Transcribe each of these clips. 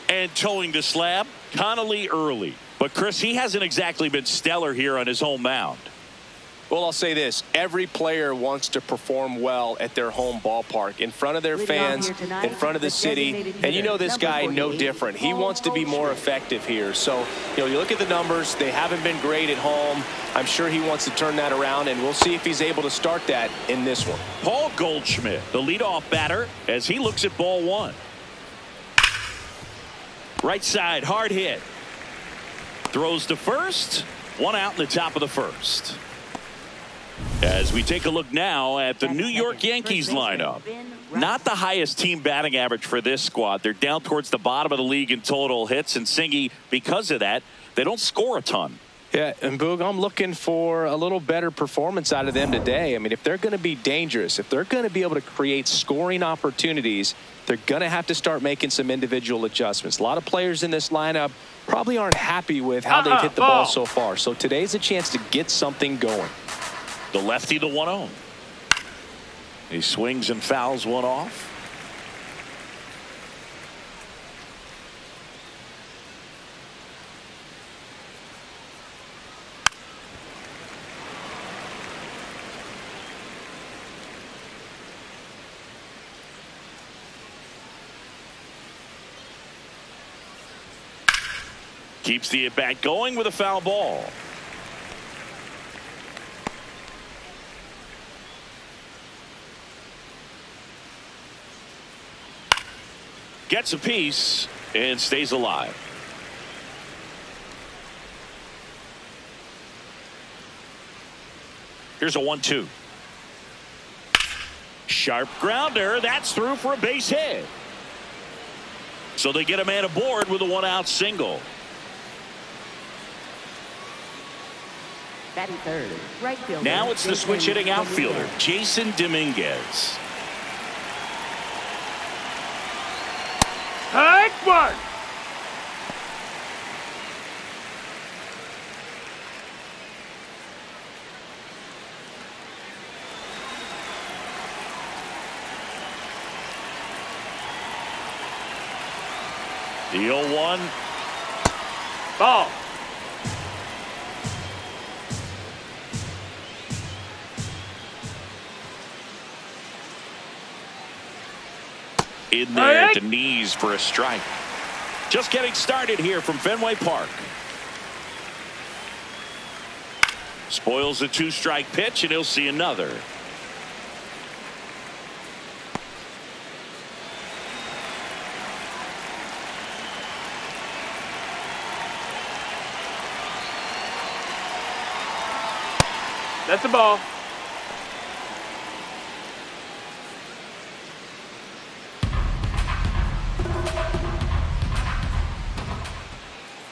And towing the slab, Connolly early. But, Chris, he hasn't exactly been stellar here on his home mound. Well, I'll say this. Every player wants to perform well at their home ballpark, in front of their fans, in front of the city. And you know this guy no different. He wants to be more effective here. So, you look at the numbers. They haven't been great at home. I'm sure he wants to turn that around, and we'll see if he's able to start that in this one. Paul Goldschmidt, the leadoff batter, as he looks at ball one. Right side, hard hit. Throws to first. One out in the top of the first. As we take a look now at the New York Yankees lineup. Not the highest team batting average for this squad. They're down towards the bottom of the league in total hits, and Singy, because of that, they don't score a ton. Yeah, and Boog, I'm looking for a little better performance out of them today. I mean, if they're going to be dangerous, if they're going to be able to create scoring opportunities, they're going to have to start making some individual adjustments. A lot of players in this lineup probably aren't happy with how they've hit the ball so far. So today's a chance to get something going. The lefty to 1-0. He swings and fouls one off. Keeps the at-bat going with a foul ball. Gets a piece and stays alive. Here's a 1-2. Sharp grounder. That's through for a base hit. So they get a man aboard with a one-out single. Batting third, right fielder. Now it's the switch hitting outfielder, Jason Dominguez. Take one. The 0-1. Ball. In there at the knees for a strike. Just getting started here from Fenway Park. Spoils the two-strike pitch, and he'll see another. That's the ball.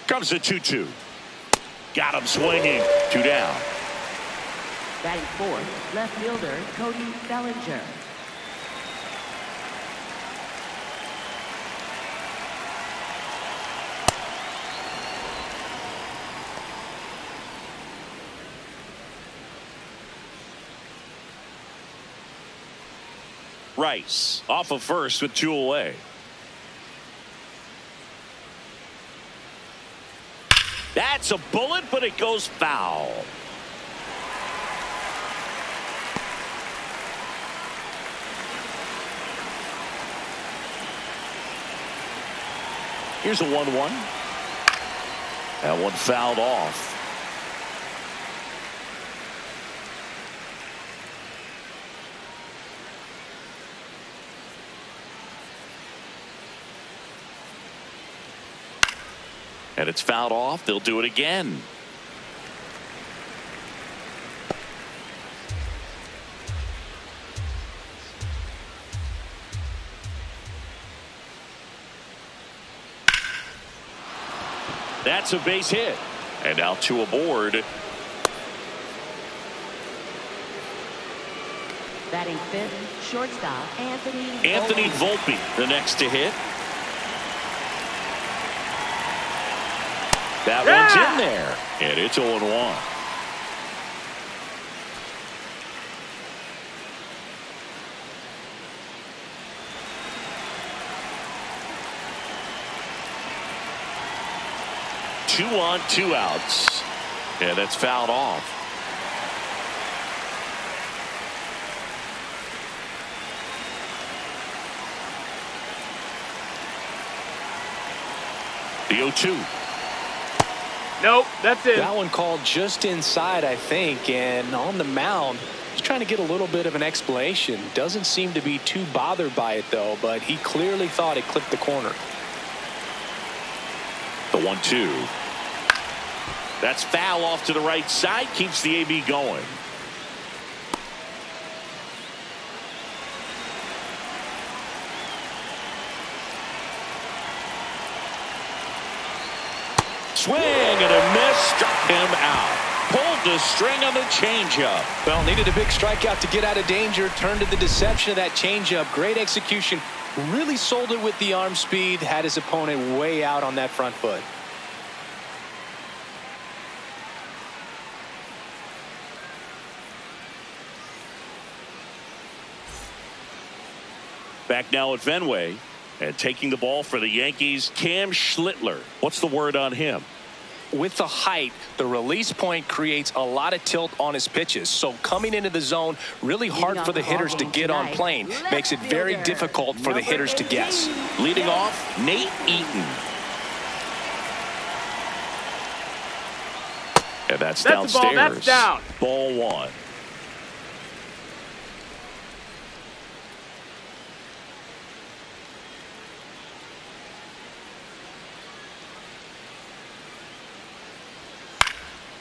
Comes the 2-2. Got him swinging. 2 down. Batting fourth, left fielder Cody Bellinger. Rice off of first with 2 away. That's a bullet, but it goes foul. Here's a 1-1. That one fouled off. And it's fouled off. They'll do it again. That's a base hit. And now 2 aboard. Batting fifth, shortstop Anthony Volpe, the next to hit. That one's in there, and it's 0-1. 2 on, 2 outs. And that's fouled off. The 0-2. Nope, that's it. That one called just inside, I think, and on the mound, he's trying to get a little bit of an explanation. Doesn't seem to be too bothered by it, though, but he clearly thought it clipped the corner. The 1-2. That's foul off to the right side. Keeps the AB going. Swing and a miss. Struck him out. Pulled the string on the changeup. Well, needed a big strikeout to get out of danger. Turned to the deception of that changeup. Great execution. Really sold it with the arm speed. Had his opponent way out on that front foot. Back now at Fenway. And taking the ball for the Yankees, Cam Schlittler. What's the word on him? With the height, the release point creates a lot of tilt on his pitches. So coming into the zone, really hard for the hitters to get on plane. Makes it very difficult for the hitters to guess. Leading off, Nate Eaton. And that's downstairs. The ball. That's down. Ball 1.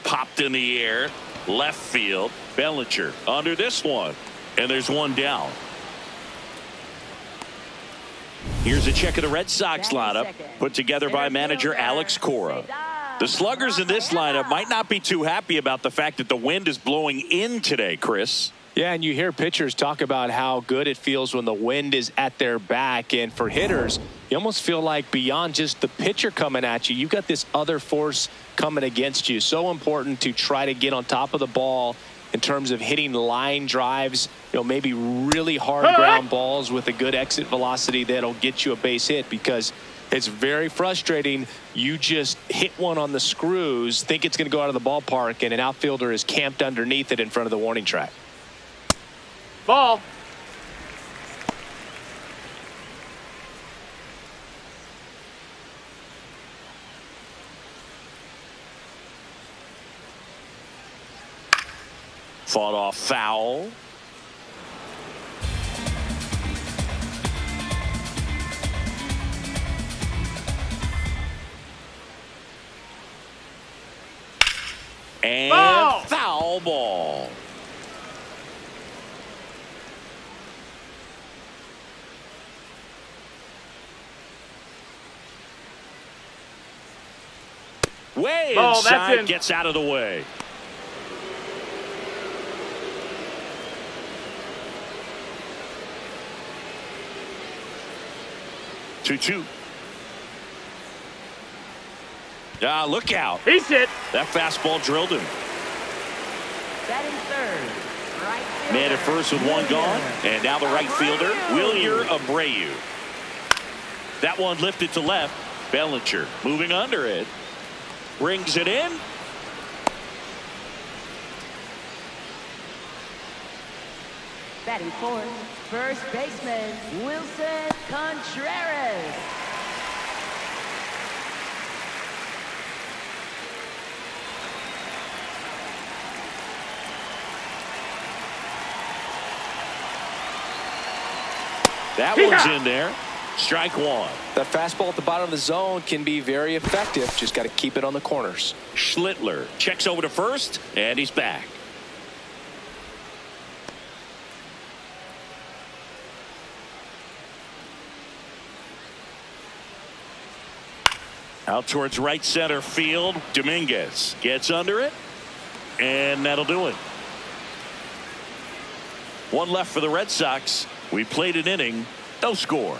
Popped in the air, left field. Bellinger under this one, and there's one down. Here's a check of the Red Sox lineup put together by manager Alex Cora. The sluggers in this lineup might not be too happy about the fact that the wind is blowing in today, Chris. Yeah, and you hear pitchers talk about how good it feels when the wind is at their back. And for hitters, you almost feel like beyond just the pitcher coming at you, you've got this other force coming against you. So important to try to get on top of the ball in terms of hitting line drives, maybe really hard ground balls with a good exit velocity that'll get you a base hit, because it's very frustrating. You just hit one on the screws, think it's going to go out of the ballpark, and an outfielder is camped underneath it in front of the warning track. Ball. Fought off foul. And foul ball. Way inside, gets out of the way. Two. Look out. He's hit. That fastball drilled him. Batting third, right fielder. Man at first with one gone. And now the right fielder, Wilyer Abreu. That one lifted to left. Bellinger moving under it. Brings it in. Batting fourth, first baseman, Wilson Contreras. That one's in there. Strike one. That fastball at the bottom of the zone can be very effective. Just got to keep it on the corners. Schlittler checks over to first, and he's back. Out towards right center field. Dominguez gets under it, and that'll do it. One left for the Red Sox. We played an inning, no score.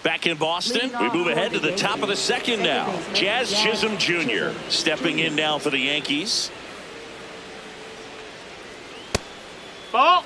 Back in Boston, we move ahead to the top of the second now. Jazz Chisholm Jr. stepping in now for the Yankees. Ball.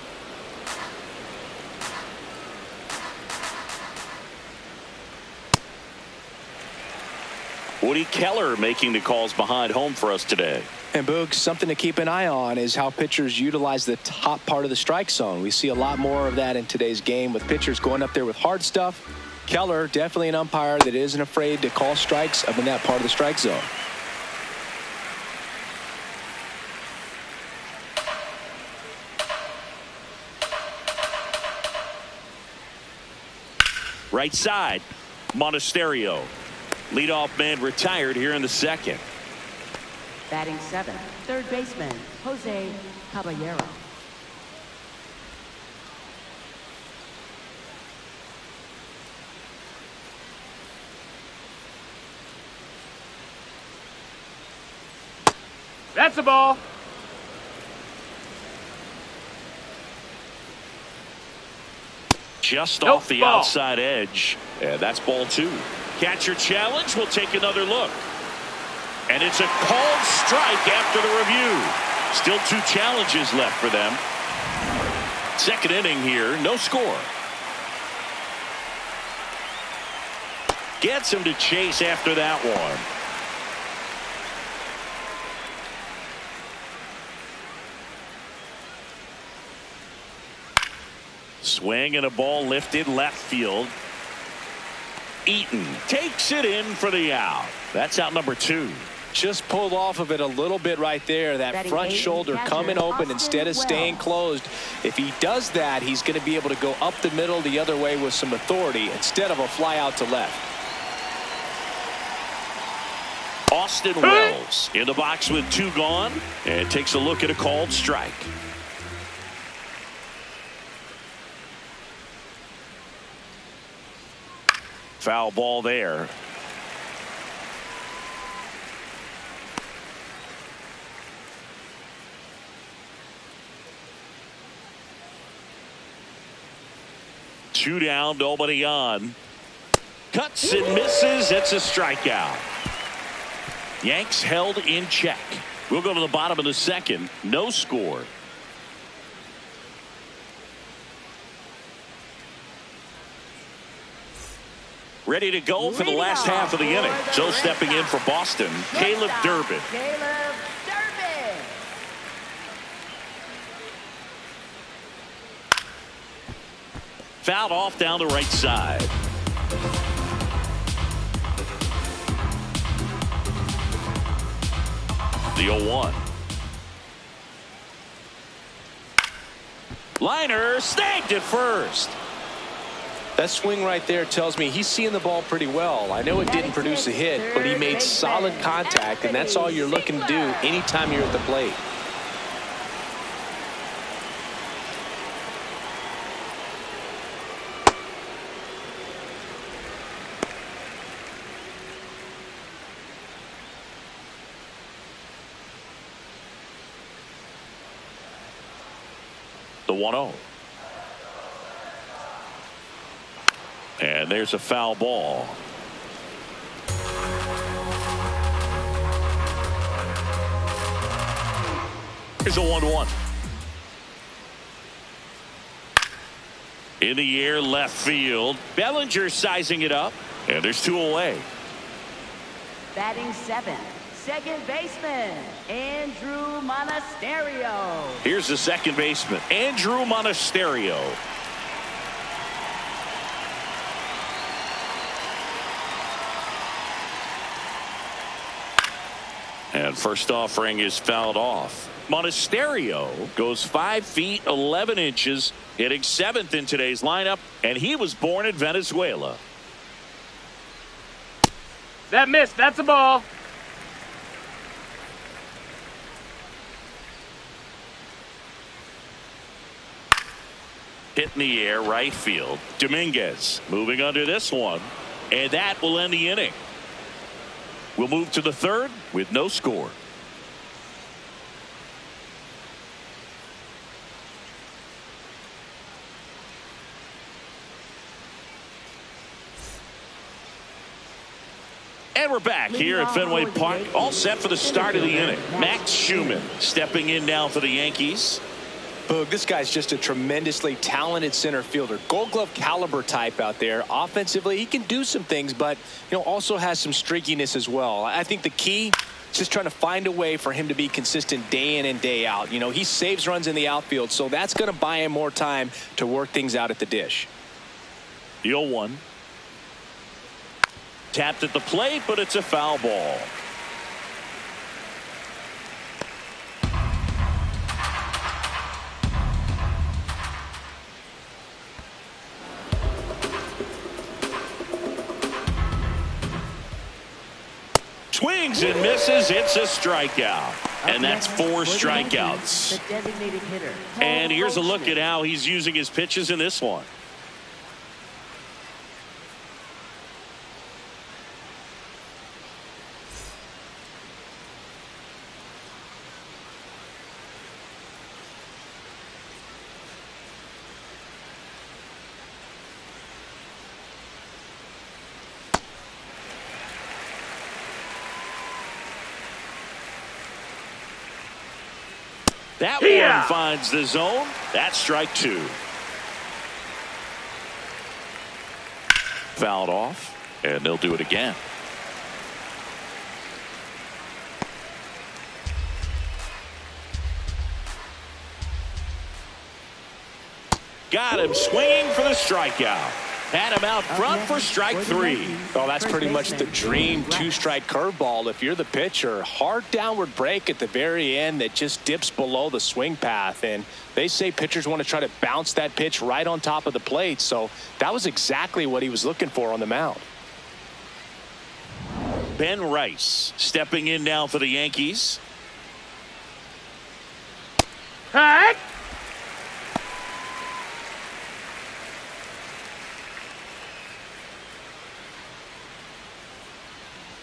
Woody Keller making the calls behind home for us today. And Boog, something to keep an eye on is how pitchers utilize the top part of the strike zone. We see a lot more of that in today's game with pitchers going up there with hard stuff. Keller, definitely an umpire that isn't afraid to call strikes up in that part of the strike zone. Right side, Monasterio. Leadoff man retired here in the second. Batting 7th, third baseman, Jose Caballero. That's a ball. Just Nope, off the ball. outside edge. And that's ball 2. Catcher challenge. We'll take another look. And it's a called strike after the review. Still 2 challenges left for them. Second inning here. No score. Gets him to chase after that one. Swing and a ball lifted left field. Eaton takes it in for the out. That's out number 2. Just pulled off of it a little bit right there. That front shoulder coming open instead of staying closed. If he does that, he's going to be able to go up the middle the other way with some authority instead of a fly out to left. Austin Wells in the box with 2 gone and takes a look at a called strike. Foul ball there. Two down, nobody on. Cuts and misses. It's a strikeout. Yanks held in check. We'll go to the bottom of the second. No score. Ready to go for the last half of the inning. So stepping in for Boston, Caleb Durbin. Caleb Durbin. Fouled off down the right side. The 0-1. Liner snagged at first. That swing right there tells me he's seeing the ball pretty well. I know it didn't produce a hit, but he made solid contact, and that's all you're looking to do anytime you're at the plate. The 1-0. And there's a foul ball. Here's a 1-1. In the air, left field. Bellinger sizing it up. And there's 2 away. Batting 7th, second baseman, Andrew Monasterio. Here's the second baseman, Andrew Monasterio. And first offering is fouled off. Monasterio goes 5 feet 11 inches, hitting 7th in today's lineup, and he was born in Venezuela. That missed. That's a ball. Hit in the air, right field. Dominguez moving under this one, and that will end the inning. We'll move to the third with no score. And we're back here at Fenway Park, all set for the start of the inning. Max Schumann stepping in now for the Yankees. Boog, this guy's just a tremendously talented center fielder. Gold Glove caliber type out there. Offensively, he can do some things, but also has some streakiness as well. I think the key is just trying to find a way for him to be consistent day in and day out. He saves runs in the outfield, so that's going to buy him more time to work things out at the dish. The 0-1. Tapped at the plate, but it's a foul ball. Swings and misses. It's a strikeout. And that's 4 strikeouts. And here's a look at how he's using his pitches in this one. That one finds the zone. That's strike 2. Fouled off, and they'll do it again. Got him swinging for the strikeout. Had him out front for strike 3. Well, that's pretty much the dream 2-strike curveball if you're the pitcher. Hard downward break at the very end that just dips below the swing path. And they say pitchers want to try to bounce that pitch right on top of the plate. So that was exactly what he was looking for on the mound. Ben Rice stepping in now for the Yankees. Hey!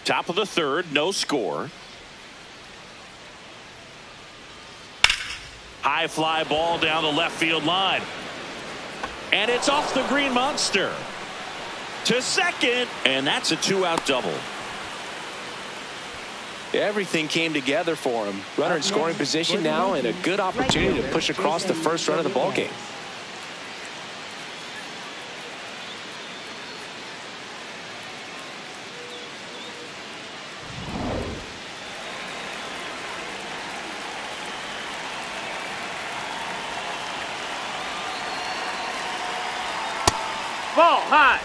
Top of the 3rd, no score. High fly ball down the left field line. And it's off the green monster. To second, and that's a 2-out double. Everything came together for him. Runner in scoring position now and a good opportunity to push across the first run of the ballgame. Ball high.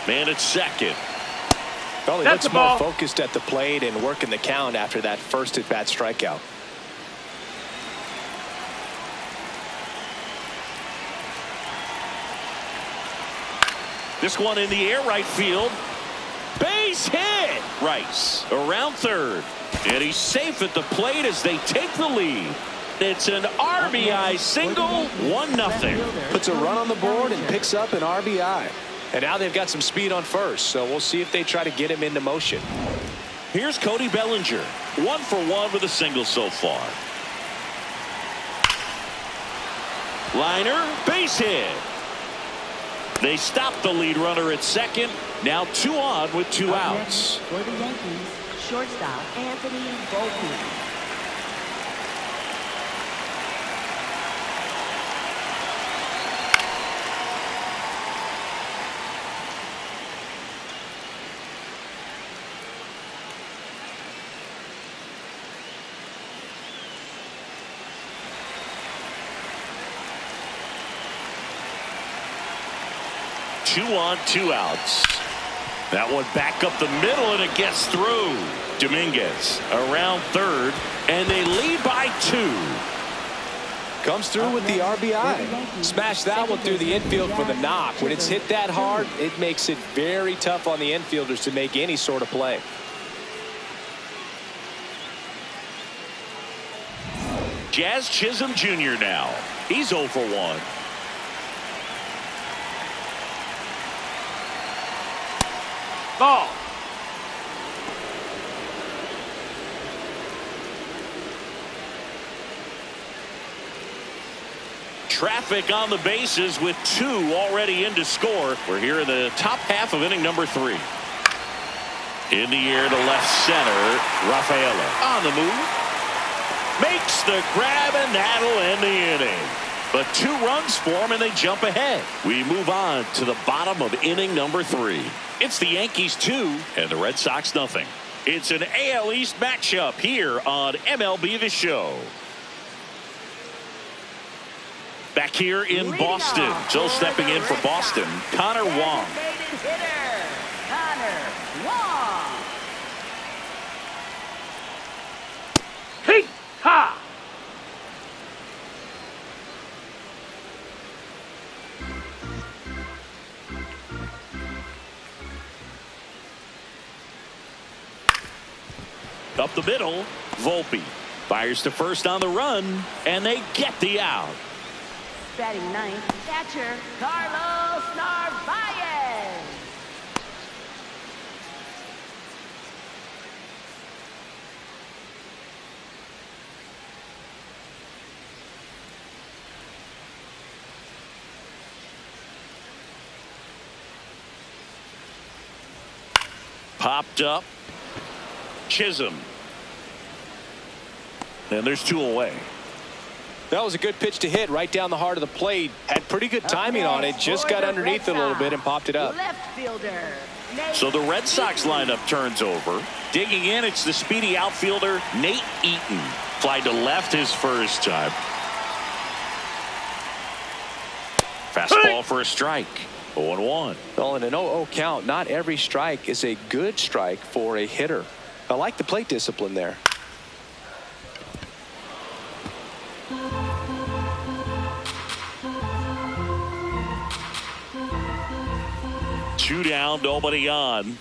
Man at second. Well, he looks more focused at the plate and working the count after that first at-bat strikeout. This one in the air, right field. Base hit. Rice around third. And he's safe at the plate as they take the lead. It's an RBI single, 1-0. Puts a run on the board and picks up an RBI. And now they've got some speed on first, so we'll see if they try to get him into motion. Here's Cody Bellinger, 1 for 1 with a single so far. Liner, base hit. They stop the lead runner at second. Now 2 on with 2 outs. For the Yankees, shortstop Anthony Bullpen. Two on, 2 outs. That one back up the middle, and it gets through. Dominguez around third, and they lead by 2. Comes through with the RBI. Smash that one through the infield for the knock. When it's hit that hard, it makes it very tough on the infielders to make any sort of play. Jazz Chisholm Jr. now. He's 0 for 1. Ball. traffic on the bases with 2 already in to score. We're here in the top half of inning number 3. In the air to left center. Rafaela on the move. Makes the grab, and that'll end the inning. But 2 runs for him, and they jump ahead. We move on to the bottom of inning number 3. It's the Yankees 2 and the Red Sox nothing. It's an AL East matchup here on MLB The Show. Back here in Boston. So stepping in for Boston, Connor Wong. Hey, ha! Up the middle, Volpe fires to first on the run, and they get the out. Batting 9th, catcher Carlos Narvaez. Popped up. Chisholm. And there's 2 away. That was a good pitch to hit right down the heart of the plate. Had pretty good timing on it. Just got underneath it a little bit and popped it up. Left fielder. So the Red Sox lineup turns over. Digging in, it's the speedy outfielder Nate Eaton. Fly to left his first time. Fastball for a strike. 0-1. Well, in an 0-0 count, not every strike is a good strike for a hitter. I like the plate discipline there. Two down, nobody on.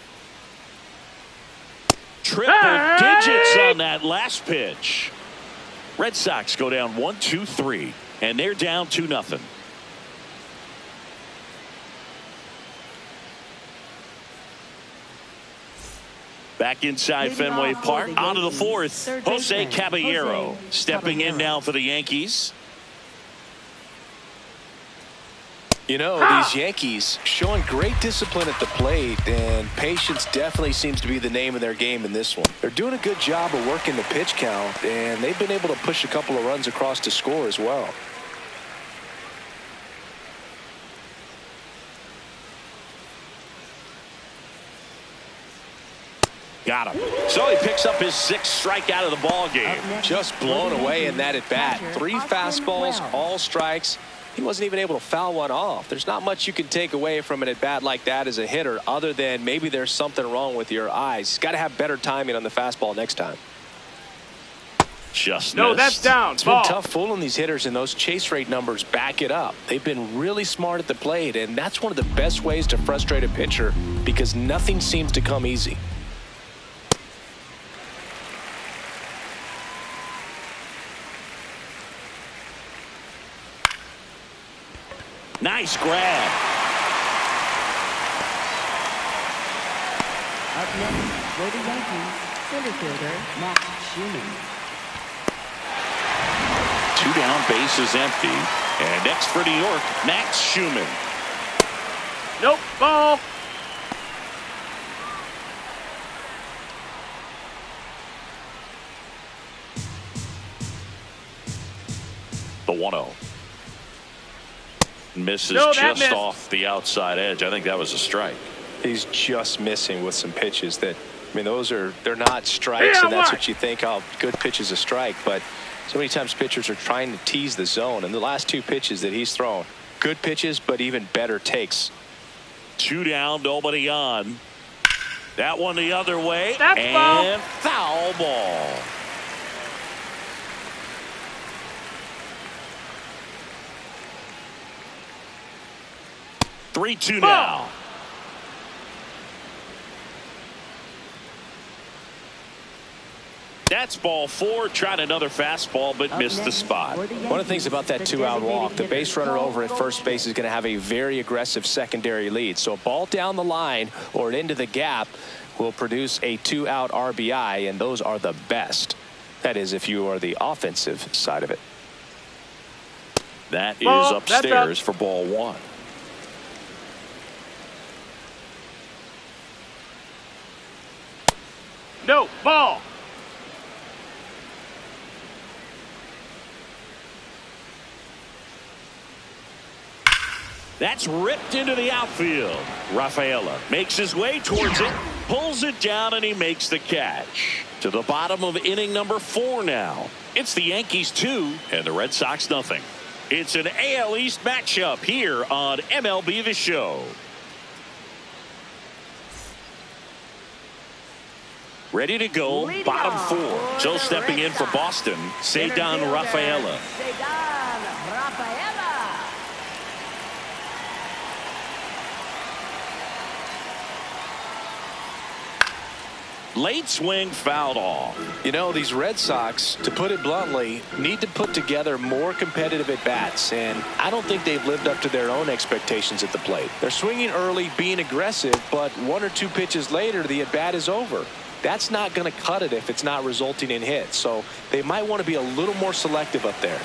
Triple digits on that last pitch. Red Sox go down 1-2-3, and they're down 2-0. Back inside Fenway Park, on to the 4th. Jose Caballero stepping in now for the Yankees. You know, these Yankees showing great discipline at the plate, and patience definitely seems to be the name of their game in this one. They're doing a good job of working the pitch count, and they've been able to push a couple of runs across to score as well. Got him. So he picks up his 6th strikeout of the ball game. Just blown away in that at bat. 3 fastballs, all strikes. He wasn't even able to foul one off. There's not much you can take away from an at bat like that as a hitter, other than maybe there's something wrong with your eyes. He's got to have better timing on the fastball next time. Just no, missed. that's down. It's Ball. been tough fooling these hitters, and those chase rate numbers back it up. They've been really smart at the plate, and that's one of the best ways to frustrate a pitcher because nothing seems to come easy. Nice grab. Up next for the Yankees, center fielder Max Schumann. 2 down, bases empty. And next for New York, Max Schumann. Nope, ball. The 1-0. Misses just missed. off the outside edge. I think that was a strike. He's just missing with some pitches that, I mean, they're not strikes, and that's what you think, oh, good pitch is a strike. But so many times pitchers are trying to tease the zone, and the last 2 pitches that he's thrown, good pitches, but even better takes. 2 down, nobody on. That one the other way. That's and foul ball. Ball. 3-2 now. That's ball 4. Tried another fastball, but missed the spot. One of the things about that 2-out walk, the base runner over at first base is going to have a very aggressive secondary lead. So a ball down the line or into the gap will produce a 2-out RBI, and those are the best. That is, if you are the offensive side of it. That is Ball. upstairs for ball one. No, ball. That's ripped into the outfield. Rafaela makes his way towards it, pulls it down, and he makes the catch. To the bottom of inning number 4 now. It's the Yankees 2 and the Red Sox nothing. It's an AL East matchup here on MLB The Show. Ready to go, Leading bottom off 4. for So the stepping Red in for Sox. Boston, Cedar Rafaela. Cedar Rafaela. Late swing fouled off. You know, these Red Sox, to put it bluntly, need to put together more competitive at-bats, and I don't think they've lived up to their own expectations at the plate. They're swinging early, being aggressive, but 1 or 2 pitches later, the at-bat is over. That's not going to cut it if it's not resulting in hits, so they might want to be a little more selective up there.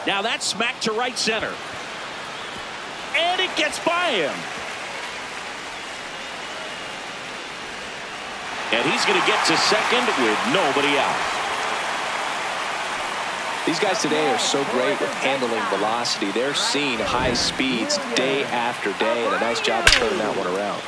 Now that's smacked to right center. And it gets by him. And he's going to get to second with nobody out. These guys today are so great with handling velocity. They're seeing high speeds day after day, and a nice job of turning that one around.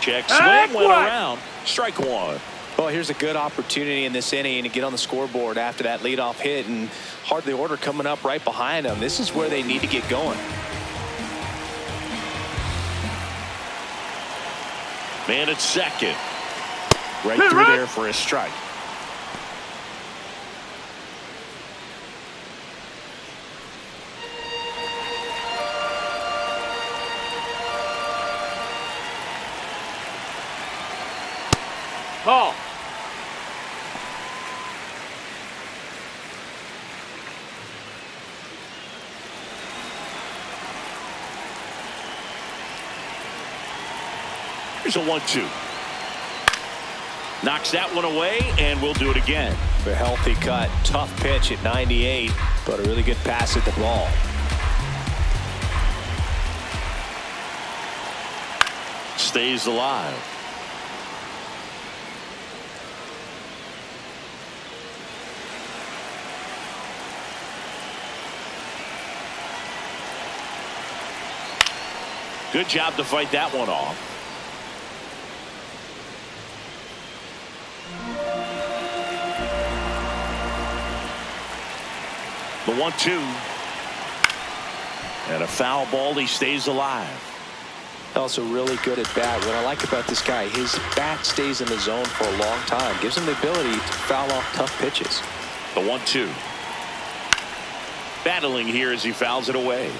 Check swing, went around. Strike 1. Well, here's a good opportunity in this inning to get on the scoreboard after that leadoff hit, and hardly order coming up right behind them. This is where they need to get going. Man at second. Right through there for a strike. Ball. Here's a 1-2. Knocks that one away, and we'll do it again. A healthy cut. Tough pitch at 98, but a really good pass at the ball. Stays alive. Good job to fight that one off. The 1-2. And a foul ball. He stays alive. Also really good at bat. What I like about this guy, his bat stays in the zone for a long time. Gives him the ability to foul off tough pitches. The 1-2. Battling here as he fouls it away.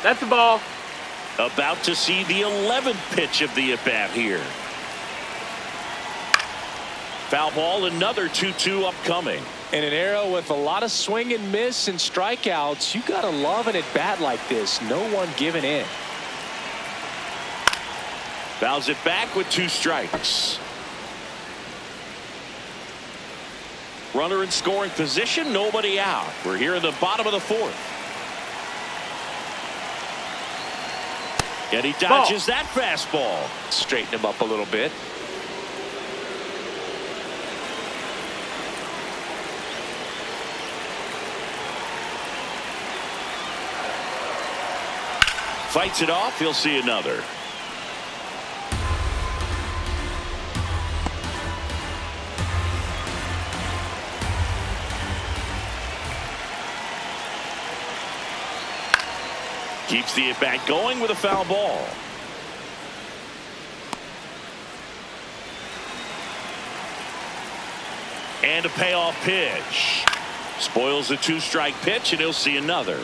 That's the ball. About to see the 11th pitch of the at-bat here. Foul ball, another 2-2 upcoming. In an era with a lot of swing and miss and strikeouts, you gotta love an at-bat like this. No one giving in. Fouls it back with 2 strikes. Runner in scoring position, nobody out. We're here in the bottom of the 4th. And he dodges that fastball. Straighten him up a little bit. Fights it off. He'll see another. Keeps the at-bat going with a foul ball. And a payoff pitch. Spoils the 2-strike pitch, and he'll see another.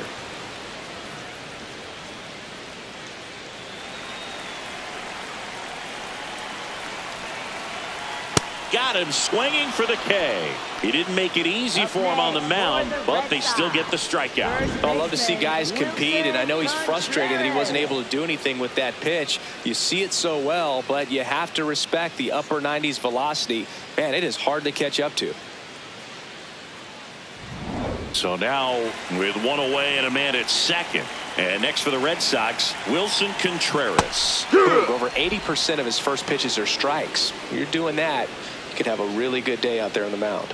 Got him swinging for the K. He didn't make it easy for him on the mound, but they still get the strikeout. I love to see guys compete, and I know he's frustrated that he wasn't able to do anything with that pitch. You see it so well, but you have to respect the upper 90s velocity. Man, it is hard to catch up to. So now with one away and a man at second. And next for the Red Sox, Wilson Contreras. Over 80% of his first pitches are strikes. You're doing that, you could have a really good day out there on the mound.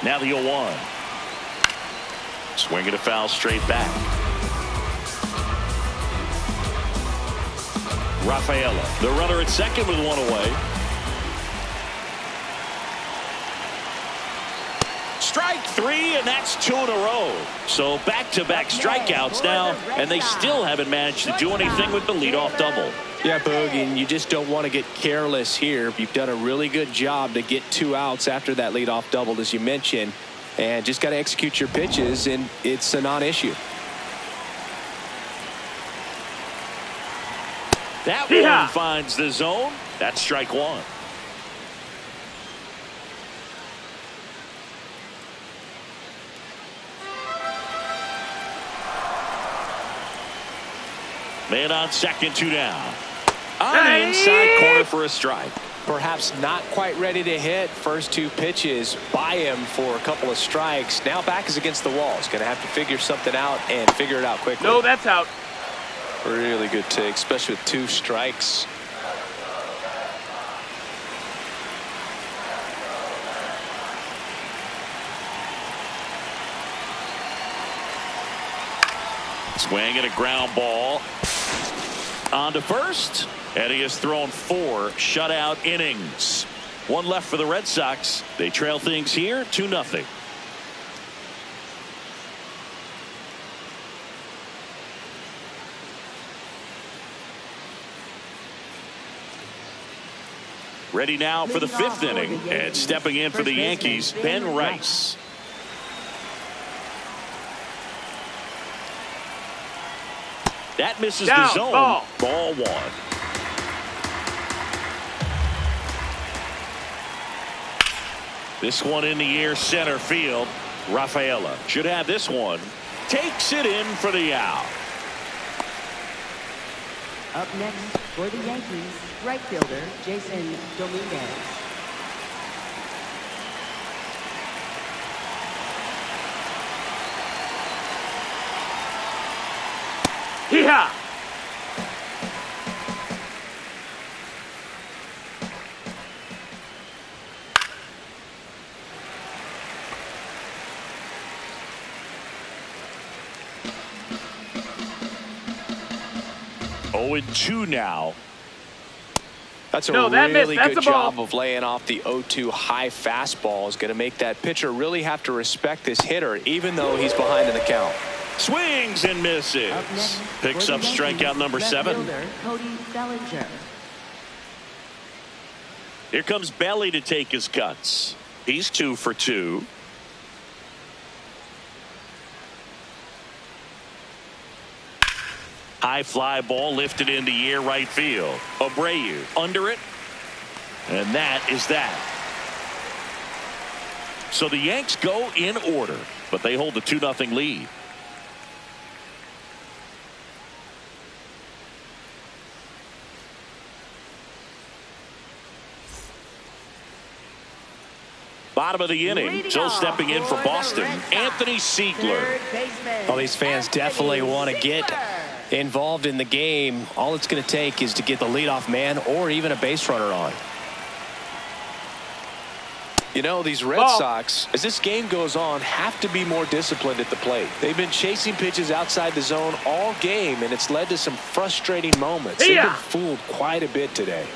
Now the 0-1. Swing and a foul straight back. Rafaela, the runner at second with one away. Strike 3, and that's 2 in a row. So back-to-back strikeouts now, and they still haven't managed to do anything with the leadoff double. Yeah, Boog, and you just don't want to get careless here. You've done a really good job to get 2 outs after that leadoff double, as you mentioned, and just got to execute your pitches, and it's a non-issue. That one finds the zone. That's strike 1. Man on second, 2 down. On the inside corner for a strike. Perhaps not quite ready to hit. First 2 pitches by him for a couple of strikes. Now back is against the wall. He's going to have to figure something out and figure it out quickly. No, that's out. Really good take, especially with 2 strikes. Swing and a ground ball. On to first, and he has thrown 4 shutout innings. 1 left for the Red Sox. They trail things here 2-0. Ready now for the 5th inning, and stepping in for the Yankees, Ben Rice. That misses the zone. Ball 1. This one in the air, center field. Rafaela should have this one. Takes it in for the out. Up next for the Yankees, right fielder Jason Dominguez. Hee-haw! 0-2 now. That's a really good job of laying off the 0-2 high fastball. Is going to make that pitcher really have to respect this hitter, even though he's behind in the count. Swings and misses. Picks up strikeout number 7. Here comes Belly to take his cuts. He's 2 for 2. High fly ball lifted in the air, right field. Abreu under it. And that is that. So the Yanks go in order, but they hold the 2-0 lead. Bottom of the inning, still stepping in for Boston, Anthony Siegler. Well, these fans definitely want to get involved in the game. All it's going to take is to get the leadoff man or even a base runner on. You know, these Red Sox, as this game goes on, have to be more disciplined at the plate. They've been chasing pitches outside the zone all game, and it's led to some frustrating moments. They've been fooled quite a bit today.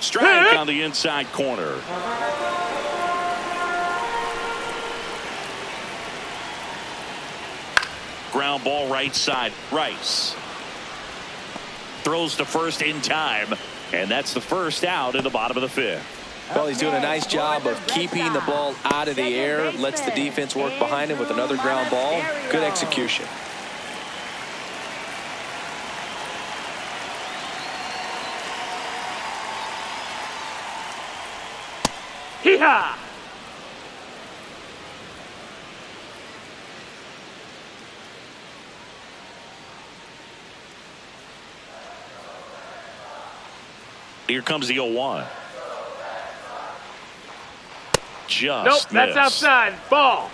Strike on the inside corner. Ground ball right side. Rice throws to first in time, and that's the first out in the bottom of the fifth. Well, he's doing a nice job of keeping the ball out of the air, lets the defense work behind him with another ground ball. Good execution. Hee-haw! Here comes the 0-1. Just Nope, that's missed. outside. Ball.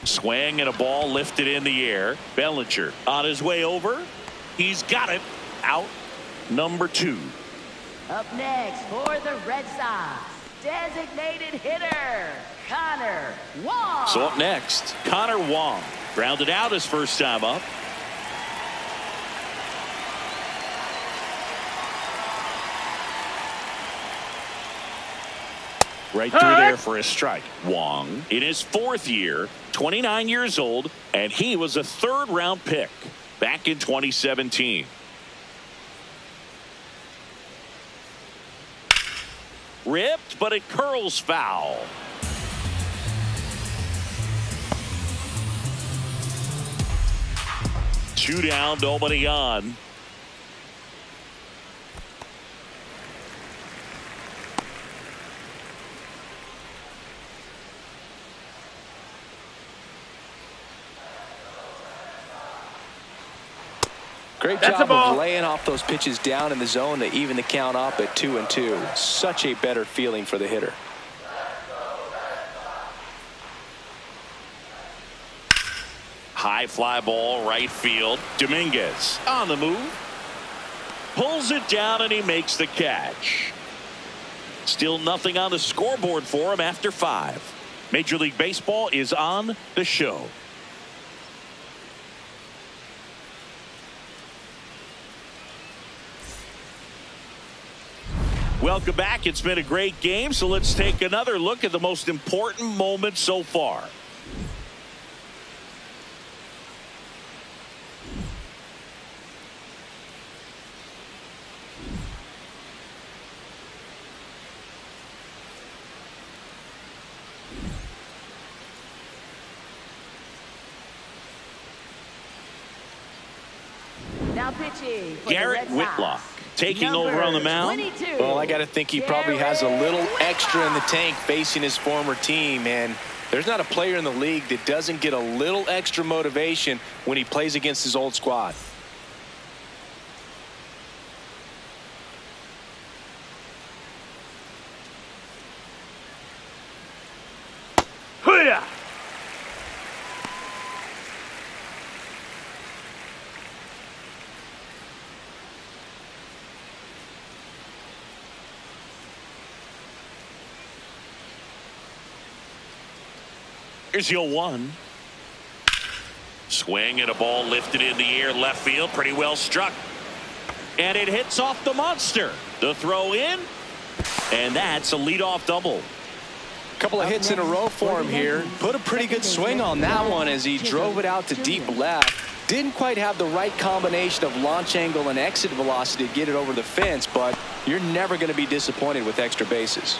Swing and a ball lifted in the air. Bellinger on his way over. He's got it. Out number 2. Up next for the Red Sox, designated hitter, Connor Wong. So up next, Connor Wong. Grounded out his first time up. Right through there for a strike. Wong in his 4th year, 29 years old, and he was a 3rd-round pick back in 2017. Ripped, but it curls foul. Two down, nobody on. Great job of laying off those pitches down in the zone to even the count up at 2-2. Such a better feeling for the hitter. High fly ball, right field. Dominguez on the move. Pulls it down and he makes the catch. Still nothing on the scoreboard for him after 5. Major League Baseball is on the show. Welcome back. It's been a great game, so let's take another look at the most important moment so far. Now pitching for Garrett the Red Sox, Whitlock taking over on the mound. 22. Well, I got to think he probably has a little extra in the tank facing his former team, and there's not a player in the league that doesn't get a little extra motivation when he plays against his old squad. Hoo-yah! Here's your 1. Swing and a ball lifted in the air left field. Pretty well struck. And it hits off the monster. The throw in. And that's a leadoff double. Couple of hits in a row for him here. Put a pretty good swing on that one as he drove it out to deep left. Didn't quite have the right combination of launch angle and exit velocity to get it over the fence, but you're never going to be disappointed with extra bases.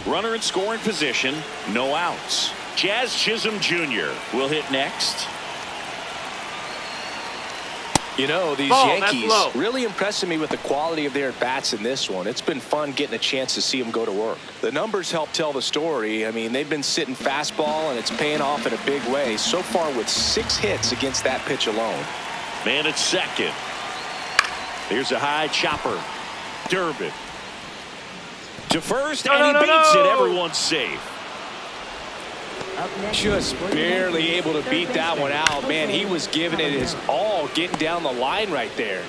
Runner in scoring position. No outs. Jazz Chisholm Jr. will hit next. You know, these Yankees really impressing me with the quality of their at-bats in this one. It's been fun getting a chance to see them go to work. The numbers help tell the story. I mean, they've been sitting fastball, and it's paying off in a big way. So far with 6 hits against that pitch alone. Man at second. Here's a high chopper. Durbin to first, and he beats it. Everyone's safe. Just barely able to beat that one out. Man, he was giving it his all, getting down the line right there.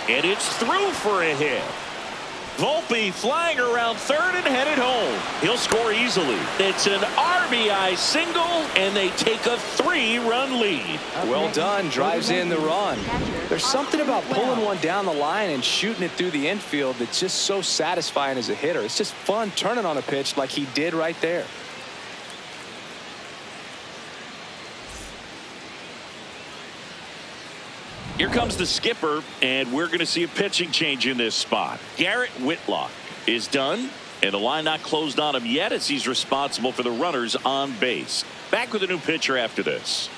And it's through for a hit. Volpe flying around third and headed home. He'll score easily. It's an RBI single, and they take a 3-run lead. Well done. Drives in the run. There's something about pulling one down the line and shooting it through the infield that's just so satisfying as a hitter. It's just fun turning on a pitch like he did right there. Here comes the skipper, and we're going to see a pitching change in this spot. Garrett Whitlock is done, and the line not closed on him yet as he's responsible for the runners on base. Back with a new pitcher after this.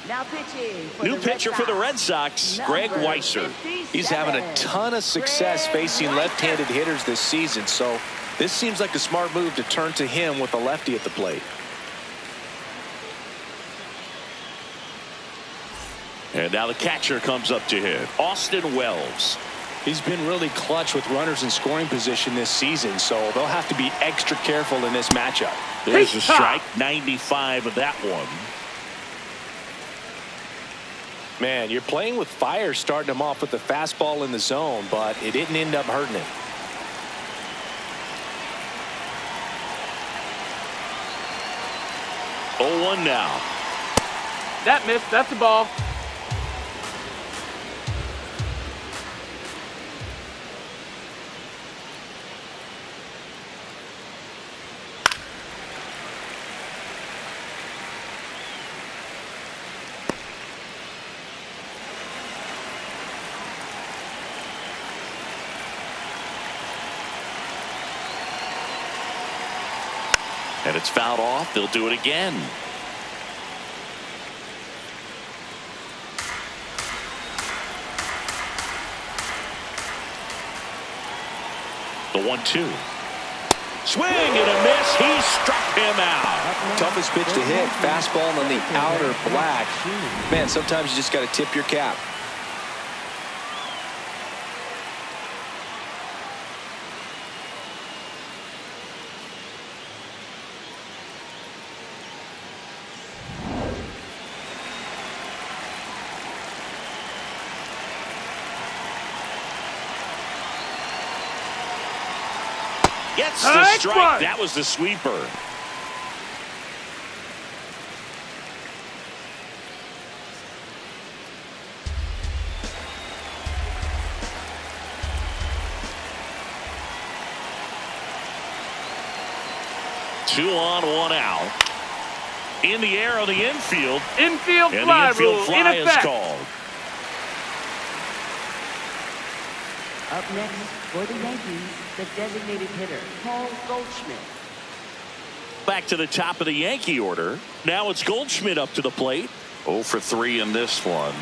Now pitching for New the pitcher Red for the Sox, Red Sox, Greg number Weisser. 57, He's having a ton of success facing left-handed hitters this season, so this seems like a smart move to turn to him with a lefty at the plate. And now the catcher comes up to hit, Austin Wells. He's been really clutch with runners in scoring position this season, so they'll have to be extra careful in this matchup. There's a strike, 95 of that one. Man, you're playing with fire starting him off with the fastball in the zone, but it didn't end up hurting him. Oh, 1 now. That missed. That's a ball. And it's fouled off. They'll do it again. The 1-2. Swing and a miss. He struck him out. Toughest pitch to hit. Fastball on the outer black. Man, sometimes you just got to tip your cap. Gets the strike. That was the sweeper. Two on, 1 out. In the air on the infield. Infield And fly the infield rule fly in is effect. called. Up next for the Yankees, the designated hitter, Paul Goldschmidt. Back to the top of the Yankee order. Now it's Goldschmidt up to the plate. 0 for 3 in this one.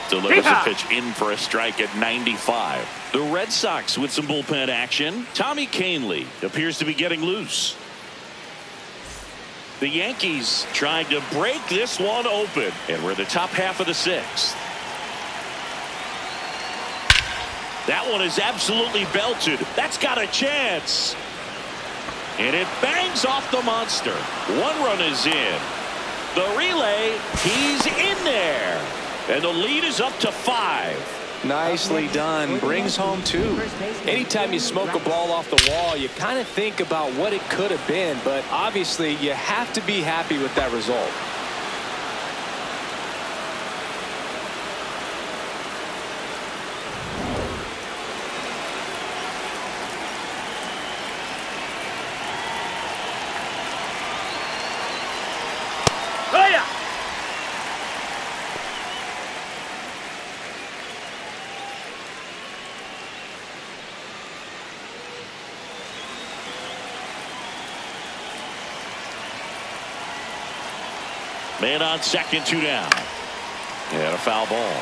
Delivers a pitch in for a strike at 95. The Red Sox with some bullpen action. Tommy Kahnle appears to be getting loose. The Yankees trying to break this one open, and we're the top half of the 6th. That one is absolutely belted. That's got a chance. And it bangs off the monster. 1 run is in. The relay, he's in there. And the lead is up to 5. Nicely done. Brings home 2. Anytime you smoke a ball off the wall, you kind of think about what it could have been, but obviously you have to be happy with that result. Oh, yeah. Man on second, 2 down. And a foul ball.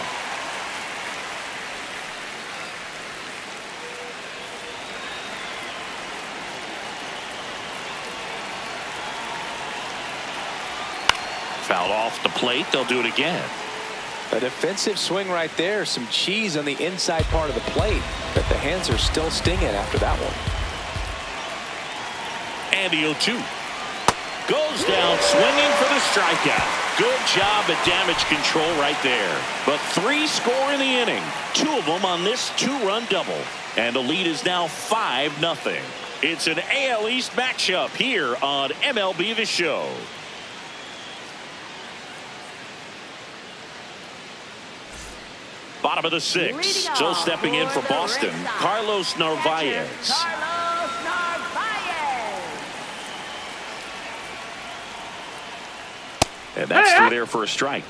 Fouled off the plate. They'll do it again. A defensive swing right there. Some cheese on the inside part of the plate, but the hands are still stinging after that one. And the 0-2. Goes down swinging for the strikeout. Good job at damage control right there. But 3 score in the inning. 2 of them on this 2-run double. And the lead is now 5-0. It's an AL East matchup here on MLB The Show. Bottom of the 6th. So stepping in for Boston, Carlos Narvaez. And that's through there for a strike.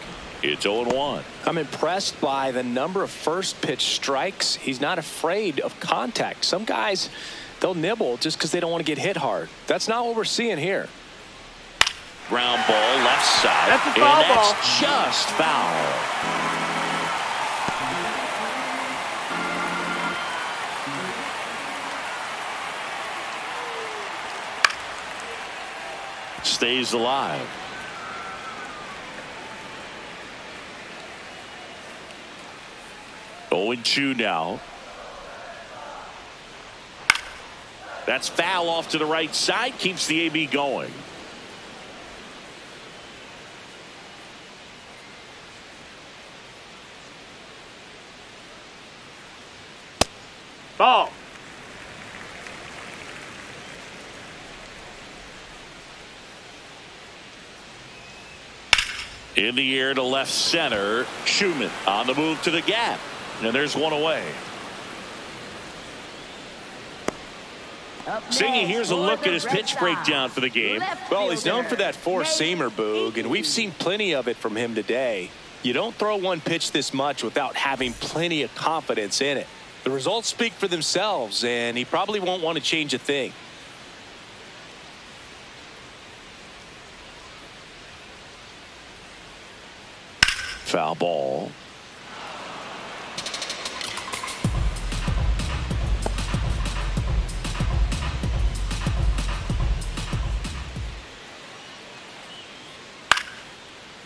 It's 0-1. I'm impressed by the number of first pitch strikes. He's not afraid of contact. Some guys, they'll nibble just because they don't want to get hit hard. That's not what we're seeing here. Ground ball left side. That's a foul ball. That's just foul. Stays alive. Oh, 0-2 now. That's foul off to the right side. Keeps the AB going. Ball. In the air to left center. Schumann on the move to the gap. And there's one away. Singy, here's a look at his pitch breakdown for the game. Well, he's known for that four-seamer, Boog, and we've seen plenty of it from him today. You don't throw one pitch this much without having plenty of confidence in it. The results speak for themselves, and he probably won't want to change a thing. Foul ball.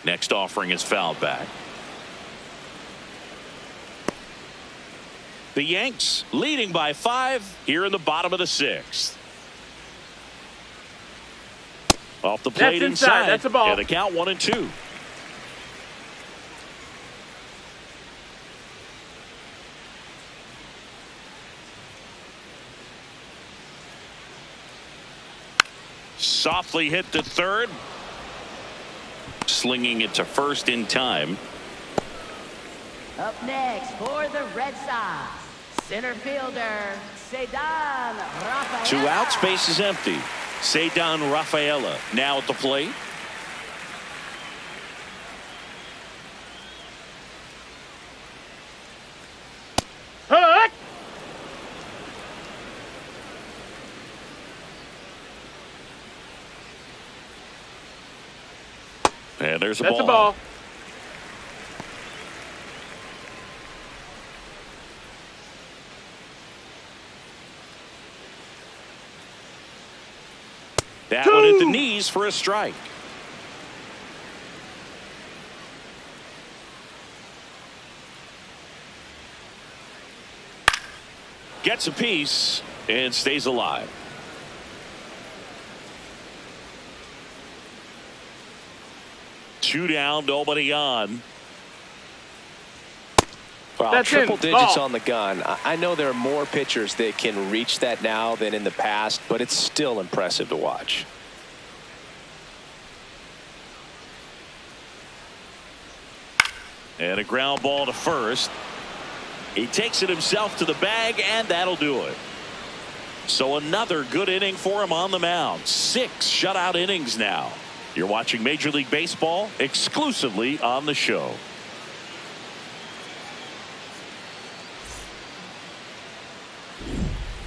Next offering is fouled back. The Yanks leading by 5 here in the bottom of the 6th. Off the plate That's inside. That's a ball. Yeah, the count 1-2. Softly hit to third. Slinging it to first in time. Up next for the Red Sox, center fielder, Cedar Rafaela. 2 outs, base is empty. Cedar Rafaela now at the plate. Hook. And there's a That's ball. a ball. That one at the knees for a strike. Gets a piece and stays alive. Two down, nobody on. Well, That's triple in. digits Ball. on the gun. I know there are more pitchers that can reach that now than in the past, but it's still impressive to watch. And a ground ball to first. He takes it himself to the bag, and that'll do it. So another good inning for him on the mound. 6 shutout innings now. You're watching Major League Baseball exclusively on the show.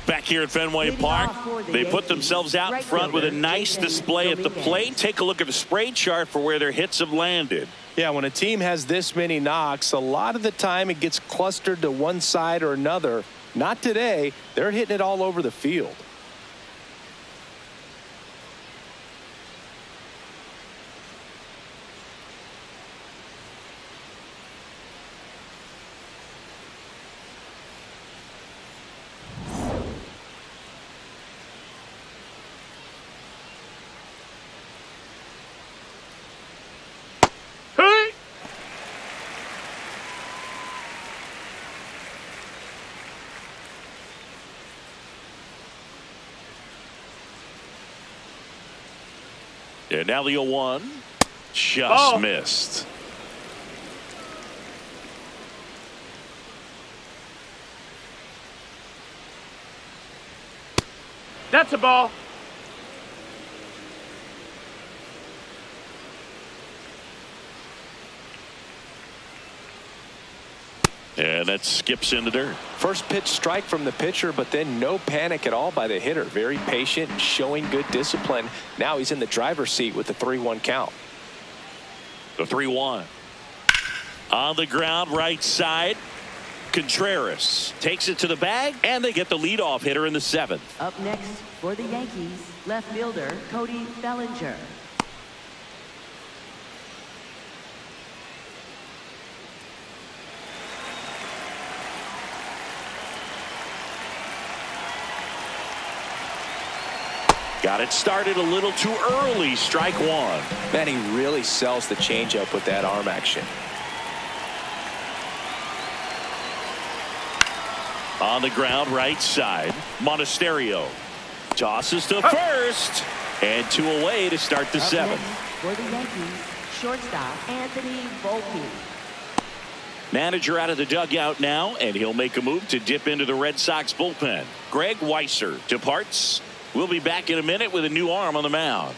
Back here at Fenway Park, they put themselves out in front with a nice display at the plate. Take a look at the spray chart for where their hits have landed. Yeah, when a team has this many knocks, a lot of the time it gets clustered to one side or another. Not today. They're hitting it all over the field. And now the 0-1. Just Ball. missed. That's a ball. And that skips in the dirt. First pitch strike from the pitcher, but then no panic at all by the hitter. Very patient and showing good discipline. Now he's in the driver's seat with the 3-1 count. The 3-1. On the ground, right side. Contreras takes it to the bag, and they get the leadoff hitter in the 7th. Up next for the Yankees, left fielder Cody Bellinger. Got it started a little too early. Strike 1. Man, he really sells the changeup with that arm action. On the ground, right side. Monasterio tosses to first, and 2 away to start the 7th. Next for the Yankees, shortstop Anthony Volpe. Manager out of the dugout now, and he'll make a move to dip into the Red Sox bullpen. Greg Weisser departs. We'll be back in a minute with a new arm on the mound.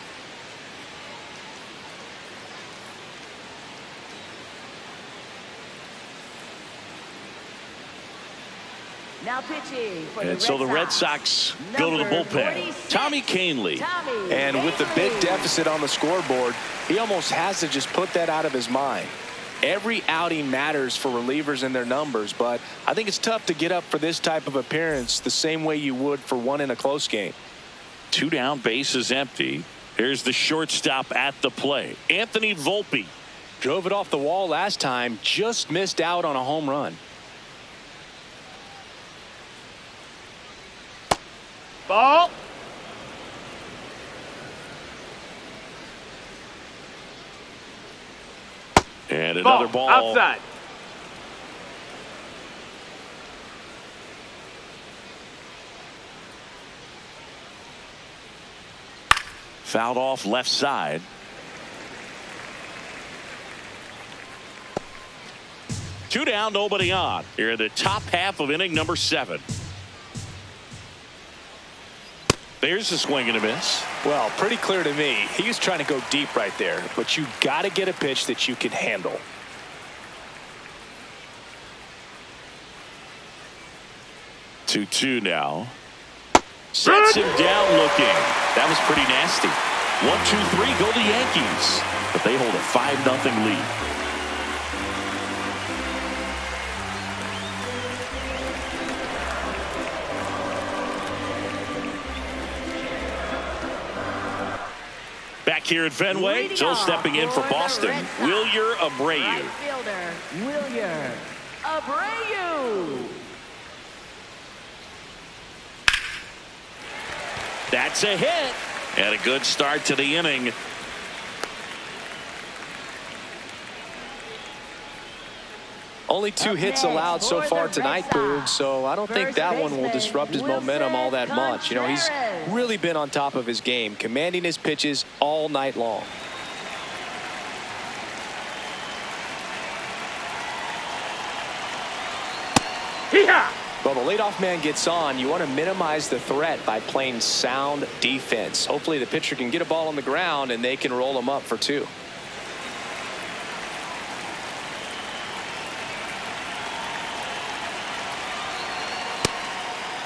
Now pitching for And so the Red Sox go to the bullpen. Tommy Kahnle. And with the big deficit on the scoreboard, he almost has to just put that out of his mind. Every outing matters for relievers and their numbers, but I think it's tough to get up for this type of appearance the same way you would for one in a close game. 2 down, bases empty. Here's the shortstop at the plate. Anthony Volpe. Drove it off the wall last time, just missed out on a home run. Ball. And another ball. Outside. Fouled off left side. Two down, nobody on. Here in the top half of inning number 7. There's a swing and a miss. Well, pretty clear to me. He was trying to go deep right there, but you got to get a pitch that you can handle. Two now. Sets him down looking. That was pretty nasty. 1-2-3 go the Yankees, but they hold a 5-0 lead. Back here at Fenway, still stepping in for Boston, Wilyer Abreu. Right fielder, Wilyer Abreu. That's a hit. And a good start to the inning. Only 2 hits allowed so far tonight, Boog, so I don't think that one will disrupt his momentum all that much. You know, he's really been on top of his game, commanding his pitches all night long. Hee-haw! Well, the leadoff man gets on. You want to minimize the threat by playing sound defense. Hopefully the pitcher can get a ball on the ground and they can roll him up for 2.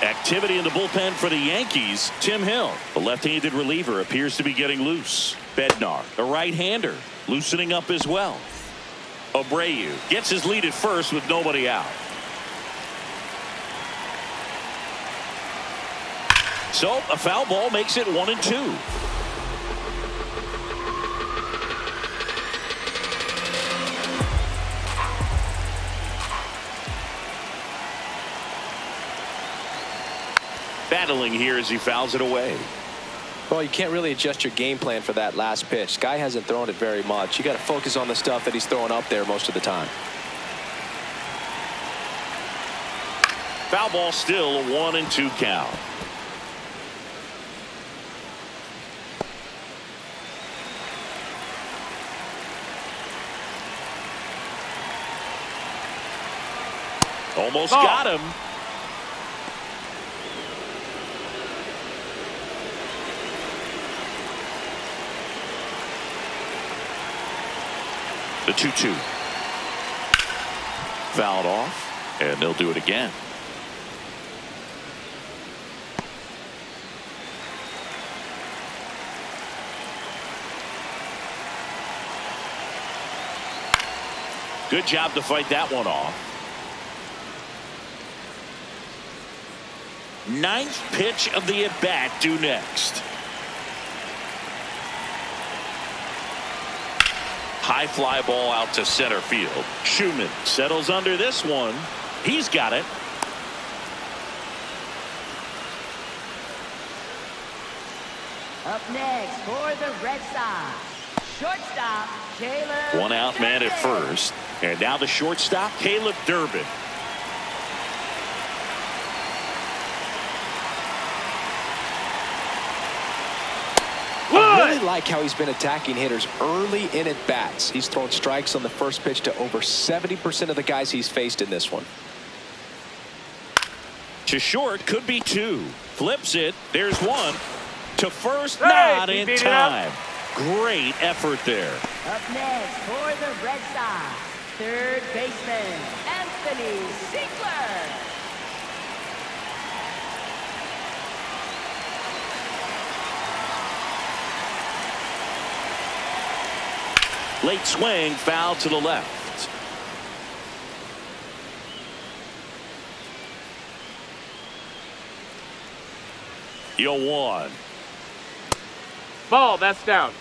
Activity in the bullpen for the Yankees. Tim Hill, the left-handed reliever, appears to be getting loose. Bednar, a right-hander, loosening up as well. Abreu gets his lead at first with nobody out. So a foul ball makes it 1-2. Battling here as he fouls it away. Well, you can't really adjust your game plan for that last pitch. Guy hasn't thrown it very much. You got to focus on the stuff that he's throwing up there most of the time. Foul ball, still a 1-2 count. Almost Ball. got him. The 2-2. Fouled off, and they'll do it again. Good job to fight that one off. Ninth pitch of the at-bat due next. High fly ball out to center field. Schumann settles under this one. He's got it. Up next for the Red Sox, shortstop Caleb. One out man at first. And now the shortstop, Caleb Durbin. I really like how he's been attacking hitters early in at bats. He's thrown strikes on the first pitch to over 70% of the guys he's faced in this one. To short, could be two. Flips it. There's one. To first, Hey, not he in beat it time. Great effort there. Up next for the Red Sox, third baseman Anthony Ziegler. Late swing, foul to the left. Yo one. Ball, that's down.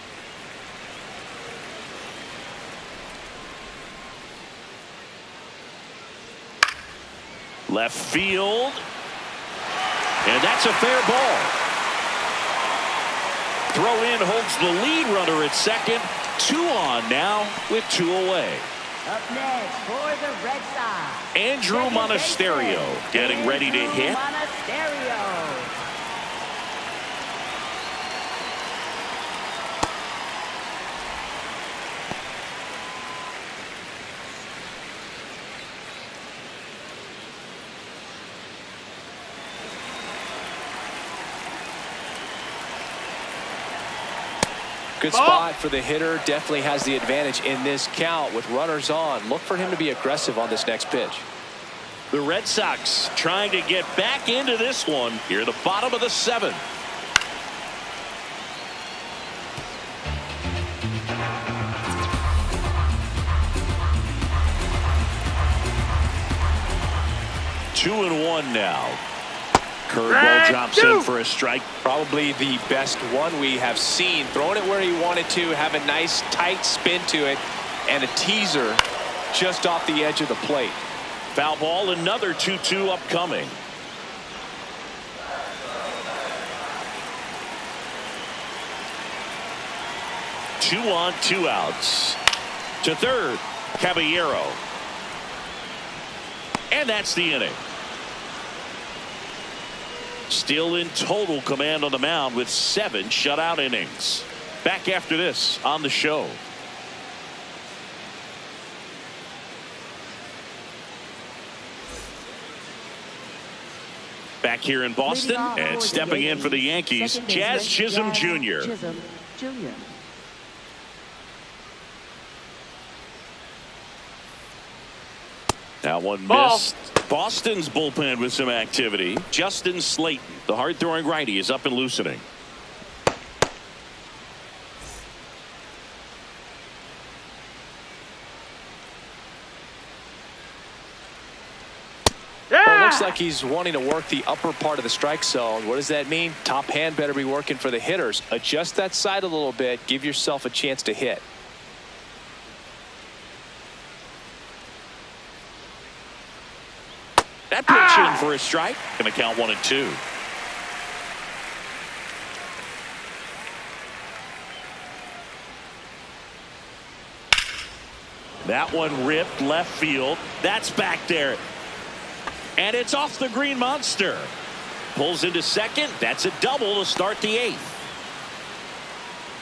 Left field. And that's a fair ball. Throw in holds the lead runner at second. 2 on now with 2 away. Up next for the Red Sox, Andrew second Monasterio baseman, getting ready to Andrew hit. Monasterio. Good spot for the hitter. Definitely has the advantage in this count with runners on. Look for him to be aggressive on this next pitch. The Red Sox trying to get back into this one here at the bottom of the 7th. Two and one now. Curveball drops in for a strike. Probably the best one we have seen. Throwing it where he wanted to, have a nice tight spin to it, and a teaser just off the edge of the plate. Foul ball, another 2-2 upcoming. Two on, 2 outs. To third, Caballero. And that's the inning. Still in total command on the mound with 7 shutout innings. Back after this on the show. Back here in Boston and stepping in for the Yankees, Jazz Chisholm Jr. Chisholm Jr. That one Ball. missed. Boston's bullpen with some activity. Justin Slayton, the hard-throwing righty, is up and loosening. Well, it looks like he's wanting to work the upper part of the strike zone. What does that mean? Top hand better be working for the hitters. Adjust that side a little bit. Give yourself a chance to hit. That pitch in for a strike. Going to count 1 and 2. That one ripped left field. That's back there. And it's off the green monster. Pulls into second. That's a double to start the 8th.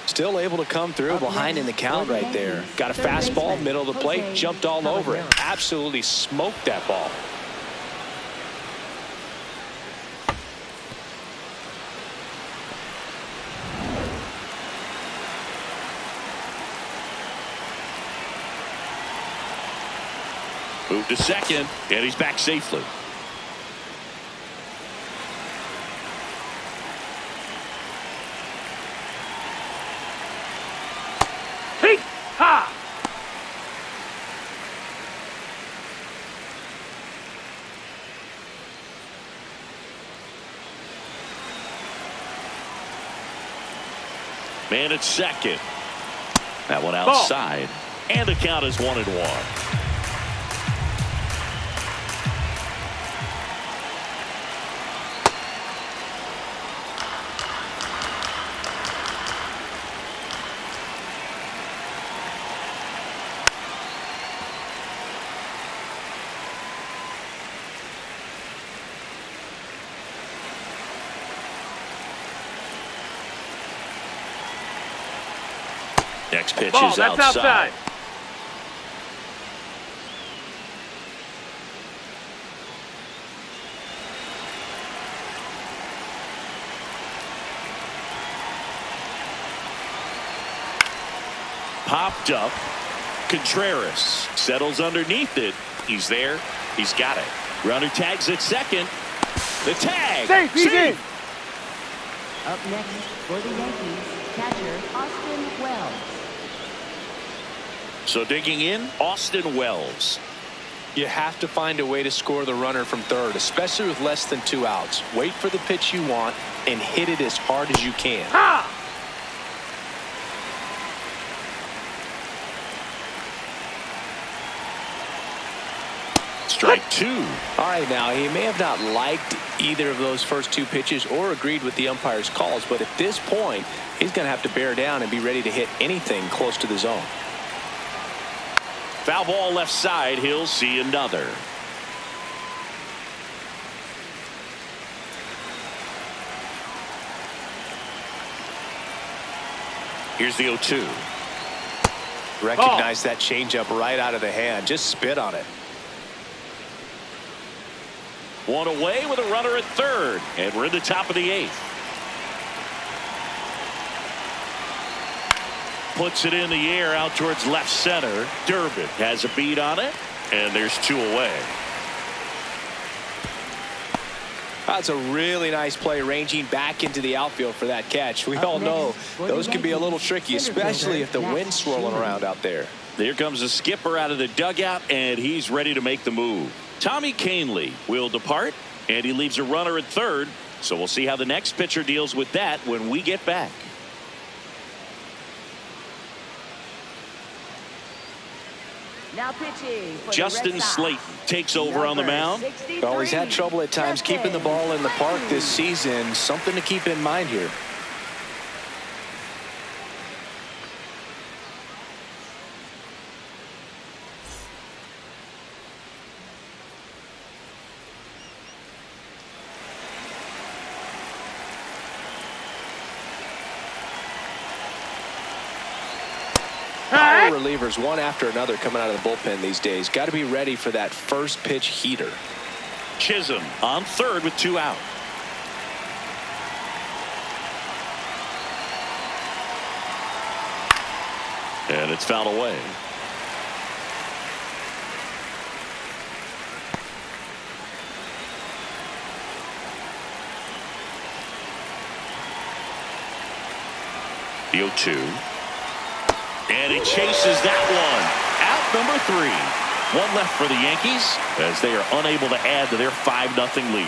Still able to come through behind in the count right there. Got a fastball, middle of the plate, jumped all over it. Absolutely smoked that ball. Move to second, and he's back safely. Hey! Ha! Man at second. That one outside. And the count is 1-1. Next pitch is outside. Popped up. Contreras settles underneath it. He's there. He's got it. Runner tags at second. The tag. Safe. He's in. Up next for the Yankees, catcher Austin Wells. So digging in, Austin Wells. You have to find a way to score the runner from third, especially with less than 2 outs. Wait for the pitch you want and hit it as hard as you can. Ha! Strike 2. All right, now, he may have not liked either of those first 2 pitches or agreed with the umpire's calls, but at this point, he's going to have to bear down and be ready to hit anything close to the zone. Foul ball left side. He'll see another. Here's the 0-2. Recognize that changeup right out of the hand. Just spit on it. One away with a runner at third. And we're in the top of the 8th. Puts it in the air out towards left center. Durbin has a beat on it. And there's 2 away. That's a really nice play, ranging back into the outfield for that catch. We all know those can be a little tricky, especially if the wind's swirling around out there. Here comes the skipper out of the dugout, and he's ready to make the move. Tommy Kahnle will depart, and he leaves a runner at third. So we'll see how the next pitcher deals with that when we get back. Now pitching for Justin the Red Sox, Slayton takes over on the mound. Well, he's had trouble at times keeping the ball in the park this season. Something to keep in mind here. Power relievers one after another coming out of the bullpen these days. Got to be ready for that first pitch heater. Chisholm on third with 2 out. And it's fouled away. The 0-2. And he chases that one. Out number 3. One left for the Yankees as they are unable to add to their 5-0 lead.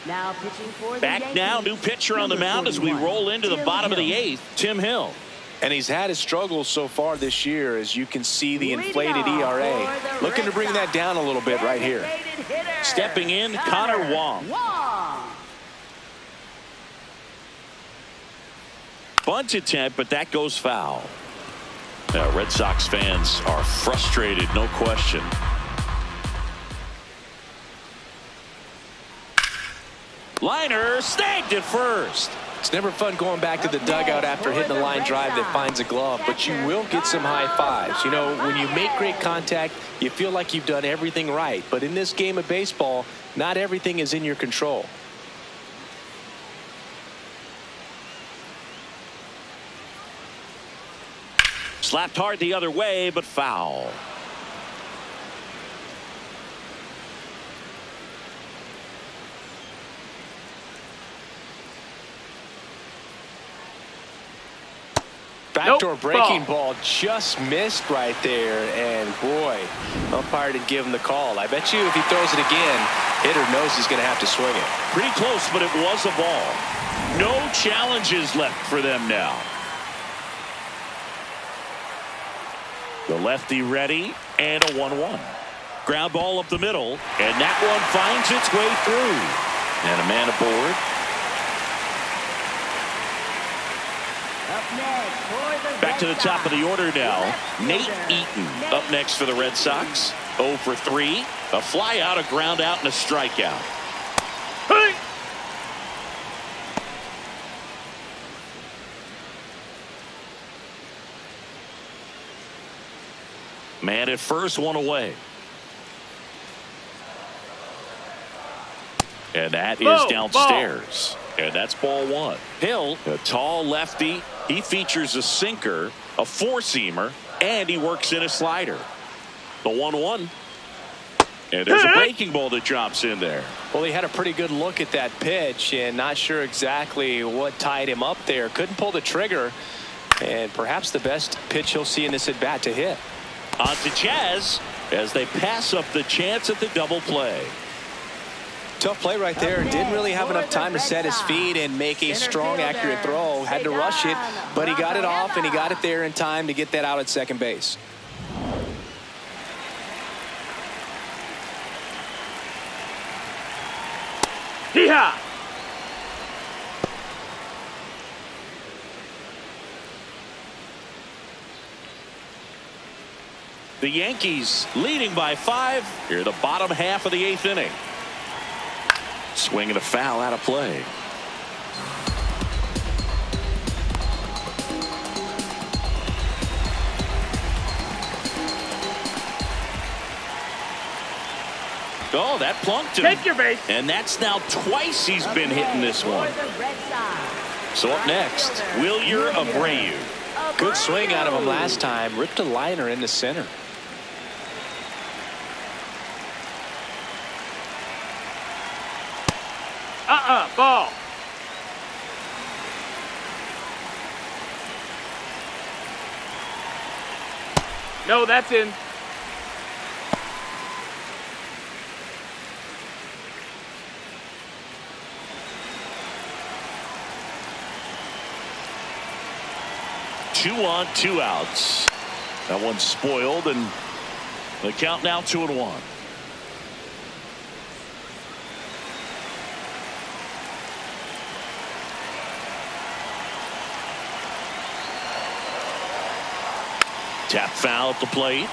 Now pitching for the Back Yankees, now, new pitcher on the mound as we roll into the bottom of the 8th, Tim Hill. And he's had his struggles so far this year, as you can see the inflated ERA. Looking to bring that down a little bit right here. Stepping in, Connor Wong. Bunt attempt, but that goes foul. Now, Red Sox fans are frustrated, no question. Liner snagged at first. It's never fun going back to the dugout after hitting a line drive that finds a glove, but you will get some high fives. You know, when you make great contact, you feel like you've done everything right. But in this game of baseball, not everything is in your control. Slapped hard the other way, but foul. Backdoor breaking ball just missed right there, and boy, umpire didn't give him the call. I bet you if he throws it again, hitter knows he's going to have to swing it. Pretty close, but it was a ball. No challenges left for them now. The lefty ready, and a 1-1. Ground ball up the middle, and that one finds its way through. And a man aboard. Back to the top of the order now. Nate Eaton up next for the Red Sox. 0 for 3. A fly out, a ground out, and a strikeout. Hey! Man at first, one away. And that is downstairs. And that's ball one. Hill, a tall lefty. He features a sinker, a four-seamer, and he works in a slider. The 1-1. And there's a breaking ball that drops in there. Well, he had a pretty good look at that pitch and not sure exactly what tied him up there. Couldn't pull the trigger. And perhaps the best pitch he'll see in this at-bat to hit. On to Jazz as they pass up the chance at the double play. Tough play right there. Didn't really have enough time to set his feet and make a strong, accurate throw. Had to rush it, but he got it off, and he got it there in time to get that out at second base. Hee-haw! The Yankees leading by 5 here, the bottom half of the 8th inning. Swing and a foul out of play. Oh, that plunked him. Take your base. And that's now twice he's been hitting this one. So up next, Wilyer Abreu. Good swing out of him last time. Ripped a liner in the center. Ball. No, that's in. Two on, 2 outs. That one's spoiled, and the count now 2-1. Tap foul at the plate.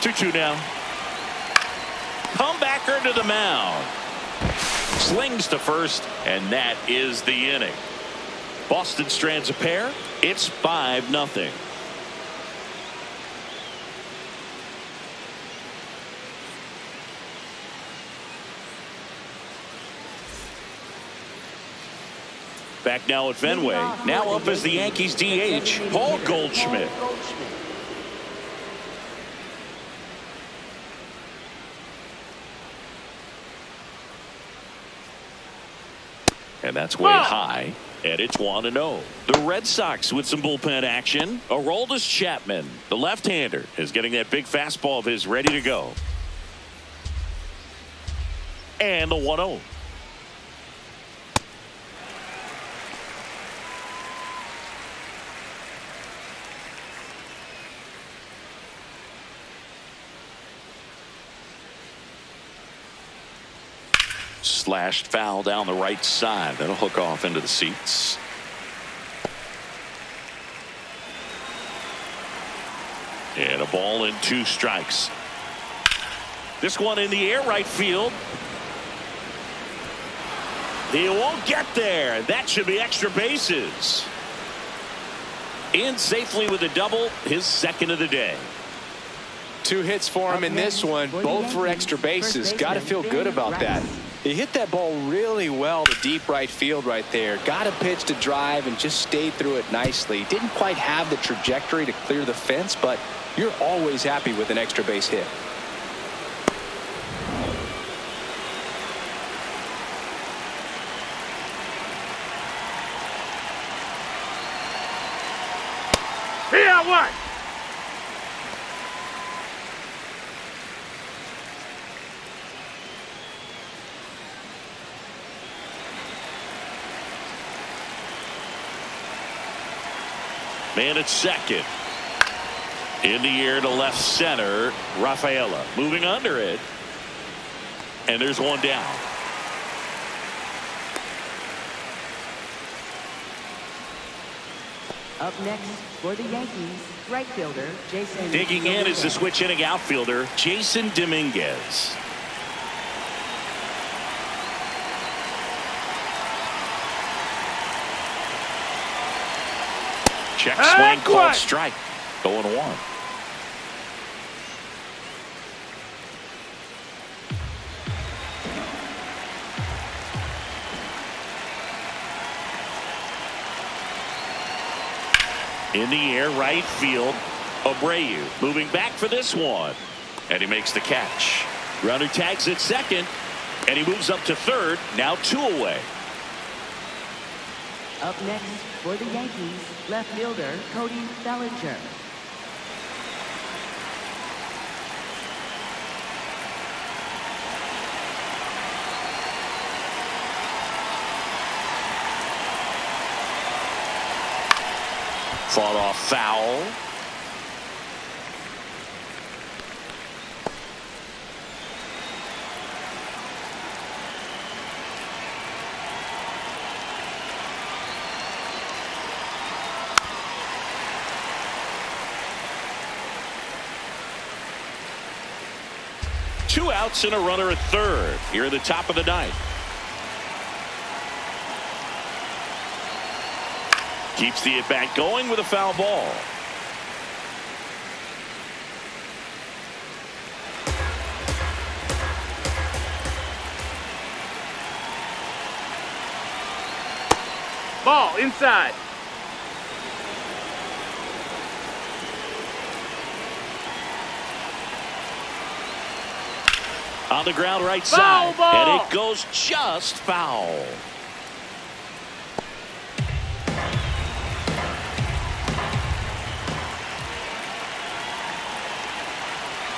Two now. Comebacker to the mound. Slings to first, and that is the inning. Boston strands a pair. It's 5-0. Back now at Fenway. Now up as the Yankees DH, Paul Goldschmidt. And that's way high, and it's 1-0. The Red Sox with some bullpen action. Aroldis Chapman, the left-hander, is getting that big fastball of his ready to go. And the 1-0. Slashed foul down the right side. That'll hook off into the seats. And a ball and 2 strikes. This one in the air right field. He won't get there. That should be extra bases. In safely with a double, his second of the day. 2 hits for him in this one, both for extra bases. Got to feel good about that. He hit that ball really well to deep right field right there. Got a pitch to drive and just stayed through it nicely. Didn't quite have the trajectory to clear the fence, but you're always happy with an extra base hit. Here, what? Man at second. In the air to left center. Rafaela moving under it. And there's one down. Up next for the Yankees, right fielder Jason. Digging in is the switch inning outfielder Jason Dominguez. Check swing called strike. 0-1. In the air, right field. Abreu moving back for this one. And he makes the catch. Runner tags at second. And he moves up to third. Now 2 away. Up next for the Yankees, left fielder Cody Bellinger. Fought off foul. Two outs and a runner at third here at the top of the ninth. Keeps the at bat going with a foul ball. Ball inside. On the ground right Foul side. ball. And it goes just foul.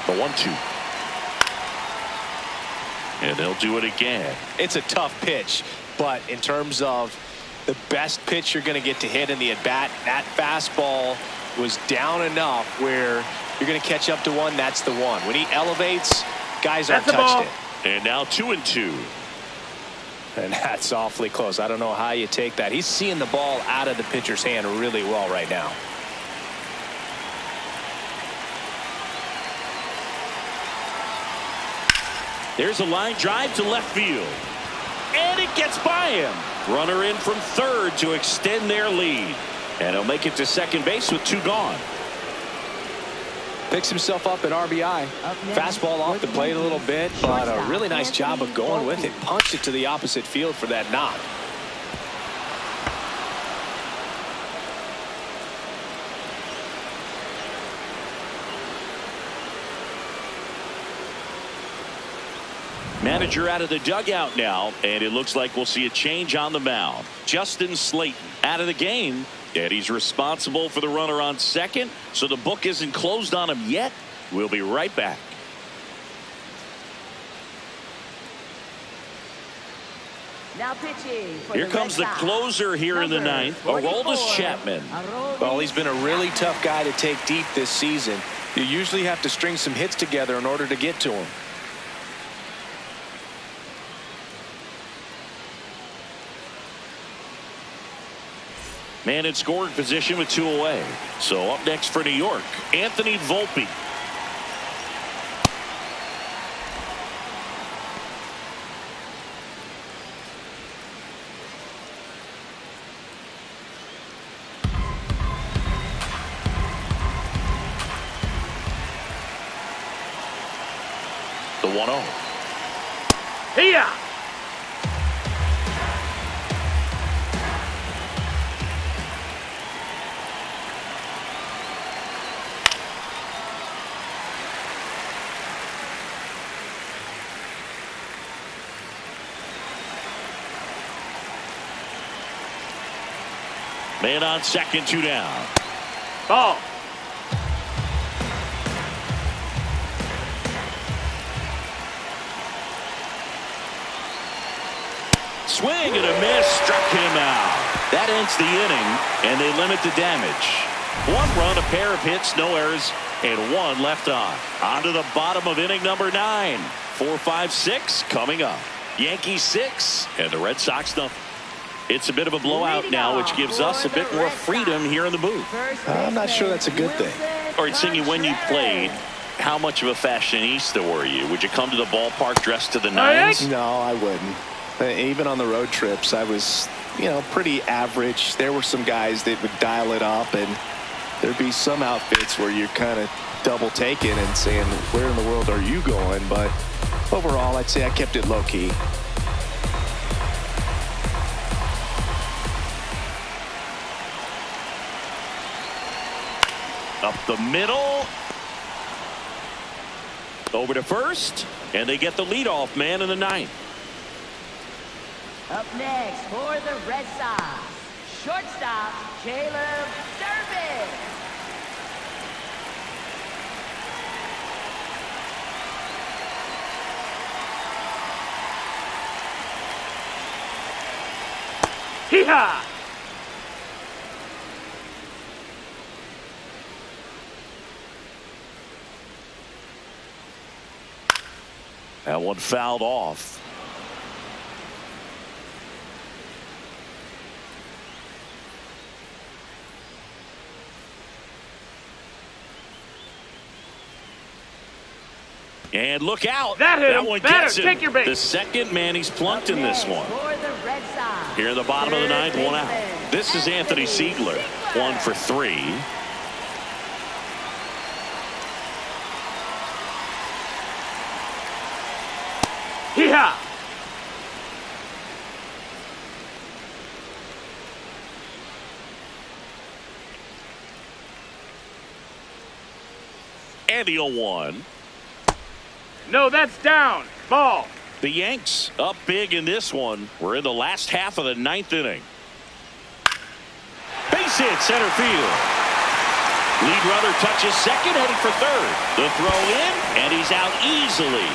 The 1-2. And they'll do it again. It's a tough pitch, but in terms of the best pitch you're going to get to hit in the at-bat, that fastball was down enough where you're going to catch up to one. That's the one. When he elevates, guys aren't touched it. And now 2-2. And that's awfully close. I don't know how you take that. He's seeing the ball out of the pitcher's hand really well right now. There's a line drive to left field. And it gets by him. Runner in from third to extend their lead. And he'll make it to second base with 2 gone. Picks himself up at RBI. Fastball off the plate a little bit, but a really nice job of going with it. Punched it to the opposite field for that knock. Manager out of the dugout now, and it looks like we'll see a change on the mound. Justin Slayton out of the game, and he's responsible for the runner on second, so the book isn't closed on him yet. We'll be right back. Now pitching for Here comes the Red Sox, closer here in the number ninth, 44, Aroldis Chapman. Well, he's been a really tough guy to take deep this season. You usually have to string some hits together in order to get to him. Man in scoring position with 2 away. So up next for New York, Anthony Volpe. The 1-0. Here. Man on second, 2 down. Ball. Swing and a miss, struck him out. That ends the inning, and they limit the damage. 1 run, a pair of hits, no errors, and 1 left on. On to the bottom of inning number 9. 4, 5, 6 coming up. Yankees 6 and the Red Sox nothing. It's a bit of a blowout now, which gives us a bit more freedom here in the booth. I'm not sure that's a good thing. All right, Singy, when you played, how much of a fashionista were you? Would you come to the ballpark dressed to the nines? No, I wouldn't. Even on the road trips, I was, pretty average. There were some guys that would dial it up, and there'd be some outfits where you're kind of double taking and saying, where in the world are you going? But overall, I'd say I kept it low key. Up the middle. Over to first. And they get the leadoff man in the 9th. Up next for the Red Sox, shortstop Caleb Durbin. Hee-haw. That one fouled off. And look out. That hit him. One Batter, gets him. take your base. The second man he's plunked in this one. For the Red Sox, Here in the bottom of the 9th, 1 out. baseman, This is Anthony Siegler. 1 for 3. Hee-haw. And the 0-1. No, that's down. Ball. The Yanks up big in this one. We're in the last half of the 9th inning. Base hit center field. Lead runner touches second, heading for third. The throw in, and he's out easily.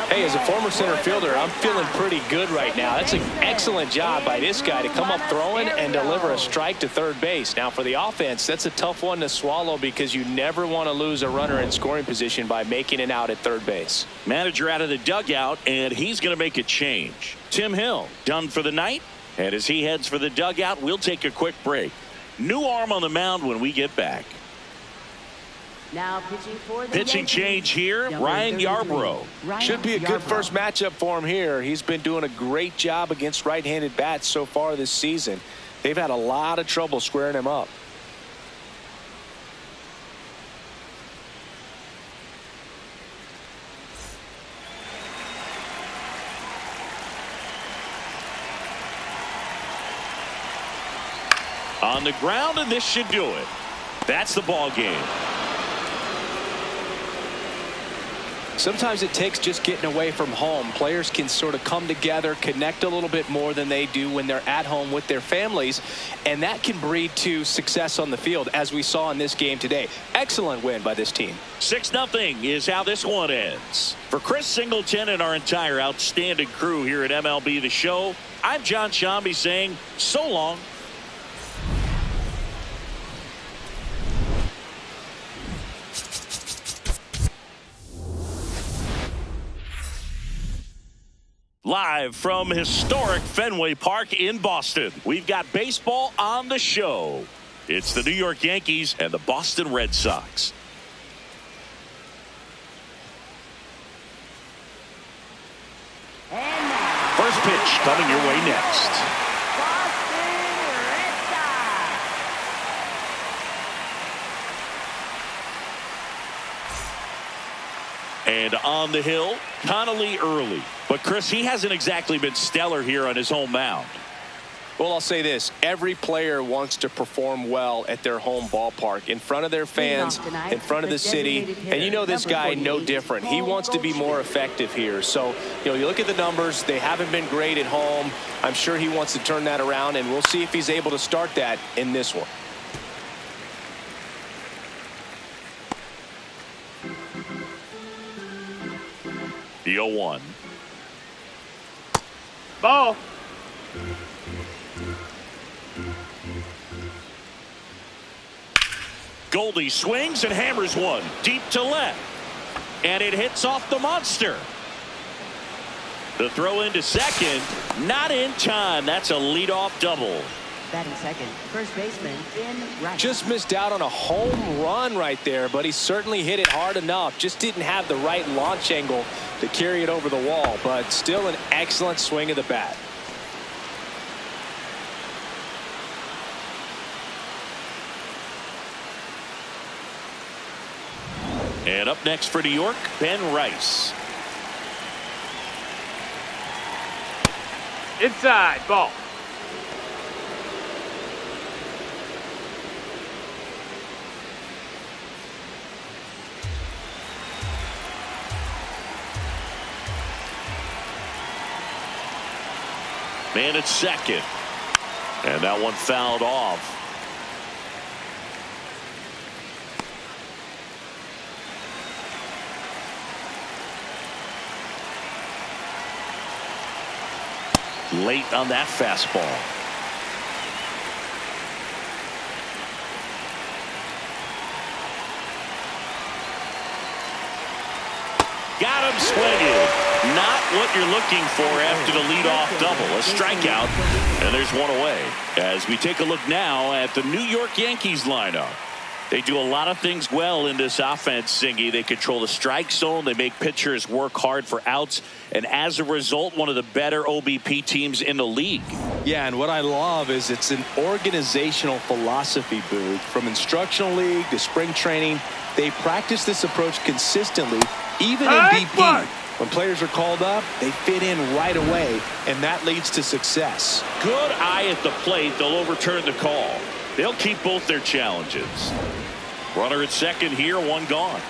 Hey, as a former center fielder, I'm feeling pretty good right now. That's an excellent job by this guy to come up throwing and deliver a strike to third base. Now, for the offense, that's a tough one to swallow because you never want to lose a runner in scoring position by making it out at third base. Manager out of the dugout, and he's going to make a change. Tim Hill done for the night, and as he heads for the dugout, we'll take a quick break. New arm on the mound when we get back. Now pitching for the Pitching Yankees, change here, Ryan Yarbrough. Should be a good first matchup for him here. He's been doing a great job against right-handed bats so far this season. They've had a lot of trouble squaring him up. On the ground, and this should do it. That's the ball game. Sometimes it takes just getting away from home. Players can sort of come together, connect a little bit more than they do when they're at home with their families, and that can breed to success on the field, as we saw in this game today. Excellent win by this team. 6-0 is how this one ends. For Chris Singleton and our entire outstanding crew here at MLB The Show, I'm John Shambi saying so long. Live from historic Fenway Park in Boston, we've got baseball on the show. It's the New York Yankees and the Boston Red Sox. And now, First pitch coming your way next. Boston Red Sox. And on the hill, Connolly early. But, Chris, he hasn't exactly been stellar here on his home mound. Well, I'll say this. Every player wants to perform well at their home ballpark, in front of their fans, in front of the city. And you know this guy no different. He wants to be more effective here. So, you know, you look at the numbers. They haven't been great at home. I'm sure he wants to turn that around, and we'll see if he's able to start that in this one. The 0-1. Ball. Goldie swings and hammers one deep to left. And it hits off the monster. The throw into second, not in time. That's a leadoff double. Batting second, first baseman, Right. Just missed out on a home run right there, but he certainly hit it hard enough. Just didn't have the right launch angle to carry it over the wall, but still an excellent swing of the bat. And up next for New York, Ben Rice. Inside. Ball. Man at second. And that one fouled off. Late on that fastball. Got him swinging. Not what you're looking for after the leadoff double. A strikeout, and there's one away. As we take a look now at the New York Yankees lineup. They do a lot of things well in this offense, Singy. They control the strike zone. They make pitchers work hard for outs. And as a result, one of the better OBP teams in the league. Yeah, and what I love is it's an organizational philosophy, Boog. From instructional league to spring training, they practice this approach consistently, even in BP. When players are called up, they fit in right away, and that leads to success. Good eye at the plate. They'll overturn the call. They'll keep both their challenges. Runner at second here, one gone.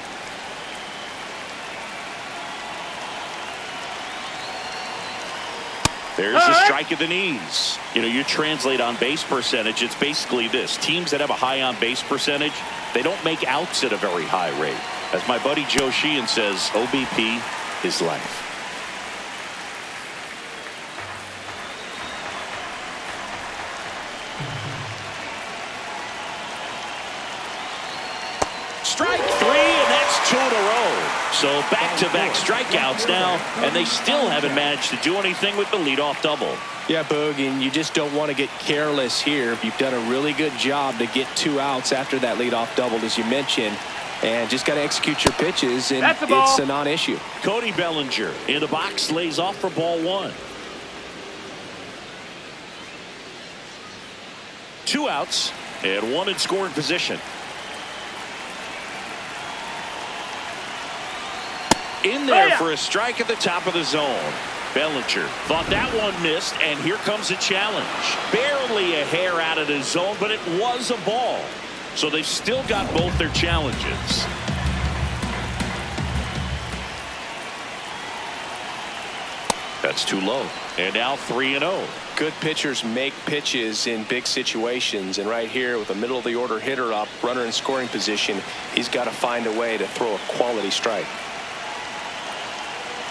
There's a strike at the knees. You know, you translate on base percentage, it's basically this. Teams that have a high on base percentage, they don't make outs at a very high rate. As my buddy Joe Sheehan says, OBP is life. Strike three, and that's two in a row. So back-to-back strikeouts now, and they still haven't managed to do anything with the leadoff double. Yeah, Boog, and you just don't want to get careless here. You've done a really good job to get 2 outs after that leadoff double, as you mentioned, and just got to execute your pitches, and it's a non-issue. Cody Bellinger in the box, lays off for ball one. 2 outs and 1 in scoring position. In there for a strike at the top of the zone. Bellinger thought that one missed, and here comes a challenge. Barely a hair out of the zone, but it was a ball. So they've still got both their challenges. That's too low. And now 3-0. Good pitchers make pitches in big situations, and right here with a middle of the order hitter up, runner in scoring position, he's got to find a way to throw a quality strike.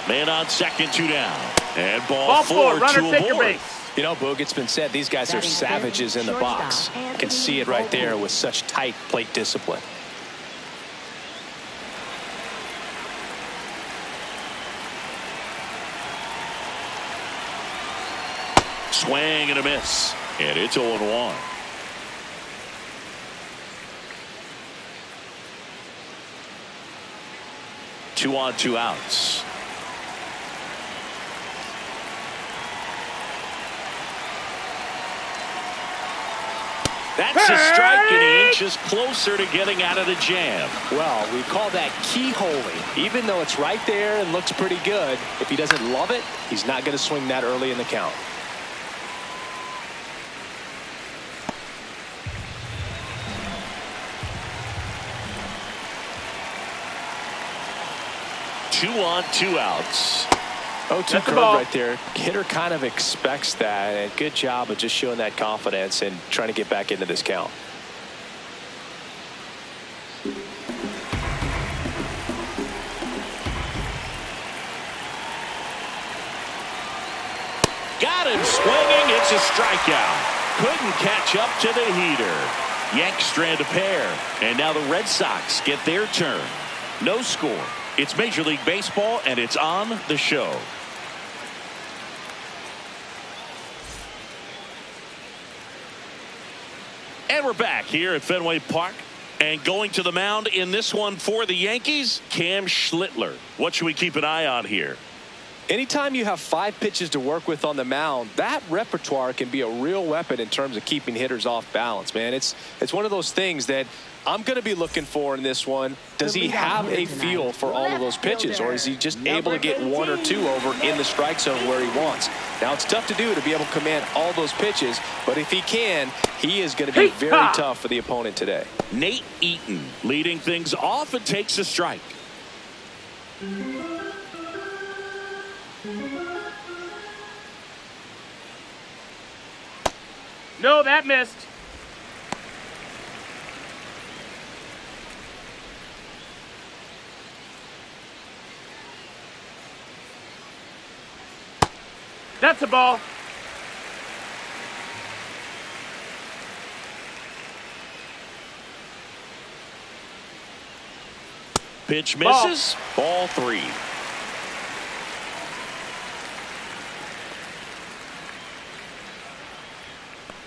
Man on second, 2 down. And ball 4, runner 2 take your aboard. base. You know, Boog, it's been said these guys are savages in the box. You can see it right there with such tight plate discipline. Swing and a miss. And it's 0-1. Two on, 2 outs. That's a strike, and he inches closer to getting out of the jam. Well, we call that keyholing. Even though it's right there and looks pretty good, if he doesn't love it, he's not going to swing that early in the count. Two on, two outs. 0-2 curve right there. Hitter kind of expects that, and good job of just showing that confidence and trying to get back into this count. Got him swinging. It's a strikeout. Couldn't catch up to the heater. Yanks strand a pair, and now the Red Sox get their turn. No score. It's Major League Baseball, and it's on the show. And we're back here at Fenway Park. And going to the mound in this one for the Yankees, Cam Schlittler. What should we keep an eye on here? Anytime you have 5 pitches to work with on the mound, that repertoire can be a real weapon in terms of keeping hitters off balance, man. It's one of those things that I'm going to be looking for in this one. Does he have a feel for all of those pitches, or is he just able to get 1 or 2 over in the strike zone where he wants? Now, it's tough to do to be able to command all those pitches, but if he can, he is going to be very tough for the opponent today. Nate Eaton leading things off and takes a strike. No, that missed. That's a ball. Pitch misses. Ball 3.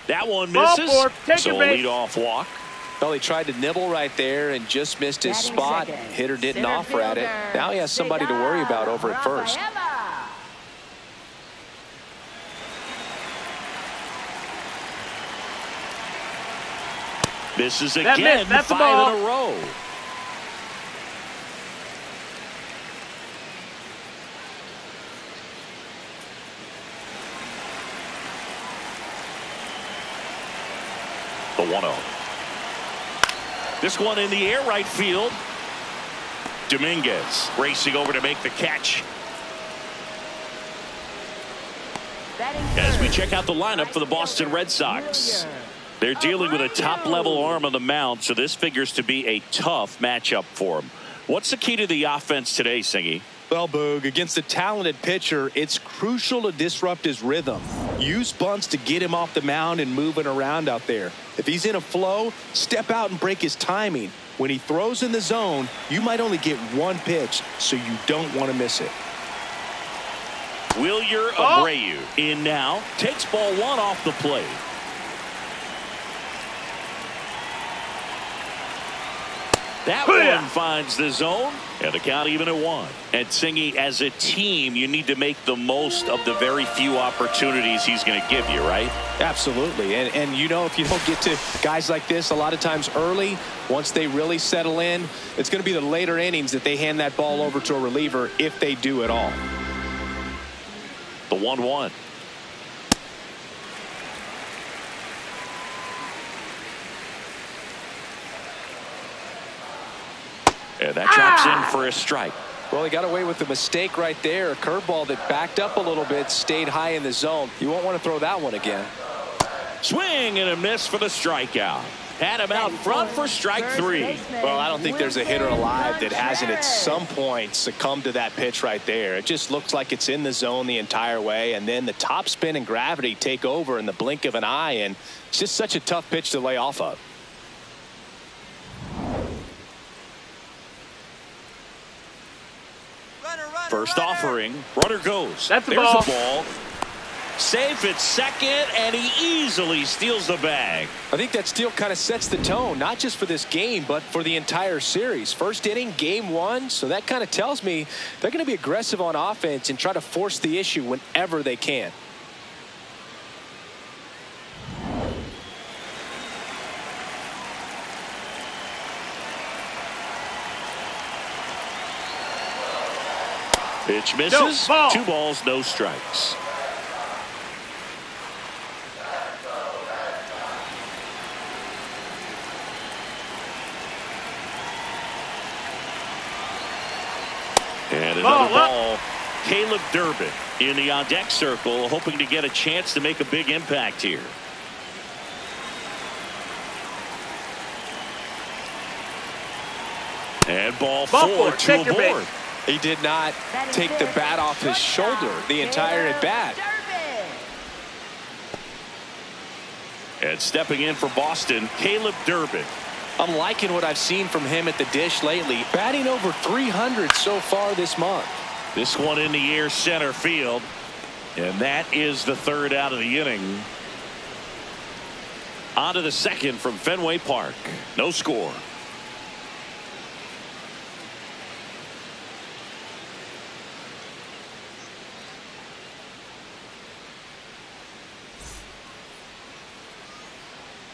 That one misses. So a leadoff walk. Well, he tried to nibble right there and just missed his spot. Hitter didn't offer at it. Now he has somebody to worry about over at first. Misses again. That's 5 in a row. The 1-0. This one in the air right field. Dominguez racing over to make the catch. As we check out the lineup for the Boston Red Sox. They're dealing with a top-level arm on the mound, so this figures to be a tough matchup for them. What's the key to the offense today, Singy? Well, Boog, against a talented pitcher, it's crucial to disrupt his rhythm. Use bunts to get him off the mound and moving around out there. If he's in a flow, step out and break his timing. When he throws in the zone, you might only get 1 pitch, so you don't want to miss it. Wilyer Abreu in now. Takes ball 1 off the plate. That one finds the zone, and the count even at 1. And Singy, as a team, you need to make the most of the very few opportunities he's going to give you, right? Absolutely. And you know, if you don't get to guys like this a lot of times early, once they really settle in, it's going to be the later innings that they hand that ball over to a reliever, if they do at all. The 1-1. And that drops in for a strike. Well, he got away with a mistake right there. A curveball that backed up a little bit, stayed high in the zone. You won't want to throw that one again. Swing and a miss for the strikeout. Had him out front for strike 3. Well, I don't think there's a hitter alive that hasn't at some point succumbed to that pitch right there. It just looks like it's in the zone the entire way, and then the top spin and gravity take over in the blink of an eye, and it's just such a tough pitch to lay off of. First offering. Runner goes. That's a There's ball. a ball. Safe at second, and he easily steals the bag. I think that steal kind of sets the tone, not just for this game, but for the entire series. First inning, game 1, so that kind of tells me they're going to be aggressive on offense and try to force the issue whenever they can. Pitch misses. No, ball. 2 balls, no strikes. And another ball. Caleb Durbin in the on-deck circle, hoping to get a chance to make a big impact here. And ball 4, 2 aboard. He did not take the bat off his shoulder the entire at bat. And stepping in for Boston, Caleb Durbin. I'm liking what I've seen from him at the dish lately. Batting over 300 so far this month. This one in the air center field. And that is the 3rd out of the inning. On to the 2nd from Fenway Park. No score.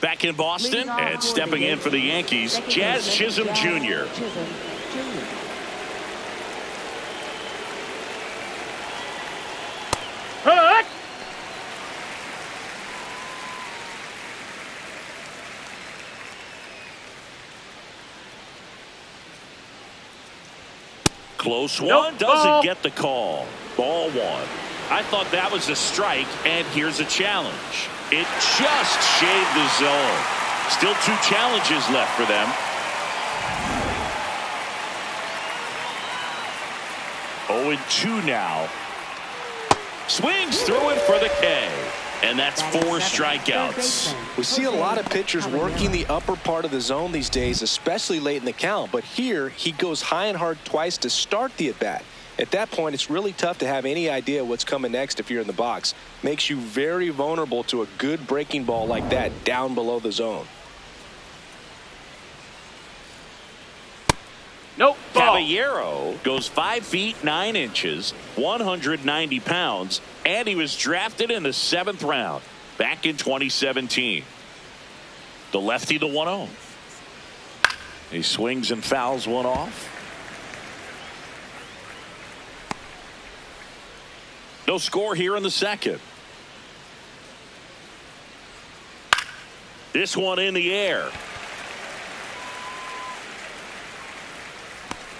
Back in Boston and stepping in for the Yankees, Jazz Chisholm Jr. Close one, doesn't get the call. Ball 1. I thought that was a strike, and here's a challenge. It just shaved the zone. Still 2 challenges left for them. 0-2 now. Swings through it for the K. And that's 4 strikeouts. We see a lot of pitchers working the upper part of the zone these days, especially late in the count. But here, he goes high and hard twice to start the at-bat. At that point, it's really tough to have any idea what's coming next if you're in the box. Makes you very vulnerable to a good breaking ball like that down below the zone. Nope. Caballero goes 5 feet 9 inches, 190 pounds, and he was drafted in the 7th round back in 2017. The lefty, the 1-0. He swings and fouls one off. No score here in the 2nd. This one in the air.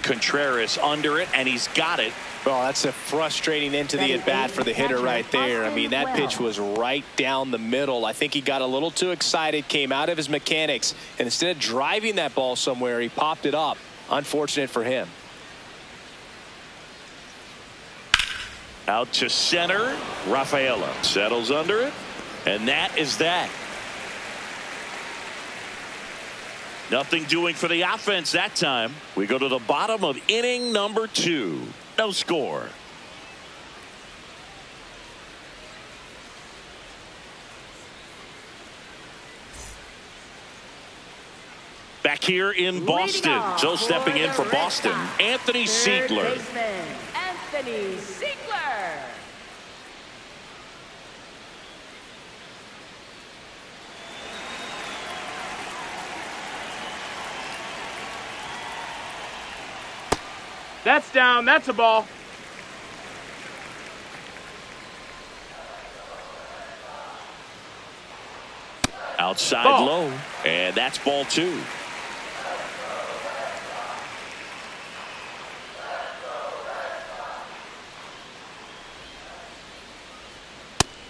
Contreras under it, and he's got it. Well, that's a frustrating end to the at-bat for the hitter right there. I mean, that pitch was right down the middle. I think he got a little too excited, came out of his mechanics, and instead of driving that ball somewhere, he popped it up. Unfortunate for him. Out to center. Rafaela settles under it, and that is that. Nothing doing for the offense that time. We go to the bottom of inning number 2. No score. Back here in Boston. So stepping in for Boston, Anthony Siegler. Anthony Siegler. That's down. That's a ball. Outside ball. Low, and that's ball 2.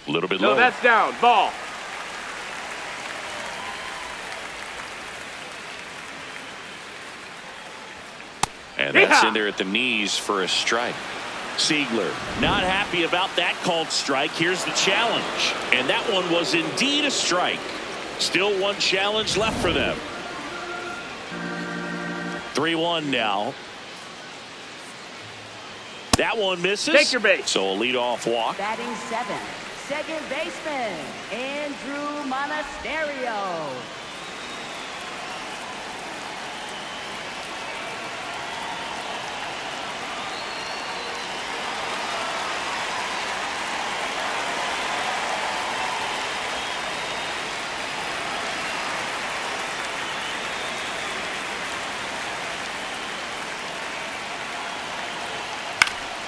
A little bit low. No, that's down. Ball. And that's in there at the knees for a strike. Siegler not happy about that called strike. Here's the challenge. And that one was indeed a strike. Still 1 challenge left for them. 3-1 now. That one misses. Take your base. So a leadoff walk. Batting 7th, second baseman, Andrew Monasterio.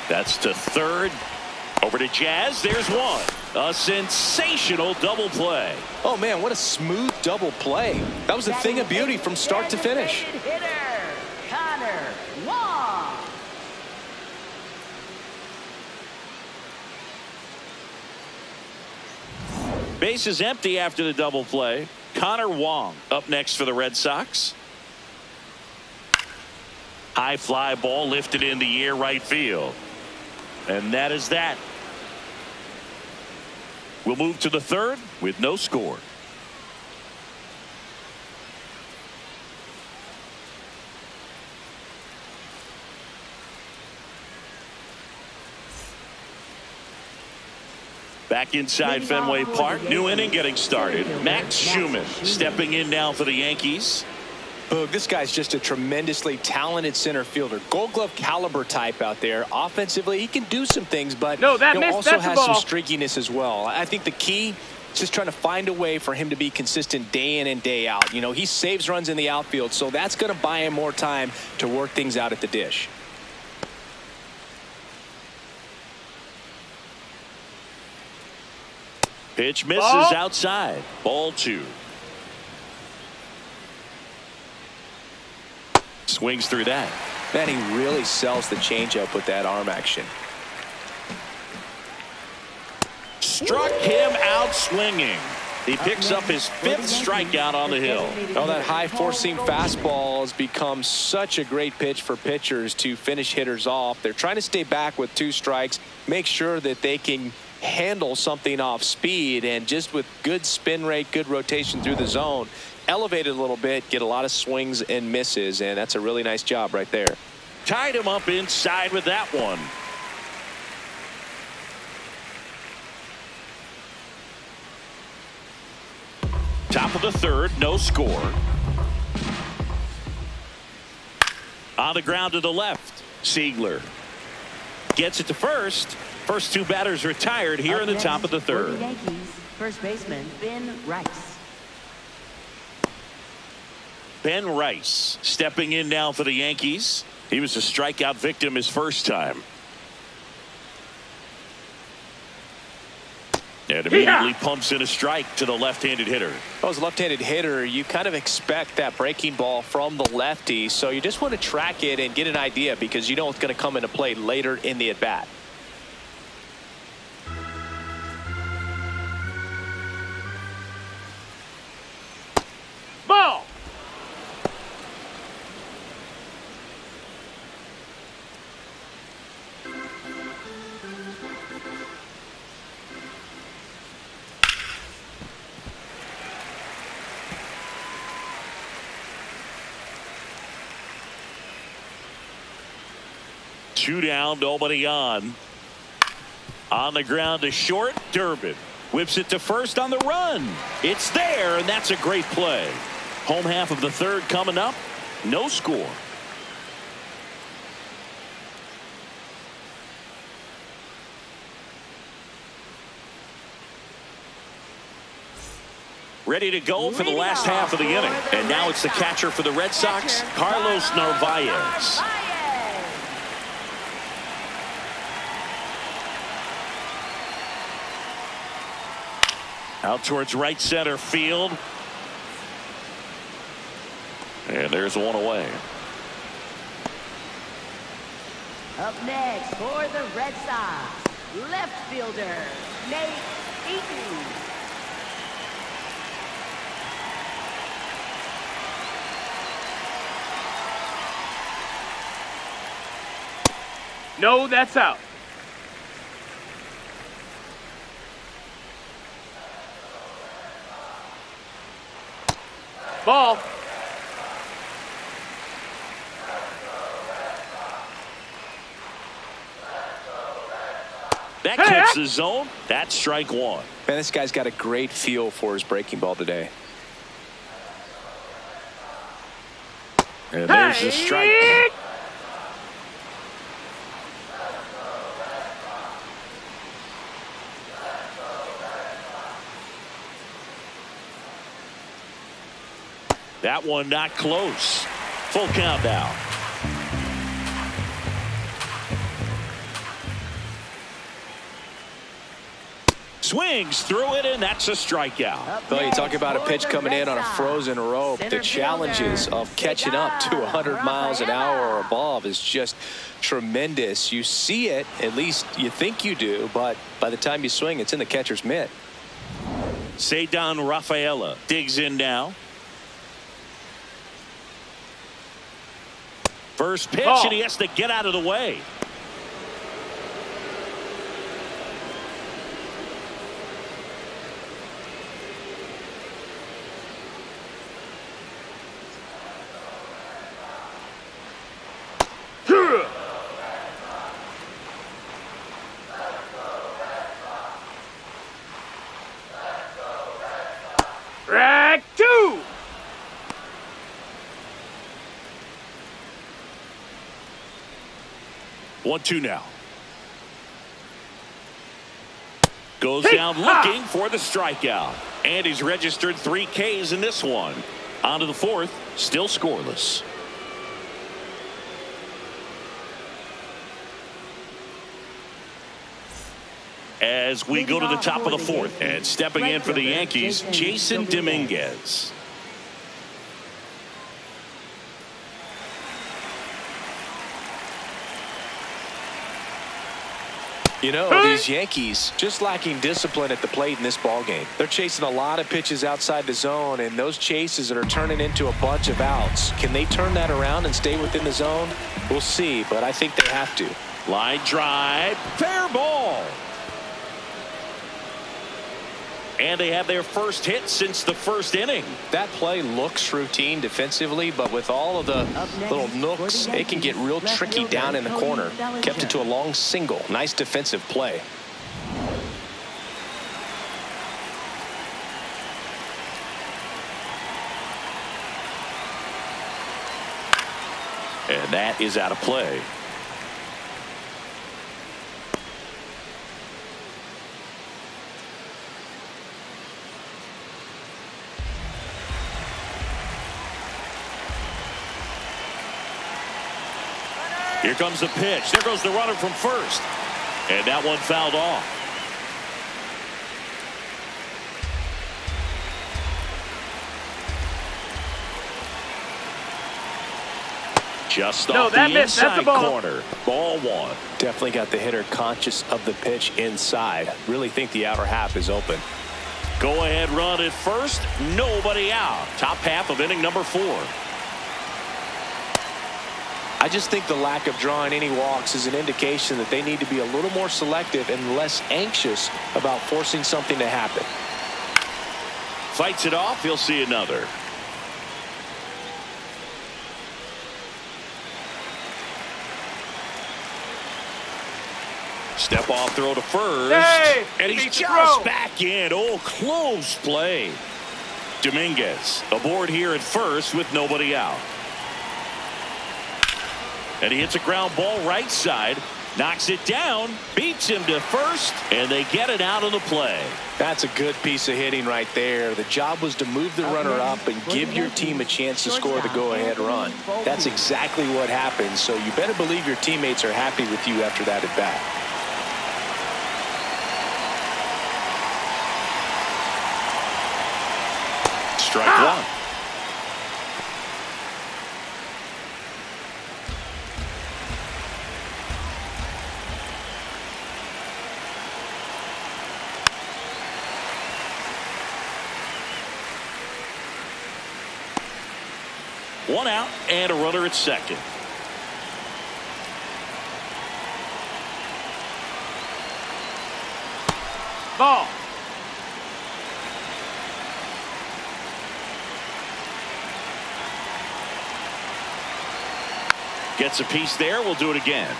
That's to third. Over to Jazz. There's one. A sensational double play. Oh, man, what a smooth double play. That was a thing of beauty from start to finish. Base is empty after the double play. Connor Wong up next for the Red Sox. High fly ball lifted in the air right field. And that is that. We'll move to the third with no score. Back inside Fenway Park. New inning getting started. Max Schumann stepping in now for the Yankees. Boog, this guy's just a tremendously talented center fielder. Gold Glove caliber type out there. Offensively, he can do some things, but also has some streakiness as well. I think the key is just trying to find a way for him to be consistent day in and day out. You know, he saves runs in the outfield, so that's going to buy him more time to work things out at the dish. Pitch misses outside. Ball 2. Swings through that. Man, he really sells the changeup with that arm action. Struck him out swinging. He picks up his 5th strikeout on the hill. Oh, that high four-seam fastball has become such a great pitch for pitchers to finish hitters off. They're trying to stay back with 2 strikes, make sure that they can handle something off speed, and just with good spin rate, good rotation through the zone, elevate it a little bit, get a lot of swings and misses, and that's a really nice job right there. Tied him up inside with that one. Top of the third, no score. On the ground to the left, Siegler gets it to first. First 2 batters retired here in the top of the third. Yankees, first baseman Ben Rice. Ben Rice stepping in now for the Yankees. He was a strikeout victim his first time. And immediately pumps in a strike to the left-handed hitter. Well, as a left-handed hitter, you kind of expect that breaking ball from the lefty, so you just want to track it and get an idea because you know it's going to come into play later in the at-bat. Ball. Two down, nobody on. On the ground to short, Durbin whips it to first on the run. It's there, and that's a great play. Home half of the third coming up. No score. Ready to go for the last half of the inning. And now it's the catcher for the Red Sox, Carlos Narvaez. Out towards right center field. And there's one away. Up next for the Red Sox, left fielder Nate Eaton. No, that's out. Ball. That clips the zone. That's strike 1. Man, this guy's got a great feel for his breaking ball today. And there's the strike. That one not close. Full count now. Swings through it, and that's a strikeout. Well, you talk about a pitch coming in on a frozen rope. The challenges of catching up to 100 miles an hour or above is just tremendous. You see it, at least you think you do, but by the time you swing, it's in the catcher's mitt. Cedar Rafaela digs in now. First pitch, and he has to get out of the way. Rack 2. One, two now. Goes down looking for the strikeout. And he's registered 3 Ks in this one. On to the fourth, still scoreless. As we go to the top of the fourth, and stepping in for the Yankees, Jason Dominguez. You know, these Yankees just lacking discipline at the plate in this ballgame. They're chasing a lot of pitches outside the zone, and those chases are turning into a bunch of outs. Can they turn that around and stay within the zone? We'll see, but I think they have to. Line drive, fair ball. And they have their first hit since the first inning. That play looks routine defensively, but with all of the little nooks, it can get real tricky down in the corner. Kept it to a long single. Nice defensive play. And that is out of play. Here comes the pitch. There goes the runner from first. And that one fouled off. Just off the inside corner. Ball one. Definitely got the hitter conscious of the pitch inside. Really think the outer half is open. Go ahead run at first. Nobody out. Top half of inning number 4. I just think the lack of drawing any walks is an indication that they need to be a little more selective and less anxious about forcing something to happen. Fights it off. He'll see another. Step off throw to first. Hey, and he's just back in. Oh, close play. Dominguez aboard here at first with nobody out. And he hits a ground ball right side. Knocks it down. Beats him to first. And they get it out of the play. That's a good piece of hitting right there. The job was to move the runner up and give your team a chance to score the go-ahead run. That's exactly what happened. So you better believe your teammates are happy with you after that at bat. Strike one. One out and a runner at second. Ball. Gets a piece there. We'll do it again.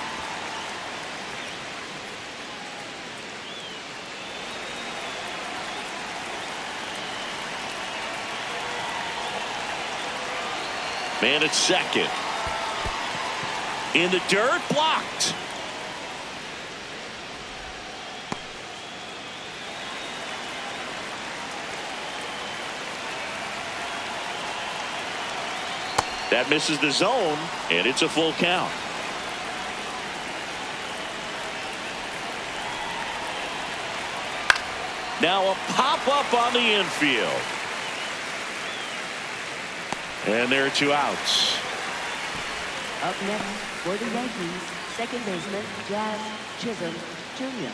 Man at second. In the dirt, blocked. That misses the zone, and it's a full count. Now a pop-up on the infield. And there are 2 outs. Up next for the Yankees, second baseman Jazz Chisholm Jr.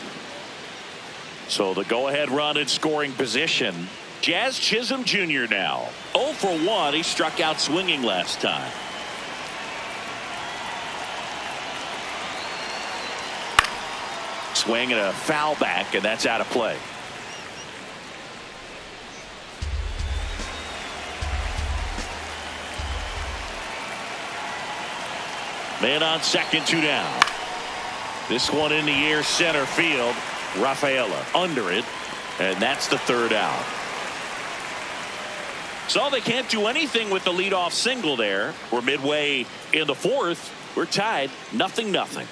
So the go-ahead run in scoring position. Jazz Chisholm Jr. now. 0 for 1. He struck out swinging last time. Swing and a foul back, and that's out of play. Man on second, 2 down. This one in the air center field. Rafaela under it, and that's the 3rd out. So they can't do anything with the leadoff single there. We're midway in the 4th. We're tied 0-0.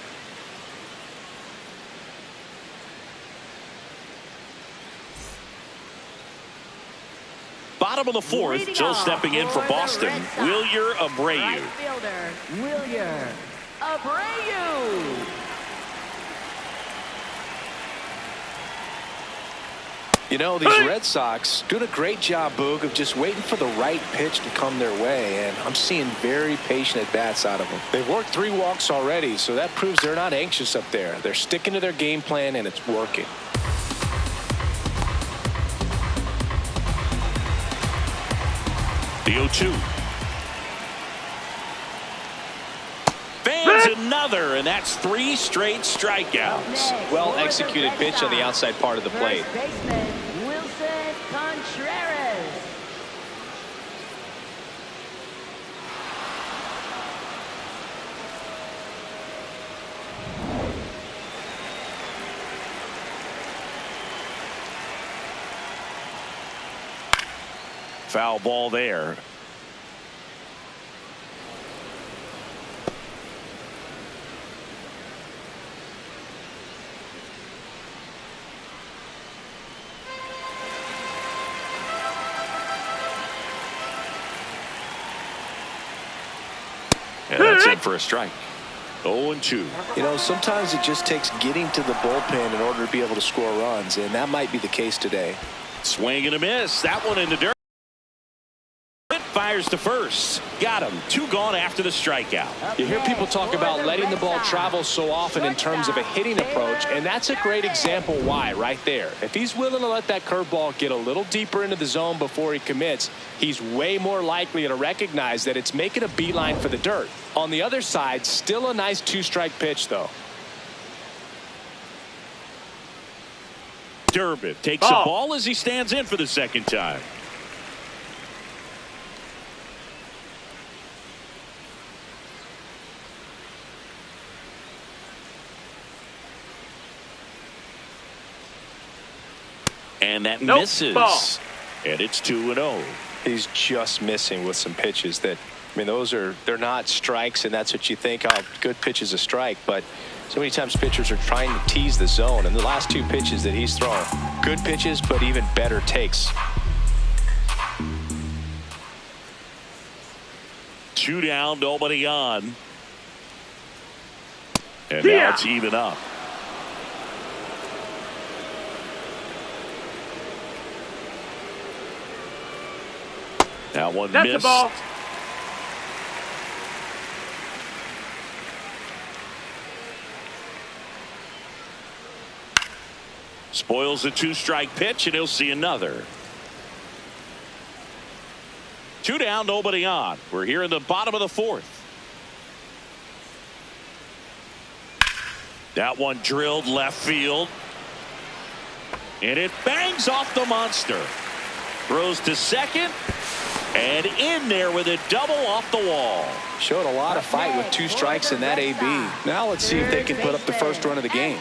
Bottom of the 4th, Joe stepping in for Boston. Wilyer Abreu. Right fielder, Wilyer Abreu. You know, these Red Sox doing a great job, Boog, of just waiting for the right pitch to come their way, and I'm seeing very patient at-bats out of them. They've worked 3 walks already, so that proves they're not anxious up there. They're sticking to their game plan, and it's working. The 0-2. Fans another, and that's 3 straight strikeouts. Well executed pitch on the outside part of the plate. First baseman Wilson Contreras. Foul ball there. And that's in for a strike. 0-2. You know, sometimes it just takes getting to the bullpen in order to be able to score runs, and that might be the case today. Swing and a miss. That one in the dirt. Fires to first. Got him. 2 gone after the strikeout. You hear people talk about letting the ball travel so often in terms of a hitting approach, and that's a great example why right there. If he's willing to let that curveball get a little deeper into the zone before he commits, he's way more likely to recognize that it's making a beeline for the dirt. On the other side, still a nice 2-strike pitch, though. Durbin takes a ball as he stands in for the 2nd time. And that misses. Ball. And it's 2-0. He's just missing with some pitches that, I mean, they're not strikes, and that's what you think, oh, good pitch is a strike. But so many times pitchers are trying to tease the zone, and the last 2 pitches that he's thrown, good pitches, but even better takes. 2 down, nobody on. And now it's even up. That one That's missed. the ball. Spoils the 2-strike pitch, and he'll see another. 2 down, nobody on. We're here in the bottom of the 4th. That one drilled left field. And it bangs off the monster. Throws to second. And in there with a double off the wall. Showed a lot of fight with 2 strikes in that AB. Now let's see if they can put up the first run of the game.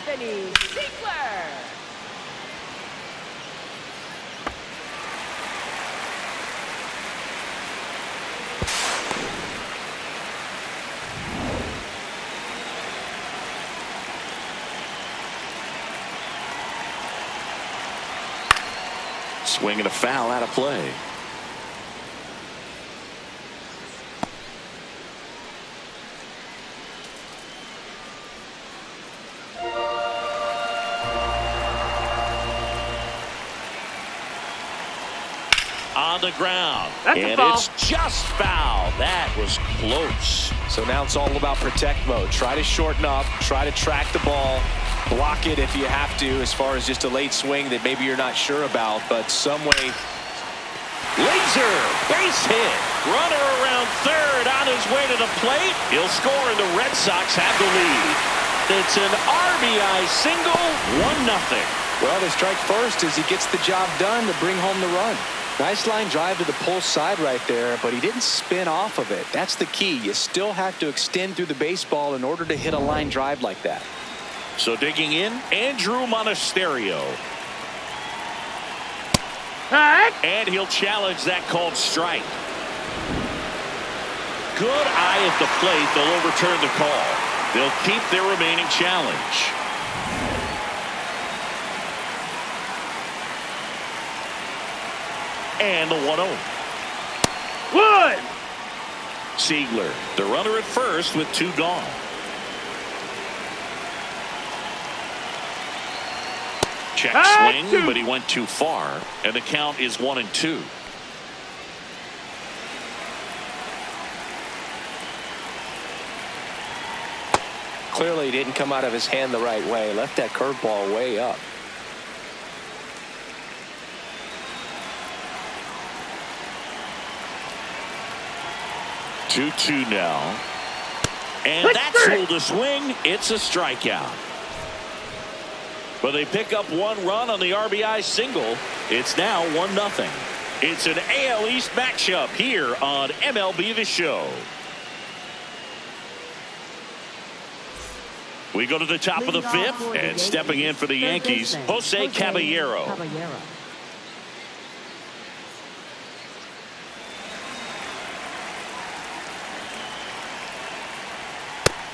Swing and a foul out of play. on the ground. That's a and foul. it's just foul. That was close. So now it's all about protect mode. Try to shorten up, try to track the ball, block it if you have to, as far as just a late swing that maybe you're not sure about, but some way. Laser, base hit. Runner around third on his way to the plate. He'll score, and the Red Sox have the lead. It's an RBI single, 1-0. Well, they strike first as he gets the job done to bring home the run. Nice line drive to the pull side right there, but he didn't spin off of it. That's the key. You still have to extend through the baseball in order to hit a line drive like that. So digging in, Andrew Monasterio. And he'll challenge that called strike. Good eye at the plate. They'll overturn the call. They'll keep their remaining challenge. And the 1-0. Wood. Siegler, the runner at first with 2 gone. Check swing, but he went too far, and the count is 1-2. Clearly he didn't come out of his hand the right way. Left that curveball way up. Two now. And that's ruled a swing. It's a strikeout. But they pick up 1 run on the RBI single. It's now 1-0. It's an AL East matchup here on MLB The Show. We go to the top of the 5th, and stepping in for the Yankees, Jose Caballero.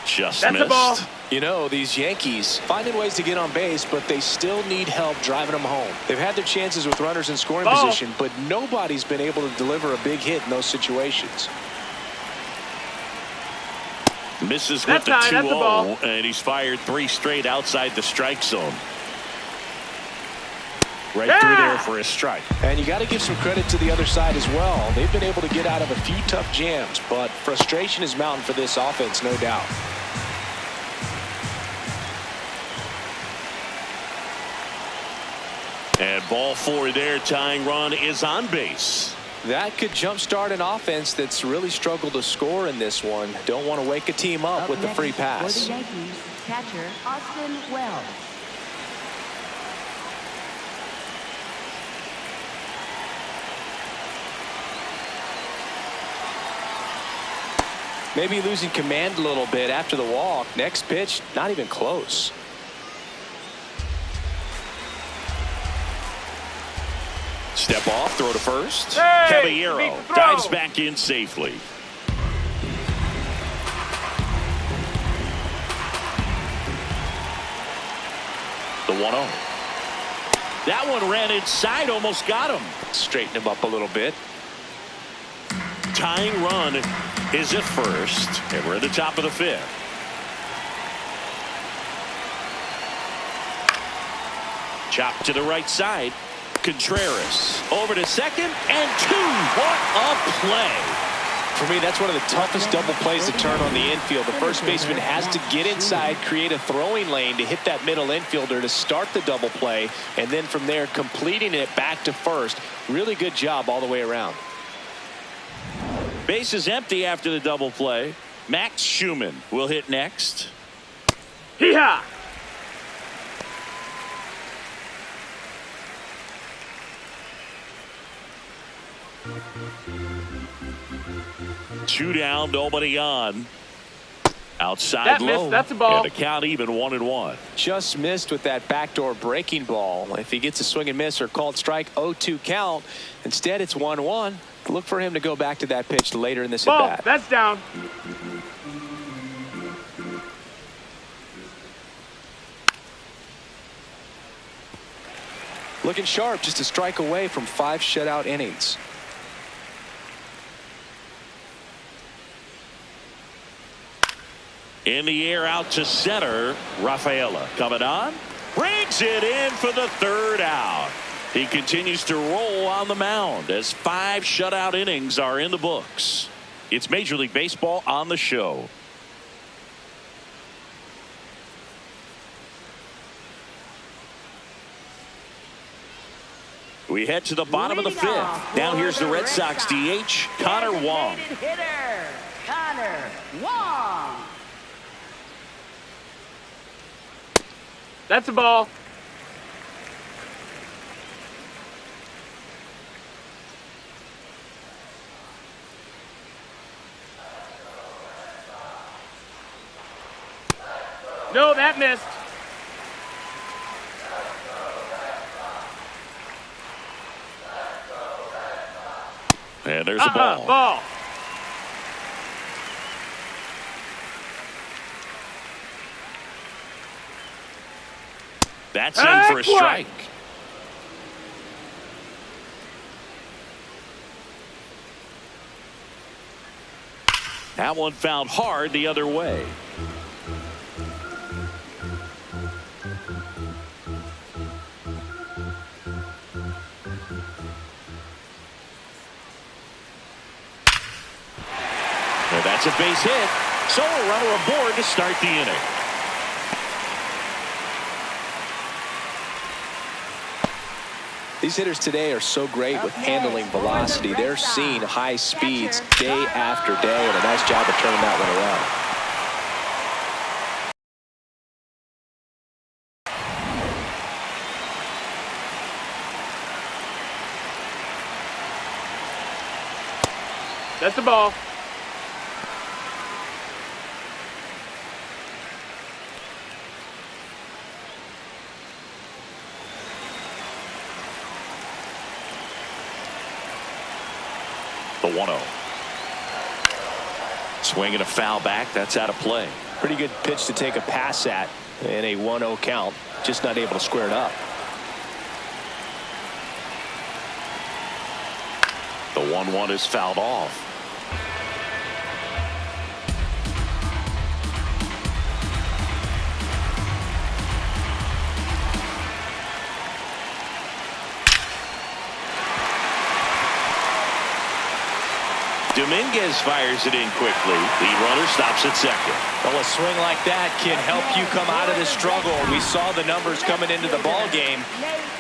Just That's missed. a ball. You know, these Yankees finding ways to get on base, but they still need help driving them home. They've had their chances with runners in scoring position, but nobody's been able to deliver a big hit in those situations. Misses with the 2-0, and he's fired 3 straight outside the strike zone. Right through there for a strike. And you got to give some credit to the other side as well. They've been able to get out of a few tough jams, but frustration is mounting for this offense, no doubt. And ball 4 there. Tying run is on base. That could jumpstart an offense that's really struggled to score in this one. Don't want to wake a team up with the free pass. For the Yankees, catcher Austin Wells. Maybe losing command a little bit after the walk. Next pitch, not even close. Step off, throw to first. Hey, Caballero dives back in safely. The 1-0. That one ran inside, almost got him. Straighten him up a little bit. Tying run is at first, and we're at the top of the 5th. Chop to the right side. Contreras over to second and 2. What a play. For me, that's one of the toughest double plays to turn on the infield. The first baseman has to get inside, create a throwing lane to hit that middle infielder to start the double play, and then from there completing it back to first. Really good job all the way around. Base is empty after the double play. Max Schumann will hit next. Hee-haw. Two down, nobody on. Outside That low. missed. That's a ball. And the count even 1-1. Just missed with that backdoor breaking ball. If he gets a swing and miss or called strike, 0-2 count. Instead, it's 1-1. Look for him to go back to that pitch later in this at-bat. That's down. Looking sharp, just a strike away from 5 shutout innings. In the air out to center. Rafaela coming on. Brings it in for the 3rd out. He continues to roll on the mound as 5 shutout innings are in the books. It's Major League Baseball on the show. We head to the bottom of the 5th. Now here's the Red Sox DH, Connor Wong. Hitter, Connor Wong. That's a ball. No, that missed. And there's a ball. Ball. That's in for a strike. That one fouled hard the other way. That's a base hit. So a runner aboard to start the inning. These hitters today are so great with handling velocity. They're seeing high speeds day after day, and a nice job of turning that one around. That's the ball. The 1-0. Swinging a foul back. That's out of play. Pretty good pitch to take a pass at in a 1-0 count. Just not able to square it up. The 1-1 is fouled off. Dominguez fires it in quickly. The runner stops at second. Well, a swing like that can help you come out of this struggle. We saw the numbers coming into the ball game,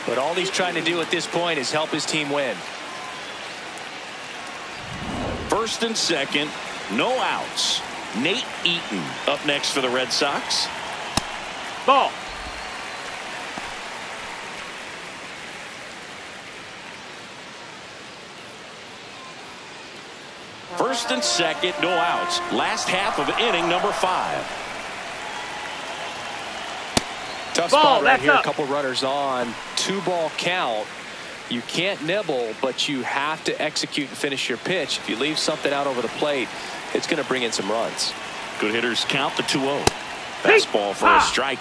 but all he's trying to do at this point is help his team win. First and second, no outs. Nate Eaton up next for the Red Sox. Ball. First and second, no outs. Last half of inning number 5. Tough Ball, spot right here. up. A couple runners on. 2-ball count. You can't nibble, but you have to execute and finish your pitch. If you leave something out over the plate, it's going to bring in some runs. Good hitters count the 2-0. Fastball for a strike.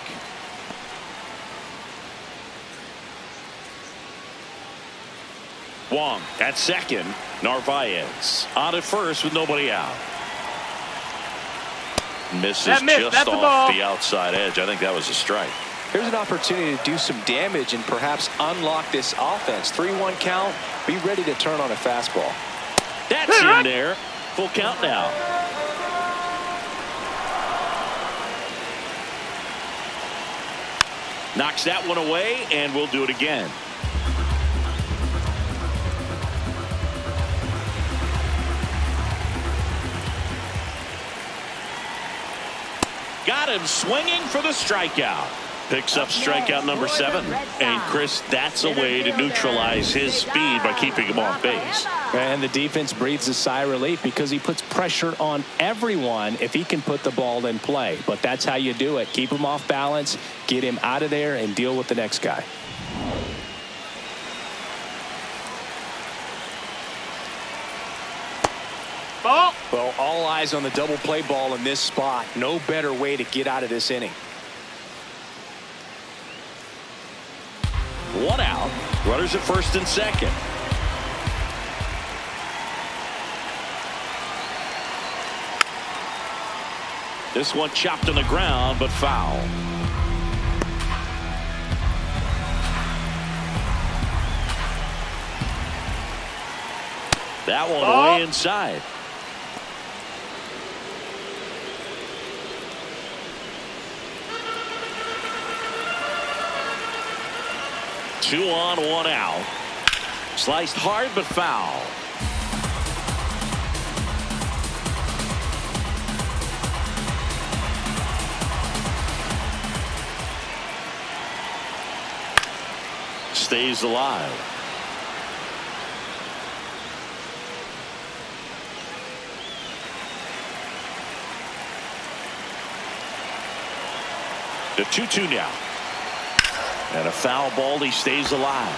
Wong at second. Narvaez on at first with nobody out. Misses just off the outside edge. I think that was a strike. Here's an opportunity to do some damage and perhaps unlock this offense. 3-1 count. Be ready to turn on a fastball. That's in there. Full count now. Knocks that one away, and we'll do it again. Got him swinging for the strikeout. Picks up strikeout number 7. And Chris, that's a way to neutralize his speed by keeping him off base. And the defense breathes a sigh of relief because he puts pressure on everyone if he can put the ball in play. But that's how you do it. Keep him off balance, get him out of there, and deal with the next guy. Ball. Well, all eyes on the double play ball in this spot. No better way to get out of this inning. 1 out. Runners at first and second. This one chopped on the ground, but foul. That one Ball. way inside. Two on, one out. Sliced hard but foul. Stays alive. The 2-2 now. And a foul ball. He stays alive.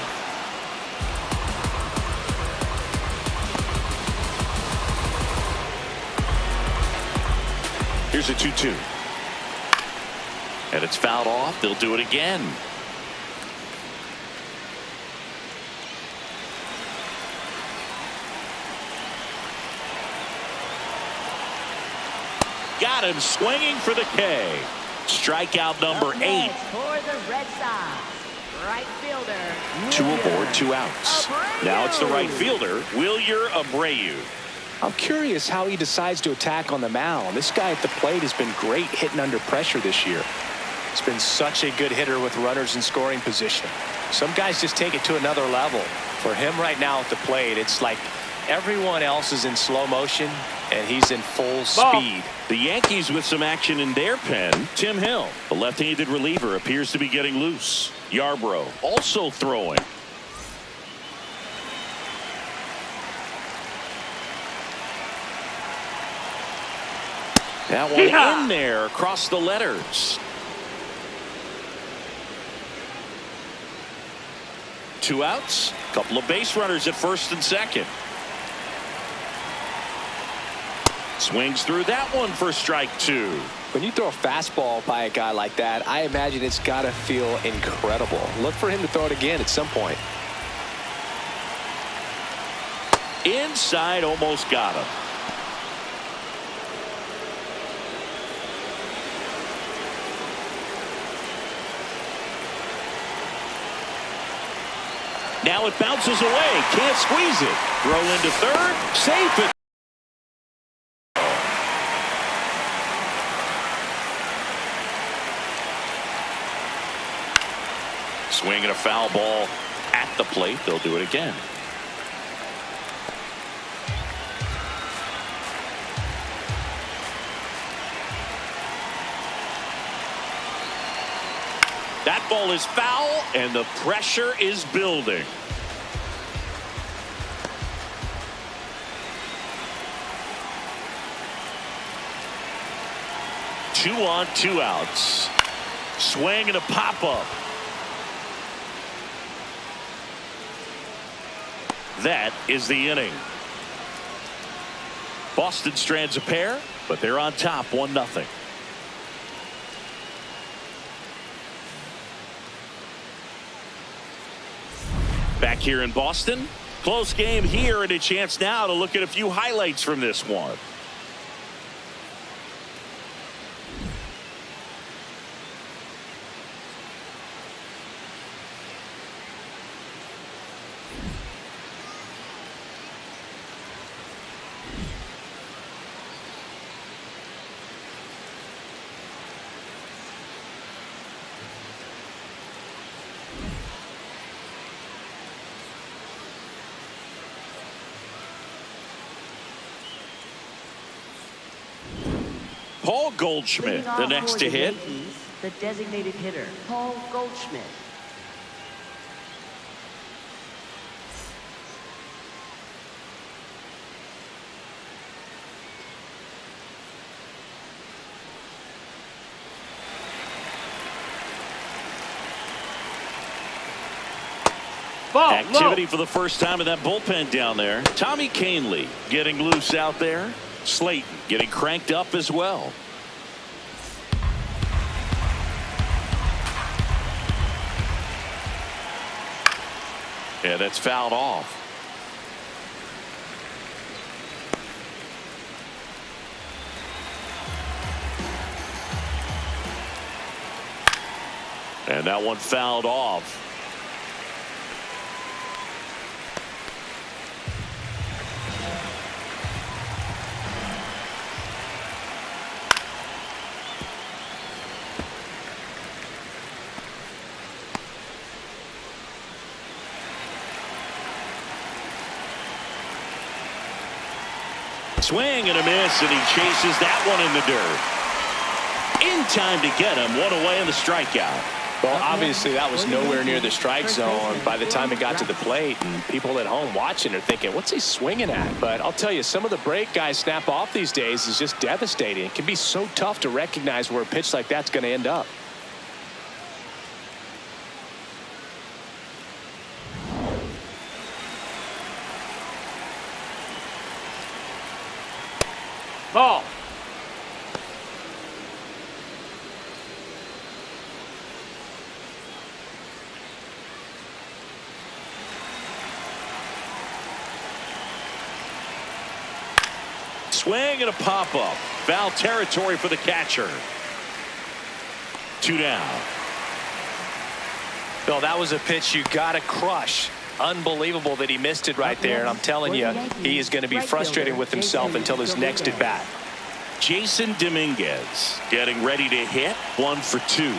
Here's a 2-2. And it's fouled off. They'll do it again. Got him swinging for the K. Strikeout number 8. For the Red Sox, right fielder. Two aboard, 2 outs. Now it's the right fielder, Wilyer Abreu. I'm curious how he decides to attack on the mound. This guy at the plate has been great hitting under pressure this year. He's been such a good hitter with runners in scoring position. Some guys just take it to another level. For him right now at the plate, it's like everyone else is in slow motion and he's in full speed. The Yankees with some action in their pen. Tim Hill, the left-handed reliever, appears to be getting loose. Yarbrough also throwing. That one in there across the letters. 2 outs. Couple of base runners at first and second. Swings through that one for strike 2. When you throw a fastball by a guy like that, I imagine it's got to feel incredible. Look for him to throw it again at some point. Inside, almost got him. Now it bounces away. Can't squeeze it. Throw into third. Safe it. Swinging a foul ball at the plate. They'll do it again. That ball is foul, and the pressure is building. Two on, 2 outs. Swing and a pop-up. That is the inning. Boston strands a pair, but they're on top 1-0. Back here in Boston, close game here, and a chance now to look at a few highlights from this one. Paul Goldschmidt, the next to hit. Yankees, the designated hitter, Paul Goldschmidt. Activity for the first time in that bullpen down there. Tommy Canley getting loose out there. Slayton getting cranked up as well. Yeah, that's fouled off. And that one fouled off. Swing and a miss, and he chases that one in the dirt. In time to get him. One away in the strikeout. Well, obviously that was nowhere near the strike zone by the time it got to the plate, and people at home watching are thinking, what's he swinging at? But I'll tell you, some of the break guys snap off these days is just devastating. It can be so tough to recognize where a pitch like that's going to end up. Ball. Swing and a pop-up. Foul territory for the catcher. 2 down. Bill, that was a pitch you got to crush. Unbelievable that he missed it right there. And I'm telling you, he is going to be frustrated with himself until his next at bat. Jason Dominguez getting ready to hit. 1 for 2.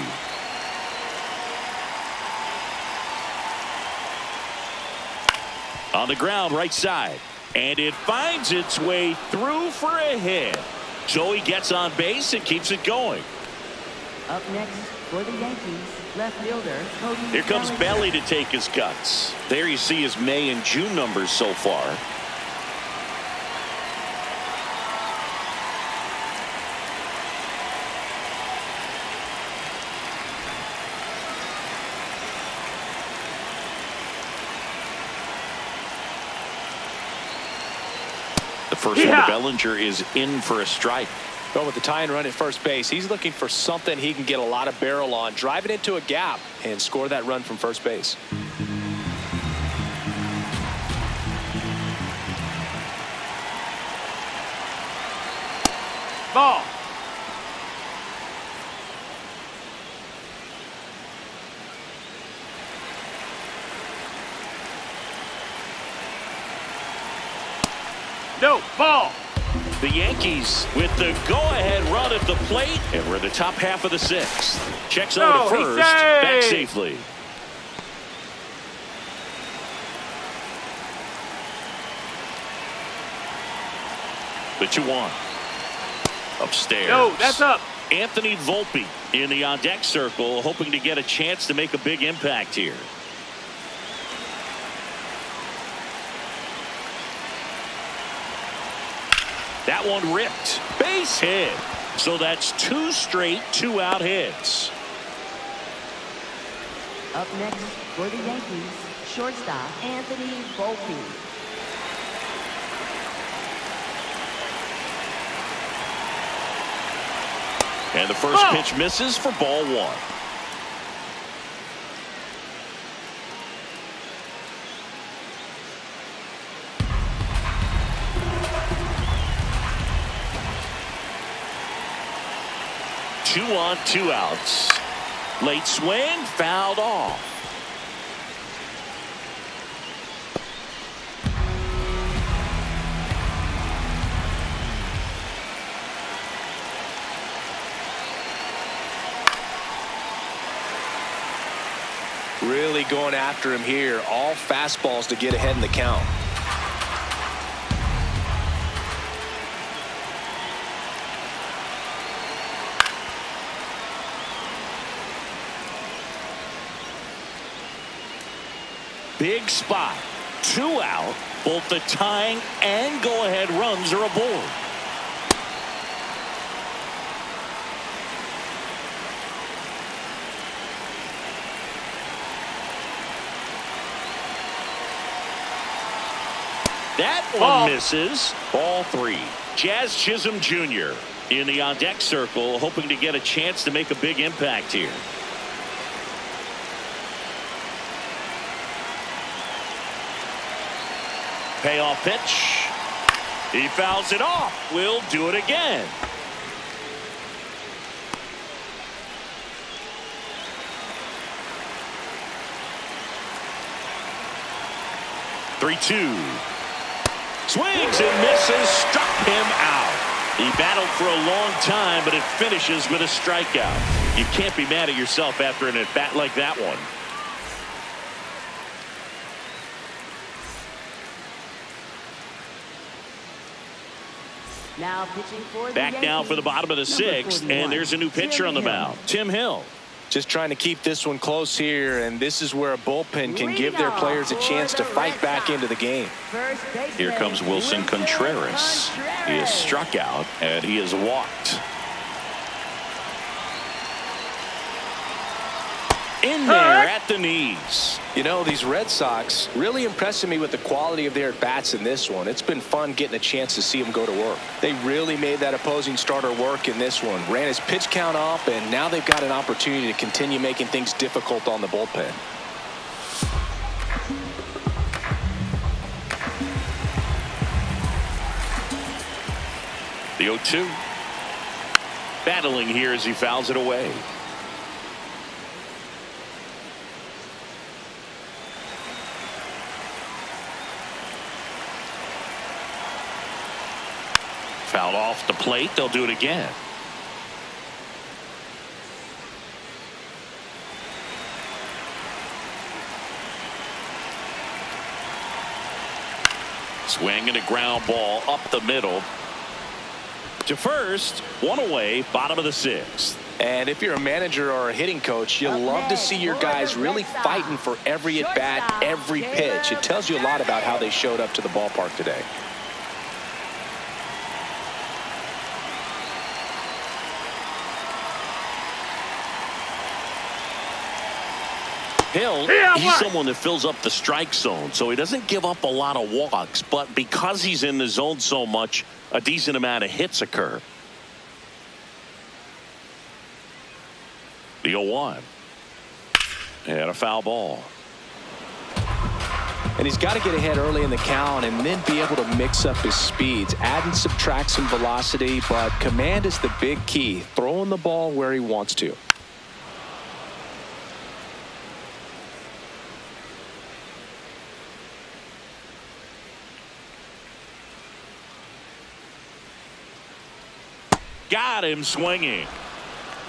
On the ground, right side. And it finds its way through for a hit. So he gets on base and keeps it going. Up next for the Yankees, left fielder Cody. Here comes Belly to take his cuts. There you see his May and June numbers so far. The first one to Bellinger is in for a strike. But with the tying run at first base, he's looking for something he can get a lot of barrel on, drive it into a gap, and score that run from first base. Ball. No, ball. The Yankees with the go-ahead run at the plate, and we're in the top half of the 6th. Checks over to first, back safely. The 2-1. Upstairs. No, that's up. Anthony Volpe in the on-deck circle, hoping to get a chance to make a big impact here. That one ripped. Base hit. So that's 2 straight 2-out hits. Up next for the Yankees, shortstop Anthony Volpe. And the first pitch misses for ball 1. Two on, 2 outs. Late swing, fouled off. Really going after him here. All fastballs to get ahead in the count. Big spot. 2 out. Both the tying and go-ahead runs are aboard. That one misses. Ball 3. Jazz Chisholm Jr. in the on-deck circle, hoping to get a chance to make a big impact here. Payoff pitch. He fouls it off. We'll do it again. Three-two. Swings and misses. Struck him out. He battled for a long time, but it finishes with a strikeout. You can't be mad at yourself after an at-bat like that one. Now pitching for the Back Yankees, now for the bottom of the sixth, 41, and there's a new pitcher on the mound, Tim Hill. Just trying to keep this one close here, and this is where a bullpen can give their players a chance to fight back into the game. Here comes Wilson Contreras. He is struck out, and he is walked. In there at the knees. You know, these Red Sox really impressing me with the quality of their at-bats in this one. It's been fun getting a chance to see them go to work. They really made that opposing starter work in this one. Ran his pitch count up, and now they've got an opportunity to continue making things difficult on the bullpen. The 0-2. Battling here as he fouls it away. Fouled off the plate. They'll do it again. Swing and a ground ball up the middle to first. One away, bottom of the sixth. And if you're a manager or a hitting coach, you love to see your guys really fighting for every at bat, every pitch. It tells you a lot about how they showed up to the ballpark today. Hill, he's someone that fills up the strike zone, so he doesn't give up a lot of walks, but because he's in the zone so much, a decent amount of hits occur. The 0-1. And a foul ball. And he's got to get ahead early in the count and then be able to mix up his speeds. Add and subtract some velocity, but command is the big key. Throwing the ball where he wants to. Got him swinging.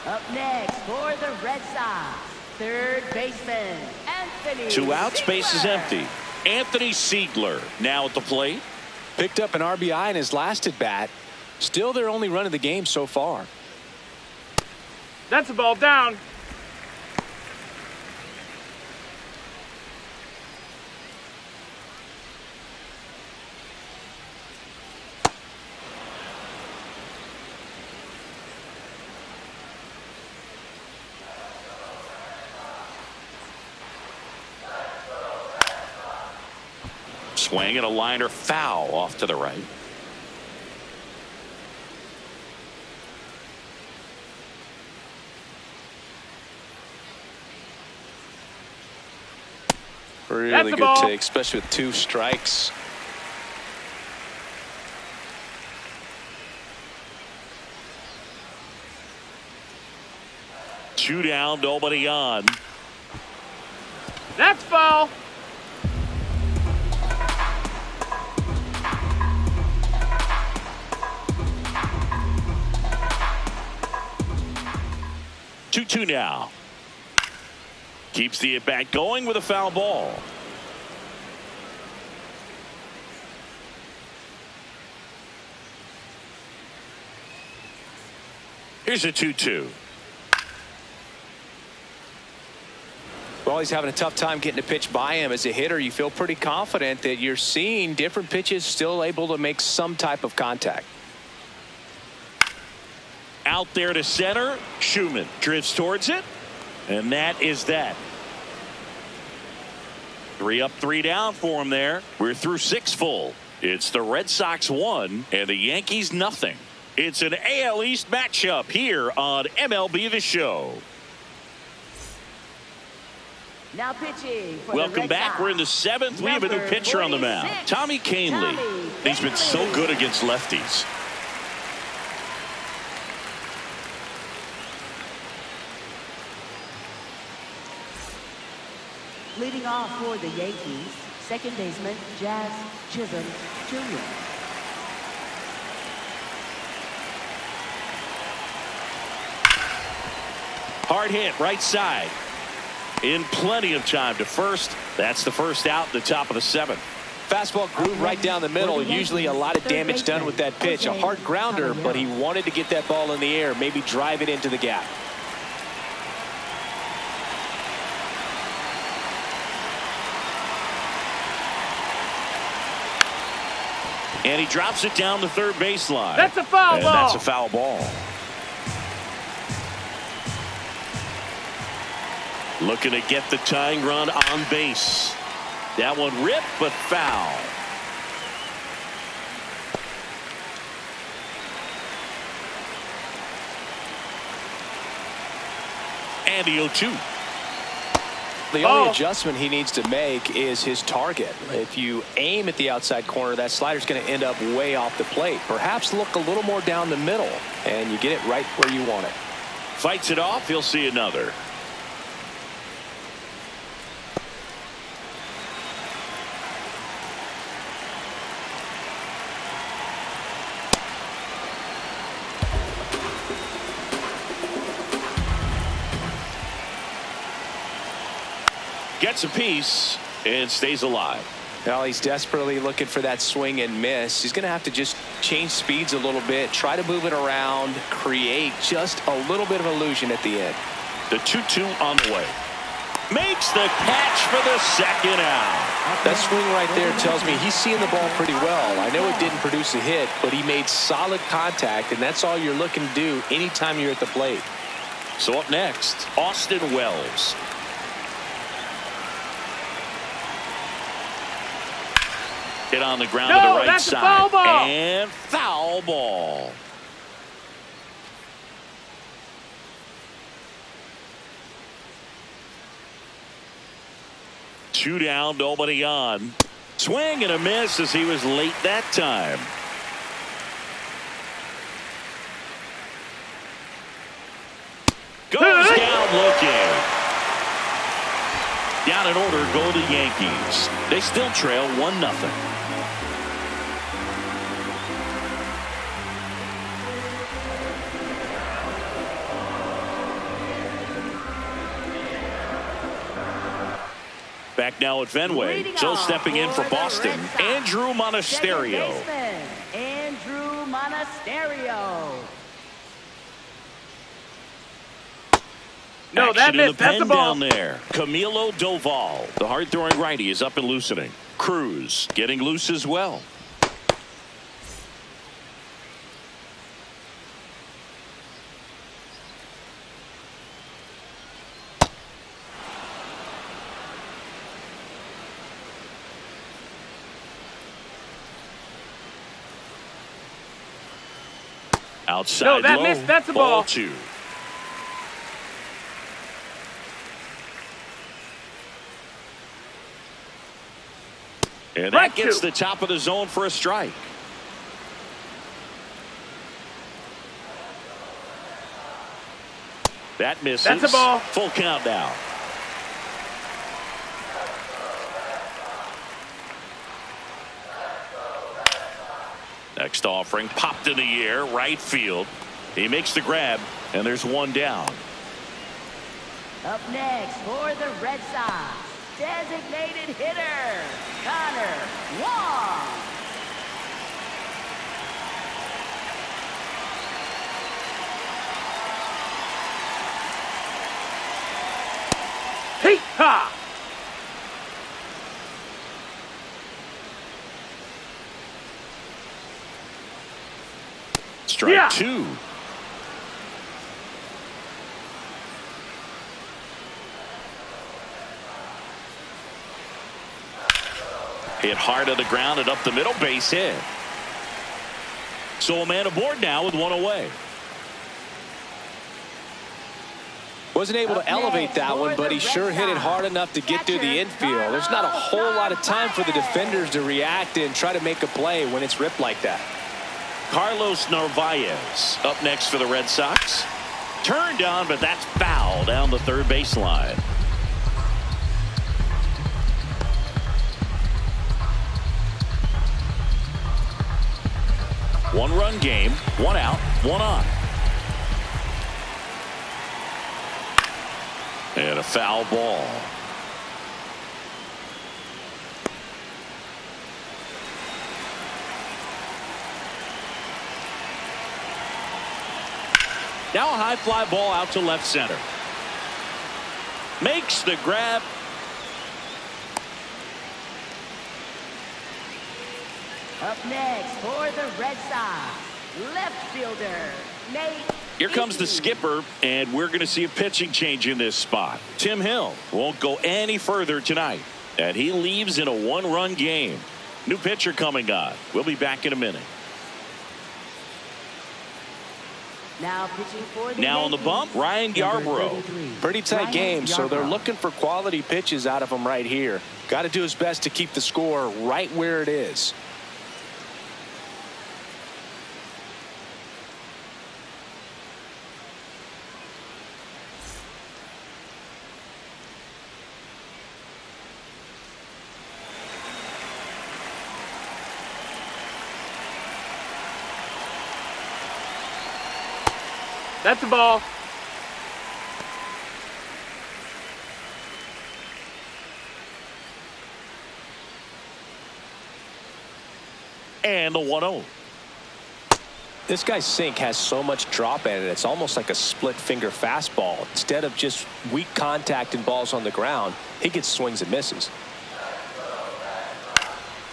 Up next for the Red Sox, third baseman, Anthony. 2 outs, base is Siegler. empty. Anthony Siegler now at the plate. Picked up an RBI in his last at bat. Still their only run of the game so far. That's a ball down. Swing and a liner foul off to the right. Really good take, especially with 2 strikes. Two down, nobody on. That's foul. Two now. Keeps the at bat going with a foul ball. Here's a 2-2. Well, he's having a tough time getting a pitch by him. As a hitter, you feel pretty confident that you're seeing different pitches still able to make some type of contact. Out there to center. Schumann drifts towards it. And that is that. 3 up, 3 down for him there. We're through 6 full. It's the Red Sox 1 and the Yankees nothing. It's an AL East matchup here on MLB The Show. Now pitching for Welcome the Red back. Sox. We're in the 7th. We have a new pitcher on the mound. 46, Tommy Kahnle. He's been so good against lefties. Leading off for the Yankees, second baseman Jazz Chisholm Jr. Hard hit right side. In plenty of time to first. That's the first out in the top of the 7th. Fastball groove right down the middle. Usually a lot of damage done with that pitch. A hard grounder, but he wanted to get that ball in the air, maybe drive it into the gap. And he drops it down the third baseline. That's a foul ball. That's a foul ball. Looking to get the tying run on base. That one ripped, but foul. And the 0-2. The only adjustment he needs to make is his target. If you aim at the outside corner, that slider's going to end up way off the plate. Perhaps look a little more down the middle, and you get it right where you want it. Fights it off. He'll see another. Gets a piece and stays alive. Well, he's desperately looking for that swing and miss. He's going to have to just change speeds a little bit, try to move it around, create just a little bit of illusion at the end. The 2-2 on the way. Makes the catch for the second out. That swing right there tells me he's seeing the ball pretty well. I know it didn't produce a hit, but he made solid contact, and that's all you're looking to do anytime you're at the plate. So up next, Austin Wells. Hit on the ground to the right that's side. A foul ball. And foul ball. Two down, nobody on. Swing and a miss as he was late that time. Goes down looking. Down in order go the Yankees. They still trail 1-0. Back now at Fenway. So stepping in for Boston, Andrew Monasterio. Andrew Monasterio. No, that missed. That's a ball. Down there. Camilo Doval, the hard-throwing righty, is up and loosening. Cruz getting loose as well. Outside no, that low, missed. That's a ball. 2. And that gets the top of the zone for a strike. That misses. That's a ball. Full count now. Next offering popped in the air, right field. He makes the grab, and there's one down. Up next for the Red Sox, designated hitter, Connor Wong. Hee-ha! Strike 2. Hit hard to the ground and up the middle, base hit. So a man aboard now with one away. Wasn't able to elevate that one, but he sure hit it hard enough to get through the infield. There's not a whole lot of time for the defenders to react and try to make a play when it's ripped like that. Carlos Narvaez up next for the Red Sox. Turned on, but that's foul down the third baseline. One-run game, one out, one on. And a foul ball. Now a high fly ball out to left center. Makes the grab. Up next for the Red Sox, left fielder, Nate. Here comes the skipper, and we're going to see a pitching change in this spot. Tim Hill won't go any further tonight, and he leaves in a one-run game. New pitcher coming on. We'll be back in a minute. Now pitching for the Now on the Yankees, bump, Ryan number Yarbrough. 33. Pretty tight Ryan game, so they're Yarbrough. looking for quality pitches out of him right here. Got to do his best to keep the score right where it is. That's a ball. And the 1-0. This guy's sink has so much drop in it, it's almost like a split finger fastball. Instead of just weak contact and balls on the ground, he gets swings and misses.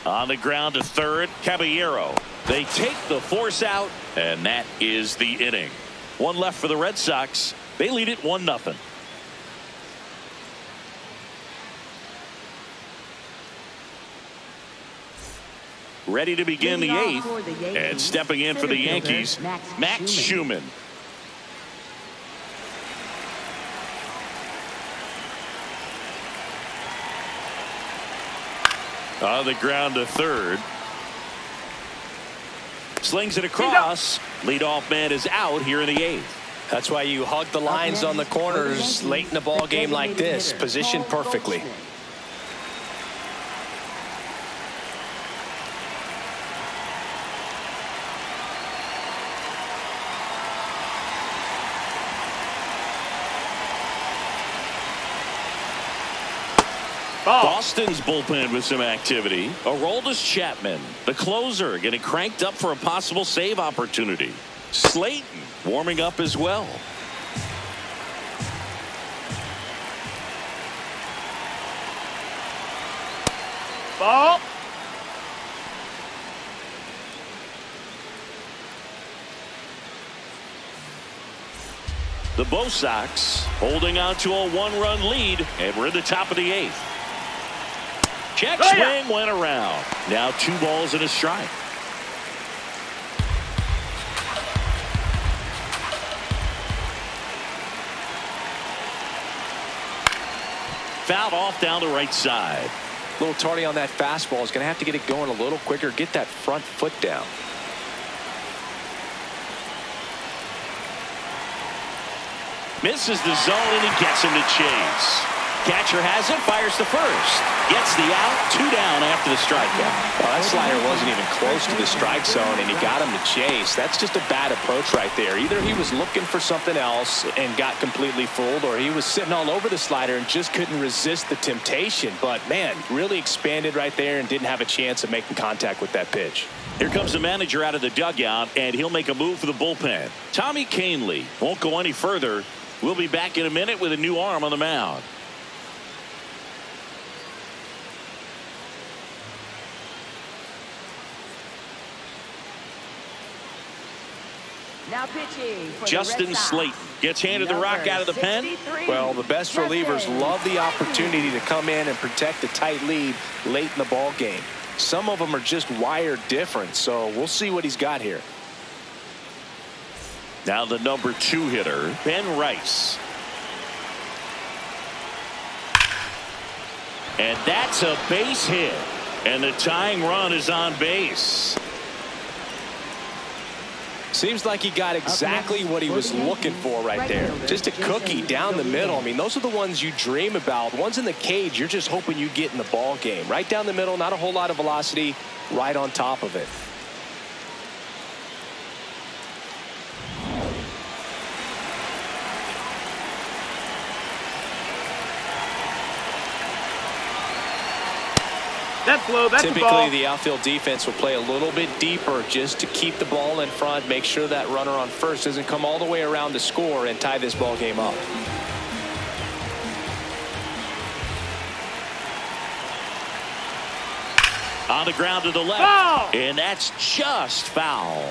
On the ground to third, Caballero. They take the force out, and that is the inning. One left for the Red Sox. They lead it 1-0. Ready to begin the Leading off eighth, for the Yankees, and stepping in for the center fielder, Yankees, Max Schumann. On the ground to third. Slings it across. Leadoff man is out here in the eighth. That's why you hug the lines on the corners late in the ball game like this, positioned perfectly. Boston's bullpen with some activity. Aroldis Chapman, the closer, getting cranked up for a possible save opportunity. Slayton warming up as well. Ball. The Bo Sox holding on to a one-run lead, and we're in the top of the eighth. Check swing went around. Now 2 balls and a strike. Fouled off down the right side. A little tardy on that fastball. Is going to have to get it going a little quicker. Get that front foot down. Misses the zone, and he gets him to chase. Catcher has it, fires to first. Gets the out, 2 down after the strikeout. Well, that slider wasn't even close to the strike zone, and he got him to chase. That's just a bad approach right there. Either he was looking for something else and got completely fooled, or he was sitting all over the slider and just couldn't resist the temptation. But, man, really expanded right there and didn't have a chance of making contact with that pitch. Here comes the manager out of the dugout, and he'll make a move for the bullpen. Tommy Kahnle won't go any further. We'll be back in a minute with a new arm on the mound. Now pitching for Justin the Red Sox, Slayton gets handed the rock out of the pen. 63, Well, the best relievers love the opportunity to come in and protect a tight lead late in the ball game. Some of them are just wired different, so we'll see what he's got here. Now the number 2 hitter, Ben Rice. And that's a base hit. And the tying run is on base. Seems like he got exactly what he was looking for right there. Just a cookie down the middle. I mean, those are the ones you dream about. The ones in the cage, you're just hoping you get in the ball game. Right down the middle, not a whole lot of velocity, right on top of it. That's low. That's a Typically, ball. the outfield defense will play a little bit deeper just to keep the ball in front, make sure that runner on first doesn't come all the way around to score and tie this ball game up. On the ground to the left. Foul! And that's just foul.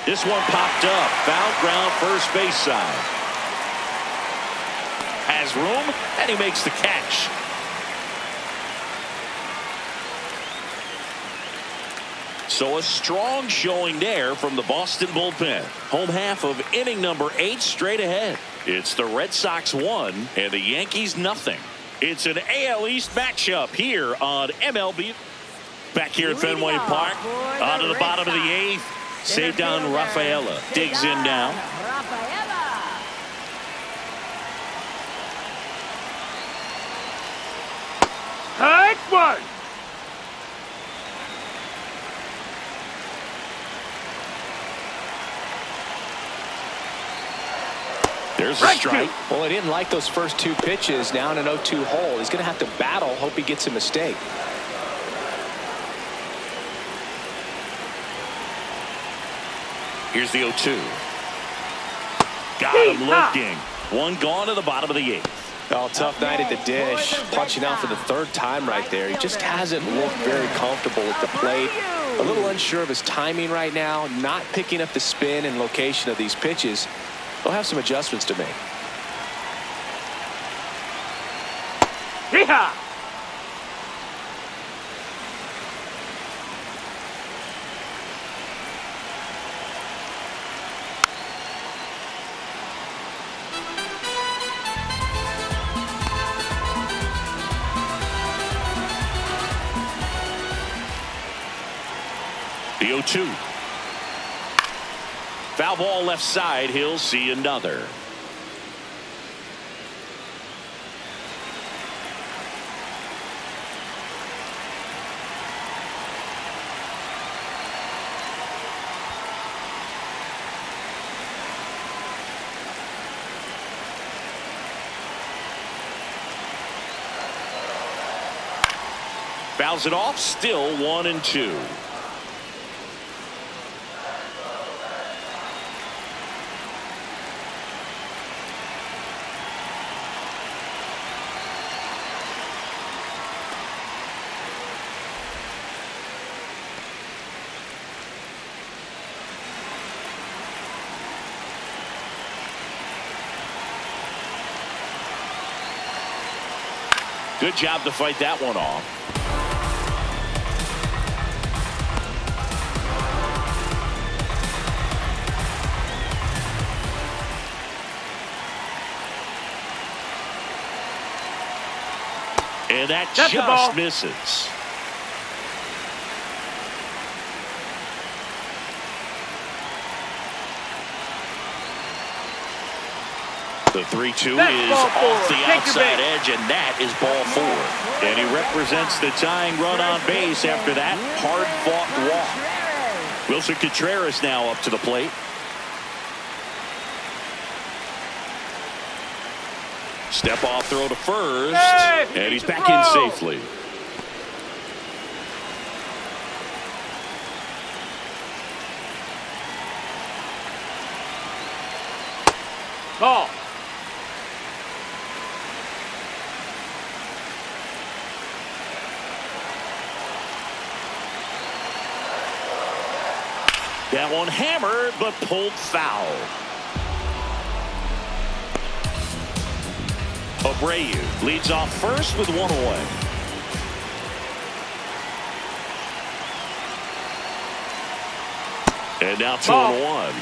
This one popped up. Foul ground, first base side. Has room, and he makes the catch. So a strong showing there from the Boston bullpen. Home half of inning number 8 straight ahead. It's the Red Sox 1 and the Yankees nothing. It's an AL East matchup here on MLB. Back here at Fenway Park. On to the bottom of the 8th. Save down Rafaela. Digs in now. Hard one. There's a strike. Well, he didn't like those first 2 pitches. Now in an 0-2 hole. He's going to have to battle. Hope he gets a mistake. Here's the 0-2. Got him looking. One gone to the bottom of the 8th. Oh, tough night at the dish. Punching out for the 3rd time right there. He just hasn't looked very comfortable at the plate. A little unsure of his timing right now. Not picking up the spin and location of these pitches. He'll have some adjustments to make. Yeehaw! The 0-2. Foul ball left side. He'll see another. Fouls it off. Still 1-2. Good job to fight that one off. And that just misses. The 3-2 is off the outside edge, and that is ball 4. And he represents the tying run on base after that hard-fought walk. Wilson Contreras now up to the plate. Step off throw to first, and he's back in safely. Ball. That one hammered, but pulled foul. Abreu leads off first with 1 away. And now 2-1.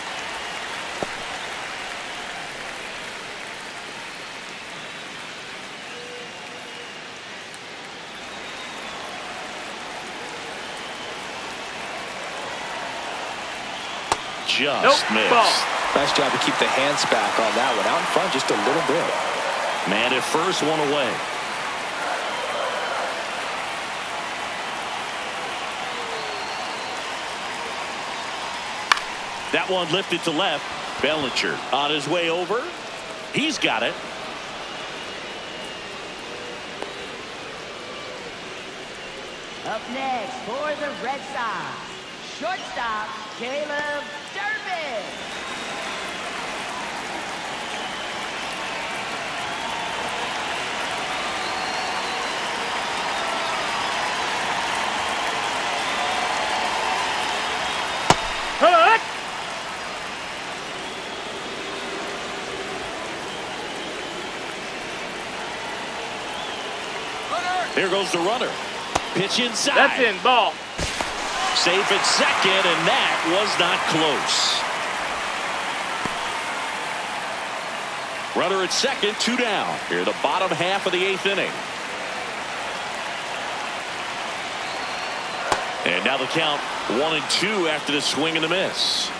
Just missed. Nice job to keep the hands back on that one. Out in front just a little bit. Man at first, 1 away. That one lifted to left. Bellinger on his way over. He's got it. Up next for the Red Sox, shortstop Caleb Durbin. Hut! Here goes the runner. Pitch inside. That's in, ball. Safe at second, and that was not close. Runner at second, 2 down. Here the bottom half of the 8th inning. And now the count 1-2 after the swing and the miss.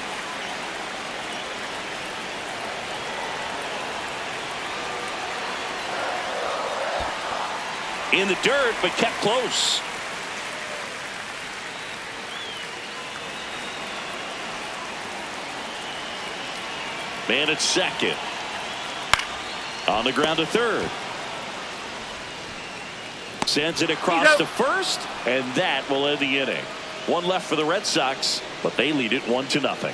In the dirt, but kept close. Man at second. On the ground to third. Sends it across to first, and that will end the inning. One left for the Red Sox, but they lead it 1-0.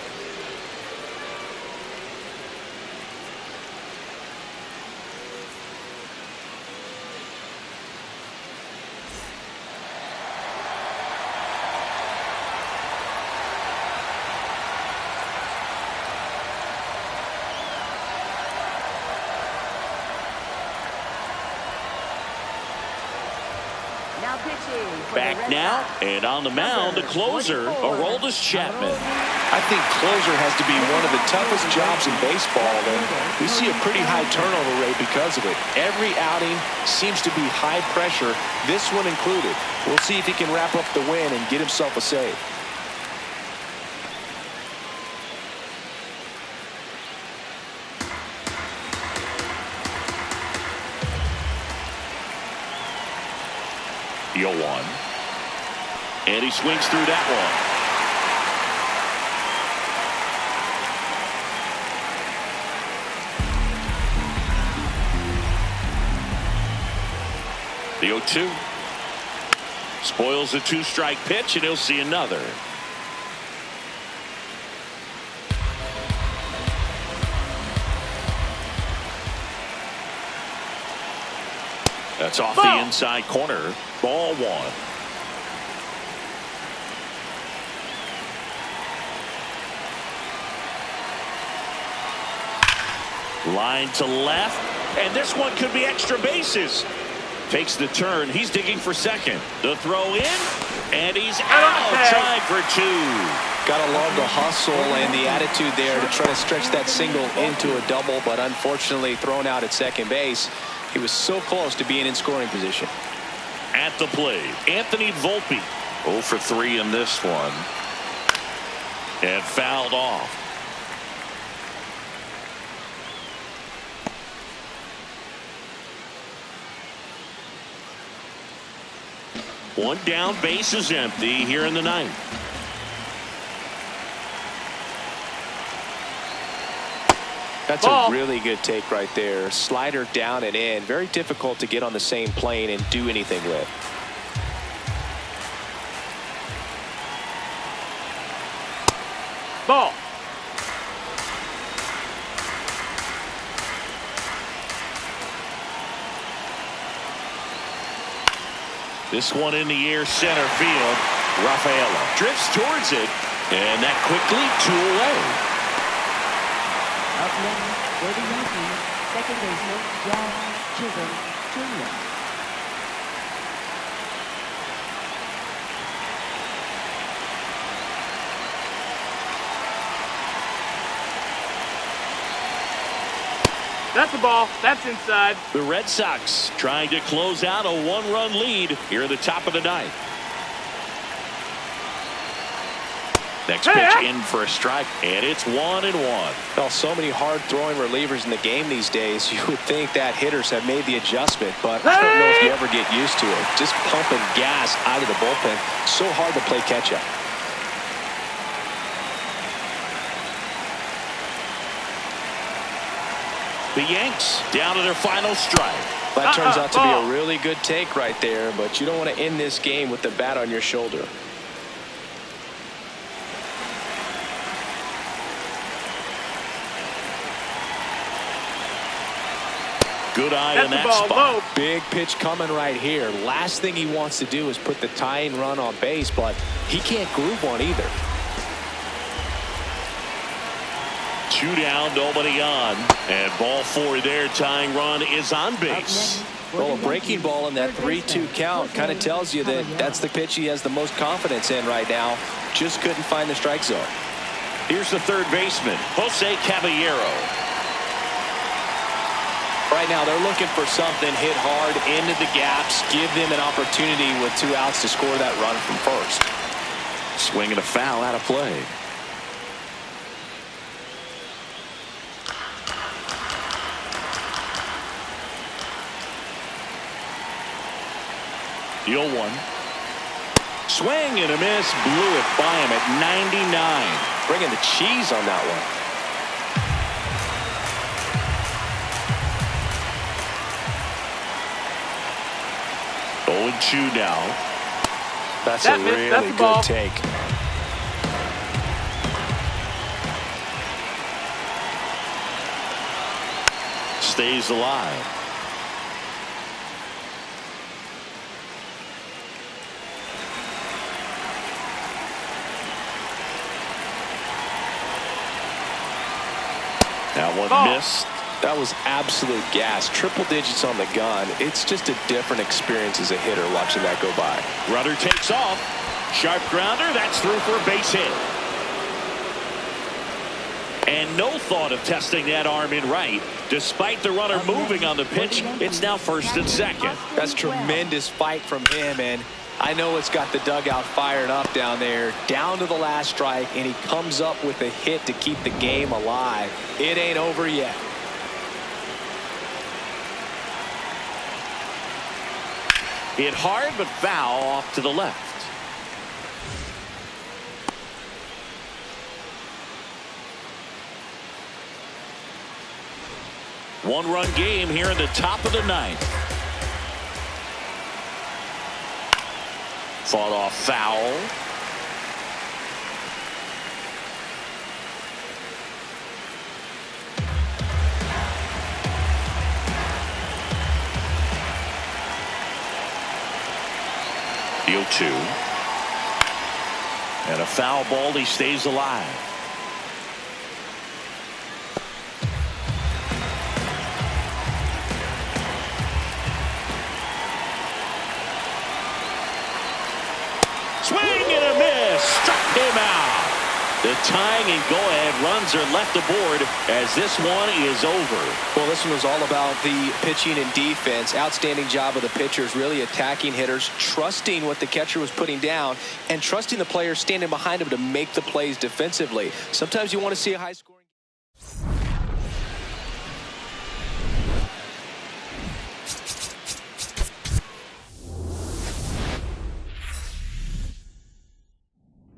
Back now, and on the mound, the closer, Aroldis Chapman. I think closer has to be one of the toughest jobs in baseball, and we see a pretty high turnover rate because of it. Every outing seems to be high pressure, this one included. We'll see if he can wrap up the win and get himself a save. The 0-1. And he swings through that one. The 0-2. Spoils the 2-strike pitch, and he'll see another. That's off the inside corner. Ball 1. Line to left, and this one could be extra bases. Takes the turn. He's digging for second. The throw in, and he's out. Trying for 2. Gotta love the hustle and the attitude there to try to stretch that single into a double, but unfortunately thrown out at second base. He was so close to being in scoring position. At the plate, Anthony Volpe. 0 for 3 in this one. And fouled off. One down, base is empty here in the 9th. That's a really good take right there. Slider down and in. Very difficult to get on the same plane and do anything with. Ball. This one in the air, center field. Rafaela drifts towards it, and that quickly 2 away. Up next for the Yankees, second baseman Jazz Chisholm Jr. That's the ball. That's inside. The Red Sox trying to close out a 1-run lead here at the top of the 9th. Next pitch in for a strike, and it's 1-1. Well, so many hard-throwing relievers in the game these days. You would think that hitters have made the adjustment, but I don't know if you ever get used to it. Just pumping gas out of the bullpen. So hard to play catch-up. The Yanks down to their final strike. That turns out to be a really good take right there, but you don't want to end this game with the bat on your shoulder. Good eye in that spot. Low. Big pitch coming right here. Last thing he wants to do is put the tying run on base, but he can't groove one either. 2 down, nobody on. And ball 4 there. Tying run is on base. Well, a breaking ball in that 3-2 count kind of tells you that that's the pitch he has the most confidence in right now. Just couldn't find the strike zone. Here's the third baseman, Jose Caballero. Right now, they're looking for something hit hard into the gaps, give them an opportunity with 2 outs to score that run from first. Swing and a foul out of play. The 0-1. Swing and a miss. Blew it by him at 99. Bringing the cheese on that one. 0-2 now. That's a really good take. Stays alive. That one missed. That was absolute gas. Triple digits on the gun. It's just a different experience as a hitter watching that go by. Runner takes off. Sharp grounder. That's through for a base hit. And no thought of testing that arm in right. Despite the runner moving on the pitch, it's now first and second. That's tremendous fight from him, and I know it's got the dugout fired up down there. Down to the last strike, and he comes up with a hit to keep the game alive. It ain't over yet. Hit hard but foul off to the left. One-run game here in the top of the ninth. Fought off foul. The 0-2. And a foul ball. He stays alive. Swing and a miss. Struck him out. The tying and go-ahead runs are left aboard as this one is over. Well, this one was all about the pitching and defense. Outstanding job of the pitchers, really attacking hitters, trusting what the catcher was putting down, and trusting the players standing behind him to make the plays defensively. Sometimes you want to see a high-scoring.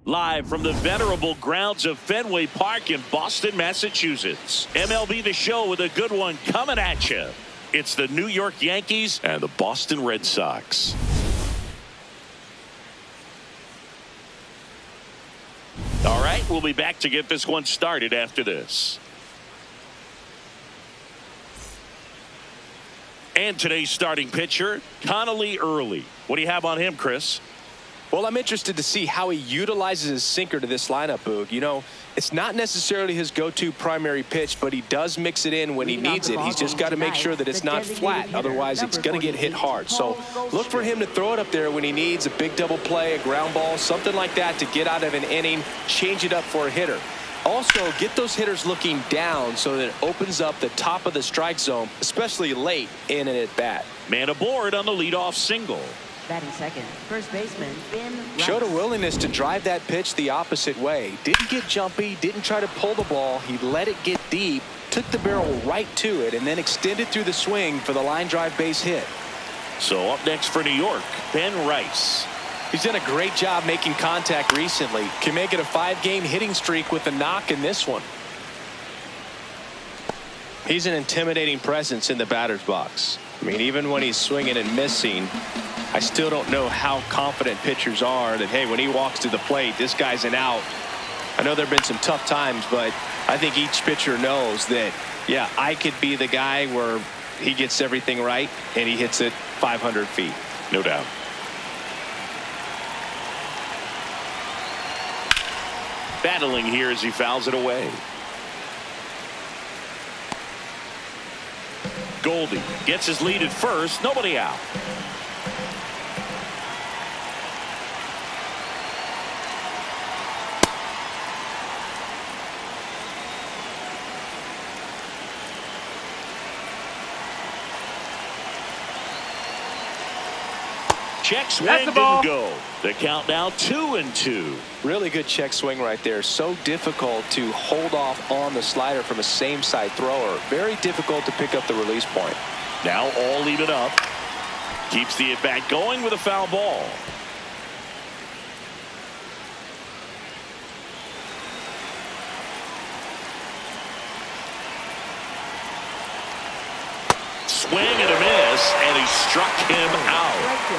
Live from the venerable grounds of Fenway Park in Boston, Massachusetts. MLB The Show with a good one coming at you. It's the New York Yankees and the Boston Red Sox. All right, we'll be back to get this one started after this. And today's starting pitcher, Connolly Early. What do you have on him, Chris? Well, I'm interested to see how he utilizes his sinker to this lineup, Boog. You know, it's not necessarily his go-to primary pitch, but he does mix it in when he needs it. He's just got to make sure that it's not flat. Otherwise, it's going to get hit hard. So look for him to throw it up there when he needs a big double play, a ground ball, something like that to get out of an inning, change it up for a hitter. Also, get those hitters looking down so that it opens up the top of the strike zone, especially late in an at-bat. Man aboard on the leadoff single. Batting second, first baseman, Ben Rice. Showed a willingness to drive that pitch the opposite way. Didn't get jumpy, didn't try to pull the ball. He let it get deep, took the barrel right to it, and then extended through the swing for the line drive base hit. So up next for New York, Ben Rice. He's done a great job making contact recently. Can make it a 5-game hitting streak with a knock in this one. He's an intimidating presence in the batter's box. I mean, even when he's swinging and missing, I still don't know how confident pitchers are that, hey, when he walks to the plate, this guy's an out. I know there have been some tough times, but I think each pitcher knows that, yeah, I could be the guy where he gets everything right and he hits it 500 feet. No doubt. Battling here as he fouls it away. Goldie gets his lead at first. Nobody out. Check swing didn't go. The count now 2-2. Really good check swing right there. So difficult to hold off on the slider from a same side thrower. Very difficult to pick up the release point. Now all even up. Keeps the at bat going with a foul ball. Swing and a miss, and he struck him out.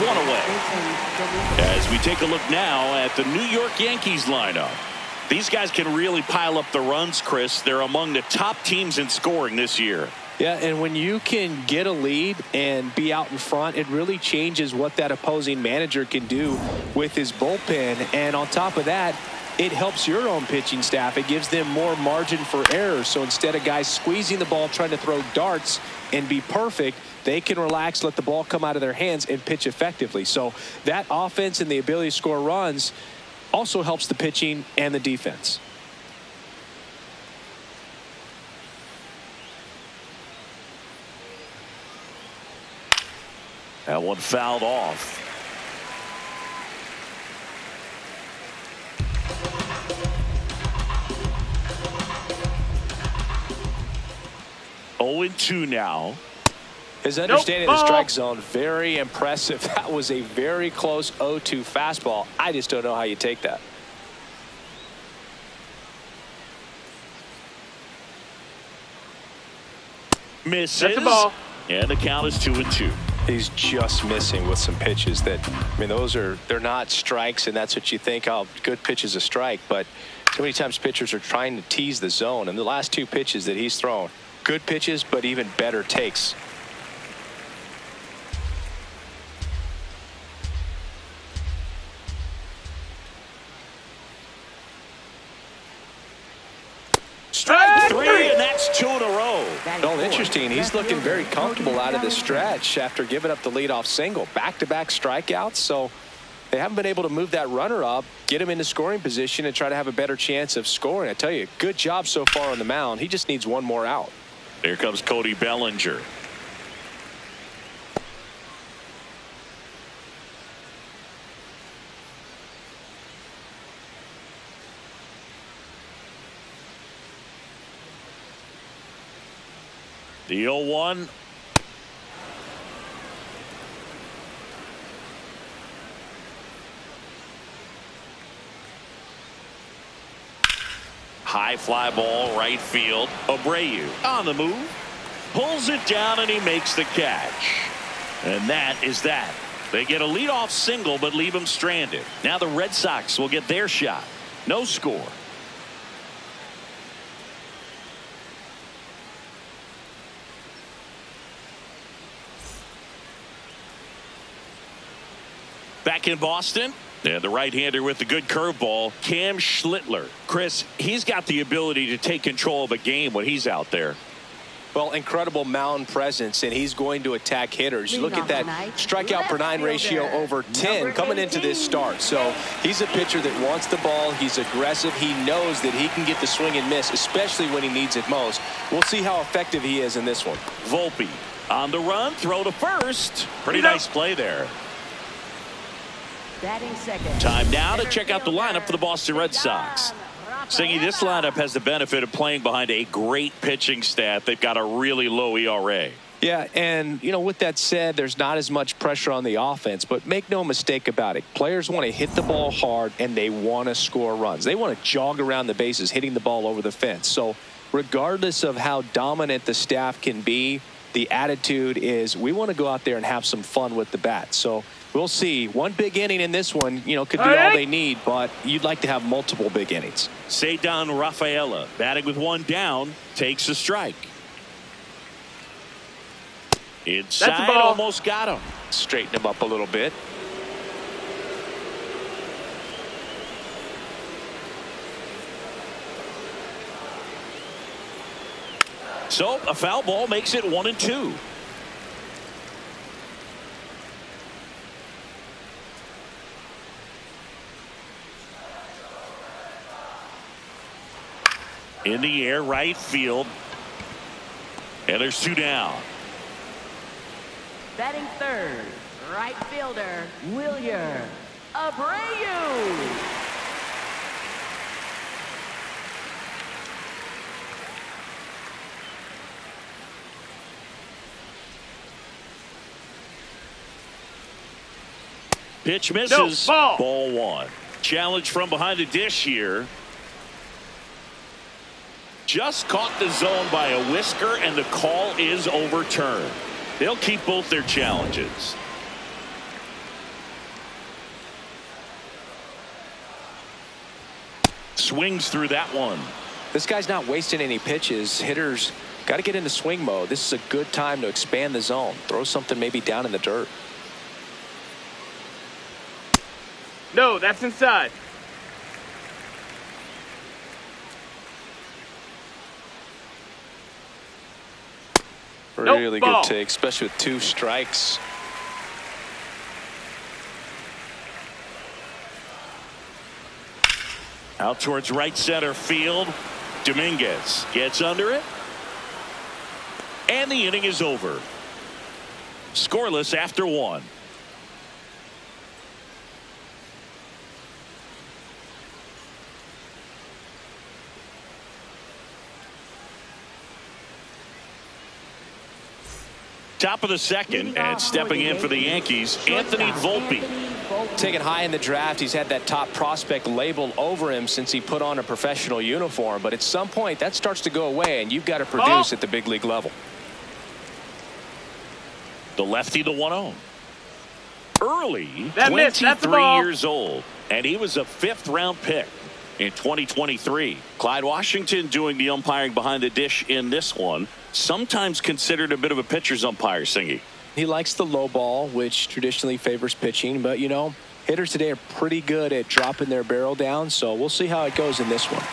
One away. As we take a look now at the New York Yankees lineup. These guys can really pile up the runs, Chris. They're among the top teams in scoring this year. Yeah, and when you can get a lead and be out in front, it really changes what that opposing manager can do with his bullpen. And on top of that, it helps your own pitching staff. It gives them more margin for error. So instead of guys squeezing the ball, trying to throw darts and be perfect, they can relax, let the ball come out of their hands and pitch effectively. So that offense and the ability to score runs also helps the pitching and the defense. That one fouled off. Oh, 2 now. His understanding of the strike zone, very impressive. That was a very close 0-2 fastball. I just don't know how you take that. Misses. That's the ball. And the count is 2-2. He's just missing with some pitches that, I mean, they're not strikes, and that's what you think, oh, good pitch is a strike. But so many times pitchers are trying to tease the zone, and the last 2 pitches that he's thrown, good pitches, but even better takes. Strike 3, and that's 2 in a row. Well, interesting. He's looking very comfortable out of this stretch after giving up the leadoff single. Back-to-back strikeouts, so they haven't been able to move that runner up, get him into scoring position, and try to have a better chance of scoring. I tell you, good job so far on the mound. He just needs one more out. Here comes Cody Bellinger. The 0-1. High fly ball, right field. Abreu on the move. Pulls it down, and he makes the catch. And that is that. They get a leadoff single, but leave him stranded. Now the Red Sox will get their shot. No score. Back in Boston, and the right-hander with the good curveball, Cam Schlittler. Chris, he's got the ability to take control of a game when he's out there. Well, incredible mound presence, and he's going to attack hitters. You look at that strikeout per 9 ratio over 10 coming into this start. So he's a pitcher that wants the ball. He's aggressive. He knows that he can get the swing and miss, especially when he needs it most. We'll see how effective he is in this one. Volpe on the run, throw to first. Pretty nice play there. Time now to check out the lineup for the Boston Red Sox. Singy, this lineup has the benefit of playing behind a great pitching staff. They've got a really low ERA. Yeah, and, you know, with that said, there's not as much pressure on the offense, but make no mistake about it. Players want to hit the ball hard, and they want to score runs. They want to jog around the bases, hitting the ball over the fence. So regardless of how dominant the staff can be, the attitude is we want to go out there and have some fun with the bat. So we'll see. One big inning in this one, you know, could be all they need, but you'd like to have multiple big innings. Cedar Rafaela batting with one down, takes a strike. Inside, almost got him. Straighten him up a little bit. So a foul ball makes it 1-2. In the air, right field. And there's 2 down. Batting third, right fielder, Wilyer Abreu. Pitch misses. Ball 1. Challenge from behind the dish here. Just caught the zone by a whisker, and the call is overturned. They'll keep both their challenges. Swings through that one. This guy's not wasting any pitches. Hitters got to get into swing mode. This is a good time to expand the zone. Throw something maybe down in the dirt. No, that's inside. Really good take, especially with 2 strikes. Out towards right center field. Dominguez gets under it. And the inning is over. Scoreless after 1. Top of the second, and stepping in for the Yankees, Anthony Volpe. Taken high in the draft, he's had that top prospect label over him since he put on a professional uniform, but at some point that starts to go away, and you've got to produce at the big league level. The lefty, the 1-0. Early, That 23 years old, and he was a 5th-round pick in 2023. Clyde Washington doing the umpiring behind the dish in this one. Sometimes considered a bit of a pitcher's umpire, Singy. He likes the low ball, which traditionally favors pitching, but you know, hitters today are pretty good at dropping their barrel down, so we'll see how it goes in this one.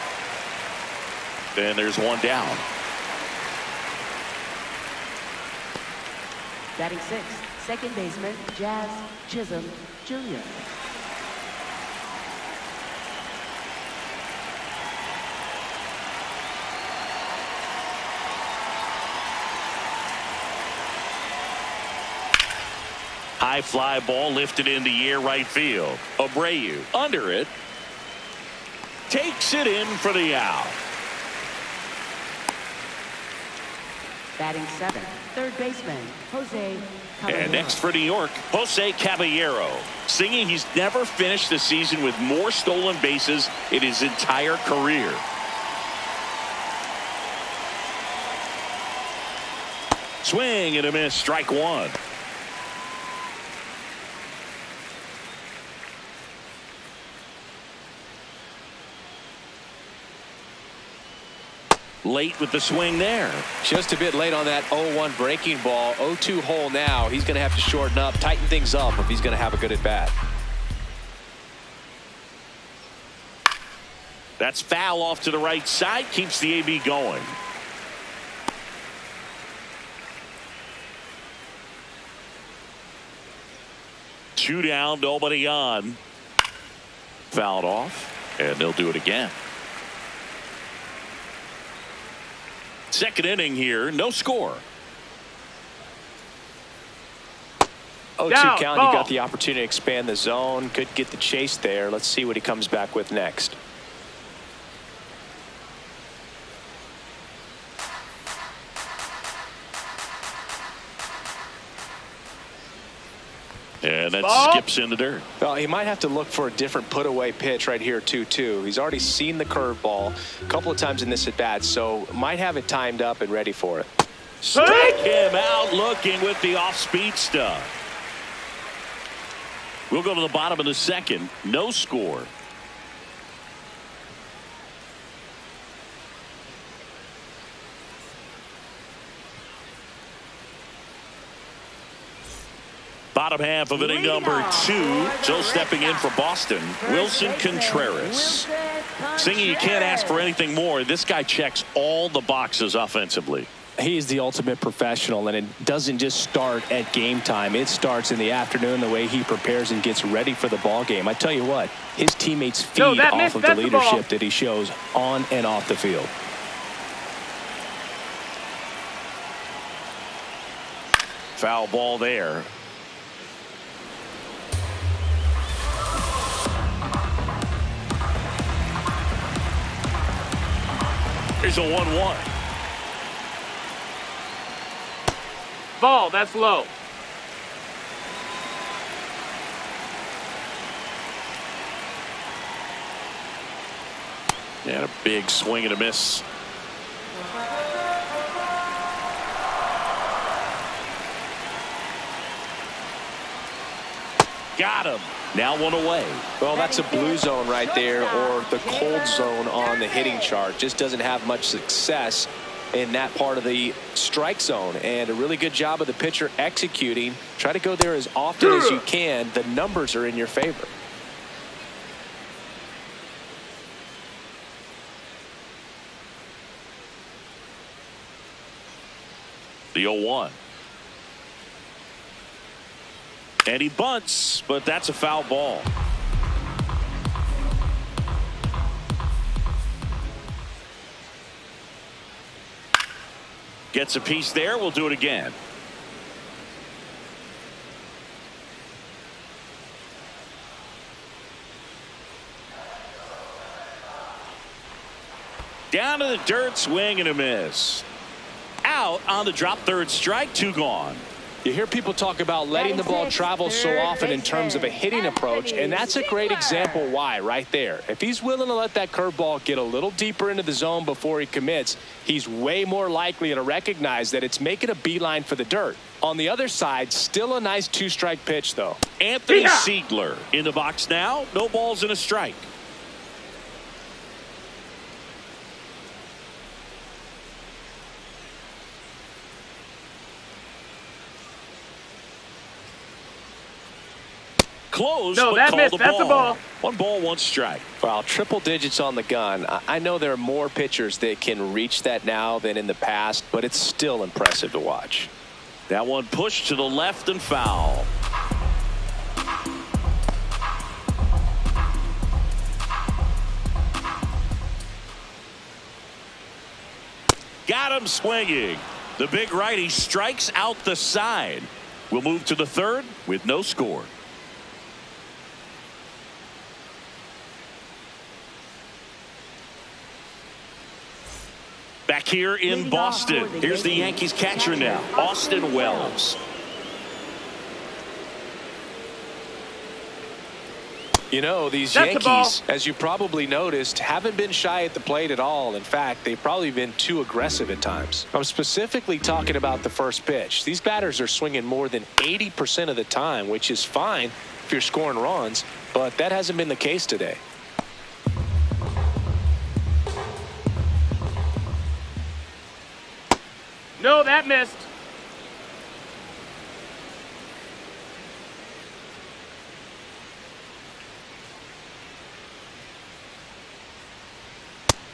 And there's 1 down. Batting 6th, second baseman, Jazz Chisholm Jr. High fly ball lifted in the air, right field. Abreu under it. Takes it in for the out. Batting 7th, third baseman, Jose Caballero. And next for New York, Jose Caballero. Singing he's never finished the season with more stolen bases in his entire career. Swing and a miss, strike 1. Late with the swing there. Just a bit late on that 0-1 breaking ball. 0-2 hole now. He's going to have to shorten up, tighten things up if he's going to have a good at bat. That's foul off to the right side. Keeps the AB going. Two down, nobody on. Fouled off, and they'll do it again. Second inning here, no score. 0-2 count. You got the opportunity to expand the zone. Could get the chase there. Let's see what he comes back with next. And that Ball. skips in the dirt. Well, he might have to look for a different put-away pitch right here, 2-2. He's already seen the curveball a couple of times in this at-bat, so might have it timed up and ready for it. Strike him out looking with the off-speed stuff. We'll go to the bottom of the second. No score. Bottom half of inning number 2. So stepping in for Boston, Wilson Contreras. Singing, you can't ask for anything more. This guy checks all the boxes offensively. He's the ultimate professional, and it doesn't just start at game time. It starts in the afternoon, the way he prepares and gets ready for the ball game. I tell you what, his teammates feed off of the leadership that he shows on and off the field. Foul ball there. Here's a 1-1. Ball, that's low. And a big swing and a miss. Got him. Now one away. Well, that's a blue zone right there, or the cold zone on the hitting chart. Just doesn't have much success in that part of the strike zone, and a really good job of the pitcher executing. Try to go there as often as you can. The numbers are in your favor. The 0-1. And he bunts, but that's a foul ball. Gets a piece there. We'll do it again. Down to the dirt, swing and a miss. Out on the drop, third strike, 2 gone. You hear people talk about letting the ball travel so often in terms of a hitting approach, and that's a great example why right there. If he's willing to let that curveball get a little deeper into the zone before he commits, he's way more likely to recognize that it's making a beeline for the dirt. On the other side, still a nice 2-strike pitch, though. Anthony Siegler in the box now. No balls and a strike. Close, no, but that called missed. That's a ball. 1 ball, 1 strike. Well, triple digits on the gun. I know there are more pitchers that can reach that now than in the past, but it's still impressive to watch. That one pushed to the left and foul. Got him swinging. The big righty strikes out the side. We'll move to the third with no score. Back here in Boston, here's the Yankees catcher now, Austin Wells. You know, these Yankees, as you probably noticed, haven't been shy at the plate at all. In fact, they've probably been too aggressive at times. I'm specifically talking about the first pitch. These batters are swinging more than 80% of the time, which is fine if you're scoring runs, but that hasn't been the case today. No, that missed.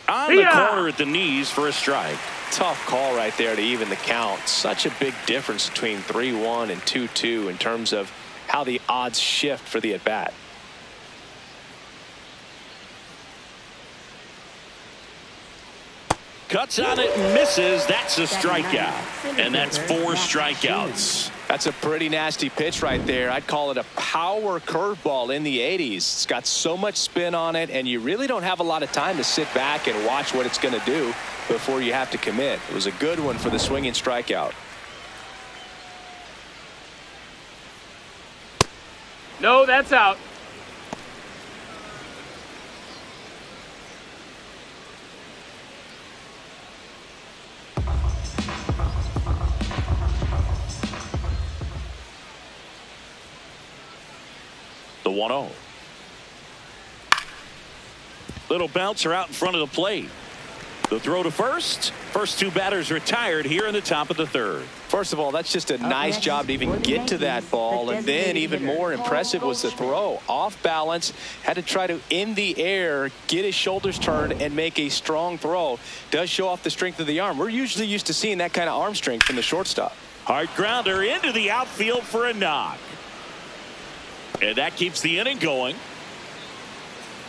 On the corner at the knees for a strike. Tough call right there to even the count. Such a big difference between 3-1 and 2-2 in terms of how the odds shift for the at-bat. Cuts on it and misses. That's a strikeout. And that's 4 strikeouts. That's a pretty nasty pitch right there. I'd call it a power curveball in the 80s. It's got so much spin on it, and you really don't have a lot of time to sit back and watch what it's going to do before you have to commit. It was a good one for the swinging strikeout. No, that's out. The 1-0. Little bouncer out in front of the plate. The throw to first. First two batters retired here in the top of the third. First of all, that's just a nice job to even get to that ball. And then even more impressive was the throw. Off balance, had to try to, in the air, get his shoulders turned and make a strong throw. Does show off the strength of the arm. We're usually used to seeing that kind of arm strength from the shortstop. Hard grounder into the outfield for a knock. And that keeps the inning going.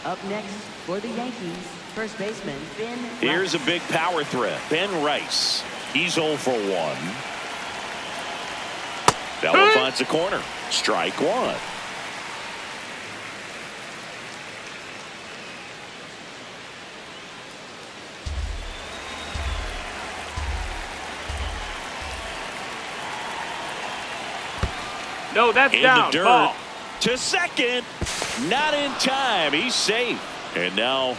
Up next for the Yankees, first baseman Ben Rice. Here's a big power threat. Ben Rice. He's 0 for 1. That one finds the corner. Strike one. No, that's In down. the dirt. Ball. To second. Not in time. He's safe. And now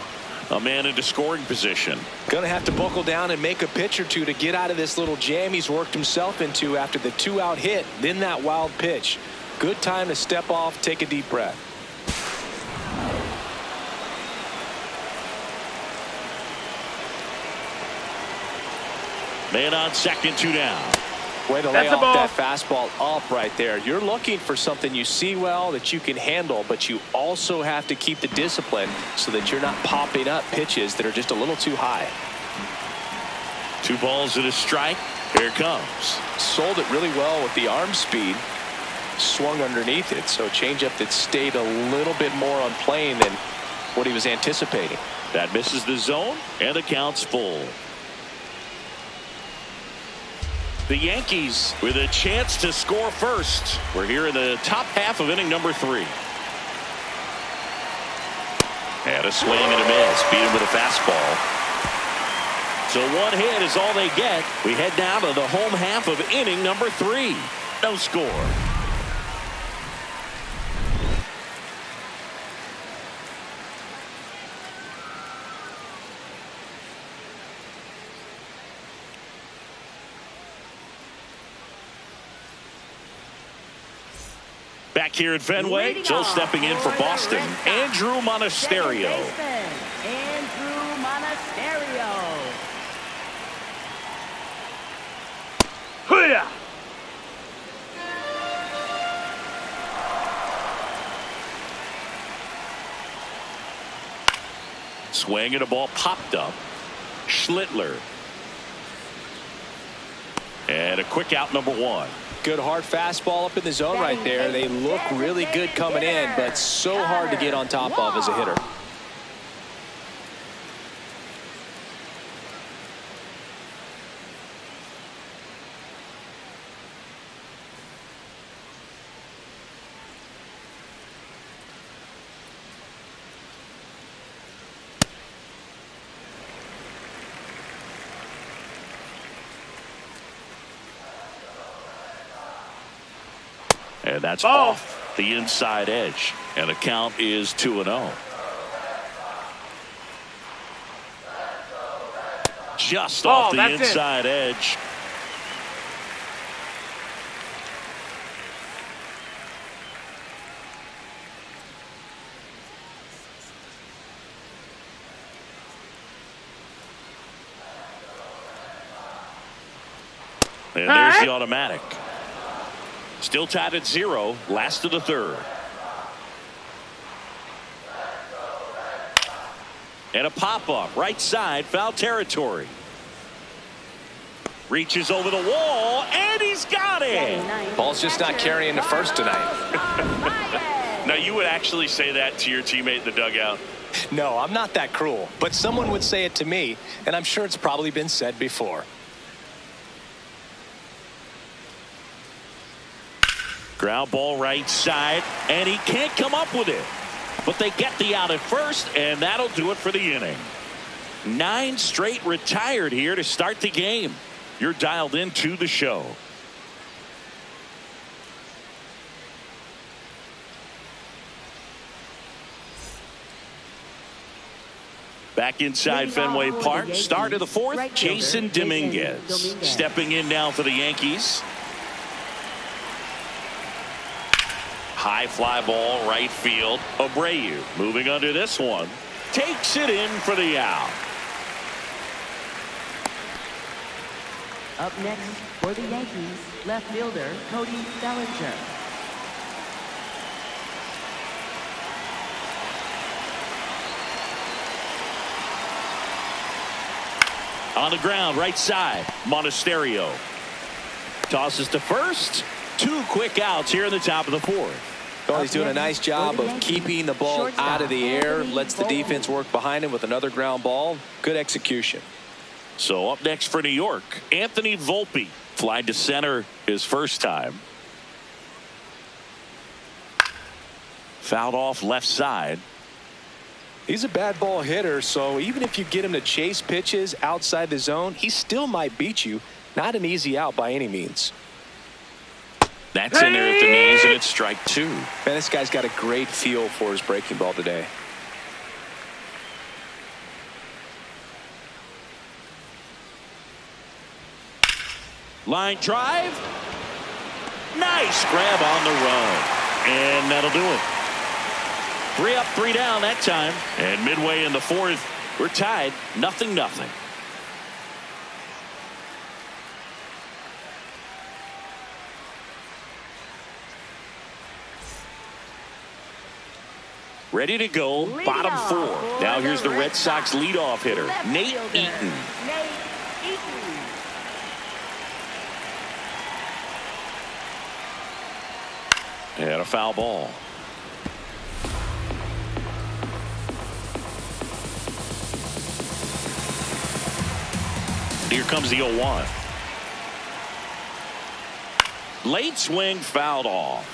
a man into scoring position. Going to have to buckle down and make a pitch or two to get out of this little jam he's worked himself into after the 2-out hit, then that wild pitch. Good time to step off, take a deep breath. Man on second, 2 down. Way to lay off that fastball up right there. You're looking for something you see well that you can handle, but you also have to keep the discipline so that you're not popping up pitches that are just a little too high. 2 balls and a strike. Here it comes. Sold it really well with the arm speed. Swung underneath it, so changeup that stayed a little bit more on plane than what he was anticipating. That misses the zone, and the count's full. The Yankees with a chance to score first. We're here in the top half of inning number 3. And a swing and a miss. Beat him with a fastball. So 1 hit is all they get. We head now to the home half of inning number 3. No score. Back here at Fenway, still stepping in for Boston, Andrew Monasterio. Andrew Monasterio. Hoo-yah! Swing and a ball popped up. Schlittler. And a quick out, number 1. Good hard fastball up in the zone right there. They look really good coming in, but so hard to get on top of as a hitter. And that's off the inside edge. And the count is 2-0. Just off the inside edge. And there's the automatic. Still tied at 0, last of the 3rd. And a pop-up, right side, foul territory. Reaches over the wall, and he's got it! Ball's just not carrying the first tonight. Now, you would actually say that to your teammate in the dugout? No, I'm not that cruel. But someone would say it to me, and I'm sure it's probably been said before. Ground ball right side, and he can't come up with it. But they get the out at first, and that'll do it for the inning. 9 straight retired here to start the game. You're dialed into the show. Back inside Fenway Park, start of the fourth, Jason Dominguez stepping in now for the Yankees. High fly ball, right field. Abreu moving under this one. Takes it in for the out. Up next for the Yankees, left fielder Cody Bellinger. On the ground, right side, Monasterio. Tosses to first. 2 quick outs here in the top of the fourth. Well, he's doing a nice job of keeping the ball out of the air. Lets the defense work behind him with another ground ball. Good execution. So up next for New York, Anthony Volpe. Flied to center his first time. Fouled off left side. He's a bad ball hitter, so even if you get him to chase pitches outside the zone, he still might beat you. Not an easy out by any means. That's in there at the knees, and it's strike 2. Man, this guy's got a great feel for his breaking ball today. Line drive. Nice grab on the run. And that'll do it. 3 up, 3 down that time. And midway in the fourth, we're tied 0-0. Ready to go, bottom 4. Now here's the Red Sox leadoff hitter, Nate Eaton. And a foul ball. Here comes the 0-1. Late swing fouled off.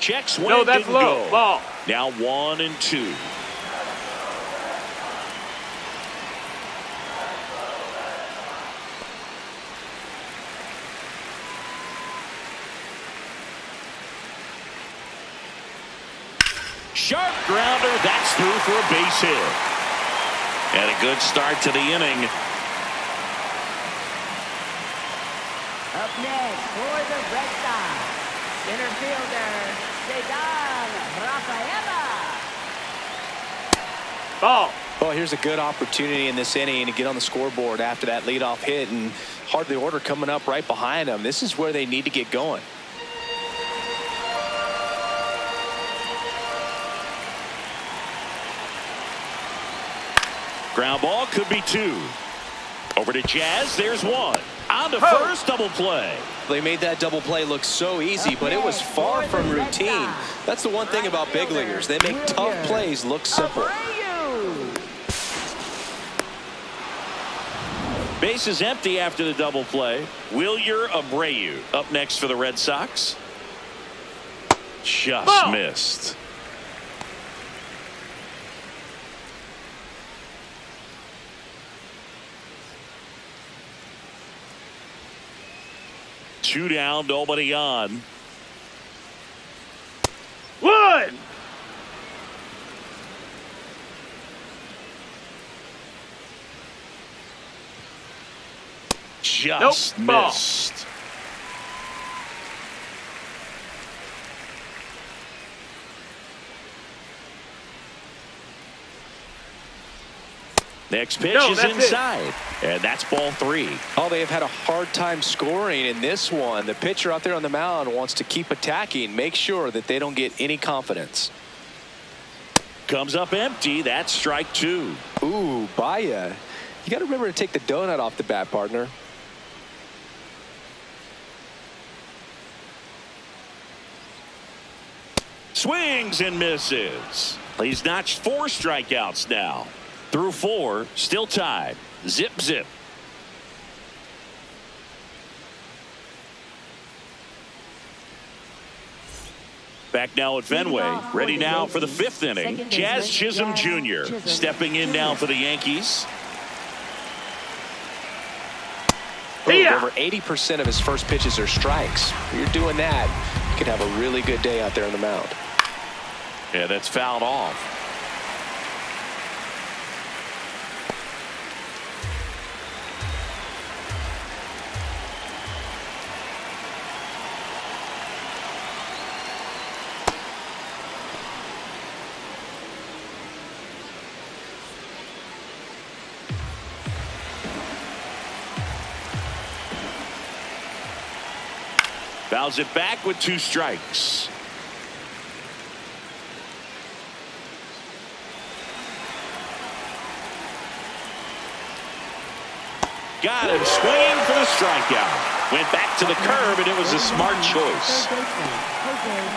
Check swing. No, that's didn't low. go. Ball. Now 1-2. Sharp grounder. That's through for a base hit. And a good start to the inning. Up next for the Red Sox, center fielder Cedar Rafaela. Ball. Well, here's a good opportunity in this inning to get on the scoreboard after that leadoff hit, and hardly order coming up right behind them. This is where they need to get going. Ground ball could be 2. Over to Jazz. There's 1. On to first, double play. They made that double play look so easy, but it was far from routine. That's the one thing about big leaguers. They make tough plays look simple. Base is empty after the double play. Wilyer Abreu up next for the Red Sox. Just missed. Two down, nobody on. 1. Just missed. Next pitch is inside. And that's ball 3. Oh, they have had a hard time scoring in this one. The pitcher out there on the mound wants to keep attacking, make sure that they don't get any confidence. Comes up empty. That's strike 2. Ooh, Baya. You got to remember to take the donut off the bat, partner. Swings and misses. He's notched 4 strikeouts now. Through 4, still tied. Zip, zip. Back now at Fenway. Ready now for the 5th inning. Jazz Chisholm Jr. stepping in now for the Yankees. Over 80% of his first pitches are strikes. If you're doing that, you could have a really good day out there on the mound. Yeah, that's fouled off. Fouls it back with 2 strikes. Got him swinging for the strikeout. Went back to the curb, and it was a smart choice.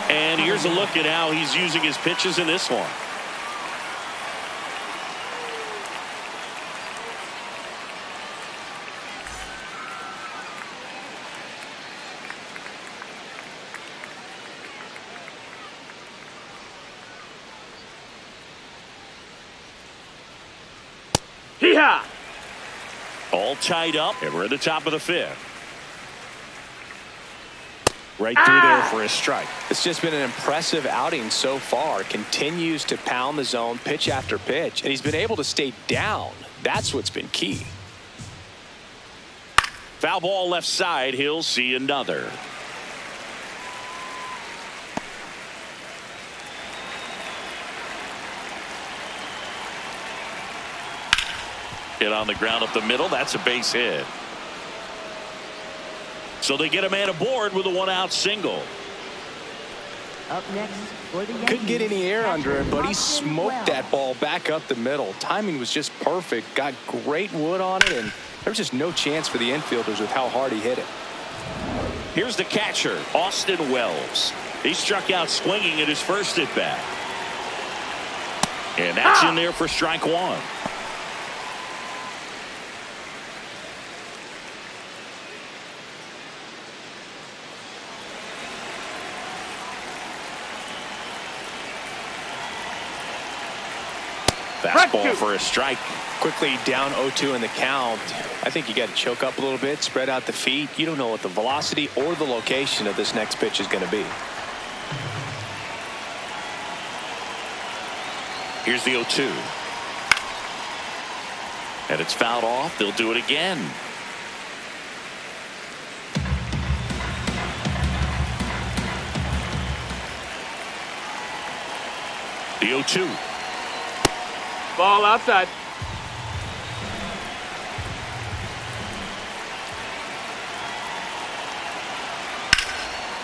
And here's a look at how he's using his pitches in this one. Hee-haw! All tied up, and we're at the top of the 5th. Right through there for a strike. It's just been an impressive outing so far. Continues to pound the zone pitch after pitch, and he's been able to stay down. That's what's been key. Foul ball left side. He'll see another. Hit on the ground up the middle. That's a base hit. So they get a man aboard with a 1-out single. Up next for the Yankees. Couldn't get any air under it, but he smoked that ball back up the middle. Timing was just perfect. Got great wood on it, and there was just no chance for the infielders with how hard he hit it. Here's the catcher, Austin Wells. He struck out swinging at his first at bat. And that's in there for strike 1. Fastball for a strike. Quickly down 0-2 in the count. I think you got to choke up a little bit, spread out the feet. You don't know what the velocity or the location of this next pitch is going to be. Here's the 0-2. And it's fouled off. They'll do it again. The 0-2. Ball outside.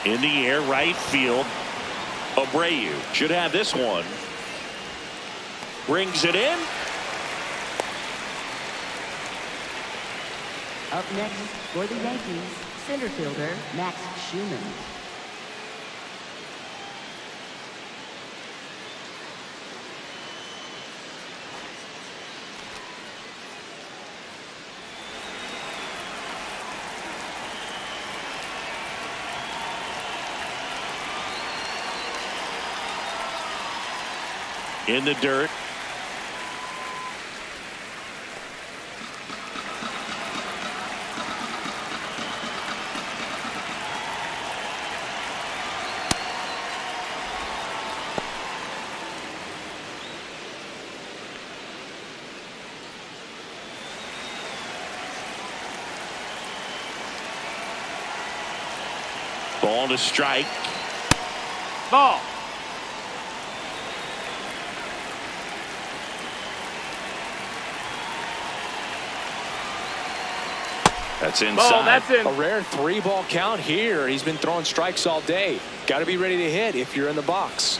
In the air, right field. Abreu should have this one. Brings it in. Up next for the Yankees, center fielder Max Schumann. In the dirt. Ball to strike. Ball. That's inside. Ball, that's in. A rare 3-ball count here. He's been throwing strikes all day. Got to be ready to hit if you're in the box.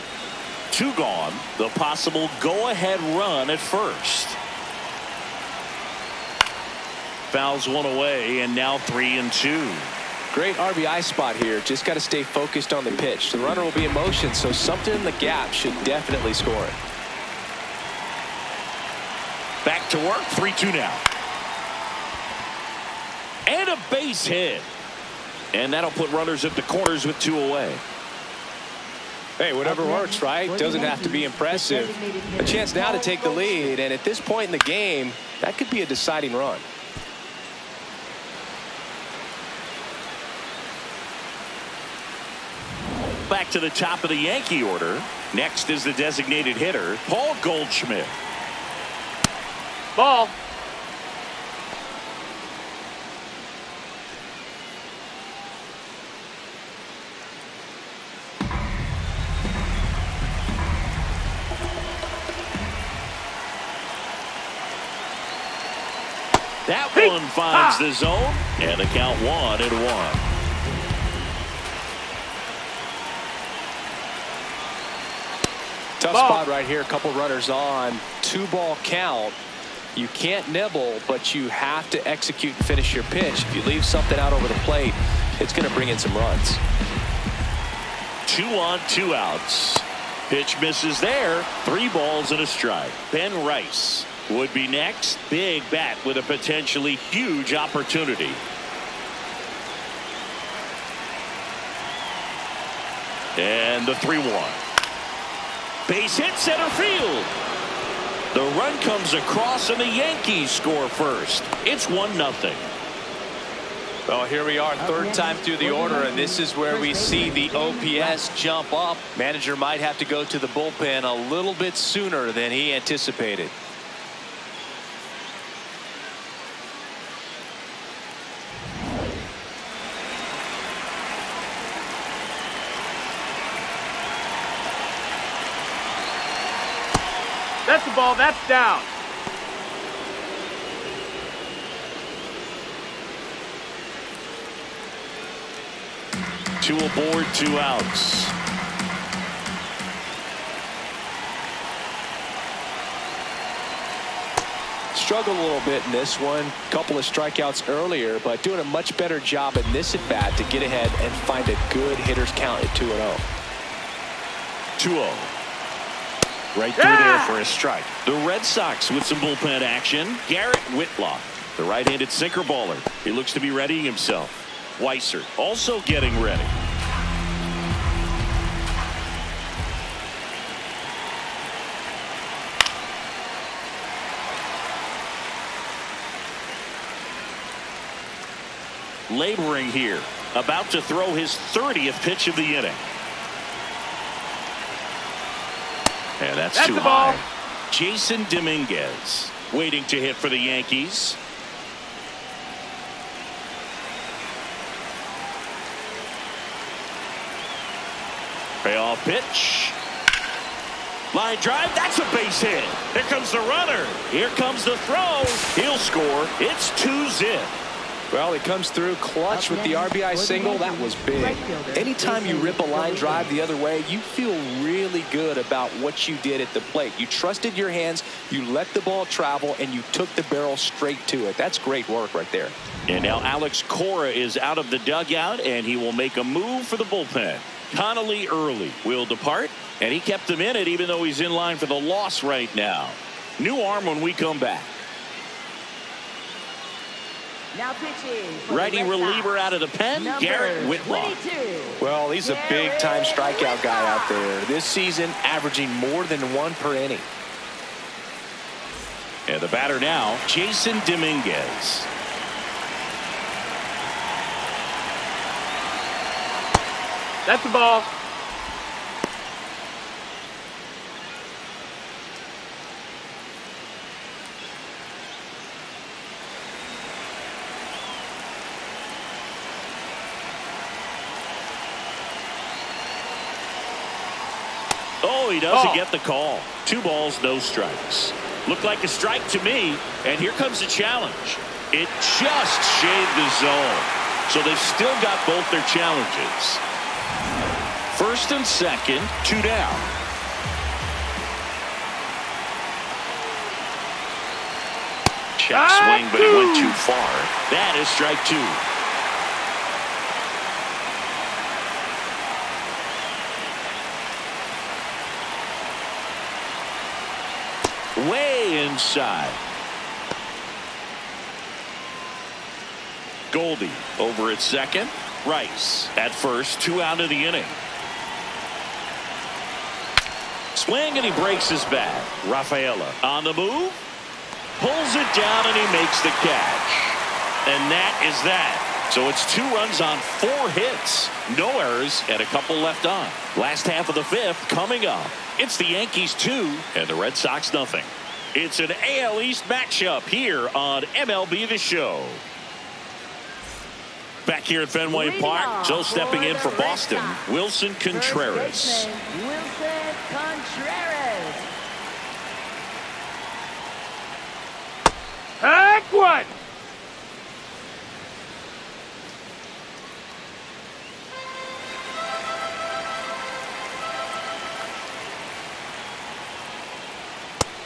2 gone. The possible go-ahead run at first. Fouls 1 away, and now 3-2. Great RBI spot here. Just got to stay focused on the pitch. The runner will be in motion, so something in the gap should definitely score it. Back to work. 3-2 now. And a base hit. And that'll put runners at the corners with 2 away. Hey, whatever works, right? Doesn't have to be impressive. A chance now to take the lead, and at this point in the game, that could be a deciding run. back to the top of the Yankee order. Next is the designated hitter, Paul Goldschmidt. Ball. That one finds the zone, and the count 1-1. Tough spot right here. A couple runners on. 2-ball count. You can't nibble, but you have to execute and finish your pitch. If you leave something out over the plate, it's going to bring in some runs. 2 on, 2 outs. Pitch misses there. 3 balls and a strike. Ben Rice would be next. Big bat with a potentially huge opportunity. And the 3-1. Base hit center field. The run comes across and the Yankees score first. It's 1-0. Well, here we are, third time through the order, and this is where we see the OPS jump up. Manager might have to go to the bullpen a little bit sooner than he anticipated. That's the ball. That's down. Two aboard, 2 outs. Struggled a little bit in this one. Couple of strikeouts earlier, but doing a much better job in this at bat to get ahead and find a good hitter's count at 2-0. 2-0. Right through there for a strike. The Red Sox with some bullpen action. Garrett Whitlock, the right-handed sinker baller. He looks to be readying himself. Weiser also getting ready. Laboring here. About to throw his 30th pitch of the inning. And that's too high. Jason Dominguez waiting to hit for the Yankees. Payoff pitch. Line drive. That's a base hit. Here comes the runner. Here comes the throw. He'll score. It's 2-0. Well, he comes through clutch with the RBI single. That was big. Anytime you rip a line drive the other way, you feel really good about what you did at the plate. You trusted your hands, you let the ball travel, and you took the barrel straight to it. That's great work right there. And now Alex Cora is out of the dugout, and he will make a move for the bullpen. Connolly early will depart, and he kept him in it even though he's in line for the loss right now. New arm when we come back. Now pitching. Righty reliever out of the pen, Garrett Whitlock. 22. Well, he's a big-time strikeout guy out there. This season, averaging more than 1 per inning. And the batter now, Jason Dominguez. That's the ball. Oh, he doesn't get the call. 2 balls, no strikes. Looked like a strike to me, and here comes the challenge. It just shaved the zone. So they've still got both their challenges. First and second, 2 down. Check swing, but it went too far. That is strike 2. Way inside. Goldie over at second. Rice at first, 2 out of the inning. Swing, and he breaks his bat. Rafaela on the move. Pulls it down, and he makes the catch. And that is that. So it's 2 runs on 4 hits. No errors and a couple left on. Last half of the 5th coming up. It's the Yankees 2 and the Red Sox nothing. It's an AL East matchup here on MLB The Show. Back here at Fenway Park, Joe stepping in for Boston, Wilson Contreras. Wilson Contreras. Heck one!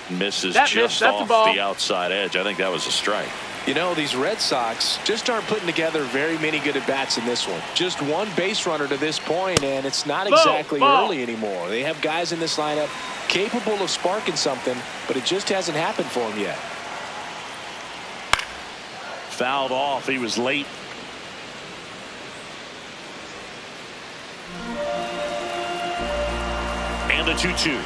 Misses That just that's a off ball. the outside edge. I think that was a strike. You know, these Red Sox just aren't putting together very many good at-bats in this one. Just one base runner to this point, and it's not exactly early anymore. They have guys in this lineup capable of sparking something, but it just hasn't happened for them yet. Fouled off. He was late. And the 2-2.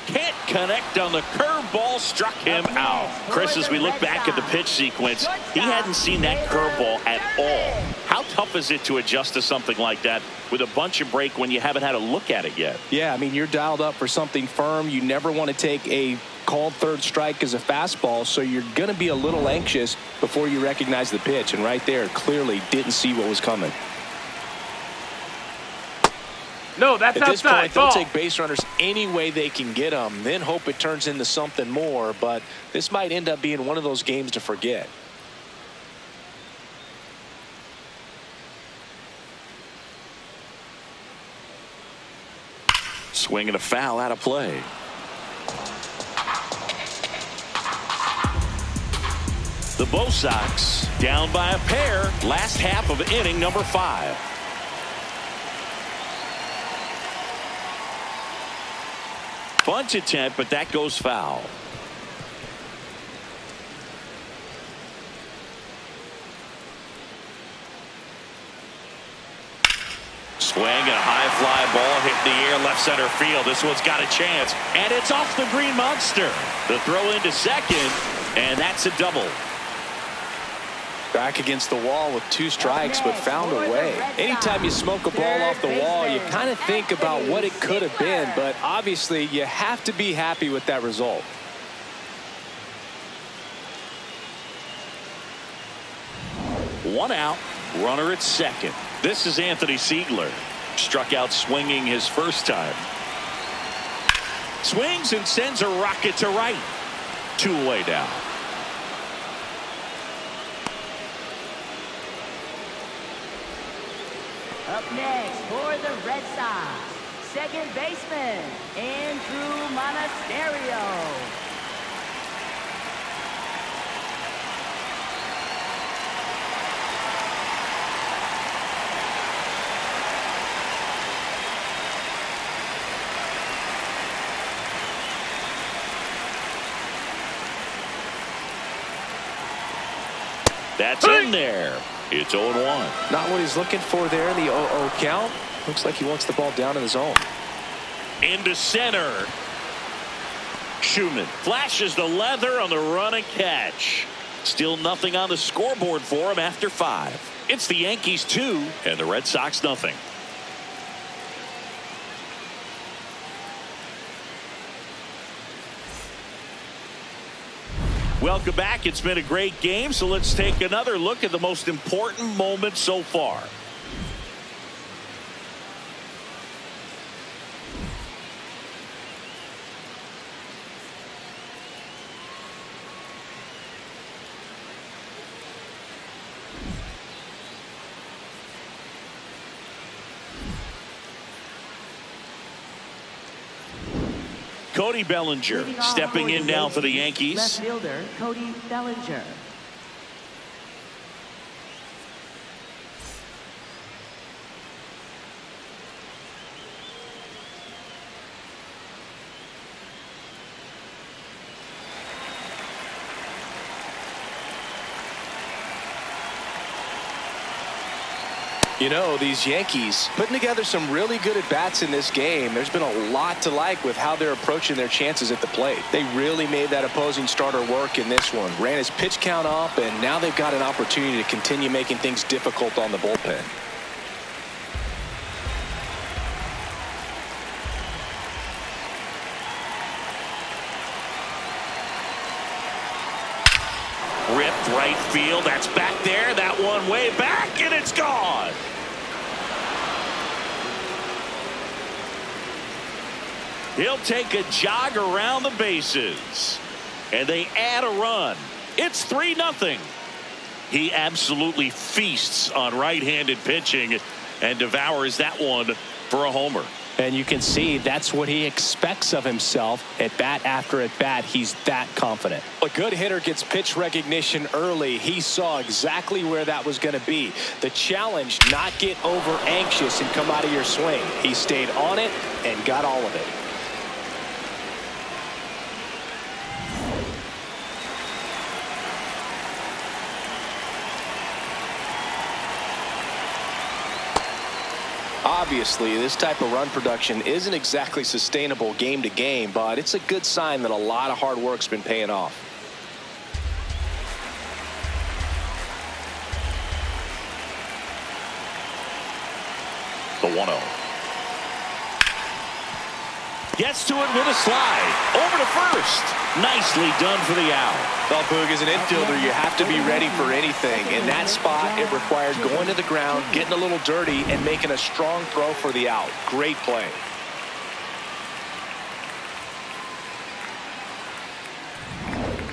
Can't connect on the curveball, struck him out. Chris, as we look back at the pitch sequence, he hadn't seen that curveball at all. How tough is it to adjust to something like that with a bunch of break when you haven't had a look at it yet? Yeah, I mean, you're dialed up for something firm. You never want to take a called third strike as a fastball, so you're going to be a little anxious before you recognize the pitch. And right there, clearly didn't see what was coming. No, that's At this outside. point, they'll Ball. take base runners any way they can get them, then hope it turns into something more. But this might end up being one of those games to forget. Swing and a foul out of play. The Bo Sox down by a pair. Last half of inning number 5. Bunt attempt, but that goes foul. Swing and a high fly ball hit in the air left center field. This one's got a chance, and it's off the green monster. The throw into second, and that's a double. Back against the wall with 2 strikes, but found a way. Anytime you smoke a ball off the wall, you kind of think about what it could have been, but obviously you have to be happy with that result. One out, runner at second. This is Anthony Siegler. Struck out swinging his first time. Swings and sends a rocket to right. 2 away down. Up next for the Red Sox, second baseman, Andrew Monasterio. That's in there. It's 0-1. Not what he's looking for there in the 0-0 count. Looks like he wants the ball down in the zone. Into center. Schumann flashes the leather on the run and catch. Still nothing on the scoreboard for him after 5. It's the Yankees 2 and the Red Sox nothing. Welcome back. It's been a great game, so let's take another look at the most important moment so far. Cody Bellinger stepping in now for the Yankees. Left fielder Cody Bellinger. You know, these Yankees putting together some really good at-bats in this game. There's been a lot to like with how they're approaching their chances at the plate. They really made that opposing starter work in this one. Ran his pitch count up, and now they've got an opportunity to continue making things difficult on the bullpen. Ripped right field. That's back there. That one way back, and it's gone. He'll take a jog around the bases, and they add a run. It's 3-0. He absolutely feasts on right-handed pitching and devours that one for a homer. And you can see that's what he expects of himself at bat after at bat. He's that confident. A good hitter gets pitch recognition early. He saw exactly where that was going to be. The challenge, not get over anxious and come out of your swing. He stayed on it and got all of it. Obviously, this type of run production isn't exactly sustainable game to game, but it's a good sign that a lot of hard work's been paying off. The 1-0. Gets to it with a slide. Over to first. Nicely done for the out. Well, Boog, as an infielder, you have to be ready for anything. In that spot, it required going to the ground, getting a little dirty, and making a strong throw for the out. Great play.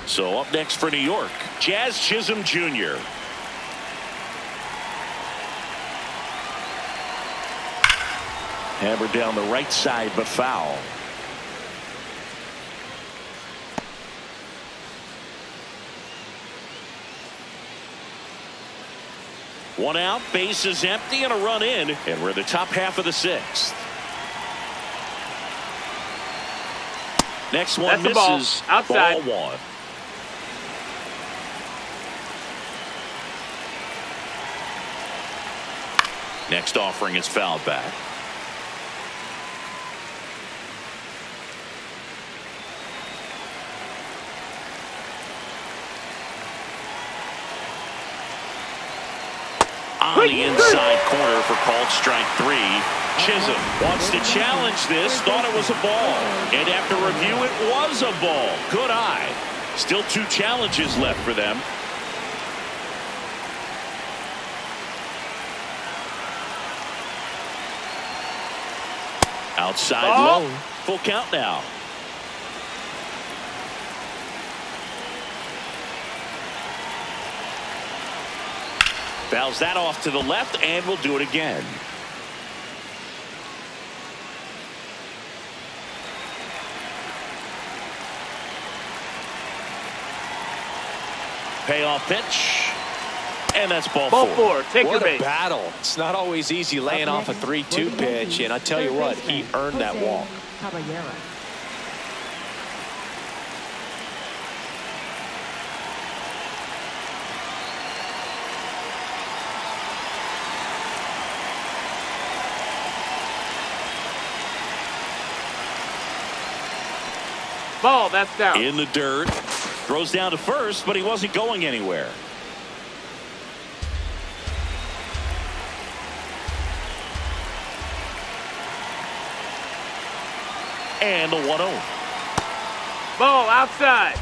So up next for New York, Jazz Chisholm Jr. Hammered down the right side, but foul. One out, base is empty, and a run in, and we're in the top half of the 6th. Next one misses. Ball. Outside. Ball 1. Next offering is fouled back. On the inside corner for called strike 3. Chisholm wants to challenge this, thought it was a ball, and after review it was a ball. Good eye. Still 2 challenges left for them. Outside low. Full count now. Fouls that off to the left, and we'll do it again. Payoff pitch. And that's ball 4. Take your What a base. battle. It's not always easy laying off a 3-2 pitch, and I tell you what, he earned that walk. Ball, that's down. In the dirt. Throws down to first, but he wasn't going anywhere. And the 1-0. Ball, outside.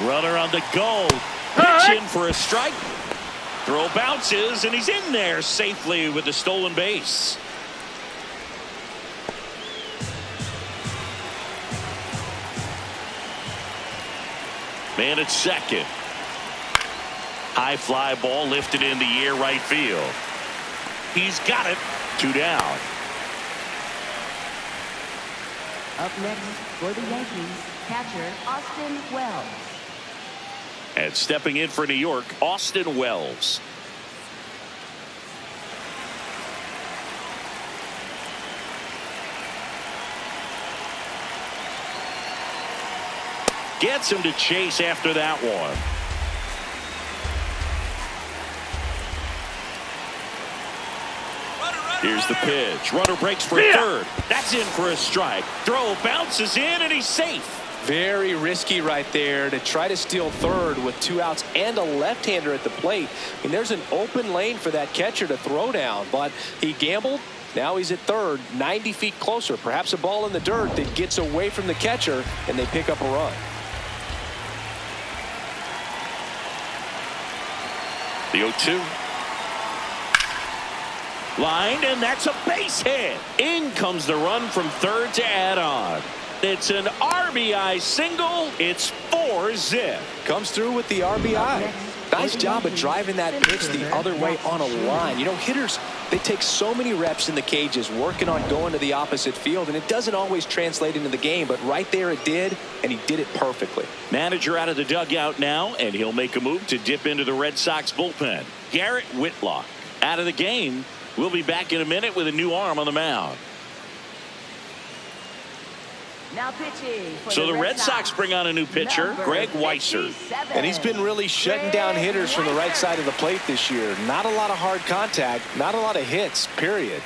Runner on the go. Pitch in for a strike. Throw bounces, and he's in there safely with the stolen base. Man at second. High fly ball lifted in the air right field. He's got it. 2 down. Up next for the Yankees, catcher Austin Wells. And stepping in for New York, Austin Wells. Gets him to chase after that one. Here's the pitch. Runner breaks for third. That's in for a strike. Throw bounces in, and he's safe. Very risky right there to try to steal third with 2 outs and a left-hander at the plate. I mean, there's an open lane for that catcher to throw down, but he gambled. Now he's at third, 90 feet closer. Perhaps a ball in the dirt that gets away from the catcher, and they pick up a run. The 0-2. Lined, and that's a base hit. In comes the run from third to add on. It's an RBI single. It's 4-zip. Comes through with the RBI. Nice job of driving that pitch the other way on a line. You know, hitters, they take so many reps in the cages working on going to the opposite field, and it doesn't always translate into the game, but right there it did, and he did it perfectly. Manager out of the dugout now, and he'll make a move to dip into the Red Sox bullpen. Garrett Whitlock out of the game. We'll be back in a minute with a new arm on the mound. Now pitching for so the Red Sox bring on a new pitcher, Greg Weisser. And he's been really shutting down hitters from the right side of the plate this year. Not a lot of hard contact, not a lot of hits, period.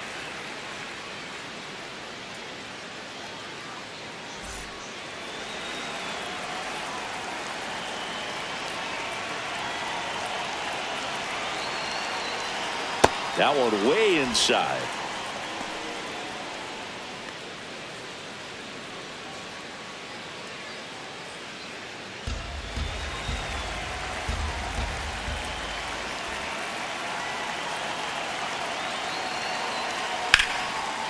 That one way inside.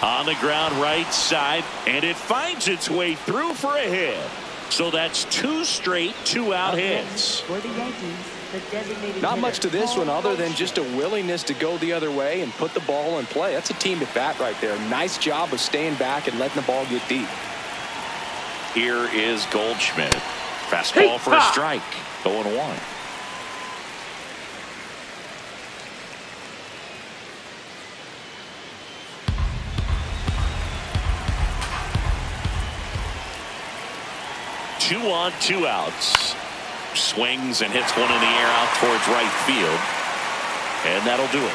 On the ground right side, and it finds its way through for a hit. So that's 2 straight 2-out hits. For the Yankees, the designated Not hitter, much to this one other than just a willingness to go the other way and put the ball in play. That's a team at bat right there. Nice job of staying back and letting the ball get deep. Here is Goldschmidt. Fastball for a strike. 0-1. Two on, 2 outs. Swings and hits one in the air out towards right field. And that'll do it.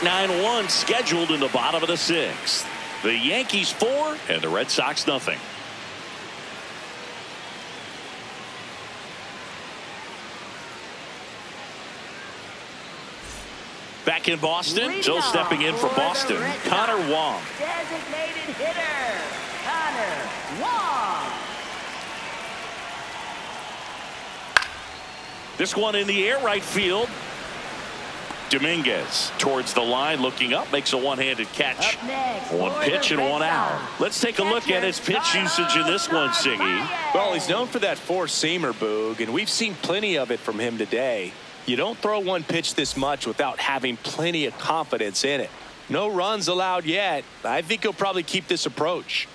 8-9-1 scheduled in the bottom of the 6th. The Yankees 4 and the Red Sox nothing. Back in Boston, Joe stepping in for Boston. Connor Wong. Designated hitter, Connor Wong. This one in the air right field. Dominguez towards the line, looking up, makes a one-handed catch. One pitch and 1 out. Let's take a look at his pitch usage in this one, Siggy. Well, he's known for that four-seamer, Boog, and we've seen plenty of it from him today. You don't throw one pitch this much without having plenty of confidence in it. No runs allowed yet. I think he'll probably keep this approach.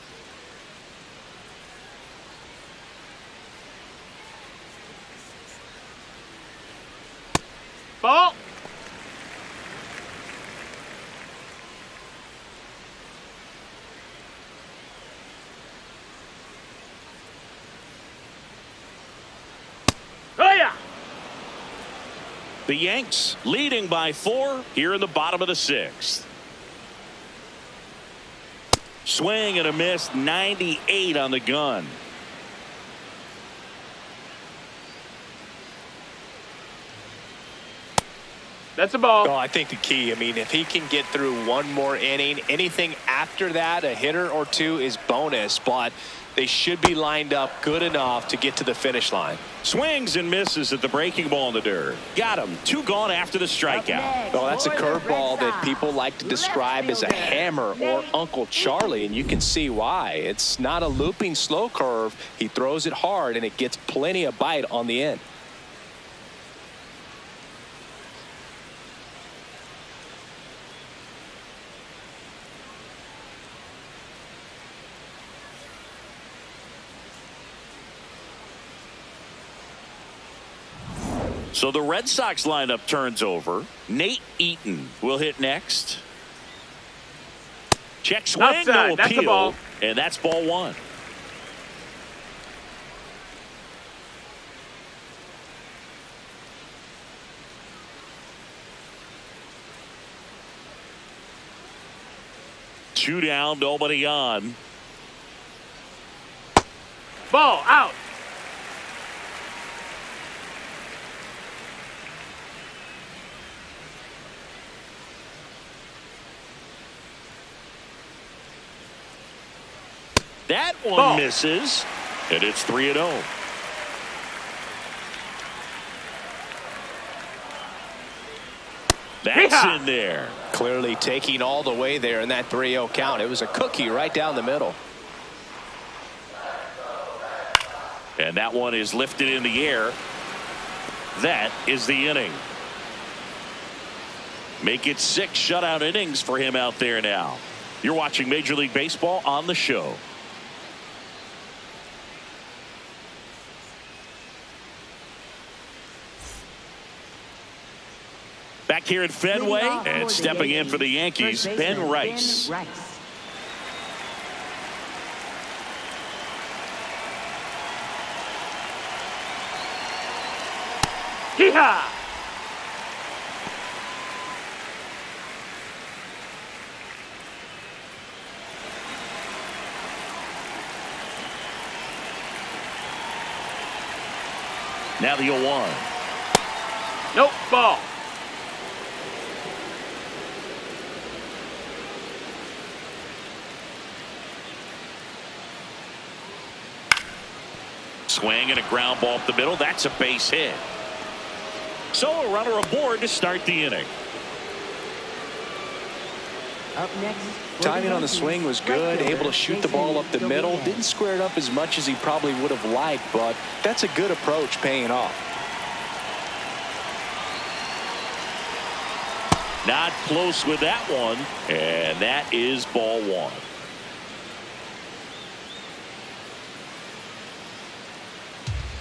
Ball. Oh yeah. The Yanks leading by 4 here in the bottom of the 6th. Swing and a miss, 98 on the gun. That's a ball. Oh, I think the key, I mean, if he can get through one more inning, anything after that, a hitter or two is bonus, but they should be lined up good enough to get to the finish line. Swings and misses at the breaking ball in the dirt. Got him. 2 gone after the strikeout. Well, that's a curveball that people like to describe as a hammer or Uncle Charlie, and you can see why. It's not a looping slow curve. He throws it hard, and it gets plenty of bite on the end. So the Red Sox lineup turns over. Nate Eaton will hit next. Check swing, Outside. no That's the appeal, ball. and that's ball 1. 2 down, nobody on. Ball out. That one Ball. misses, and it's 3-0. That's Yeehaw. in there. Clearly taking all the way there in that 3-0 count. It was a cookie right down the middle. And that one is lifted in the air. That is the inning. Make it 6 shutout innings for him out there now. You're watching Major League Baseball on the show. Back here at Fenway, and stepping in for the Yankees, Ben Rice. Yeehaw. Now the 0-1. Nope. Ball. Swing and a ground ball up the middle. That's a base hit. So a runner aboard to start the inning. Up next, Timing on the swing was good, able to shoot the ball up the middle. Didn't square it up as much as he probably would have liked, but that's a good approach paying off. Not close with that one, and that is ball 1.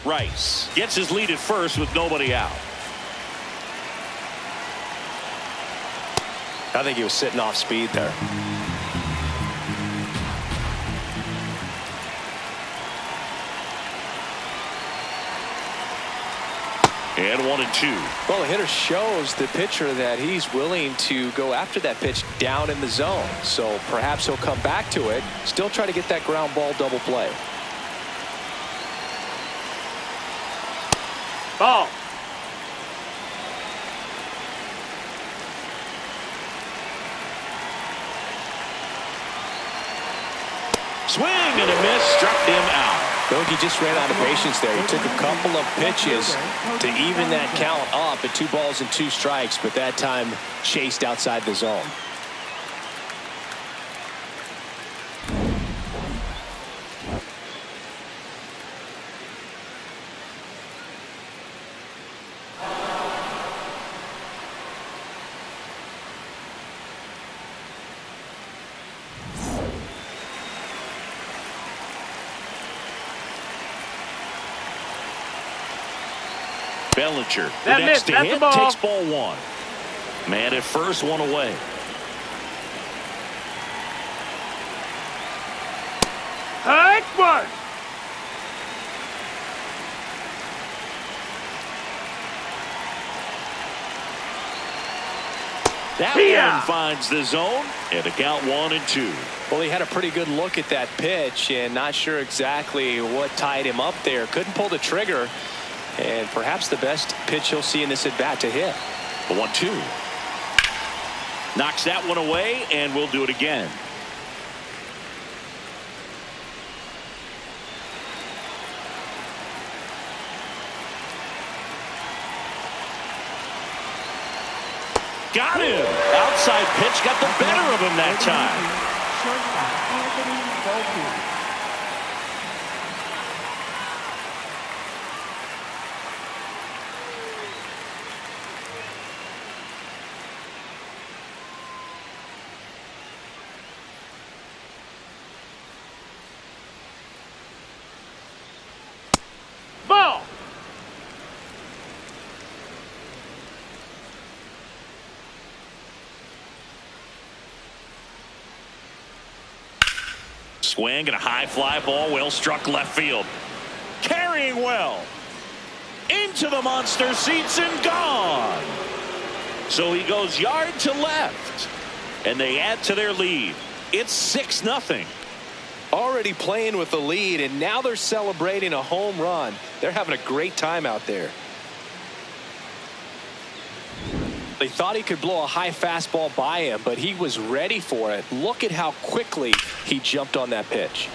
Rice gets his lead at first with nobody out. I think he was sitting off speed there. And 1-2. Well, the hitter shows the pitcher that he's willing to go after that pitch down in the zone. So perhaps he'll come back to it, still try to get that ground ball double play. Ball. Swing and a miss, struck him out. I think he just ran out of patience there. He took a couple of pitches to even that count up at 2 balls and 2 strikes, but that time chased outside the zone. Bellinger, the That next missed. to That's hit, the ball. takes ball 1. Man at first, 1 away. Hurt one. That Yeah. one finds the zone, and the count 1-2. Well, he had a pretty good look at that pitch and not sure exactly what tied him up there. Couldn't pull the trigger, and perhaps the best pitch he'll see in this at bat to hit. The 1-2. Knocks that one away, and we'll do it again. Got him. Outside pitch got the better of him that time. Shortstop Anthony Bullpen. Ball. Swing and a high fly ball, well struck left field. Carrying well. Into the monster seats and gone. So he goes yard to left. And they add to their lead. It's 6-0. Already playing with the lead, and now they're celebrating a home run. They're having a great time out there. They thought he could blow a high fastball by him, but he was ready for it. Look at how quickly he jumped on that pitch.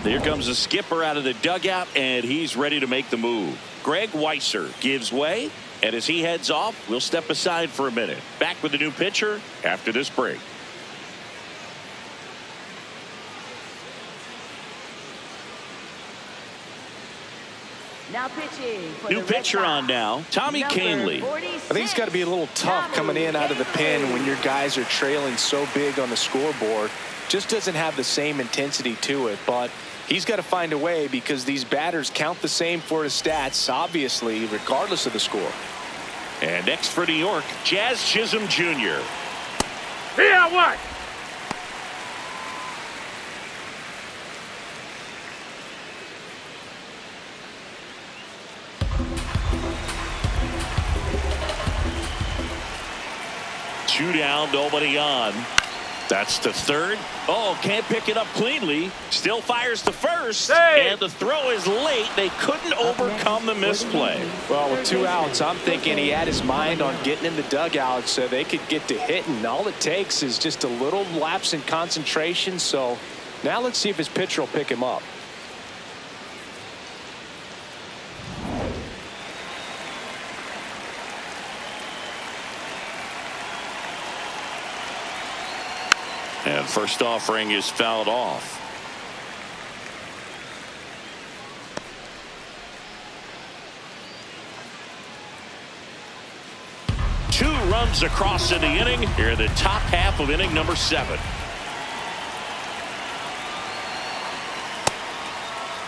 Here comes the skipper out of the dugout, and he's ready to make the move. Greg Weisser gives way, and as he heads off, we'll step aside for a minute. Back with the new pitcher after this break. Now pitching for New the pitcher Red on Sox, now, Tommy number Kahnle. 46, I think it's got to be a little tough coming in out of the pen when your guys are trailing so big on the scoreboard. Just doesn't have the same intensity to it, but he's got to find a way because these batters count the same for his stats, obviously, regardless of the score. And next for New York, Jazz Chisholm Jr. Here, what? Two down, nobody on. That's to third. Oh, can't pick it up cleanly. Still fires to first. Hey! And the throw is late. They couldn't overcome the misplay. Well, with 2 outs, I'm thinking he had his mind on getting in the dugout so they could get to hitting. All it takes is just a little lapse in concentration. So now let's see if his pitcher will pick him up. And first offering is fouled off. Two runs across in the inning. Here in the top half of inning number 7.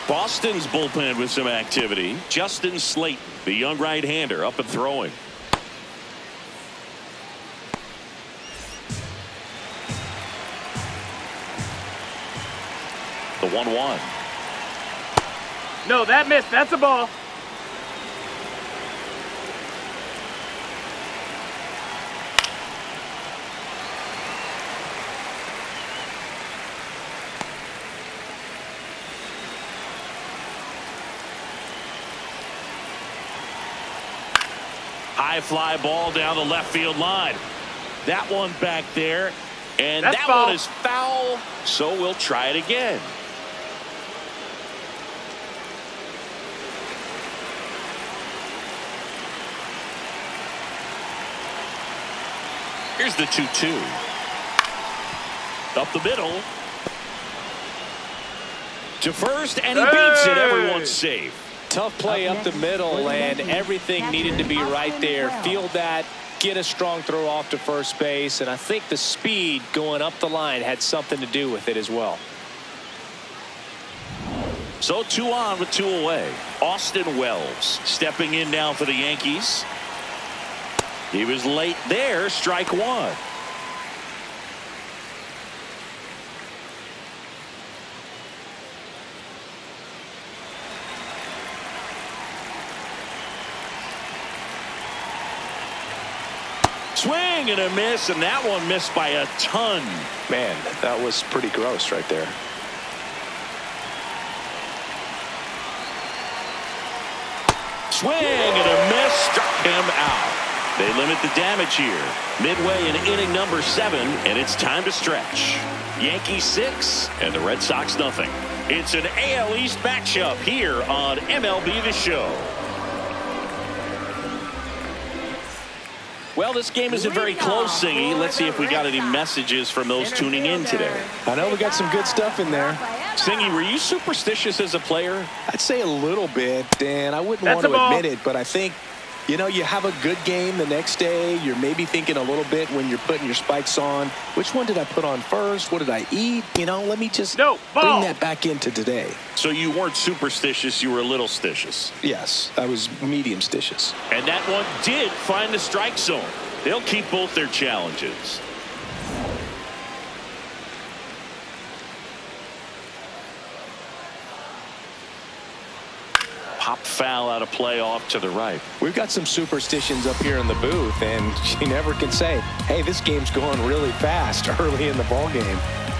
Boston's bullpen with some activity. Justin Slayton, the young right-hander, up and throwing. The 1-1. No, that missed. That's a ball. High fly ball down the left field line. That one back there. And That's that foul. one is foul. So we'll try it again. Here's the 2-2. Up the middle. To first, and he beats it. Everyone's safe. Tough play up the middle, and everything needed to be right there. Field that, get a strong throw off to first base, and I think the speed going up the line had something to do with it as well. So 2 on with 2 away. Austin Wells stepping in now for the Yankees. He was late there. Strike 1. Swing and a miss, and that one missed by a ton. Man, that was pretty gross right there. Swing and a miss, struck him out. They limit the damage here. Midway in inning number 7, and it's time to stretch. Yankees 6 and the Red Sox nothing. It's an AL East matchup here on MLB The Show. Well, this game isn't very close, Singy. Let's see if we got any messages from those tuning in today. I know we got some good stuff in there. Singy, were you superstitious as a player? I'd say a little bit, Dan. I wouldn't That's want a to ball. admit it, but I think, you know, you have a good game the next day. You're maybe thinking a little bit when you're putting your spikes on. Which one did I put on first? What did I eat? You know, let me just No, ball. bring that back into today. So you weren't superstitious, you were a little stitious. Yes, I was medium stitious. And that one did find the strike zone. They'll keep both their challenges. Pop foul out of play off to the right. We've got some superstitions up here in the booth, and you never can say, hey, this game's going really fast early in the ball game.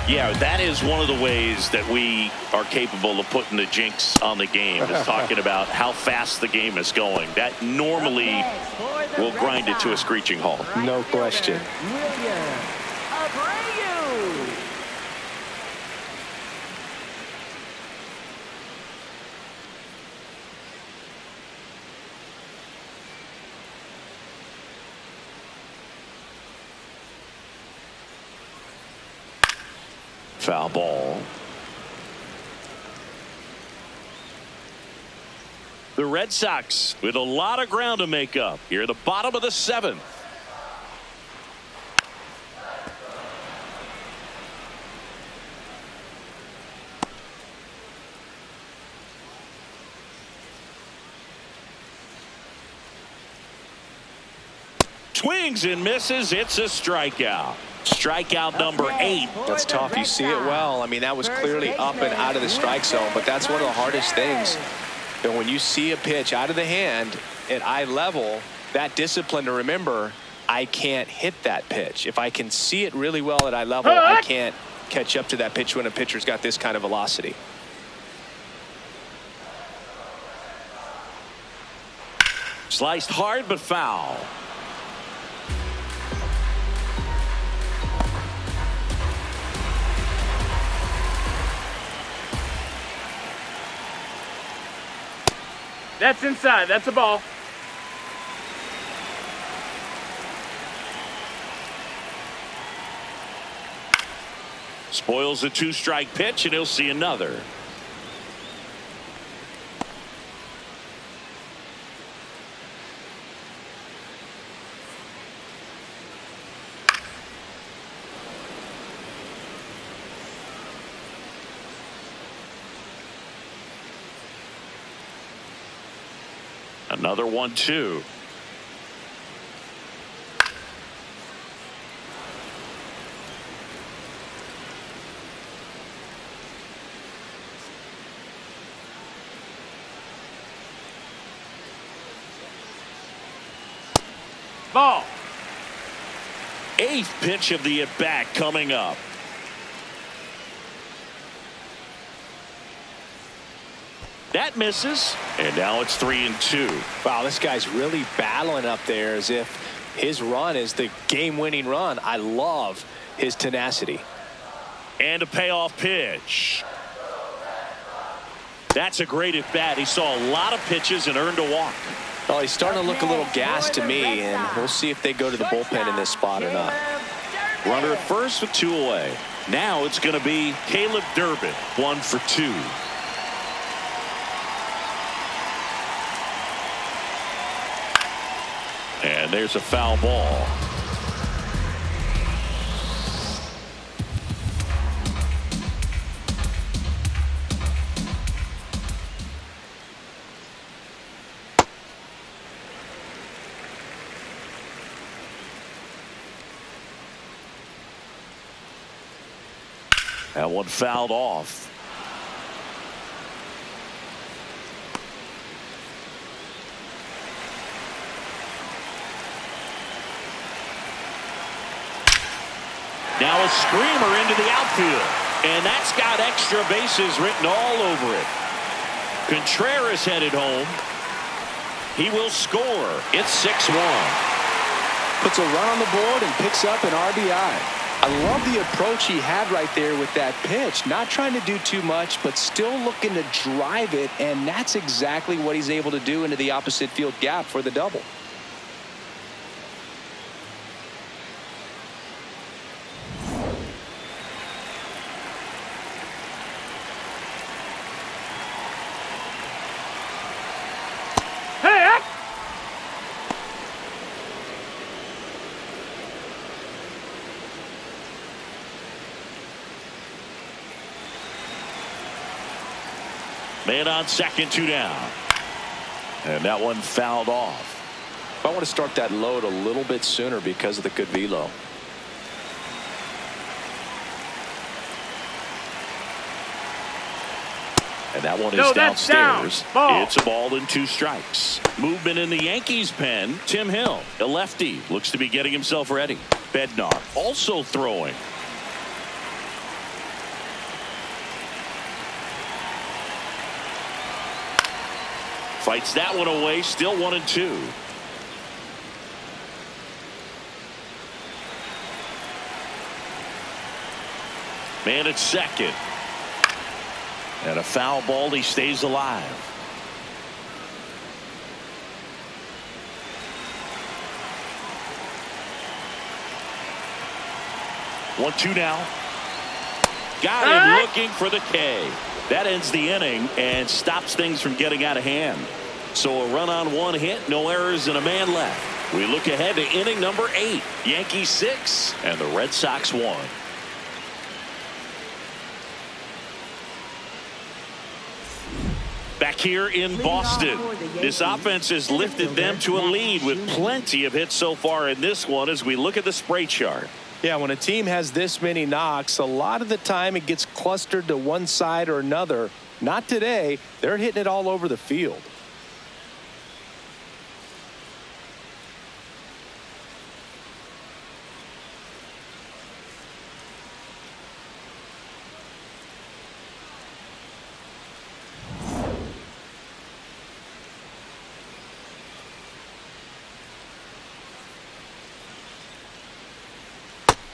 Yeah, that is one of the ways that we are capable of putting the jinx on the game, is talking about how fast the game is going. That normally will grind it to a screeching halt. No question. Foul ball. The Red Sox with a lot of ground to make up here at the bottom of the 7th. Swings and misses. It's a strikeout. Strikeout number 8. That's tough. You see it well. I mean, that was clearly up and out of the strike zone, but that's one of the hardest things. And when you see a pitch out of the hand at eye level, that discipline to remember, I can't hit that pitch. If I can see it really well at eye level, I can't catch up to that pitch when a pitcher's got this kind of velocity. Sliced hard but foul. That's inside. That's a ball. Spoils a 2-strike pitch, and he'll see another. Another 1-2. Ball. 8th pitch of the at-bat coming up. That misses, and now it's 3-2. Wow, this guy's really battling up there as if his run is the game-winning run. I love his tenacity. And a payoff pitch. That's a great at-bat. He saw a lot of pitches and earned a walk. Well, he's starting to look a little gassed to me, and we'll see if they go to the bullpen in this spot or not. Runner at first with 2 away. Now it's going to be Caleb Durbin, 1 for 2. And there's a foul ball. That one fouled off. Now a screamer into the outfield. And that's got extra bases written all over it. Contreras headed home. He will score. It's 6-1. Puts a run on the board and picks up an RBI. I love the approach he had right there with that pitch. Not trying to do too much, but still looking to drive it, and that's exactly what he's able to do into the opposite field gap for the double. Man on second, 2 down. And that one fouled off. I want to start that load a little bit sooner because of the good velo. And that one is No, that's down. downstairs. Ball. It's a ball and 2 strikes. Movement in the Yankees pen. Tim Hill, a lefty, looks to be getting himself ready. Bednar also throwing. Fights that one away. Still 1-2. Man at second. And a foul ball. He stays alive. One, two now. Got him looking for the K. That ends the inning and stops things from getting out of hand. So a run on 1 hit, no errors, and a man left. We look ahead to inning number 8. Yankees 6 and the Red Sox 1. Back here in Boston, this offense has lifted them to a lead with plenty of hits so far in this one as we look at the spray chart. Yeah, when a team has this many knocks, a lot of the time it gets clustered to one side or another. Not today. They're hitting it all over the field.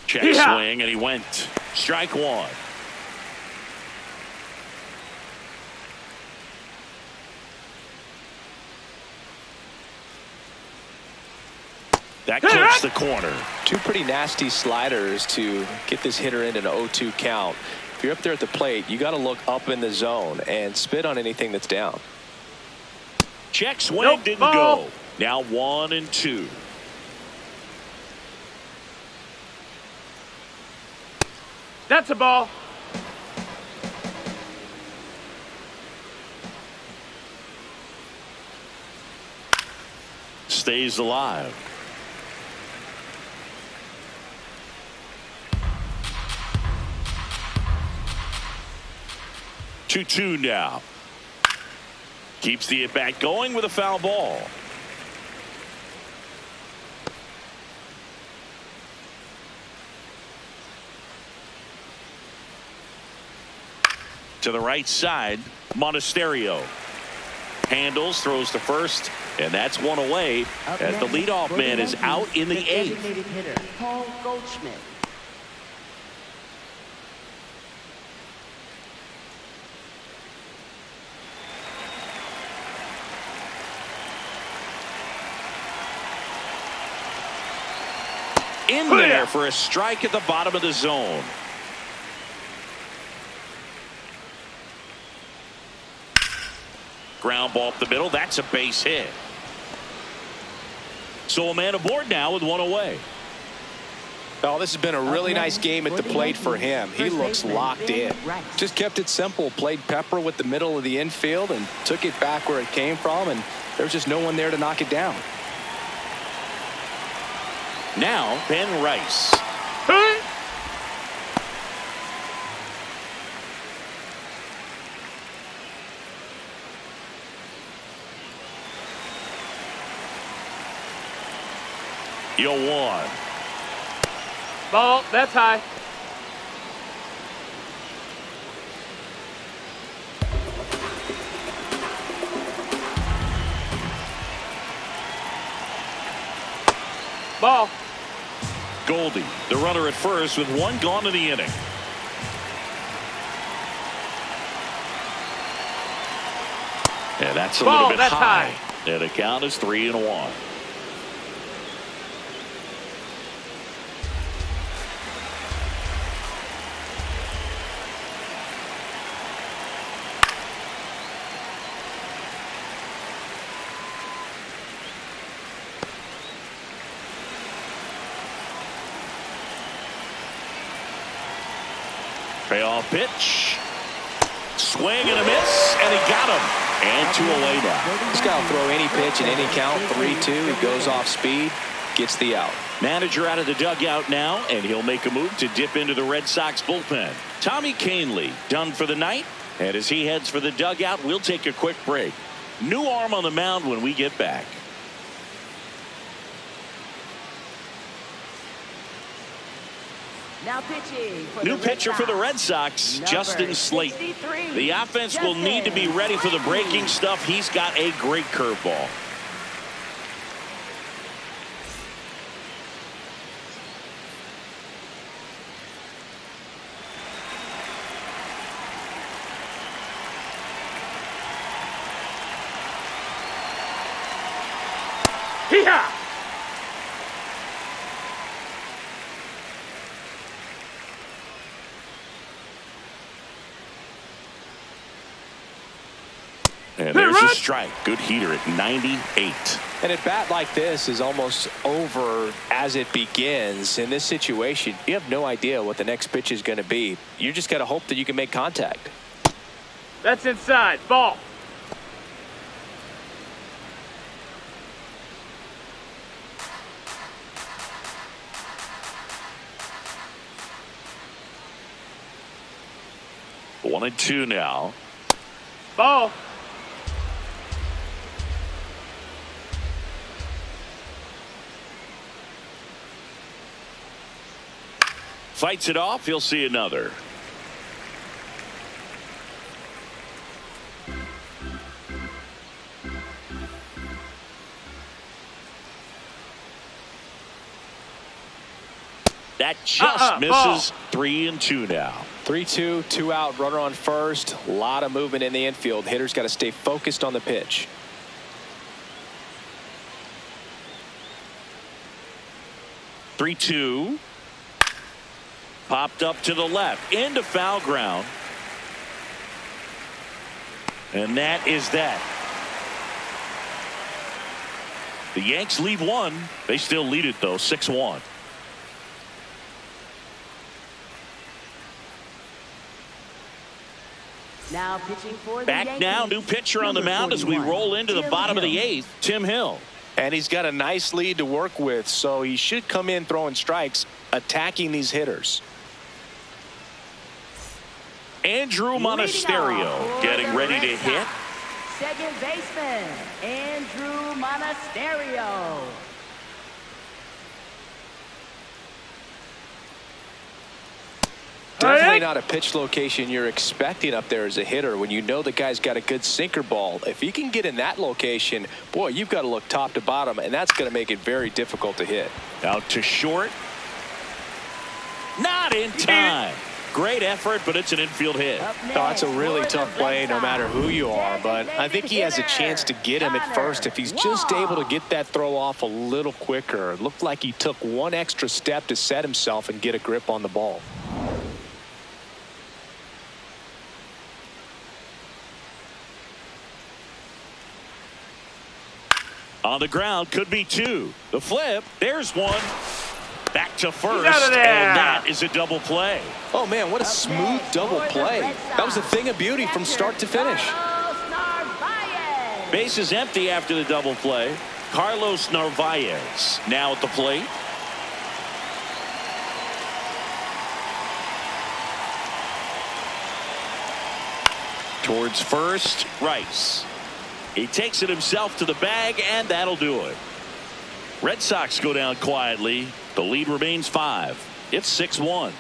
Check swing, and he went. Strike 1. That clips the corner. 2 pretty nasty sliders to get this hitter into an 0-2 count. If you're up there at the plate, you got to look up in the zone and spit on anything that's down. Check swing, didn't go. Now 1-2. That's a ball. Stays alive. Two now. Keeps the at bat going with a foul ball. To the right side, Monasterio handles, throws to first, and that's one away as the leadoff man is out in the 8th. Hitter, Paul Goldschmidt. In there for a strike at the bottom of the zone. Ground ball up the middle. That's a base hit. So a man aboard now with one away. Oh, this has been a really nice game at the plate for him. He looks locked in. Just kept it simple. Played pepper with the middle of the infield and took it back where it came from. And there's just no one there to knock it down. Now Ben Rice. You'll 1. Ball. That's high. Ball. Goldie, the runner at first with 1 gone in the inning. And that's a little bit high. And the count is 3-1. Payoff pitch. Swing and a miss, and he got him. And 2 away now. This guy will throw any pitch in any count. 3-2. He goes off speed, gets the out. Manager out of the dugout now, and he'll make a move to dip into the Red Sox bullpen. Tommy Kahnle done for the night. And as he heads for the dugout, we'll take a quick break. New arm on the mound when we get back. Now pitching for New the pitcher Red for the Sox, Red Sox, number Justin Slate. 63, The offense will need to be ready for the breaking stuff. He's got a great curveball. Hee-haw! And there's a strike. Good heater at 98. And at bat like this is almost over as it begins. In this situation, you have no idea what the next pitch is going to be. You just got to hope that you can make contact. That's inside. Ball. One and two now. Ball. Fights it off. He'll see another. That just misses. 3-2 now. 3-2, 2 out, runner on first. A lot of movement in the infield. Hitter's got to stay focused on the pitch. Three-two. Popped up to the left into foul ground. And that is that. The Yanks lead one. They still lead it though, 6-1. Now pitching for the Back Yankees, now, new pitcher on the mound as we 41, roll into the Tim bottom of the Hill. 8th, Tim Hill. And he's got a nice lead to work with, so he should come in throwing strikes, attacking these hitters. Andrew Leading Monasterio off for getting the ready Red to hit. Sox, second baseman, Andrew Monasterio. Definitely not a pitch location you're expecting up there as a hitter when you know the guy's got a good sinker ball. If he can get in that location, boy, you've got to look top to bottom, and that's going to make it very difficult to hit. Out to short. Not in time. Great effort, but it's an infield hit. Up Oh, that's a next really for the tough play Red no matter Sox, who you are, but I think he has a designated chance to get him at hitter, first if he's just able to get that throw off a little quicker. It looked like he took one extra step to set himself and get a grip on the ball. On the ground, could be two. The flip, there's one. Back to first, out of there. and that is a double play. Oh, man, what a smooth double play. That was a thing of beauty from start to finish. Base is empty after the double play. Carlos Narvaez now at the plate. Towards first, Rice. He takes it himself to the bag, and that'll do it. Red Sox go down quietly. The lead remains 5. It's 6-1.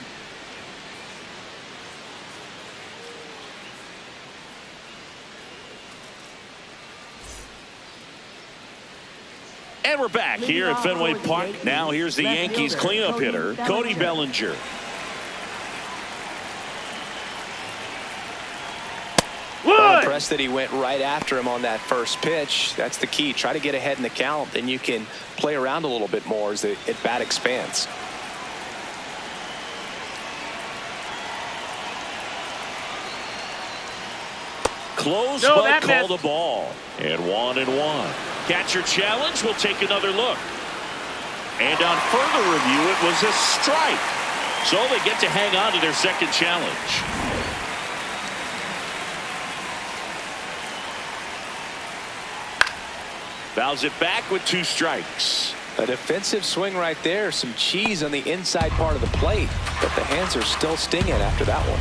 And we're back here at Fenway Park. Now here's the Yankees cleanup hitter, Cody Bellinger. Well, impressed that he went right after him on that first pitch. That's the key. Try to get ahead in the count, then you can play around a little bit more as the at-bat expands. Close, but call the ball. And 1-1. Catcher challenge. We'll take another look. And on further review, it was a strike. So they get to hang on to their second challenge. Fouls it back with 2 strikes. A defensive swing right there. Some cheese on the inside part of the plate. But the hands are still stinging after that one.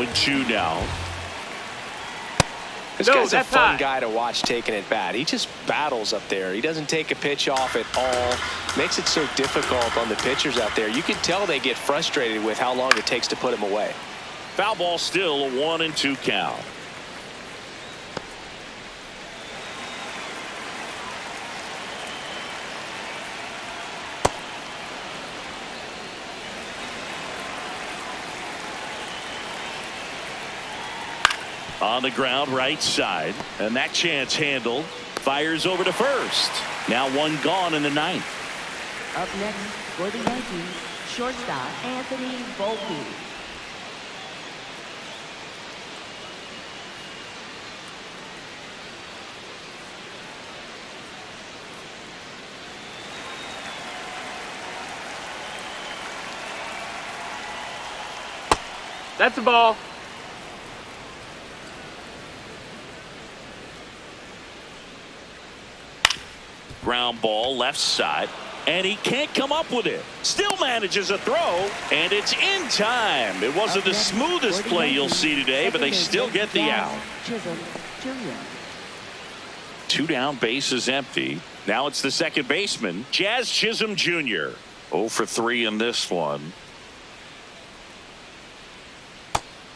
0-2 now. This guy's a fun guy to watch taking at bat. He just battles up there. He doesn't take a pitch off at all. Makes it so difficult on the pitchers out there. You can tell they get frustrated with how long it takes to put him away. Foul ball, still a 1-2 count. On the ground, right side, and that chance handled. Fires over to first. Now one gone in the ninth. Up next for the Yankees, shortstop Anthony Bullpen. That's a ball. Ground ball left side, and he can't come up with it. Still manages a throw, and it's in time. It wasn't the smoothest play you'll see today, but they still get the out. 2 down, bases empty. Now it's the second baseman, Jazz Chisholm Jr. 0 for 3 in this one.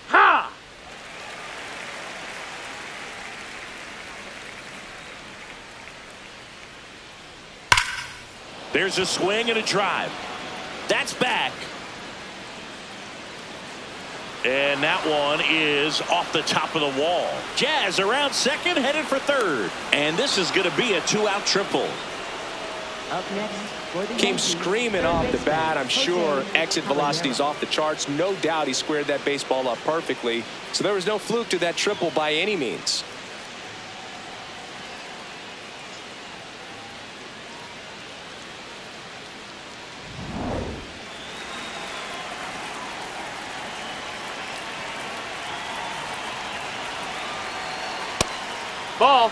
Ha! There's a swing and a drive. That's back. And that one is off the top of the wall. Jazz around second, headed for third. And this is going to be a 2-out triple. Up next for the Came Yankees, screaming off the bat, I'm sure. Exit velocity's off the charts. No doubt he squared that baseball up perfectly. So there was no fluke to that triple by any means. Ball.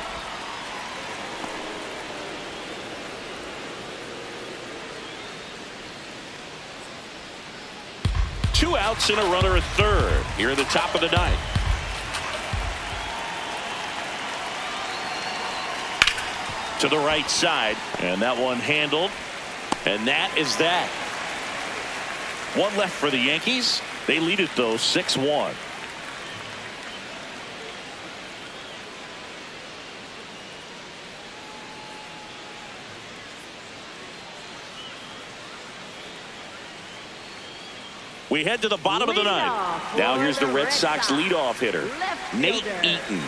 Two outs and a runner at third here at the top of the ninth. To the right side, and that one handled, and that is that. One left for the Yankees. They lead it though 6-1. We head to the bottom of the ninth. Now here's the Red Sox leadoff hitter, Nate Eaton.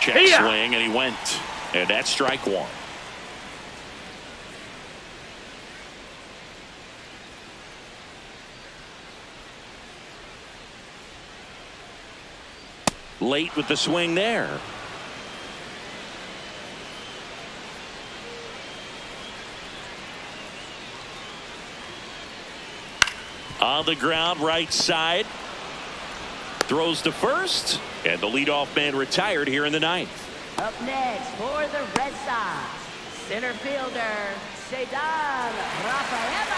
Check swing, and he went. And that's strike one. Late with the swing there. On the ground, right side. Throws to first, and the leadoff man retired here in the ninth. Up next for the Red Sox, center fielder, Cedar Rafaela.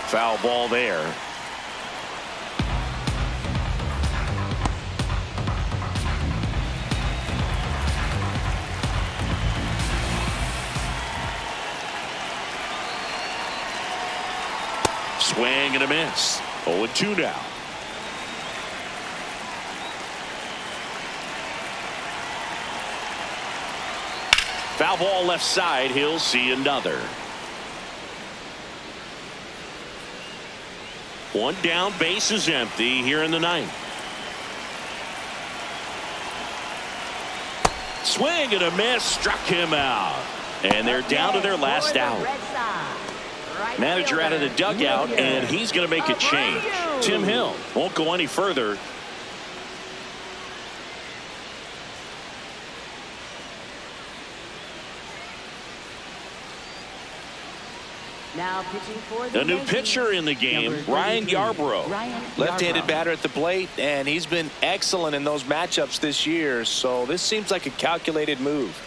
Foul ball there. Swing and a miss. 0-2 now. Foul ball left side. He'll see another. One down, base is empty here in the ninth. Swing and a miss, struck him out. And they're down to their last out. Manager out of the dugout, and he's going to make a change. Tim Hill won't go any further. Now pitching for the A new Yankees, pitcher in the game, Ryan Yarbrough. Left-handed batter at the plate, and he's been excellent in those matchups this year, so this seems like a calculated move.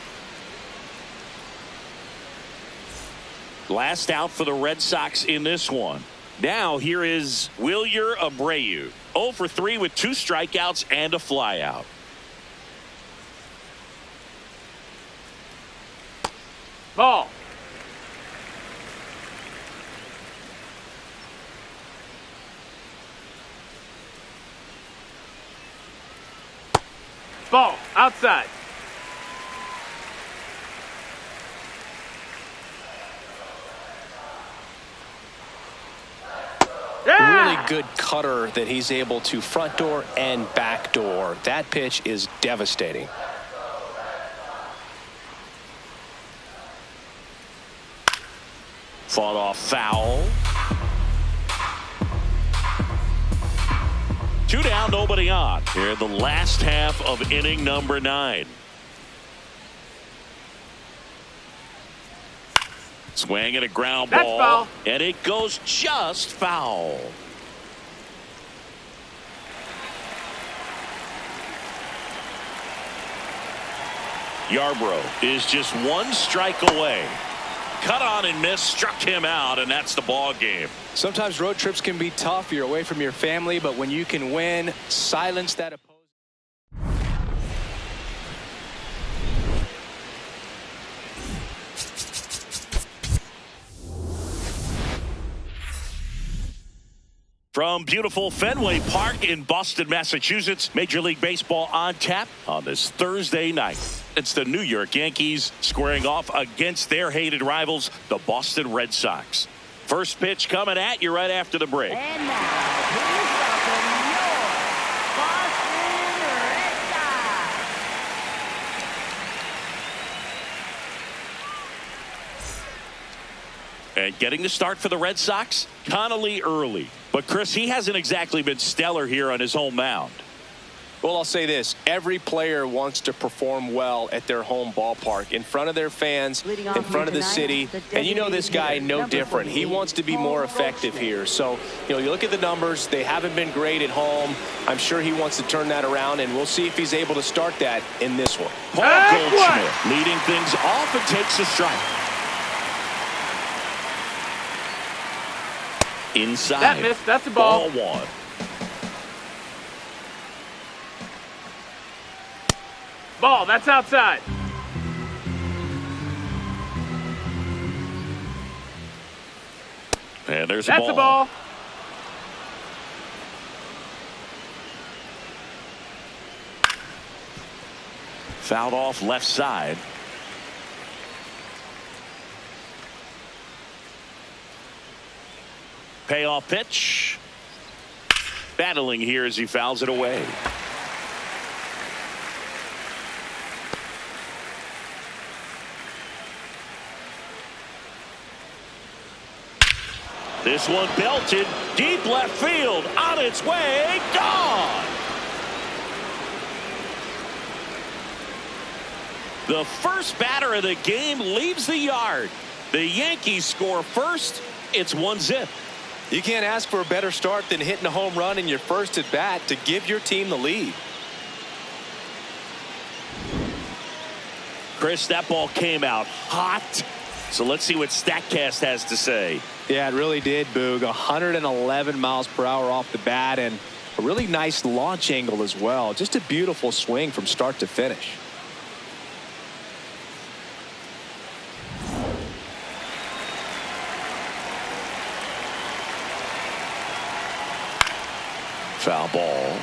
Last out for the Red Sox in this one. Now here is Wilyer Abreu. 0 for 3 with 2 strikeouts and a flyout. Ball. Ball. Outside. Really good cutter that he's able to front door and back door. That pitch is devastating. Fought off foul. 2 down, nobody on. Here in the last half of inning number 9. Swing and a ground ball. That's foul. And it goes just foul. Yarbrough is just 1 strike away. Cut on and miss, struck him out, and that's the ball game. Sometimes road trips can be tough. You're away from your family, but when you can win, silence that opponent. From beautiful Fenway Park in Boston, Massachusetts, Major League Baseball on tap on this Thursday night. It's the New York Yankees squaring off against their hated rivals, the Boston Red Sox. First pitch coming at you right after the break. And now, please welcome your Boston Red Sox. And getting the start for the Red Sox, Connolly early. But, Chris, he hasn't exactly been stellar here on his home mound. Well, I'll say this. Every player wants to perform well at their home ballpark, in front of their fans, in front of the city. And you know this guy no different. He wants to be more effective here. So, you look at the numbers. They haven't been great at home. I'm sure he wants to turn that around, and we'll see if he's able to start that in this one. Paul Goldschmidt leading things off and takes a strike. Inside. That missed. That's a ball. Ball 1. Ball. That's outside. And there's That's a a ball. Fouled off left side. Payoff pitch. Battling here as he fouls it away. This one belted deep left field, on its way, gone. The first batter of the game leaves the yard. The Yankees score first. It's 1-0. You can't ask for a better start than hitting a home run in your first at bat to give your team the lead. Chris, that ball came out hot. So let's see what StatCast has to say. Yeah, it really did, Boog. 111 miles per hour off the bat, and a really nice launch angle as well. Just a beautiful swing from start to finish. Foul ball.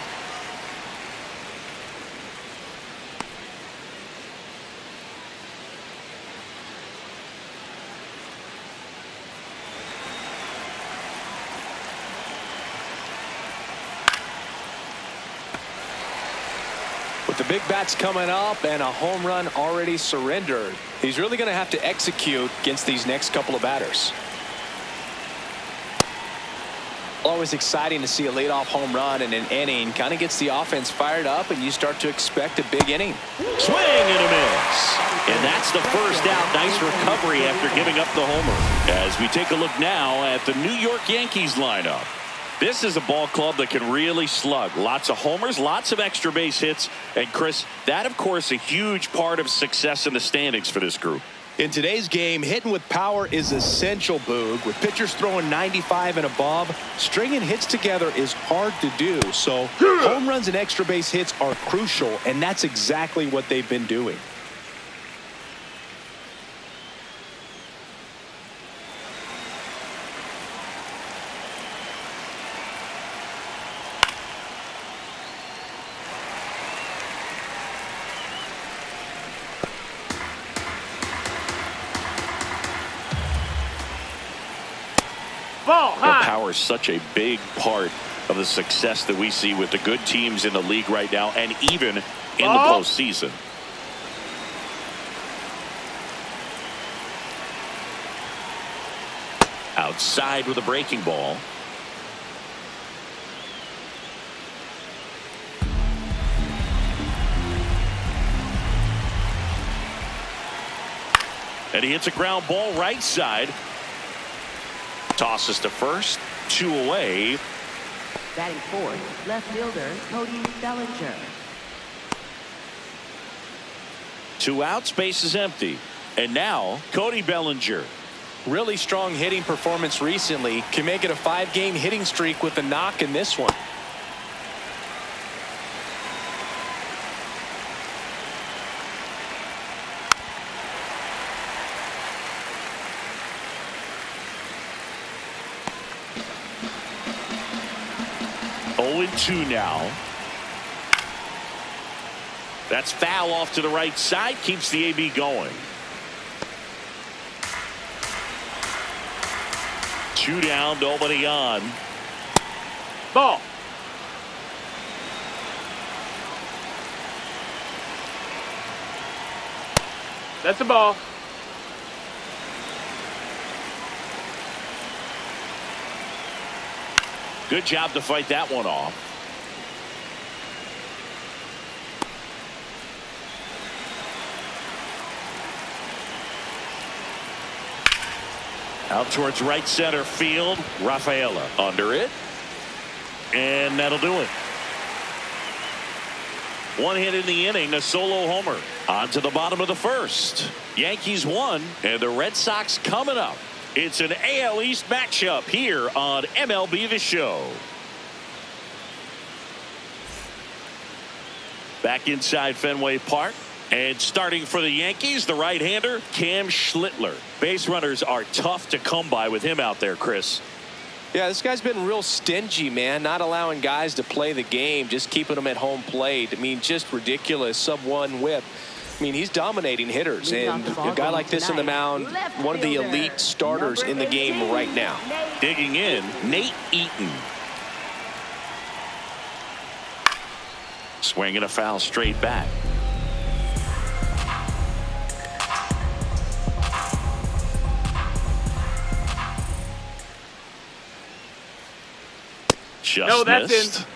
With the big bats coming up and a home run already surrendered, he's really going to have to execute against these next couple of batters. Always exciting to see a leadoff home run in an inning. Kind of gets the offense fired up, and you start to expect a big inning. Swing and a miss. And that's the first out. Nice recovery after giving up the homer. As we take a look now at the New York Yankees lineup. This is a ball club that can really slug. Lots of homers, lots of extra base hits. And Chris, that of course a huge part of success in the standings for this group. In today's game, hitting with power is essential, Boog. With pitchers throwing 95 and above, stringing hits together is hard to do. So home runs and extra base hits are crucial, and that's exactly what they've been doing. Power is such a big part of the success that we see with the good teams in the league right now, and even in the postseason. Outside with a breaking ball. And he hits a ground ball right side. Tosses to first, 2 away. Batting fourth, left fielder Cody Bellinger. 2 outs, base is empty. And now Cody Bellinger. Really strong hitting performance recently. Can make it a 5-game hitting streak with a knock in this one. Two now. That's foul off to the right side. Keeps the AB going. 2 down, nobody on. Ball. That's a ball. Good job to fight that one off. Out towards right center field. Rafaela under it. And that'll do it. 1 hit in the inning, a solo homer. On to the bottom of the first. Yankees won, and the Red Sox coming up. It's an AL East matchup here on MLB The Show. Back inside Fenway Park. And starting for the Yankees, the right-hander, Cam Schlittler. Base runners are tough to come by with him out there, Chris. Yeah, this guy's been real stingy, man. Not allowing guys to play the game, just keeping them at home plate. I mean, just ridiculous. Sub-1 whip. I mean, he's dominating hitters, and a guy like this on the mound, one of the elite starters in the game right now. Digging in, Nate Eaton. Swinging a foul straight back. Just that's missed. in.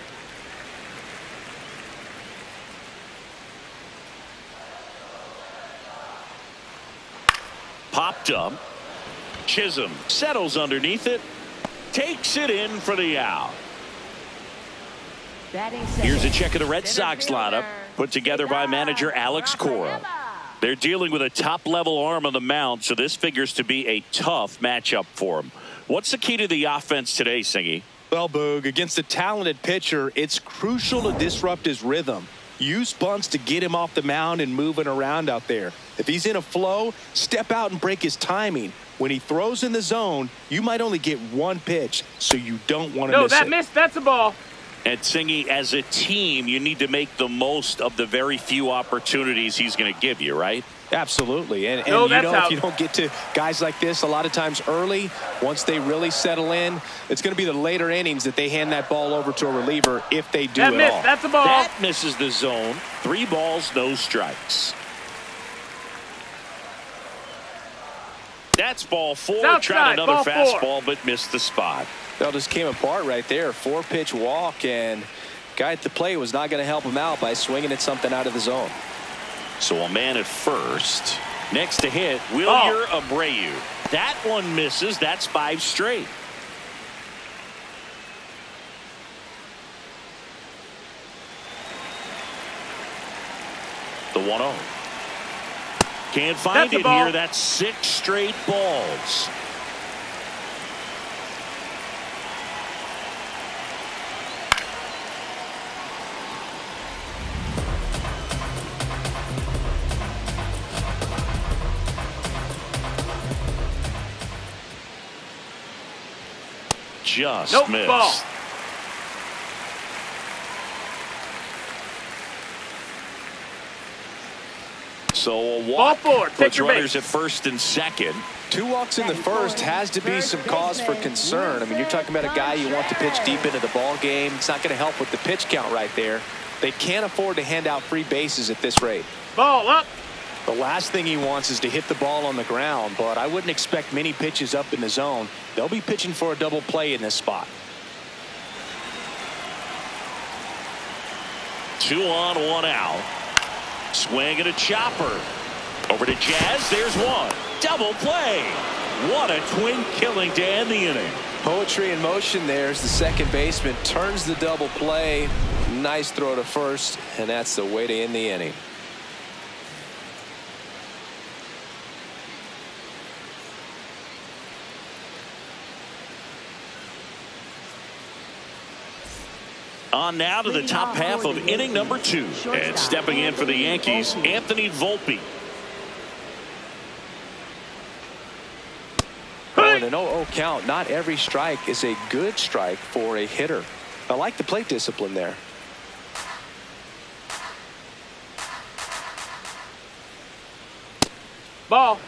Popped up. Chisholm settles underneath it. Takes it in for the out. Here's a check of the Red Sox lineup put together by manager Alex Cora. They're dealing with a top-level arm on the mound, so this figures to be a tough matchup for them. What's the key to the offense today, Singy? Well, Boog, against a talented pitcher, it's crucial to disrupt his rhythm. Use bunts to get him off the mound and moving around out there. If he's in a flow, step out and break his timing. When he throws in the zone, you might only get 1 pitch, so you don't want to miss it. No, that missed. That's a ball. And Singy, as a team, you need to make the most of the very few opportunities he's going to give you, right? Absolutely. And No, you that's know, out. if you don't get to guys like this a lot of times early, once they really settle in, it's going to be the later innings that they hand that ball over to a reliever if they do That at missed. all. That's a ball. That misses the zone. 3 balls, no strikes. That's ball 4. Outside, Tried another ball 4. fastball, but missed the spot. That just came apart right there. 4-pitch walk, and guy at the plate was not going to help him out by swinging at something out of the zone. So a man at first. Next to hit, Wilyer Abreu. That one misses. That's 5 straight. The 1-0. Can't find it here. That's 6 straight balls. Just missed. Ball. So a walk puts runners base. at first and second. 2 walks in the first has to be some cause for concern. I mean, you're talking about a guy you want to pitch deep into the ball game. It's not going to help with the pitch count right there. They can't afford to hand out free bases at this rate. Ball up. The last thing he wants is to hit the ball on the ground, but I wouldn't expect many pitches up in the zone. They'll be pitching for a double play in this spot. 2 on, 1 out. Swing and a chopper. Over to Jazz. There's one. Double play. What a twin killing to end the inning. Poetry in motion there as the second baseman turns the double play. Nice throw to first, and that's the way to end the inning. On now to the top half of inning number 2. And stepping in for the Yankees, Anthony Volpe. Oh, in an 0-0 count, not every strike is a good strike for a hitter. I like the plate discipline there. Ball.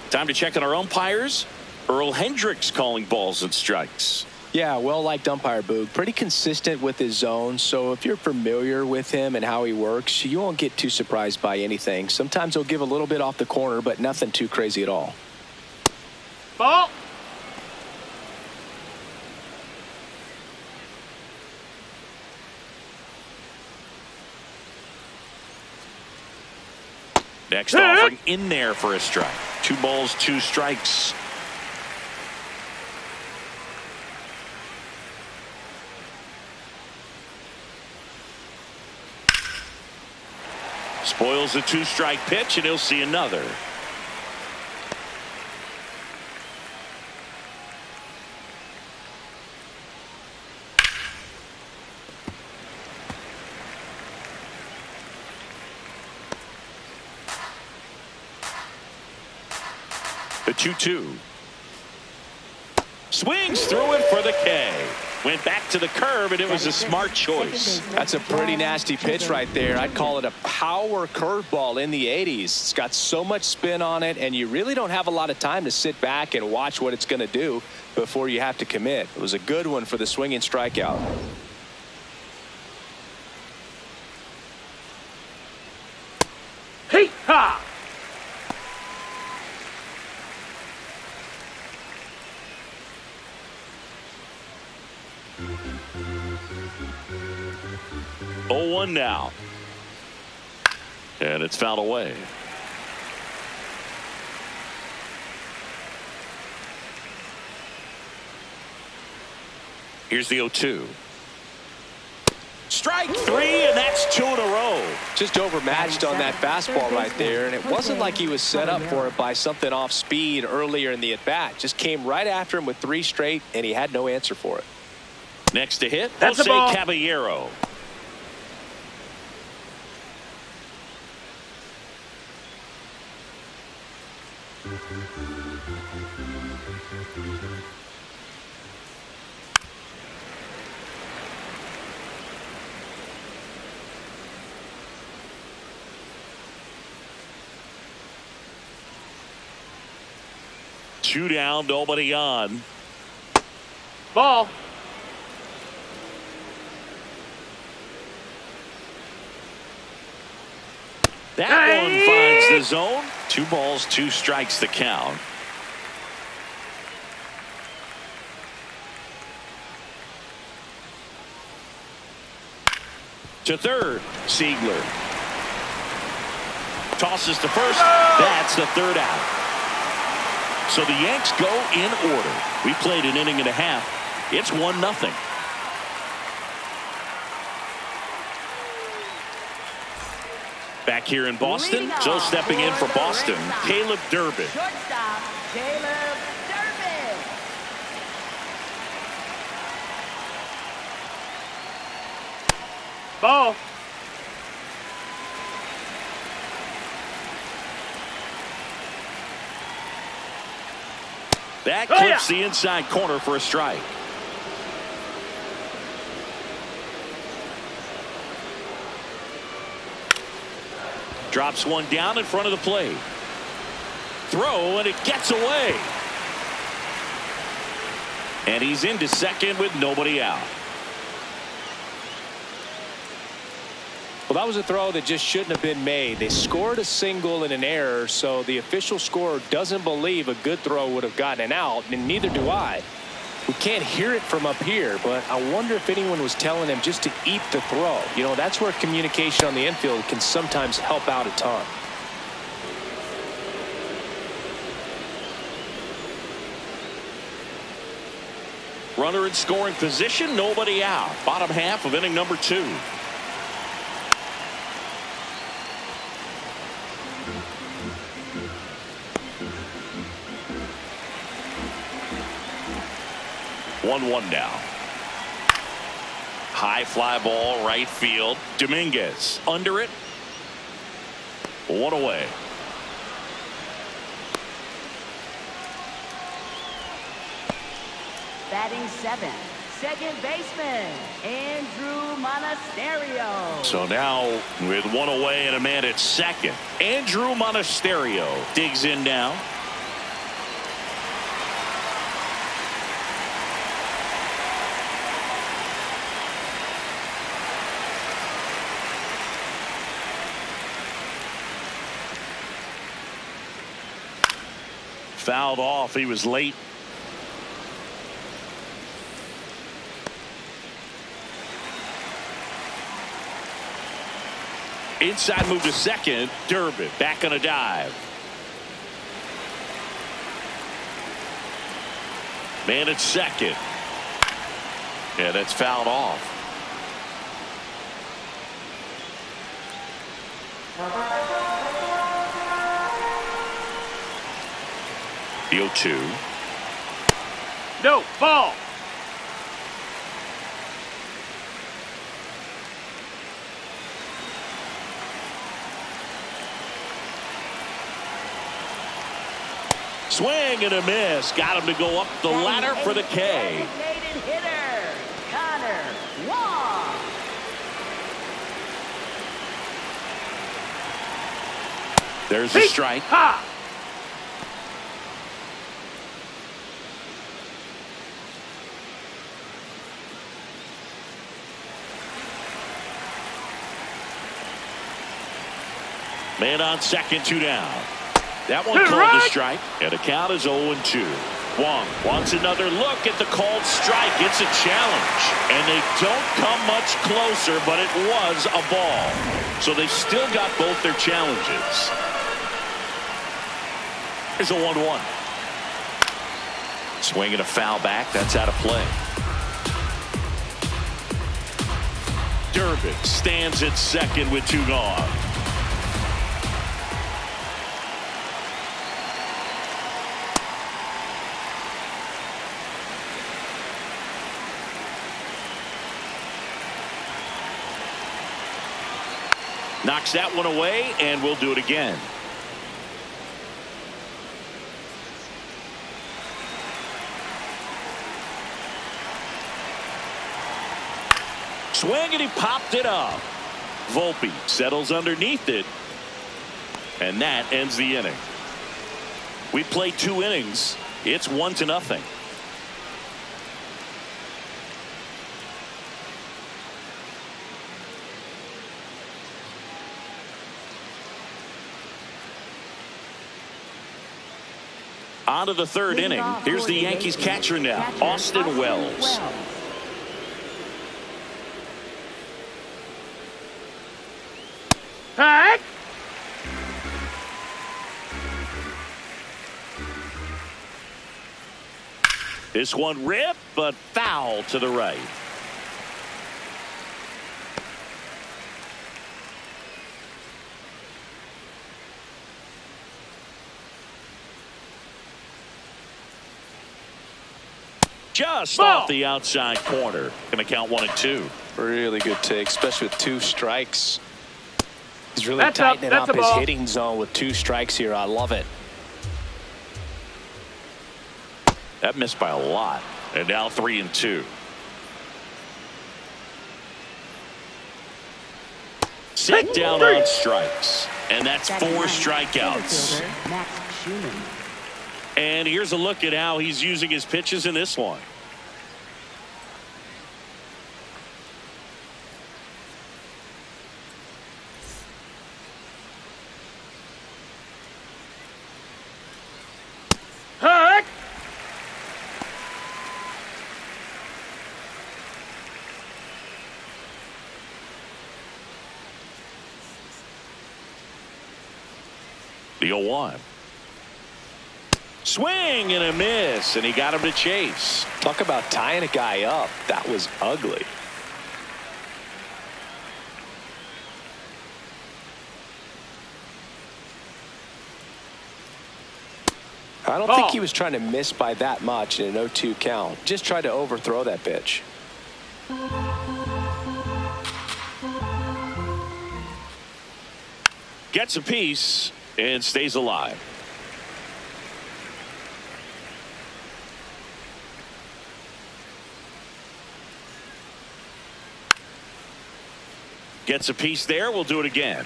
Time to check on our umpires. Earl Hendricks calling balls and strikes. Yeah, well-liked umpire, Boog. Pretty consistent with his zone, so if you're familiar with him and how he works, you won't get too surprised by anything. Sometimes he'll give a little bit off the corner, but nothing too crazy at all. Ball. Next offering in there for a strike. 2 balls, 2 strikes. Spoils a 2-strike pitch, and he'll see another. The 2-2. Swings through it for the K. Went back to the curve, and it was a smart choice. That's a pretty nasty pitch right there. I'd call it a power curveball in the 80s. It's got so much spin on it, and you really don't have a lot of time to sit back and watch what it's going to do before you have to commit. It was a good one for the swinging strikeout. Hey, ha! Oh, 1 now. And it's fouled away. Here's the 0-2. Strike 3, and that's 2 in a row. Just overmatched on that fastball right there, and it wasn't like he was set up for it by something off speed earlier in the at-bat. Just came right after him with 3 straight, and he had no answer for it. Next to hit, That's Jose a ball. Caballero. Two down, nobody on. Ball. That one finds the zone. 2 balls, 2 strikes the count. To third. Siegler tosses to first. That's the third out. So the Yanks go in order. We played an inning and a half. It's 1-0. Back here in Boston, so stepping in for Boston, Caleb Durbin. Shortstop, Caleb Durbin. Ball. That clips the inside corner for a strike. Drops one down in front of the plate. Throw, and it gets away. And he's into second with nobody out. Well, that was a throw that just shouldn't have been made. They scored a single and an error, so the official scorer doesn't believe a good throw would have gotten an out, and neither do I. We can't hear it from up here, but I wonder if anyone was telling him just to eat the throw. You know, that's where communication on the infield can sometimes help out a ton. Runner in scoring position, nobody out. Bottom half of inning number 2. One now. High fly ball right field. Dominguez under it. 1 away. Batting 7th, second baseman, Andrew Monasterio. So now with 1 away and a man at second, Andrew Monasterio digs in now. Fouled off. He was late. Inside move to second. Durbin back on a dive. Man at second. Yeah, that's fouled off. The 0-2. No, ball. Swing and a miss. Got him to go up the ladder for the K. Designated hitter, Connor Wong. There's a strike. Ha! Man on second, 2 down. That one called a strike, and the count is 0-2. Wong wants another look at the called strike. It's a challenge, and they don't come much closer, but it was a ball. So they still got both their challenges. Here's a 1-1. Swing and a foul back. That's out of play. Durbin stands at second with 2 gone. Knocks that one away, and we'll do it again. Swing, and he popped it up. Volpe settles underneath it, and that ends the inning. We played 2 innings. It's 1-0. On to the 3rd inning. Here's the Yankees catcher now, Austin Wells. Heck! This one ripped, but foul to the right. Just off the outside corner. Going to count 1-2. Really good take, especially with 2 strikes. He's really That's tightening up. up his Ball. hitting zone with 2 strikes here. I love it. That missed by a lot. And now 3-2. Set down on strikes. And that's 4 strikeouts. And here's a look at how he's using his pitches in this one. Heck! The 0-1. Swing and a miss, and he got him to chase. Talk about tying a guy up. That was ugly. I don't think he was trying to miss by that much in an 0-2 count. Just tried to overthrow that pitch. Gets a piece and stays alive. Gets a piece there. We'll do it again.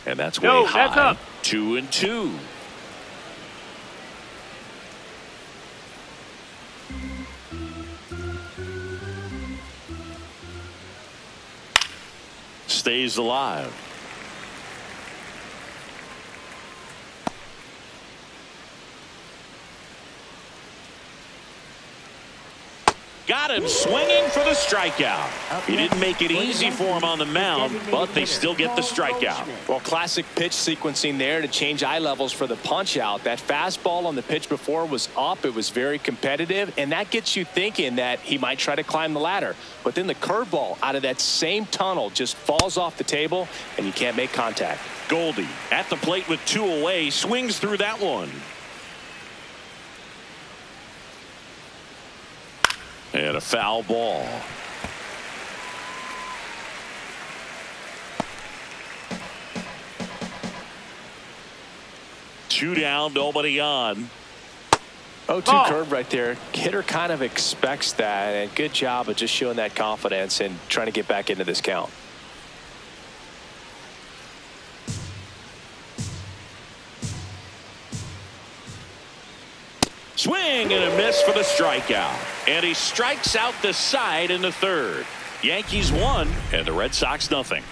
And that's way high. That's up. 2-2. Stays alive. Got him swinging for the strikeout. He didn't make it easy for him on the mound, but they still get the strikeout. Well, classic pitch sequencing there to change eye levels for the punch out. That fastball on the pitch before was up. It was very competitive, and that gets you thinking that he might try to climb the ladder. But then the curveball out of that same tunnel just falls off the table, and you can't make contact. Goldie at the plate with 2 away, swings through that one. And a foul ball. Two down, nobody on. 0-2 curve right there. Hitter kind of expects that, and good job of just showing that confidence and trying to get back into this count. Swing and a miss for the strikeout. And he strikes out the side in the 3rd. Yankees 1 and the Red Sox nothing.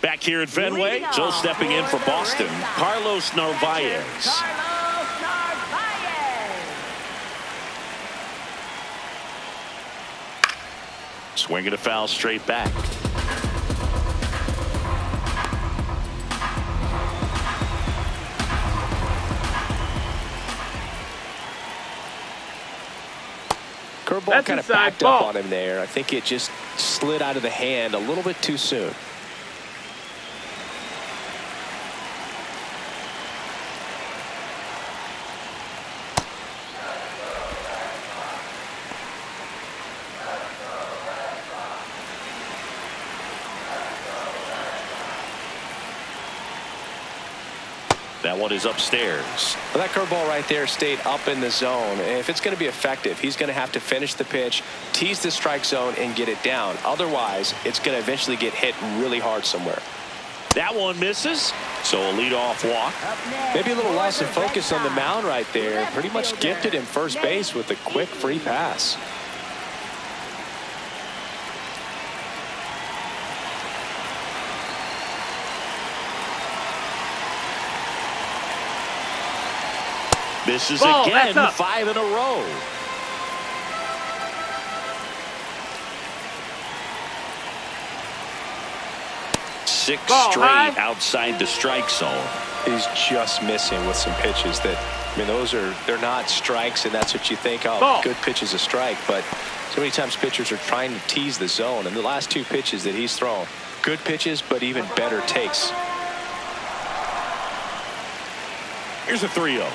Back here at Fenway, Joe stepping in for Boston, Carlos Narvaez. Swinging a foul straight back. Curveball kind of backed up on him there. I think it just slid out of the hand a little bit too soon. That one is upstairs. Well, that curveball right there stayed up in the zone. And if it's going to be effective, he's going to have to finish the pitch, tease the strike zone, and get it down. Otherwise, it's going to eventually get hit really hard somewhere. That one misses. So a leadoff walk. Maybe a little loss of focus on the mound right there. Pretty much gifted him first base with a quick free pass. Misses Ball, again, that's up. 5 in a row. Six Ball, straight high. outside the strike zone. He's just missing with some pitches that, I mean, they're not strikes, and that's what you think, oh, Ball. good pitch is a strike. But so many times pitchers are trying to tease the zone, and the last 2 pitches that he's thrown, good pitches, but even better takes. Here's a 3-0.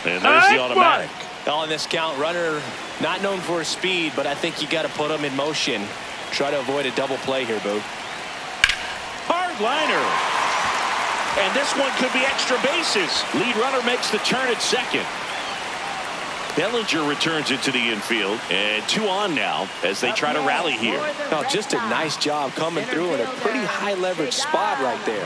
And there's the automatic. On this count, runner not known for his speed, but I think you got to put him in motion. Try to avoid a double play here, Boo. Hard liner. And this one could be extra bases. Lead runner makes the turn at second. Bellinger returns into the infield, and 2 on now as they try to rally here. Oh, just a nice job coming through in a pretty high leverage spot right there.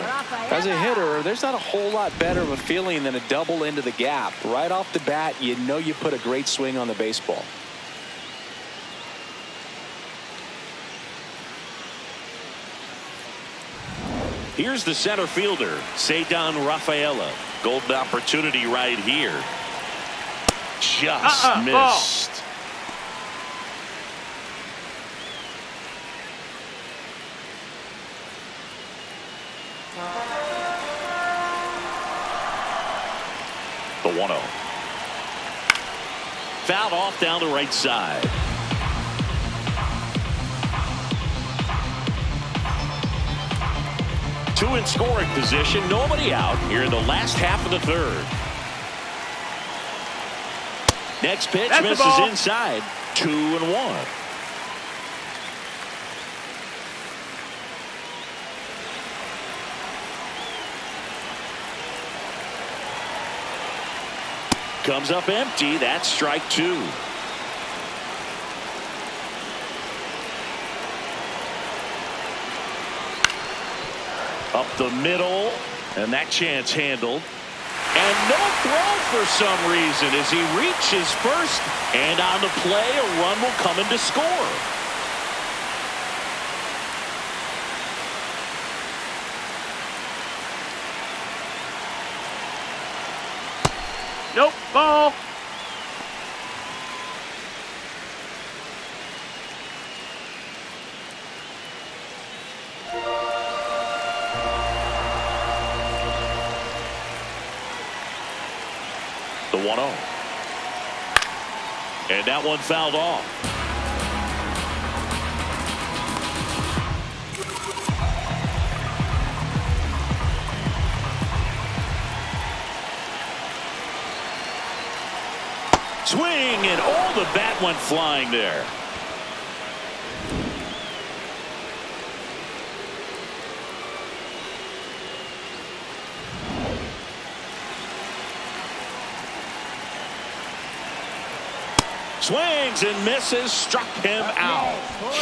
As a hitter, there's not a whole lot better of a feeling than a double into the gap. Right off the bat, you know you put a great swing on the baseball. Here's the center fielder, Ceddanne Rafaela. Golden opportunity right here. Just missed. The 1-0. Fouled off down the right side. Two in scoring position, nobody out here in the last half of the 3rd. Next pitch misses inside. 2-1. Comes up empty. That's strike 2. Up the middle, and that chance handled. And no throw for some reason as he reaches first, and on the play a run will come in to score. Nope, ball. The 1-0. And that one fouled off. Swing, and the bat went flying there. Swings and misses, struck him out.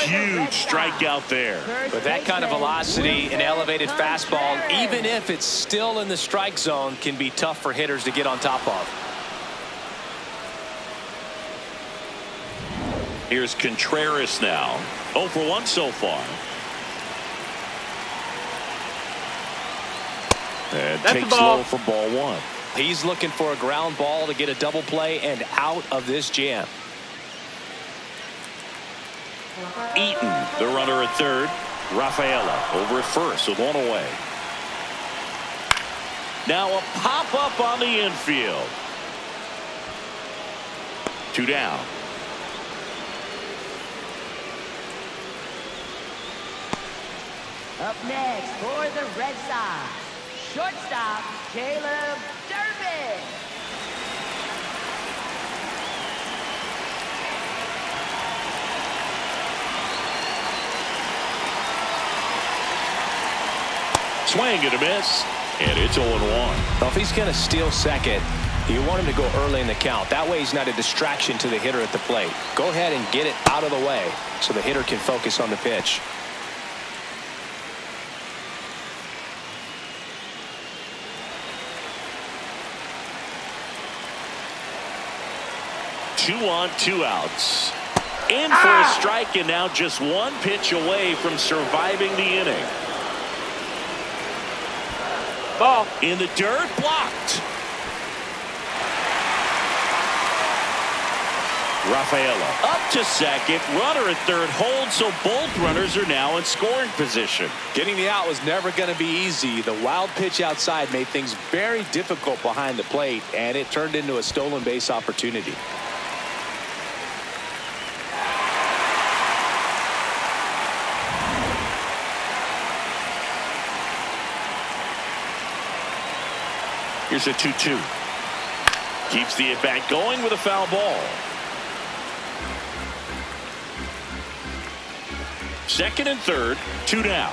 Huge strikeout there. With that kind of velocity, an elevated fastball, even if it's still in the strike zone, can be tough for hitters to get on top of. Here's Contreras now. 0 for 1 so far. And That's takes the ball. low for ball 1. He's looking for a ground ball to get a double play and out of this jam. Eaton, the runner at third. Rafaela over at first with 1 away. Now a pop-up on the infield. 2 down. Up next for the Red Sox, shortstop Caleb Durbin. Swing and a miss, and it's 0-1. Well, if he's going to steal second, you want him to go early in the count. That way he's not a distraction to the hitter at the plate. Go ahead and get it out of the way so the hitter can focus on the pitch. 2 on, 2 outs. In for a strike, and now just 1 pitch away from surviving the inning. Ball. In the dirt, blocked. Rafaela up to second. Runner at third holds, so both runners are now in scoring position. Getting the out was never going to be easy. The wild pitch outside made things very difficult behind the plate, and it turned into a stolen base opportunity. Here's a 2-2. Keeps the at-bat going with a foul ball. Second and third, 2 down.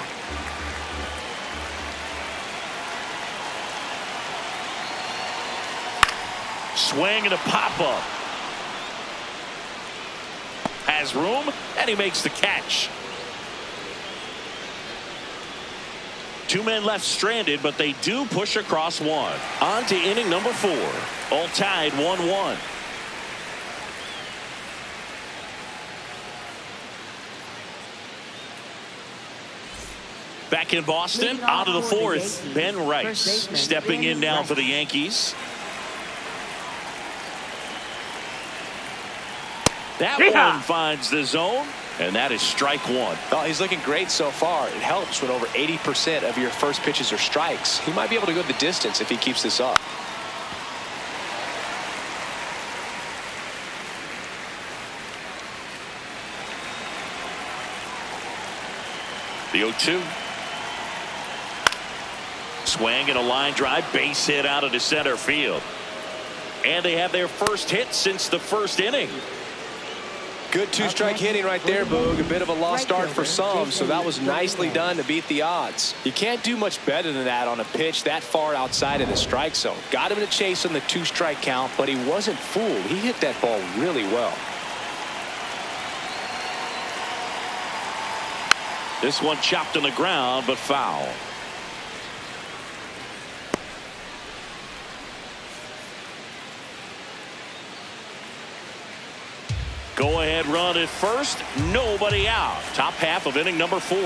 Swing and a pop-up. Has room, and he makes the catch. 2 men left stranded, but they do push across 1. On to inning number 4. All tied 1-1. Back in Boston, out of the 4th, Ben Rice stepping in now for the Yankees. That one finds the zone, and that is strike 1. Well, he's looking great so far. It helps when over 80% of your first pitches are strikes. He might be able to go the distance if he keeps this up. The 0-2. Swing and a line drive, base hit out into center field. And they have their first hit since the first inning. Good 2-strike hitting right there, Boog. A bit of a lost start for some, so that was nicely done to beat the odds. You can't do much better than that on a pitch that far outside of the strike zone. Got him to chase on the 2-strike count, but he wasn't fooled. He hit that ball really well. This one chopped on the ground, but foul. Go ahead run at first, nobody out. Top half of inning number 4.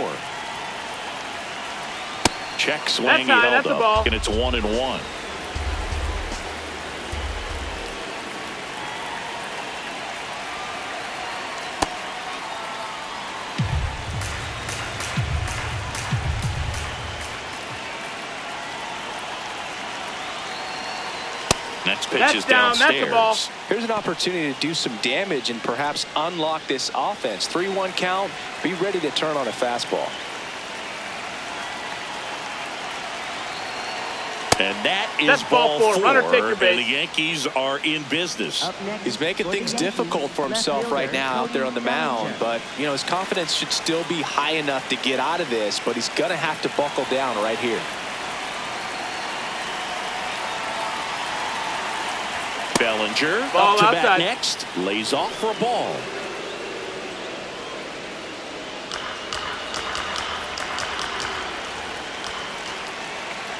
Check swing, he held up, and it's 1-1. Next pitch is downstairs. That's the ball. Here's an opportunity to do some damage and perhaps unlock this offense. 3-1 count. Be ready to turn on a fastball. And that is ball 4. Runner, take your base. And the Yankees are in business. He's making things difficult for himself right now out there on the mound, but you know his confidence should still be high enough to get out of this, but he's going to have to buckle down right here. Bellinger ball up to outside. bat next, lays off for a ball.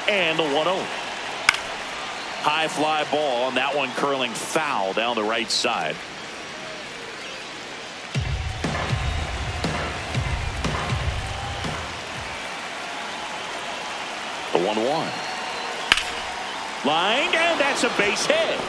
And the 1-0. High fly ball, and that one curling foul down the right side. The 1-1. Line, and that's a base hit.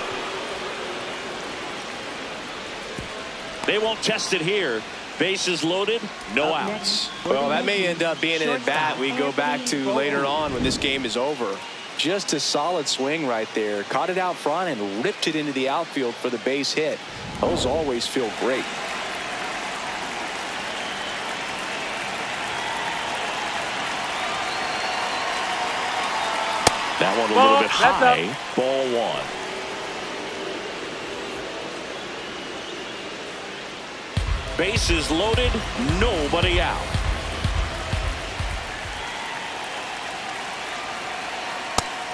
They won't test it here. Bases loaded, no outs. Well, that may end up being an at-bat we go back to later on when this game is over. Just a solid swing right there. Caught it out front and ripped it into the outfield for the base hit. Those always feel great. That one a little bit high. Ball 1. Bases loaded, nobody out.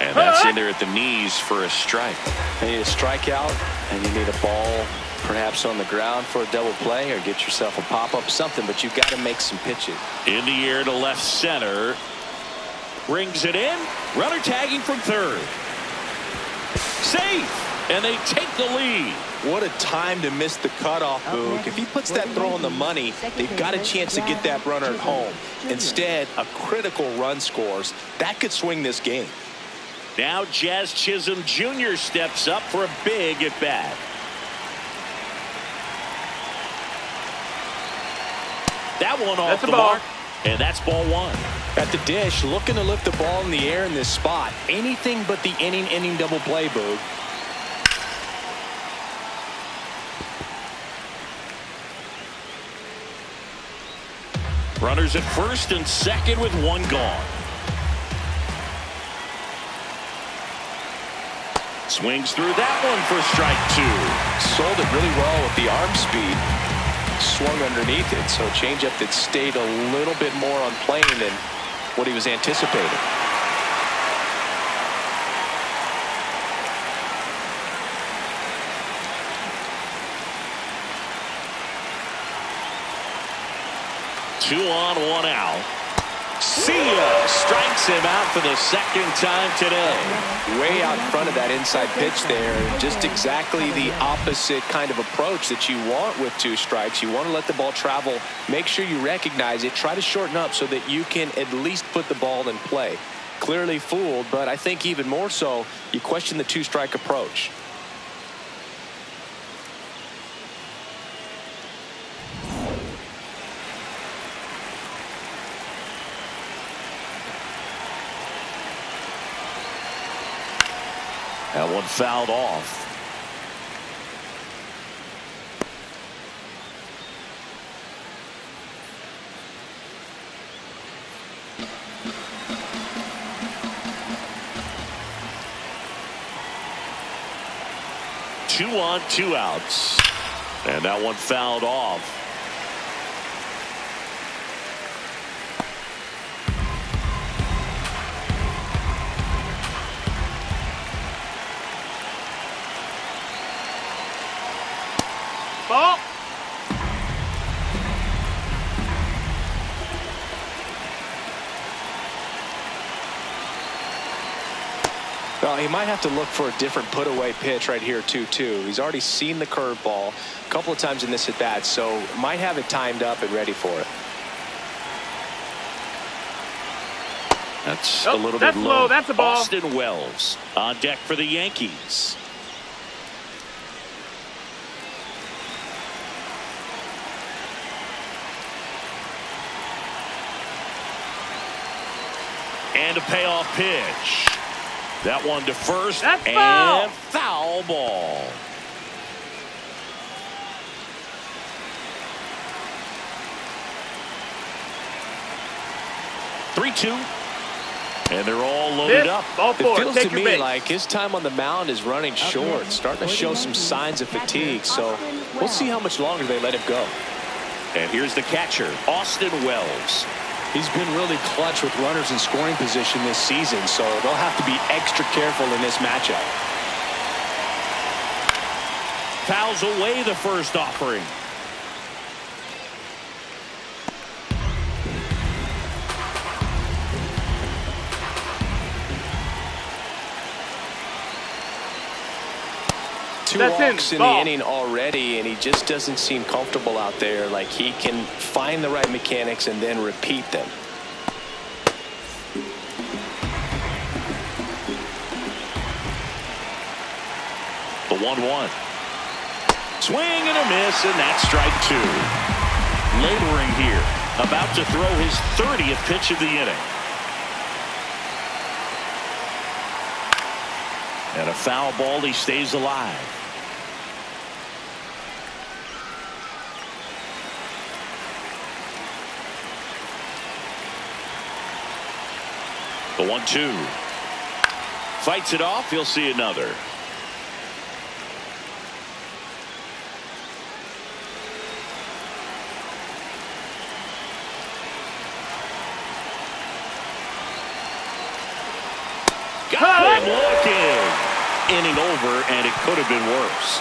And that's in there at the knees for a strike. You need a strikeout, and you need a ball perhaps on the ground for a double play, or get yourself a pop-up, something, but you've got to make some pitches. In the air to left center. Brings it in. Runner tagging from third. Safe, and they take the lead. What a time to miss the cutoff, Boog. If he puts that throw on the money, they've got a chance to get that runner at home. Instead, a critical run scores. That could swing this game. Now Jazz Chisholm Jr. steps up for a big at bat. That one off the mark, and that's ball one. At the dish, looking to lift the ball in the air in this spot. Anything but the inning double play, Boog. Runners at first and second with one gone. Swings through that one for strike two. Sold it really well with the arm speed. Swung underneath it, so a changeup that stayed a little bit more on plane than what he was anticipating. Two on, one out. See ya! Strikes him out for the second time today. Way out in front of that inside pitch there. Just exactly the opposite kind of approach that you want with two strikes. You want to let the ball travel. Make sure you recognize it. Try to shorten up so that you can at least put the ball in play. Clearly fooled, but I think even more so, you question the two-strike approach. That one fouled off. Two on, two outs. And that one fouled off. Ball. Well, he might have to look for a different put-away pitch right here, 2-2. He's already seen the curveball a couple of times in this at-bat, so might have it timed up and ready for it. That's a little bit low. That's a ball. Austin Wells on deck for the Yankees. And a payoff pitch. That one to first. That's and foul ball. Three-two. And they're all loaded up. Ball four. It feels to me like his time on the mound is running short, starting to show some signs of fatigue. So we'll see how much longer they let him go. And here's the catcher, Austin Wells. He's been really clutch with runners in scoring position this season, so they'll have to be extra careful in this matchup. Fouls away the first offering. Two walks in the inning already, and he just doesn't seem comfortable out there. Like he can find the right mechanics and then repeat them. The 1-1. Swing and a miss, and that's strike two. Laboring here, about to throw his 30th pitch of the inning. And a foul ball, he stays alive. The 1-2. Fights it off. You'll see another. Got him looking. Inning over, and it could have been worse.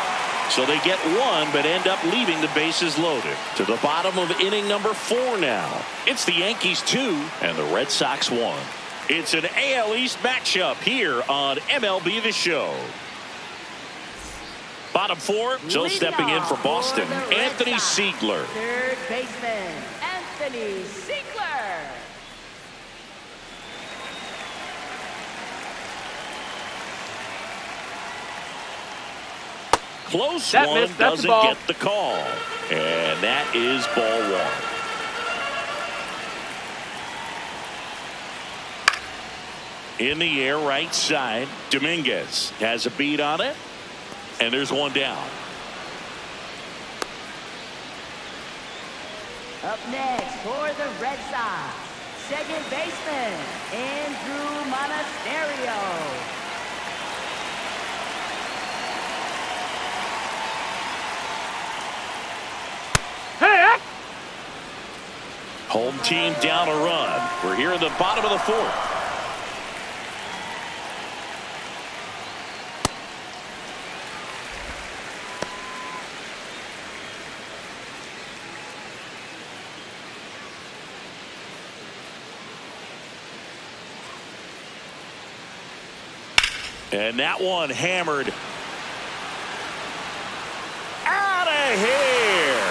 So they get one, but end up leaving the bases loaded. To the bottom of inning number 4 now. It's the Yankees 2 and the Red Sox 1. It's an AL East matchup here on MLB The Show. Bottom four, so stepping in for Boston, Anthony Siegler. Third baseman, Anthony Siegler. Close That one, missed. That's a doesn't ball. get the call. And that is ball one. In the air, right side, Dominguez has a beat on it. And there's one down. Up next for the Red Sox, second baseman, Andrew Monasterio. Hey! Home team down a run. We're here in the bottom of the fourth. And that one hammered out of here.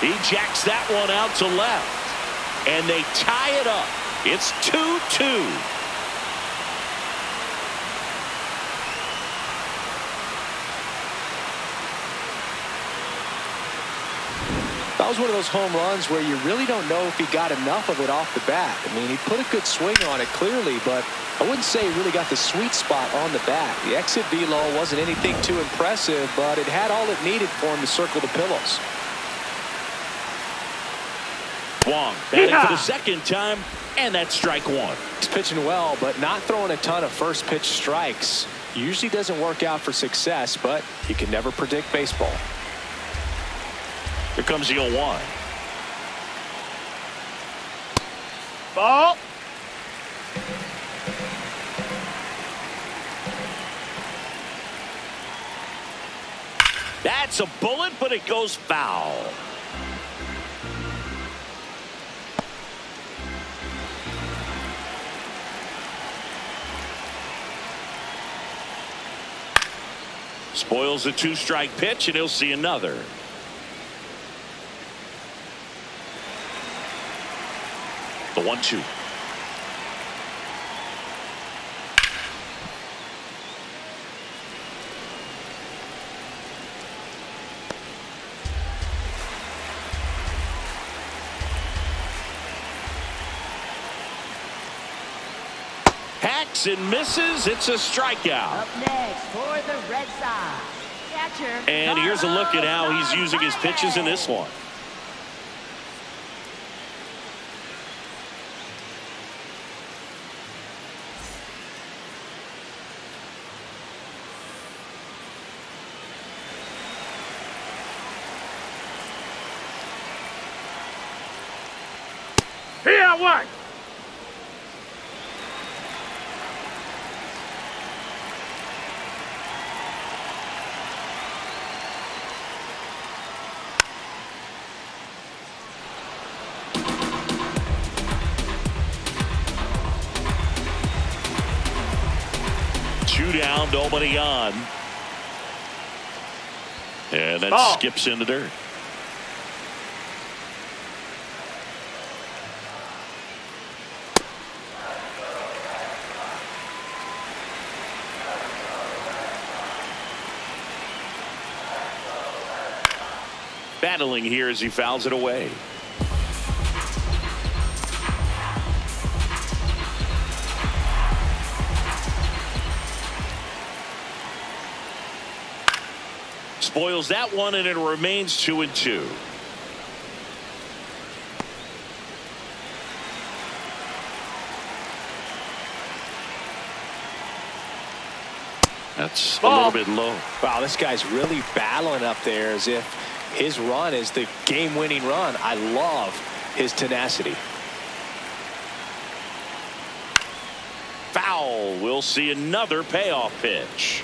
He jacks that one out to left. And they tie it up. It's 2-2. That was one of those home runs where you really don't know if he got enough of it off the bat. I mean, he put a good swing on it clearly, but I wouldn't say he really got the sweet spot on the bat. The exit velo wasn't anything too impressive, but it had all it needed for him to circle the pillows. Wong batting for the second time, and that's strike one. He's pitching well, but not throwing a ton of first pitch strikes. Usually doesn't work out for success, but you can never predict baseball. Here comes the 0-1. Ball. That's a bullet, but it goes foul. Spoils a two-strike pitch, and he'll see another. The 1-2. Hacks and misses. It's a strikeout. Up next for the Red Sox, catcher. And here's a look at how he's using his pitches in this one. Here, one. Two down, nobody on. And that Ball. skips in the dirt. Battling here as he fouls it away. Spoils that one, and it remains 2-2. That's a little bit low. Wow, this guy's really battling up there as if his run is the game-winning run. I love his tenacity. Foul. We'll see another payoff pitch.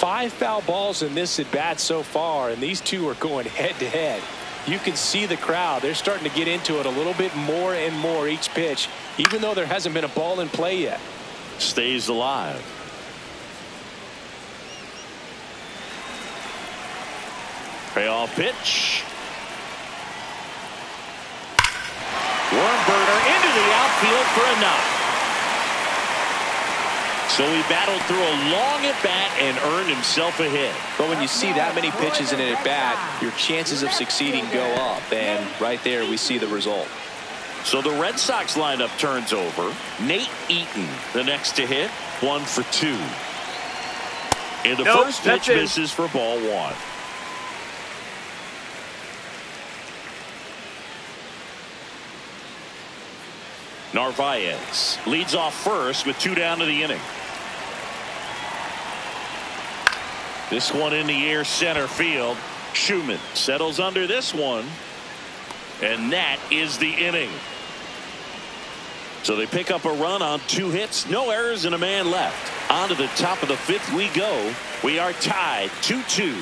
5 foul balls in this at bat so far, and these two are going head to head. You can see the crowd. They're starting to get into it a little bit more and more each pitch, even though there hasn't been a ball in play yet. Stays alive. Payoff pitch. Worm burner into the outfield for a knock. So he battled through a long at bat and earned himself a hit. But when you see that many pitches in an at bat, your chances of succeeding go up, and right there we see the result. So the Red Sox lineup turns over. Nate Eaton, the next to hit, 1 for 2. And the first pitch misses for ball 1. Narvaez leads off first with 2 down to the inning. This one in the air center field. Schumann settles under this one. And that is the inning. So they pick up a run on 2 hits. No errors and a man left. On to the top of the 5th we go. We are tied 2-2.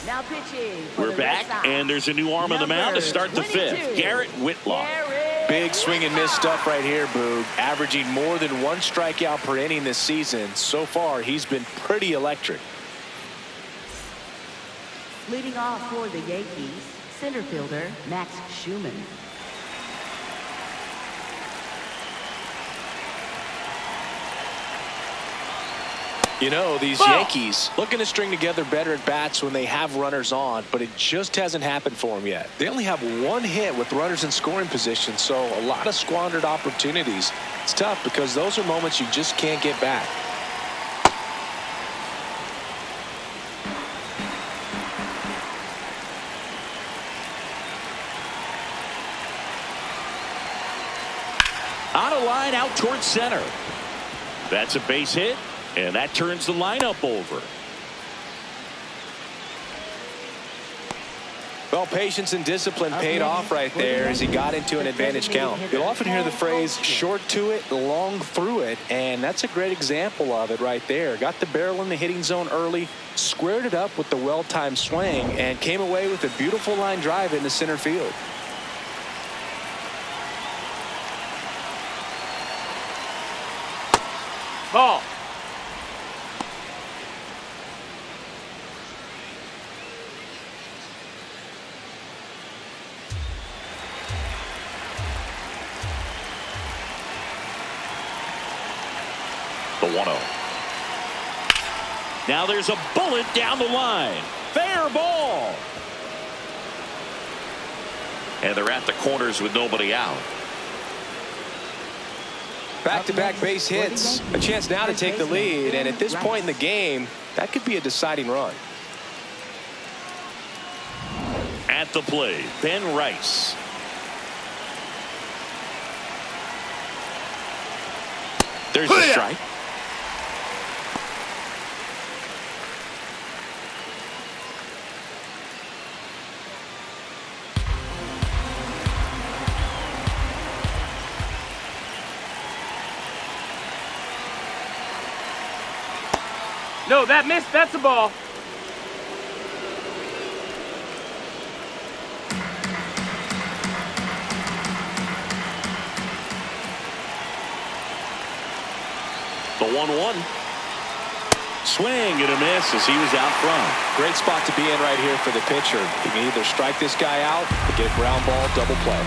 Now pitching. We're back, and there's a new arm on the mound to start the 5th. Garrett Whitlock. Big swing and miss stuff right here, Boog. Averaging more than 1 strikeout per inning this season. So far, he's been pretty electric. Leading off for the Yankees, center fielder Max Schumann. You know, these Yankees looking to string together better at bats when they have runners on, but it just hasn't happened for them yet. They only have 1 hit with runners in scoring position, so a lot of squandered opportunities. It's tough because those are moments you just can't get back. On a line out towards center. That's a base hit. And that turns the lineup over. Well, patience and discipline paid off right there as he got into an advantage count. You'll often hear the phrase short to it, long through it, and that's a great example of it right there. Got the barrel in the hitting zone early, squared it up with the well-timed swing, and came away with a beautiful line drive into center field. Ball. The 1-0. Now there's a bullet down the line. Fair ball. And they're at the corners with nobody out. Back-to-back base hits. A chance now to take the lead, and at this point in the game, that could be a deciding run. At the plate, Ben Rice. There's a strike. No, that missed. That's a ball. The 1-1. Swing and a miss as he was out front. Great spot to be in right here for the pitcher. He can either strike this guy out or get a ground ball double play.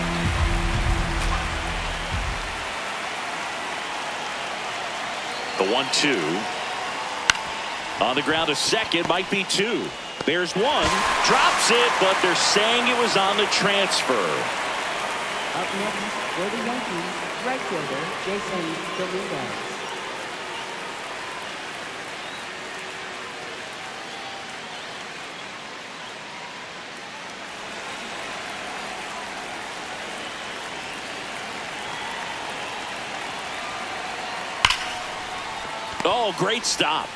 The 1-2. On the ground to second, might be 2. There's 1. Drops it, but they're saying it was on the transfer. Up next for the Yankees, right fielder Jason Dominguez. Oh, great stop.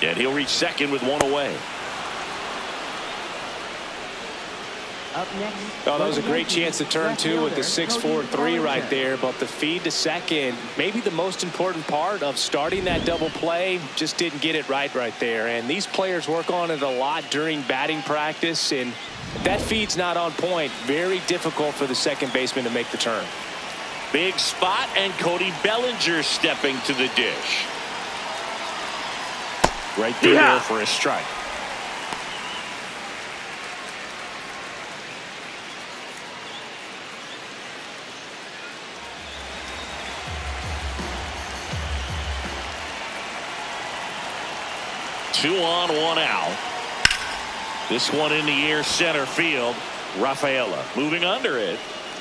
And he'll reach second with 1 away. Up next. Oh, that was a great chance to turn two with the 6-4-3 right there. But the feed to second, maybe the most important part of starting that double play, just didn't get it right there. And these players work on it a lot during batting practice. And if that feed's not on point, very difficult for the second baseman to make the turn. Big spot, and Cody Bellinger stepping to the dish. Right there for a strike. Two on, one out. This one in the air, center field. Rafaela moving under it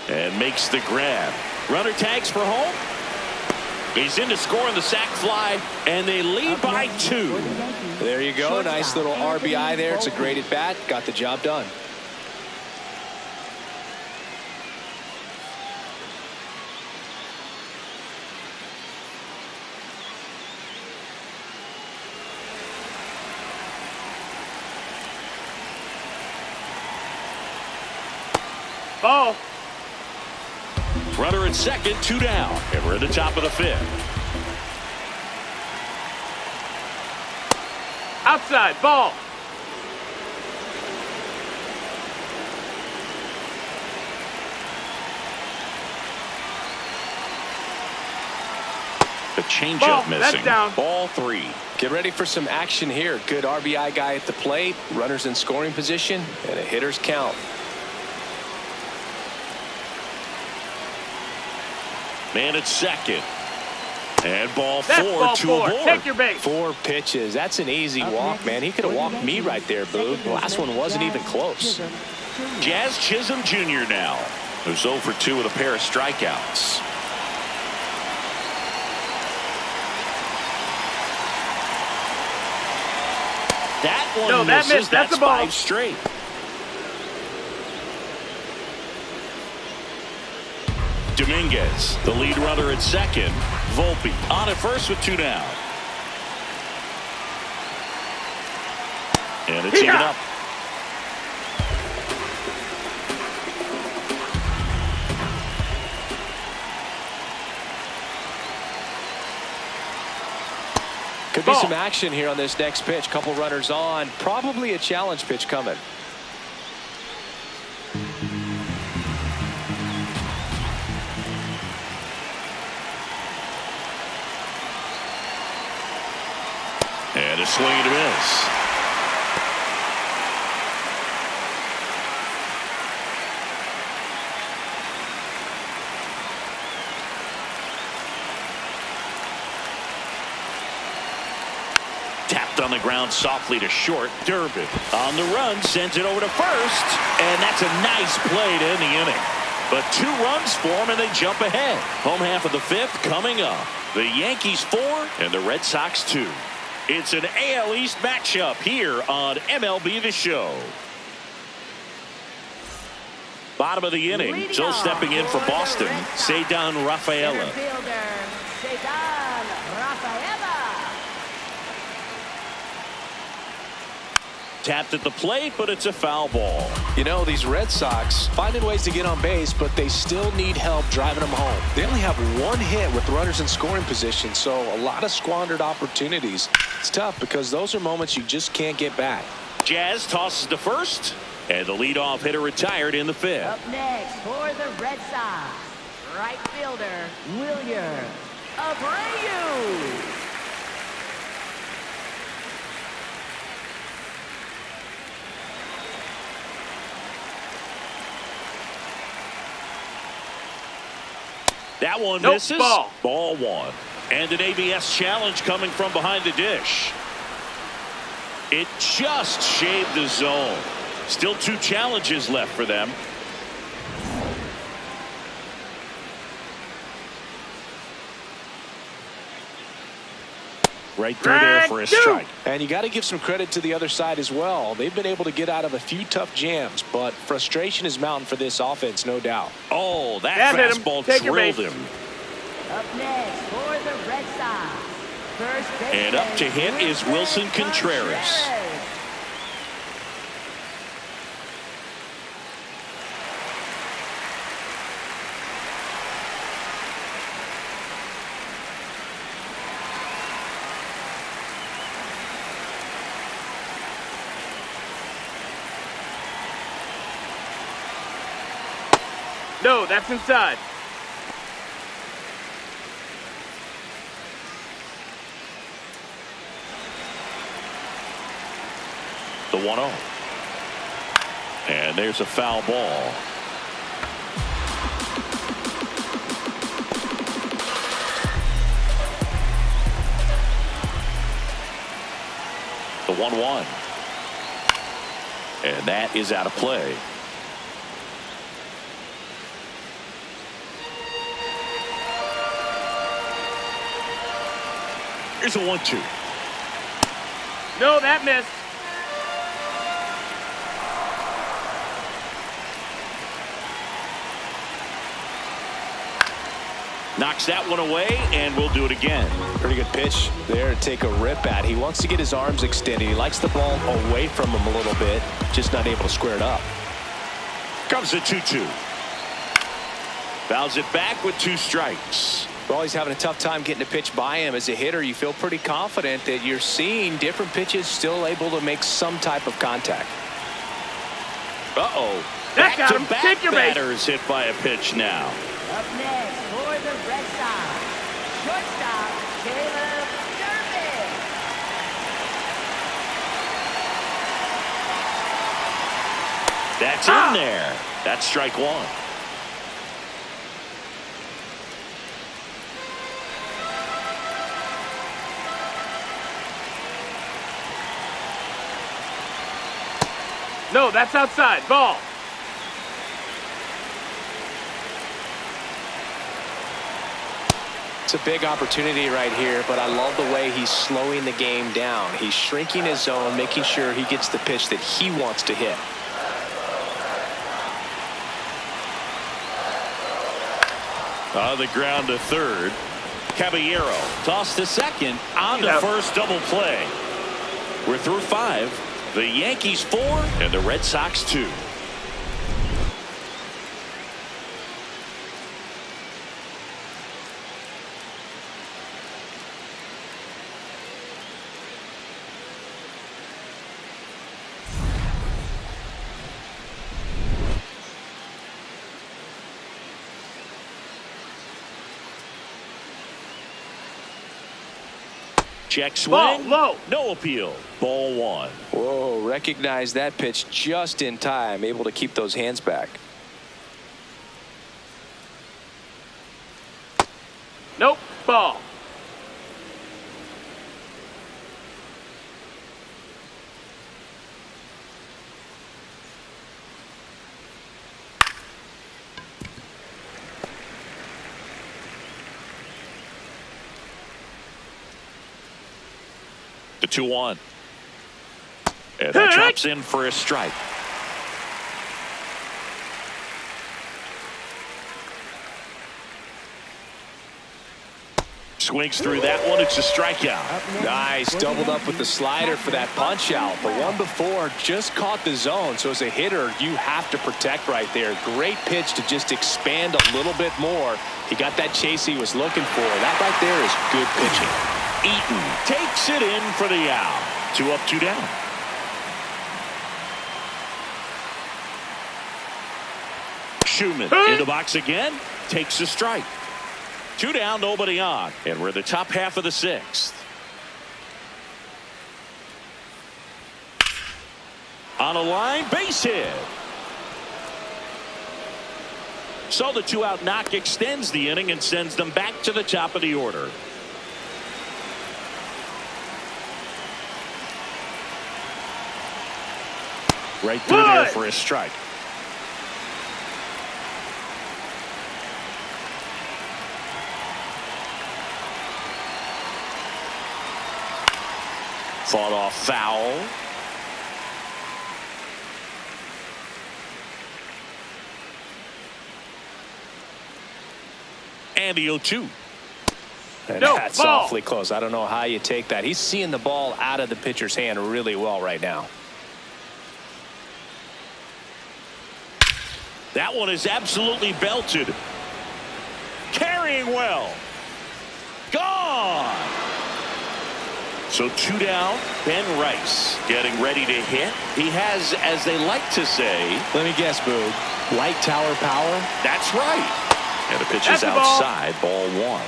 and makes the grab. Runner tags for home. He's in to score on the sac fly, and they lead by 2. There you go. Nice little RBI there. It's a great at bat. Got the job done. Ball. Runner at second, 2 down, and we're at the top of the 5th. Outside. Ball. The changeup missing. That's down. Ball 3. Get ready for some action here. Good RBI guy at the plate. Runners in scoring position, and a hitter's count. Man at second. And ball 4 ball to 4. a board. Take your base. 4 pitches. That's an easy walk, man. He could have walked me right there, Boog. The last one wasn't even close. Jazz Chisholm Jr. now, who's 0 for 2 with a pair of strikeouts. That one misses. missed. That's a ball. 5 straight. Dominguez, the lead runner at second. Volpe on at first with 2 down. And it's even up. Could be some action here on this next pitch. Couple runners on. Probably a challenge pitch coming. And a swing and a miss. Tapped on the ground softly to short. Durbin on the run, sends it over to first, and that's a nice play to end the inning. But 2 runs for them, and they jump ahead. Home half of the 5th coming up. The Yankees 4 and the Red Sox 2. It's an AL East matchup here on MLB The Show. Bottom of the inning, still stepping in for Boston, Cedar Rafaela. Tapped at the plate, but it's a foul ball. You know, these Red Sox finding ways to get on base, but they still need help driving them home. They only have 1 hit with runners in scoring position, so a lot of squandered opportunities. It's tough because those are moments you just can't get back. Jazz tosses to first, and the leadoff hitter retired in the 5th. Up next for the Red Sox, right fielder Wilyer Abreu. That one misses. Ball 1. And an ABS challenge coming from behind the dish. It just shaved the zone. Still 2 challenges left for them. Right through there for a strike. And you got to give some credit to the other side as well. They've been able to get out of a few tough jams, but frustration is mounting for this offense, no doubt. Oh, that fastball drilled him. Up next for the Red Sox, first baseman, and up to hit is Wilson Contreras. No, that's inside. The 1-0. And there's a foul ball. The 1-1. And that is out of play. Here's a 1-2. No, that missed. Knocks that one away, and we'll do it again. Pretty good pitch there to take a rip at. He wants to get his arms extended. He likes the ball away from him a little bit, just not able to square it up. Comes the 2-2. Fouls it back with 2 strikes. Well, he's having a tough time getting a pitch by him. As a hitter, you feel pretty confident that you're seeing different pitches still able to make some type of contact. Uh-oh. That got him. Back-to-back Take your base. batters hit by a pitch now. Up next for the Red Sox, shortstop Caleb Durbin. That's in there. That's strike 1. No, that's outside. Ball. It's a big opportunity right here, but I love the way he's slowing the game down. He's shrinking his zone, making sure he gets the pitch that he wants to hit. On the ground to third. Caballero tossed to second. On to first, double play. We're through 5. The Yankees 4 and the Red Sox 2. Check swing. Ball low. No appeal. Ball 1. Whoa, recognize that pitch just in time, able to keep those hands back. Nope. Ball. The 2-1. And that drops in for a strike. Swings through that one. It's a strikeout. Nice. Doubled up with the slider for that punch out. The one before just caught the zone. So as a hitter, you have to protect right there. Great pitch to just expand a little bit more. He got that chase he was looking for. That right there is good pitching. Eaton takes it in for the out. 2 up, 2 down. Schumann in the box again. Takes a strike. 2 down, nobody on. And we're in the top half of the 6th. On a line, base hit. So the 2-out knock extends the inning and sends them back to the top of the order. Right through there for a strike. Fought off foul. And the 0-2. And that's awfully close. I don't know how you take that. He's seeing the ball out of the pitcher's hand really well right now. That one is absolutely belted. Carrying well. Gone. So 2 down. Ben Rice getting ready to hit. He has, as they like to say. Let me guess, Boog. Light tower power. That's right. And the pitch is That's a ball. outside. Ball one.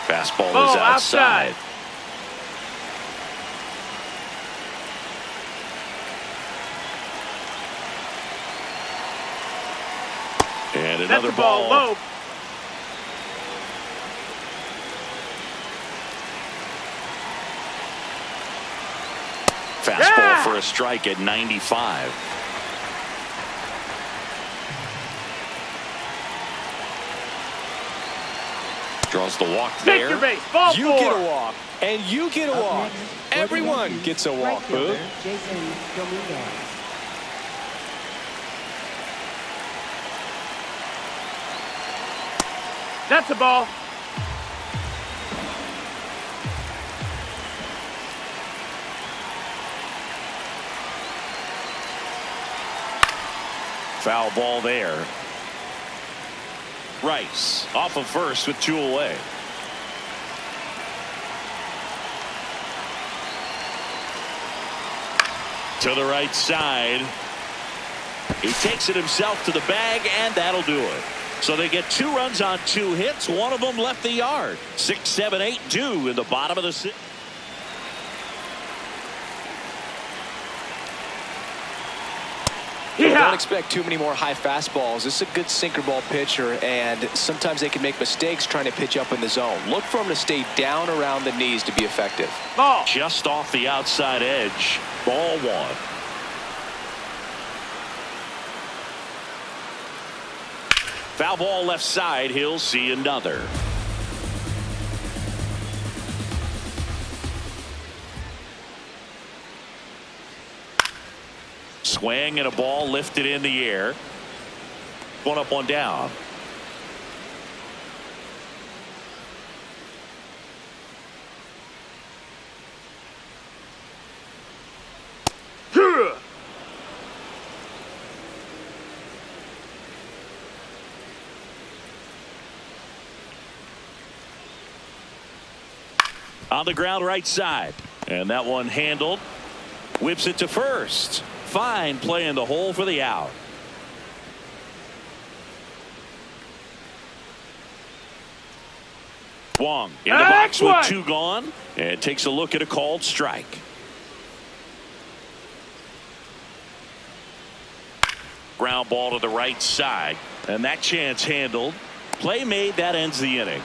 Fastball is outside. And another That's a ball low. Fastball for a strike at 95. Draws the walk Take there. your base. Ball You four. get a walk, and you get a walk. Everyone gets a walk, Boog. Jason Dominguez. That's a ball. Foul ball there. Rice off of first with 2 away. To the right side. He takes it himself to the bag, and that'll do it. So they get 2 runs on 2 hits. One of them left the yard. 6, 7, 8 due in the bottom of the 6th. Don't expect too many more high fastballs. This is a good sinker ball pitcher, and sometimes they can make mistakes trying to pitch up in the zone. Look for him to stay down around the knees to be effective. Ball. Just off the outside edge. Ball one. Foul ball left side. He'll see another. Swing and a ball lifted in the air. 1 up, 1 down. On the ground right side. And that one handled. Whips it to first. Fine play in the hole for the out. Wong in the box with 2 gone. And takes a look at a called strike. Ground ball to the right side. And that chance handled. Play made. That ends the inning.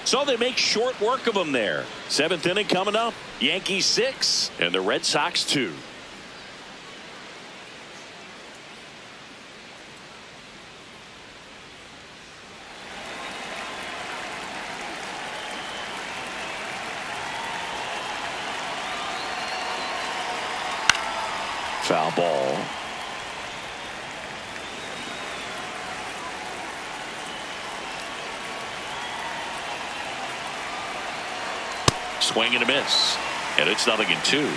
So they make short work of them there. 7th inning coming up. Yankees 6 and the Red Sox 2. Foul ball. Swing and a miss. And it's 0-2.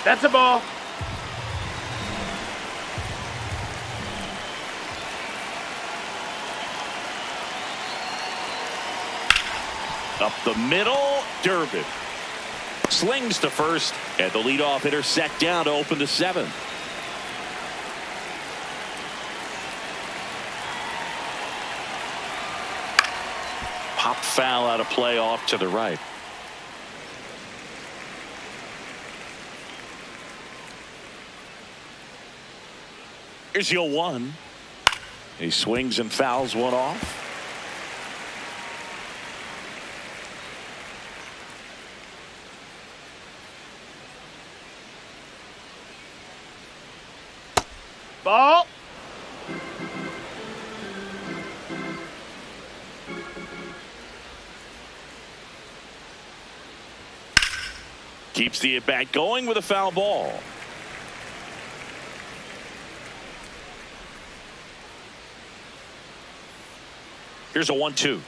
That's a ball. Up the middle, Durbin. Slings to first, and the leadoff hitter set down to open the 7th. Pop foul out of play off to the right. Here's your 1. He swings and fouls one off. Ball. Keeps the at-bat going with a foul ball. Here's a 1-2.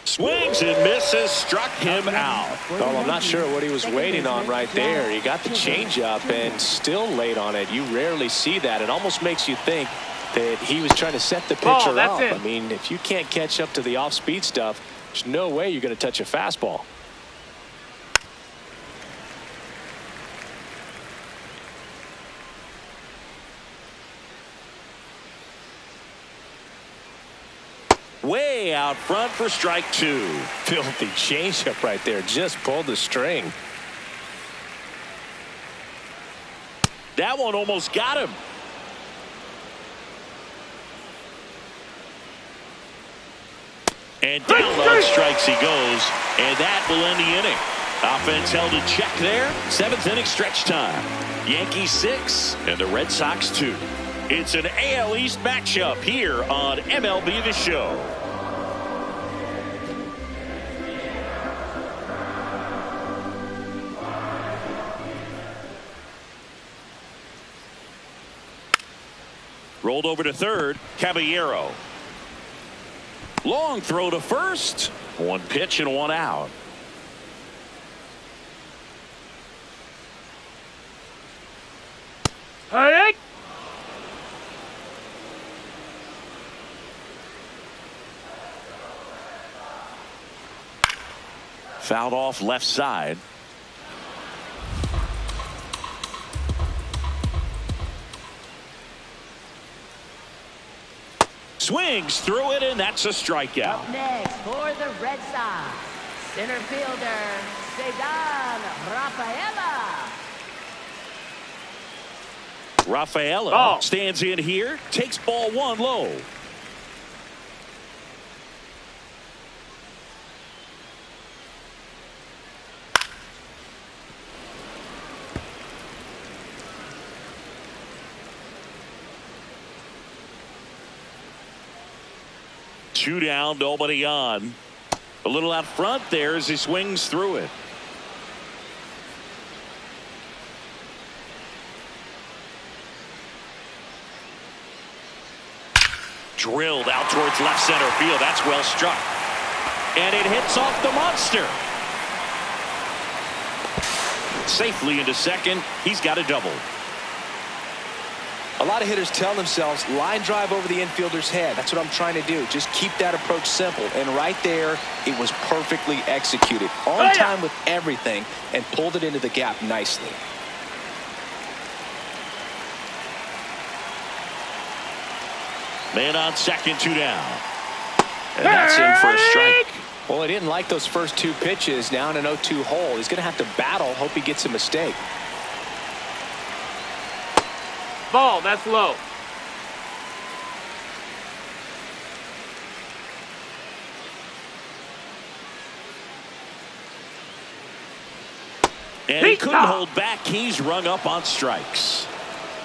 Swings and misses, struck him out. Well, I'm not sure what he was waiting on right there. He got the changeup and still laid on it. You rarely see that. It almost makes you think that he was trying to set the pitcher up. I mean, if you can't catch up to the off-speed stuff, there's no way you're going to touch a fastball. Way out front for strike two. Filthy changeup right there. Just pulled the string. That one almost got him. And down on strikes he goes. And that will end the inning. Offense held in check there. 7th inning stretch time. Yankees 6 and the Red Sox 2. It's an AL East matchup here on MLB The Show. Rolled over to third, Caballero. Long throw to first. One pitch and one out. Hey! Fouled off left side. Swings through it, and that's a strikeout. Up next for the Red Sox, center fielder, Cedar Rafaela. Rafaela stands in here, takes ball one low. Two down, nobody on. A little out front there as he swings through it. Drilled out towards left center field. That's well struck. And it hits off the monster. Safely into second. He's got a double. A lot of hitters tell themselves line drive over the infielder's head. That's what I'm trying to do. Just keep that approach simple. And right there, it was perfectly executed. On time with everything and pulled it into the gap nicely. Man on second, two down. And that's in for a strike. Well, he didn't like those first two pitches. Now in an 0-2 hole. He's going to have to battle. Hope he gets a mistake. Ball, that's low. And he couldn't hold back. He's rung up on strikes.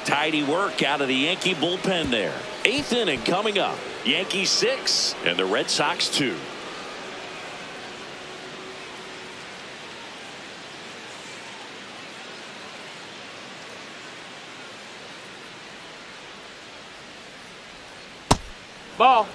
Tidy work out of the Yankee bullpen there. 8th inning coming up. Yankees 6 and the Red Sox 2. Ball.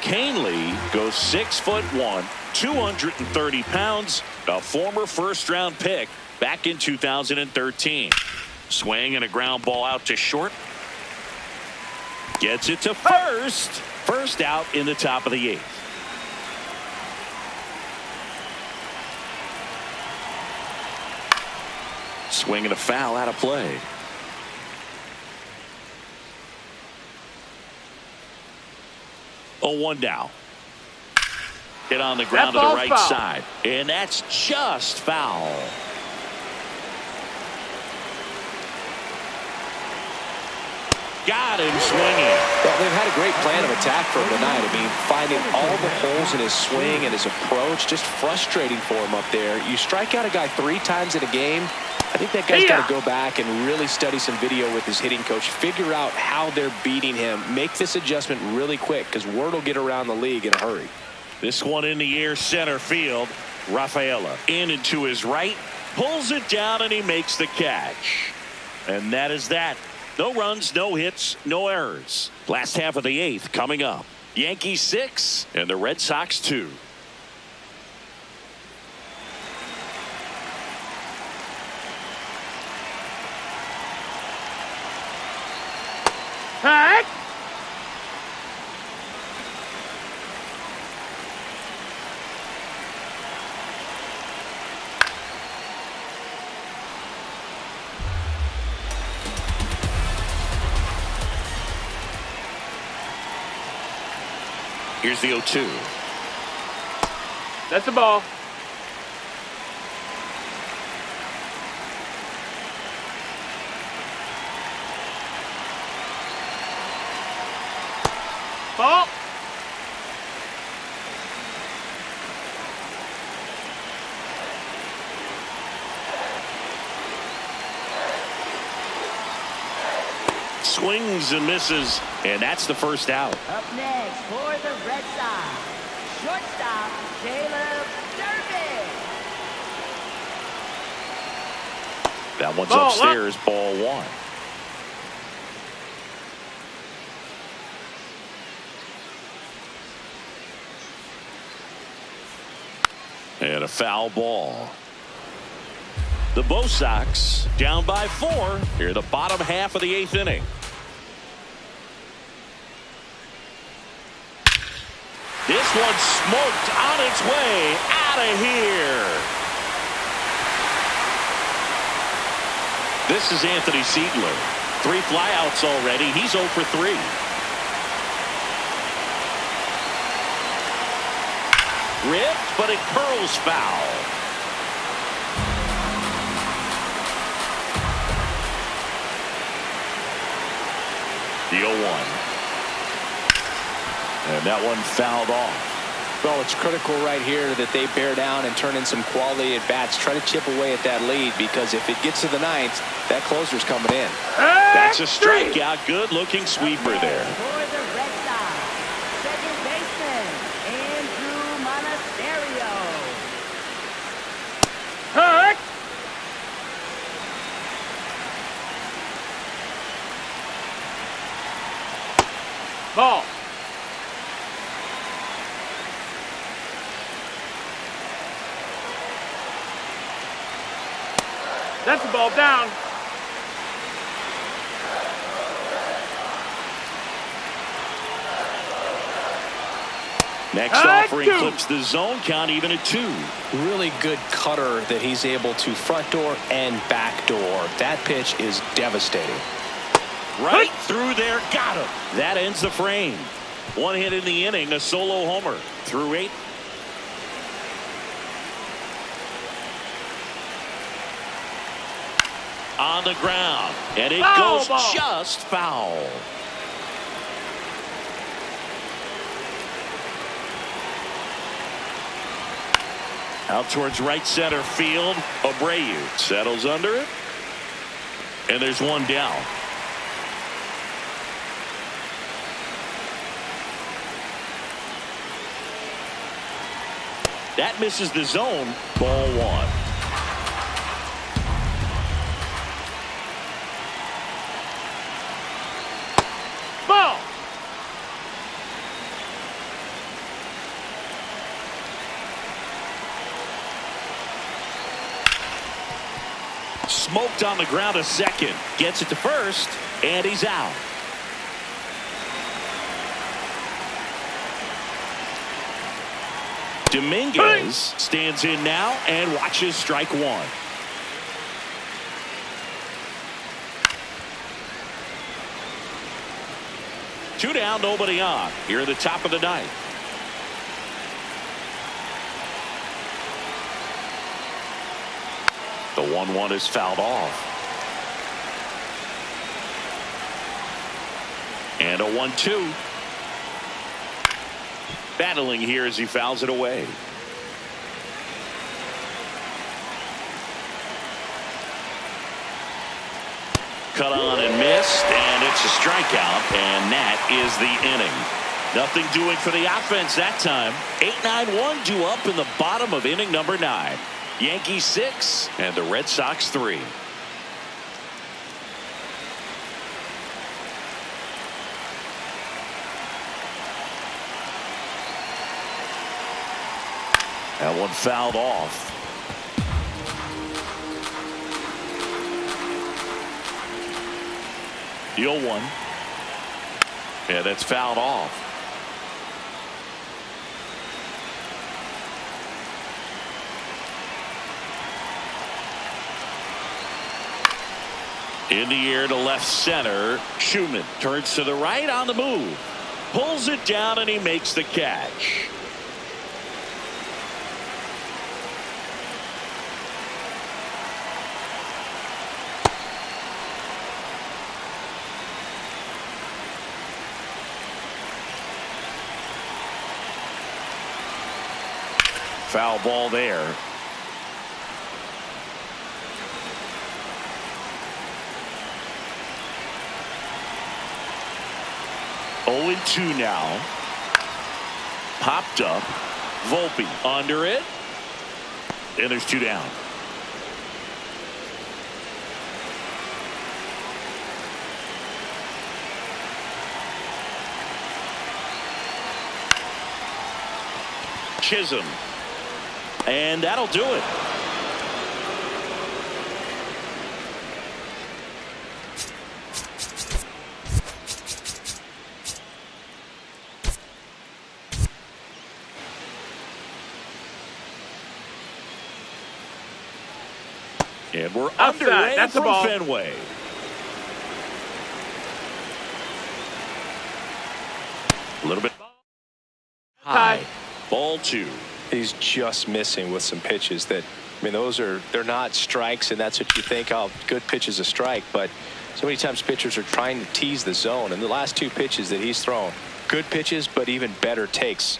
Canely goes 6'1", 230 pounds, a former first-round pick back in 2013. Swing and a ground ball out to short. Gets it to first. First out in the top of the 8th. Swing and a foul out of play. Oh, 1 down. Hit on the ground to the right side. And that's just foul. Got him swinging. Well, they've had a great plan of attack for him tonight. I mean, finding all the holes in his swing and his approach, just frustrating for him up there. You strike out a guy 3 times in a game, I think that guy's got to go back and really study some video with his hitting coach, figure out how they're beating him, make this adjustment really quick because word will get around the league in a hurry. This one in the air center field. Rafaela in and to his right, pulls it down, and he makes the catch. And that is that. No runs, no hits, no errors. Last half of the 8th coming up. Yankees 6 and the Red Sox 2. Heck! Here's the 0-2. That's a ball. Ball. Swings and misses, and that's the first out. Up next for the Red Sox, shortstop Caleb Durbin. That one's Ball upstairs, ball one. And a foul ball. The Bo Sox down by 4 here in the bottom half of the 8th inning. This one smoked on its way out of here. This is Anthony Siegler. 3 flyouts already. He's 0 for 3. Ripped, but it curls foul. The 0-1. And that one fouled off. Well, it's critical right here that they bear down and turn in some quality at bats. Try to chip away at that lead, because if it gets to the 9th, that closer's coming in. That's a strikeout. Good looking sweeper there. For the Red Sox, second baseman Andrew Monasterio. Heck! Ball. That's the ball down. Next offering clips the zone count even at 2. Really good cutter that he's able to front door and back door. That pitch is devastating. Right through there, got him. That ends the frame. 1 hit in the inning, a solo homer through 8. On the ground, and it goes just foul. Out towards right center field. Abreu settles under it, and there's one down. That misses the zone. Ball 1. Ball. Smoked on the ground a second. Gets it to first, and he's out. Dominguez stands in now and watches strike 1. Two down, nobody on. Here at the top of the 9th. The 1-1 is fouled off. And a 1-2. Battling here as he fouls it away. Cut on and missed, and it's a strikeout, and that is the inning. Nothing doing for the offense that time. 8-9-1 due up in the bottom of inning number 9. Yankees 6 and the Red Sox 3. That one fouled off. The 0-1. Yeah, that's fouled off. In the air to left center. Schumann turns to the right on the move. Pulls it down and he makes the catch. Foul ball there. Oh, 2 now. Popped up. Volpe under it. And there's 2 down. Chisholm. And that'll do it. And we're underway That's from the ball. Fenway. A little bit high. Ball 2. He's just missing with some pitches that, I mean, they're not strikes, and that's what you think, oh, good pitch is a strike. But so many times pitchers are trying to tease the zone, and the last 2 pitches that he's thrown, good pitches, but even better takes